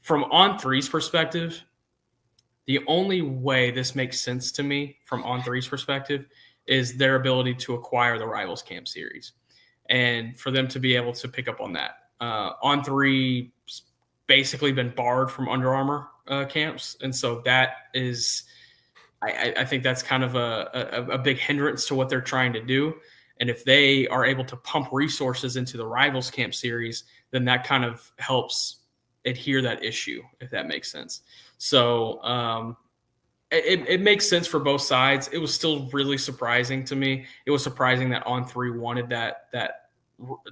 From On3's perspective, the only way this makes sense to me from On3's perspective is their ability to acquire the Rivals Camp Series. And for them to be able to pick up on that. On3's basically been barred from Under Armour camps. And so that is, I think that's kind of a big hindrance to what they're trying to do. And if they are able to pump resources into the Rivals Camp Series, then that kind of helps adhere that issue, if that makes sense. So it makes sense for both sides. It was still really surprising to me. It was surprising that On3 wanted that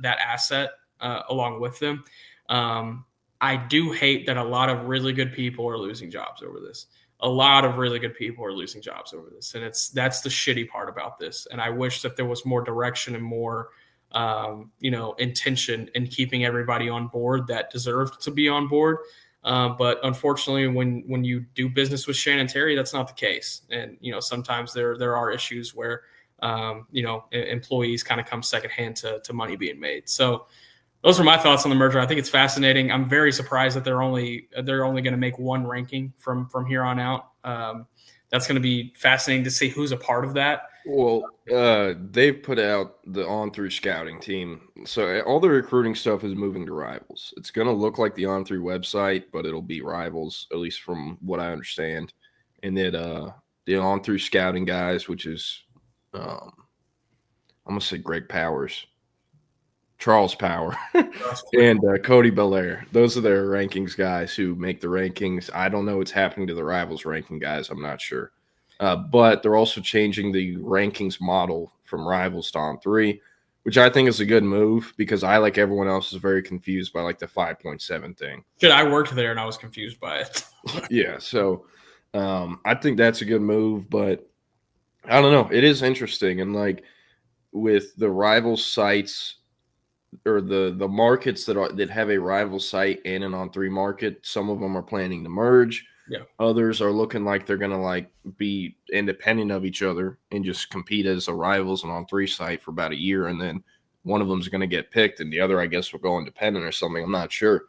asset along with them. I do hate that a lot of really good people are losing jobs over this. A lot of really good people are losing jobs over this. And that's the shitty part about this. And I wish that there was more direction and more, intention in keeping everybody on board that deserved to be on board. But unfortunately, when you do business with Shannon Terry, that's not the case. And, sometimes there are issues where, employees kind of come secondhand to money being made. So those are my thoughts on the merger. I think it's fascinating. I'm very surprised that they're only going to make one ranking from here on out. That's going to be fascinating to see who's a part of that. Well, they've put out the On3 scouting team. So all the recruiting stuff is moving to Rivals. It's going to look like the On3 website, but it'll be Rivals, at least from what I understand. And then the On3 scouting guys, which is, I'm going to say Greg Powers, Charles Power, and Cody Belair. Those are their rankings guys who make the rankings. I don't know what's happening to the Rivals ranking guys. I'm not sure. But they're also changing the rankings model from Rivals to On3, which I think is a good move because I, like everyone else, is very confused by like the 5.7 thing. Shit, I worked there and I was confused by it. Yeah, so I think that's a good move, but I don't know. It is interesting. And like with the Rivals sites or the markets that have a rival site and an On3 market, some of them are planning to merge. Yeah. Others are looking like they're going to like be independent of each other and just compete as a Rivals and On3 site for about a year. And then one of them is going to get picked and the other, I guess, will go independent or something. I'm not sure.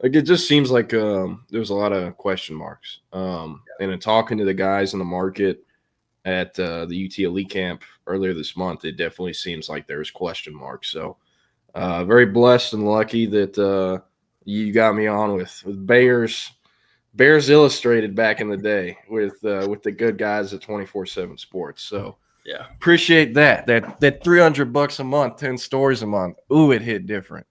Like, it just seems like there's a lot of question marks. And in talking to the guys in the market at the UT Elite Camp earlier this month, it definitely seems like there's question marks. So very blessed and lucky that you got me on with Bayers. Bears Illustrated back in the day with the good guys at 24/7 Sports. So yeah, appreciate that $300 a month, 10 stories a month. Ooh, it hit different.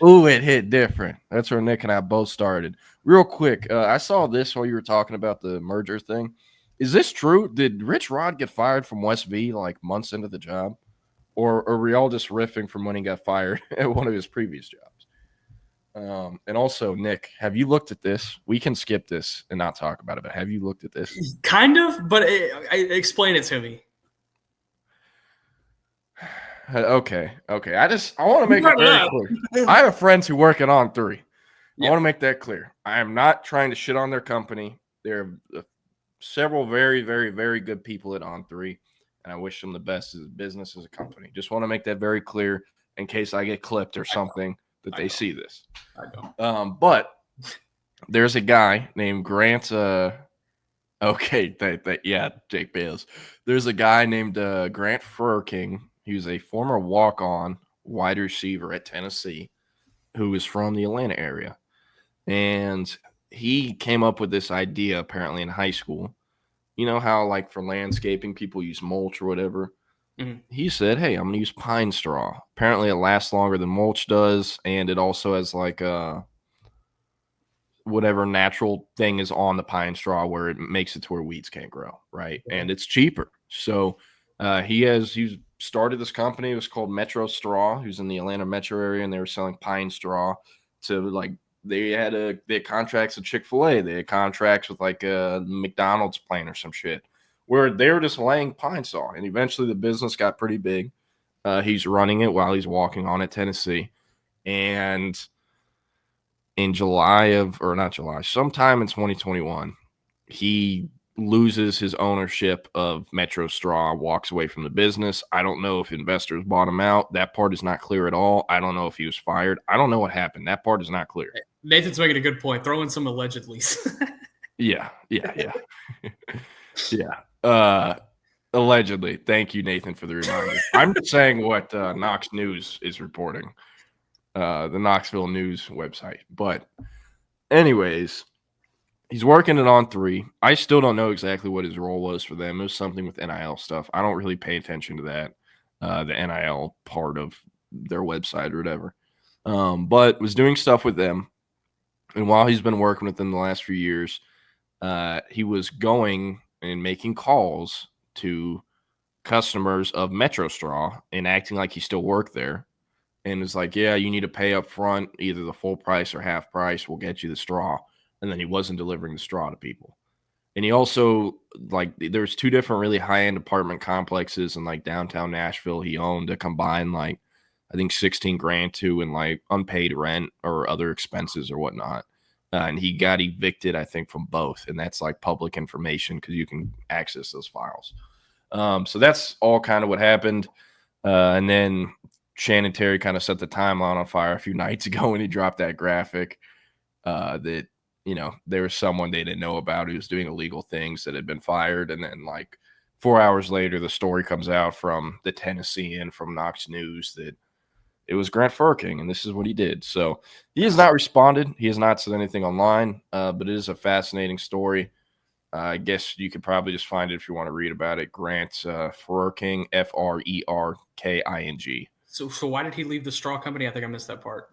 Ooh, it hit different. That's where Nick and I both started. Real quick, I saw this while you were talking about the merger thing. Is this true? Did Rich Rod get fired from West V like months into the job? Or were we all just riffing from when he got fired at one of his previous jobs? And also, Nick, have you looked at this? We can skip this and not talk about it, but have you looked at this? Kind of, but explain it to me. Okay. I want to make it very clear. I have friends who work at On3. I want to make that clear. I am not trying to shit on their company. There are several very, very, very good people at On3, and I wish them the best as a business, as a company. Just want to make that very clear in case I get clipped or something that they see this. I don't. But there's a guy named Grant. Jake Bales. There's a guy named Grant Furking. He was a former walk-on wide receiver at Tennessee who is from the Atlanta area. And he came up with this idea apparently in high school. You know how like for landscaping people use mulch or whatever? Mm-hmm. He said, hey, I'm going to use pine straw. Apparently it lasts longer than mulch does, and it also has like whatever natural thing is on the pine straw where it makes it to where weeds can't grow, right? Yeah. And it's cheaper. So he started this company. It was called Metro Straw. He was in the Atlanta metro area, and they were selling pine straw to like they had contracts with Chick-fil-A. They had contracts with like a McDonald's plant or some shit where they were just laying pine straw. And eventually the business got pretty big. He's running it while he's walking on at Tennessee. And in sometime in 2021, he loses his ownership of Metro Straw, walks away from the business. I don't know if investors bought him out. That part is not clear at all. I don't know if he was fired. I don't know what happened. That part is not clear. Nathan's making a good point. Throw in some allegedlys. Yeah. Allegedly. Thank you, Nathan, for the reminder. I'm just saying what Knox News is reporting, the Knoxville News website. But anyways, he's working it on 3. I still don't know exactly what his role was for them. It was something with NIL stuff. I don't really pay attention to that, the NIL part of their website or whatever. But was doing stuff with them. And while he's been working with them the last few years, he was going and making calls to customers of Metro Straw and acting like he still worked there. And it's like, yeah, you need to pay up front, either the full price or half price. We'll get you the straw. And then he wasn't delivering the straw to people. And he also, like, there's 2 different really high-end apartment complexes in, like, downtown Nashville he owned to combine, like, I think $16,000 to in, like, unpaid rent or other expenses or whatnot. And he got evicted, I think, from both. And that's, like, public information because you can access those files. So that's all kind of what happened. And then Shannon Terry kind of set the timeline on fire a few nights ago when he dropped that graphic that, you know, there was someone they didn't know about who was doing illegal things that had been fired. And then like 4 hours later, the story comes out from the Tennessean, from Knox News, that it was Grant Furking, and this is what he did. So he has not responded. He has not said anything online, but it is a fascinating story. I guess you could probably just find it if you want to read about it. Grant Furking, Frerking. So why did he leave the straw company? I think I missed that part.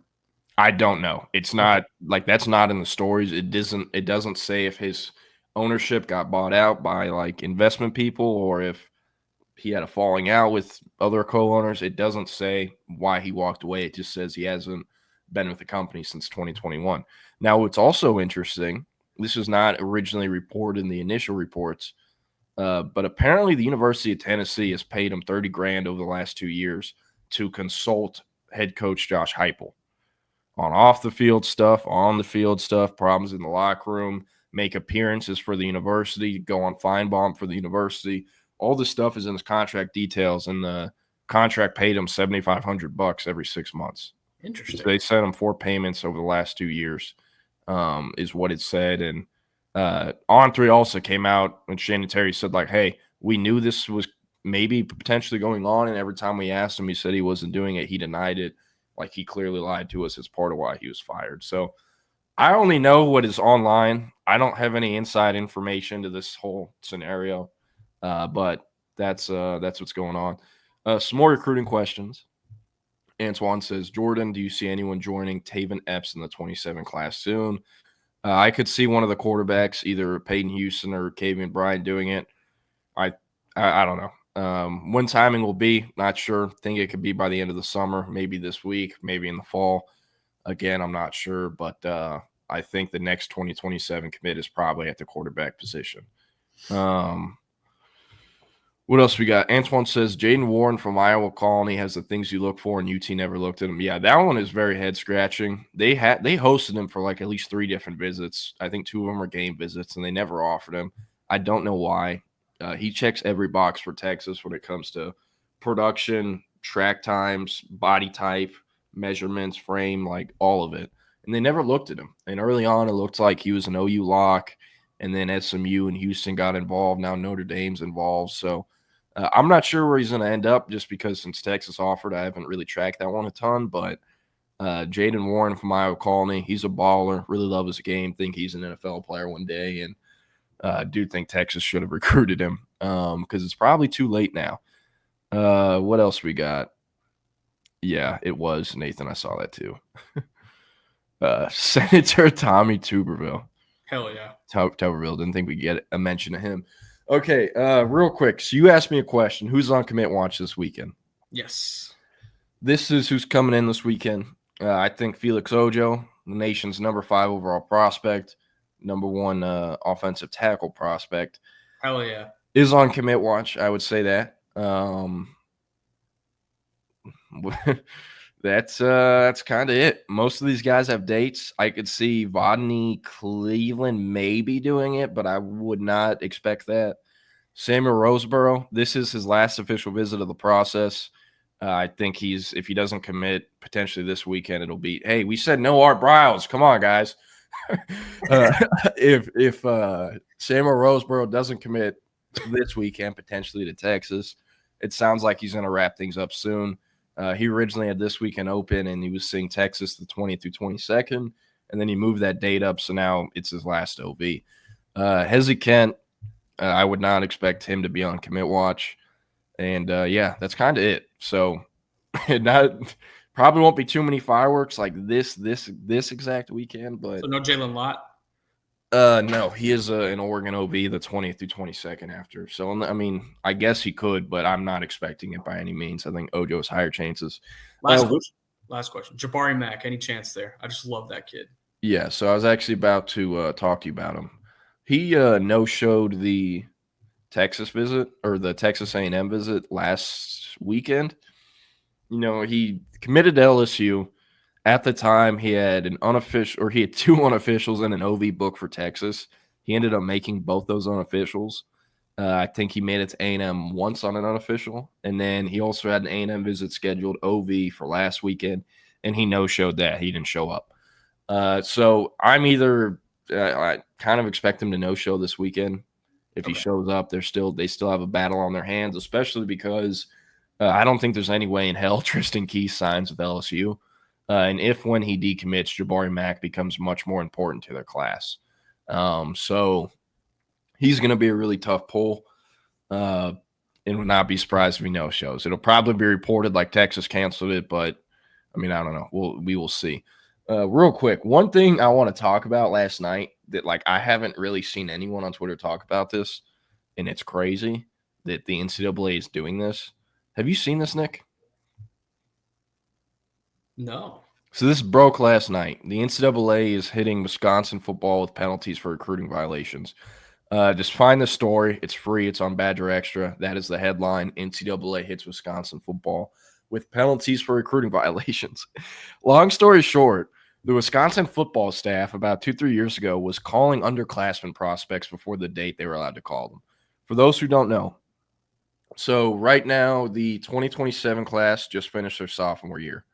I don't know. It's not like that's not in the stories. It doesn't say if his ownership got bought out by like investment people or if he had a falling out with other co-owners. It doesn't say why he walked away. It just says he hasn't been with the company since 2021. Now, what's also interesting, this was not originally reported in the initial reports, but apparently the University of Tennessee has paid him $30,000 over the last 2 years to consult head coach Josh Heupel on off the field stuff, on the field stuff, problems in the locker room, make appearances for the university, go on Feinbaum for the university. All this stuff is in his contract details, and the contract paid him $7,500 every 6 months. Interesting. So they sent him 4 payments over the last 2 years, is what it said. And On3 also came out when Shannon Terry said, like, hey, we knew this was maybe potentially going on, and every time we asked him, he said he wasn't doing it. He denied it. Like, he clearly lied to us as part of why he was fired. So I only know what is online. I don't have any inside information to this whole scenario, but that's what's going on. Some more recruiting questions. Antoine says, Jordan, do you see anyone joining Taven Epps in the 27 class soon? I could see one of the quarterbacks, either Peyton Houston or Kavian Bryant, doing it. I don't know. When timing will be, not sure. Think it could be by the end of the summer, maybe this week, maybe in the fall. Again, I'm not sure, but I think the next 2027 commit is probably at the quarterback position. What else we got? Antoine says, Jaden Warren from Iowa Colony has the things you look for, and UT never looked at him. Yeah, that one is very head-scratching. They hosted him for like at least 3 different visits. I think 2 of them were game visits, and they never offered him. I don't know why. He checks every box for Texas when it comes to production, track times, body type, measurements, frame, like all of it. And they never looked at him. And early on, it looked like he was an OU lock, and then SMU and Houston got involved. Now Notre Dame's involved. So I'm not sure where he's going to end up, just because since Texas offered, I haven't really tracked that one a ton. But Jaden Warren from Iowa Colony, he's a baller. Really love his game. Think he's an NFL player one day. And I do think Texas should have recruited him because it's probably too late now. What else we got? Yeah, it was, Nathan. I saw that too. Senator Tommy Tuberville. Hell yeah. Tuberville. Didn't think we'd get a mention of him. Okay, real quick. So you asked me a question. Who's on commit watch this weekend? Yes. This is who's coming in this weekend. I think Felix Ojo, the nation's number 5 overall prospect, number 1 offensive tackle prospect. Hell yeah. Is on commit watch. I would say that. That's kind of it. Most of these guys have dates. I could see Rodney Cleveland maybe doing it, but I would not expect that. Samuel Roseboro, this is his last official visit of the process. I think if he doesn't commit potentially this weekend, it'll be, hey, we said no Art Briles. Come on, guys. If Samuel Roseboro doesn't commit this weekend, potentially to Texas, it sounds like he's going to wrap things up soon. He originally had this weekend open, and he was seeing Texas the 20th through 22nd, and then he moved that date up, so now it's his last OV. Hezzy Kent, I would not expect him to be on commit watch, and yeah, that's kind of it. So probably won't be too many fireworks like this exact weekend, but so no Jalen Lott. No, he is an Oregon OV the 20th through 22nd after. So, I mean, I guess he could, but I'm not expecting it by any means. I think Ojo has higher chances. Last question. Jabari Mack, any chance there? I just love that kid. Yeah, so I was actually about to talk to you about him. He no-showed the Texas visit or the Texas A&M visit last weekend. You know, he committed to LSU. At the time, he had two unofficials and an OV book for Texas. He ended up making both those unofficials. I think he made it to A&M once on an unofficial, and then he also had an A&M visit scheduled OV for last weekend, and he no-showed that. He didn't show up. So I'm I kind of expect him to no-show this weekend. If he shows up, they still have a battle on their hands, especially because I don't think there's any way in hell Tristan Keys signs with LSU. And when he decommits, Jabari Mack becomes much more important to their class. So he's going to be a really tough pull. And would not be surprised if he no-shows. It'll probably be reported like Texas canceled it, but, I mean, I don't know. We will see. Real quick, one thing I want to talk about last night that, like, I haven't really seen anyone on Twitter talk about this, and it's crazy that the NCAA is doing this. Have you seen this, Nick? No. So this broke last night. The NCAA is hitting Wisconsin football with penalties for recruiting violations. Just find the story. It's free. It's on Badger Extra. That is the headline. NCAA hits Wisconsin football with penalties for recruiting violations. Long story short, the Wisconsin football staff about 2-3 years ago was calling underclassmen prospects before the date they were allowed to call them. For those who don't know, so right now the 2027 class just finished their sophomore year.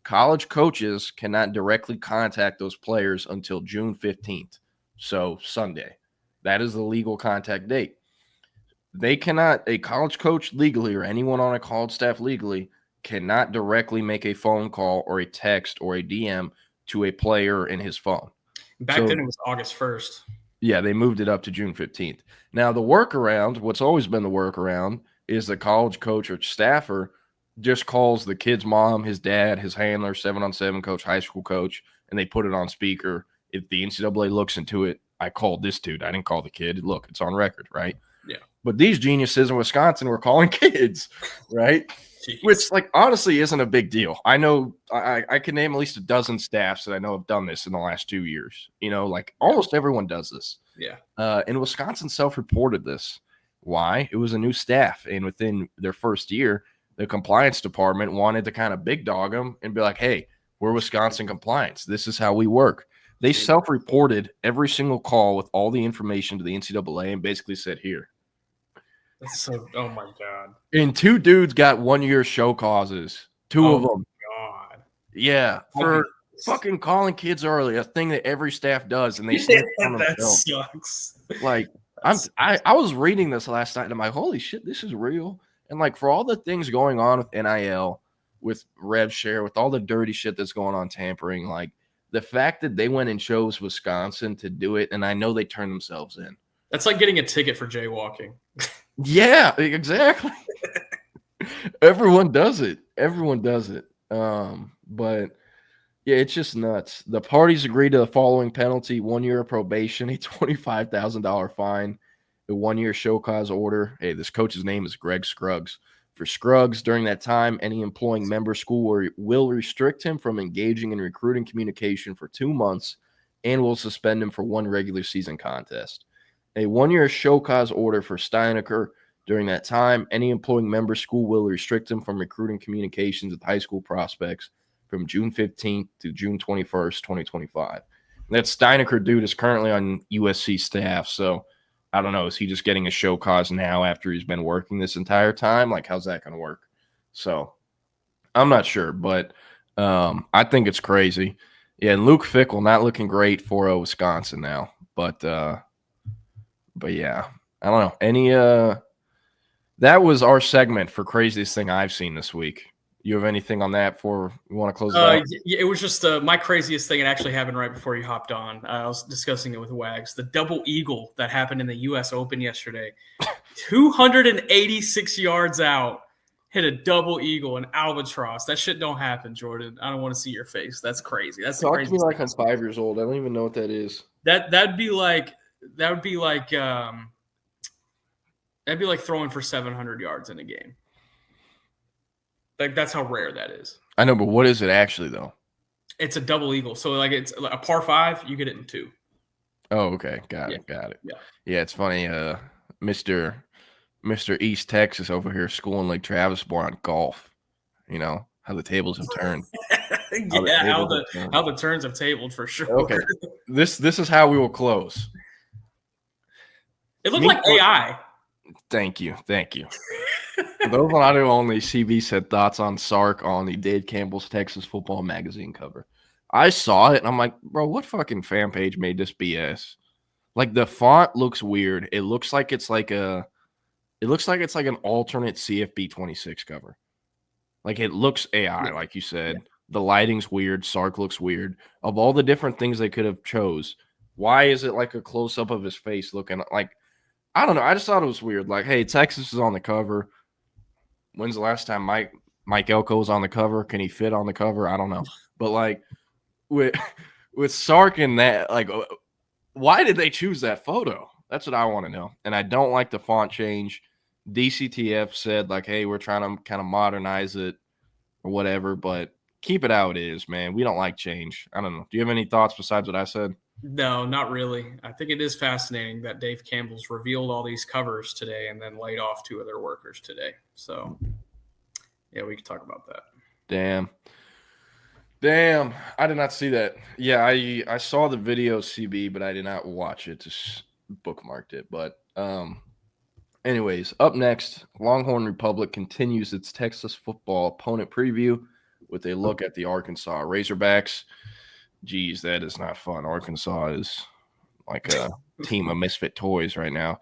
College coaches cannot directly contact those players until June 15th, so Sunday. That is the legal contact date. A college coach legally or anyone on a college staff legally cannot directly make a phone call or a text or a DM to a player in his phone. Back then it was August 1st. Yeah, they moved it up to June 15th. Now, the workaround, what's always been the workaround, is the college coach or staffer just calls the kid's mom, his dad, his handler, 7-on-7 coach, high school coach, and they put it on speaker. If the NCAA looks into it, I called this dude. I didn't call the kid. Look, it's on record, right? Yeah. But these geniuses in Wisconsin were calling kids, right? Jeez. Which, like, honestly isn't a big deal. I know I can name at least a dozen staffs that I know have done this in the last 2 years. You know, like almost everyone does this. Yeah. And Wisconsin self-reported this. Why? It was a new staff. And within their first year, the compliance department wanted to kind of big dog them and be like, hey, we're Wisconsin compliance. This is how we work. They self-reported every single call with all the information to the NCAA and basically said, here. That's so, oh my God. And 2 dudes got 1-year show causes. 2 of them. God. Yeah. For fucking calling kids early, a thing that every staff does. And they that sucks. Like, I was reading this last night and I'm like, holy shit, this is real. And like for all the things going on with NIL, with rev share, with all the dirty shit that's going on, tampering, like the fact that they went and chose Wisconsin to do it, and I know they turned themselves in. That's like getting a ticket for jaywalking. Yeah, exactly. Everyone does it. Everyone does it. But yeah, it's just nuts. The parties agreed to the following penalty: 1 year of probation, a $25,000 fine, a 1-year show cause order. Hey, this coach's name is Greg Scruggs. For Scruggs, during that time, any employing member school will restrict him from engaging in recruiting communication for 2 months and will suspend him for 1 regular season contest. A 1-year show cause order for Steinecker. During that time, any employing member school will restrict him from recruiting communications with high school prospects from June 15th to June 21st, 2025. That Steinecker dude is currently on USC staff, so I don't know. Is he just getting a show cause now after he's been working this entire time? Like, how's that going to work? So I'm not sure, but I think it's crazy. Yeah, and Luke Fickell not looking great for Wisconsin now. But yeah, I don't know. That was our segment for craziest thing I've seen this week. You have anything on that before we want to close it out? Yeah, it was just my craziest thing. It actually happened right before you hopped on. I was discussing it with Wags. The double eagle that happened in the U.S. Open yesterday. 286 yards out, hit a double eagle, an albatross. That shit don't happen, Jordan. I don't want to see your face. That's crazy. That's Talk to me like I'm 5 years old. I don't even know what that is. That'd be like throwing for 700 yards in a game. Like, that's how rare that is. I know, but what is it actually, though? It's a double eagle. So, like, it's a par 5, you get it in 2. Oh, okay. Got it. Yeah, it's funny. Mr. East Texas over here schooling like Travis Moore on golf. You know, how the tables have turned. How the turns have tabled for sure. Okay. This is how we will close. It looked like AI. Thank you. For those on audio only, CB said thoughts on Sark on the Dave Campbell's Texas Football Magazine cover. I saw it and I'm like, bro, what fucking fan page made this BS? Like, the font looks weird. It looks like it's like an alternate CFB 26 cover. Like, it looks AI, like you said. The lighting's weird. Sark looks weird. Of all the different things they could have chose, why is it like a close up of his face looking like? I don't know. I just thought it was weird. Like, hey, Texas is on the cover. When's the last time Mike Elko was on the cover? Can he fit on the cover? I don't know. But like with Sark and that, like, why did they choose that photo? That's what I want to know. And I don't like the font change. DCTF said like, hey, we're trying to kind of modernize it or whatever, but keep it how it is, man. We don't like change. I don't know. Do you have any thoughts besides what I said? No, not really. I think it is fascinating that Dave Campbell's revealed all these covers today and then laid off 2 other workers today. So, yeah, we could talk about that. Damn. I did not see that. Yeah, I saw the video, CB, but I did not watch it. Just bookmarked it. But anyways, up next, Longhorn Republic continues its Texas football opponent preview with a look at the Arkansas Razorbacks. Geez, that is not fun. Arkansas is like a team of misfit toys right now.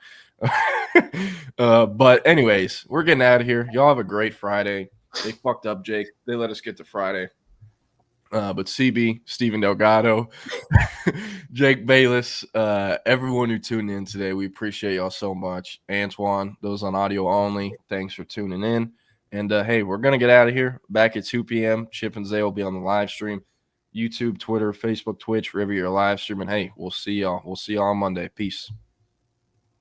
But anyways, we're getting out of here. Y'all have a great Friday. They fucked up, Jake. They let us get to Friday. But CB, Steven Delgado, Jake Bayless, everyone who tuned in today, we appreciate y'all so much. Antoine, those on audio only, thanks for tuning in. And, hey, we're going to get out of here. Back at 2 p.m., Chip and Zay will be on the live stream. YouTube, Twitter, Facebook, Twitch, wherever you're live streaming. Hey, we'll see y'all. We'll see y'all on Monday. Peace.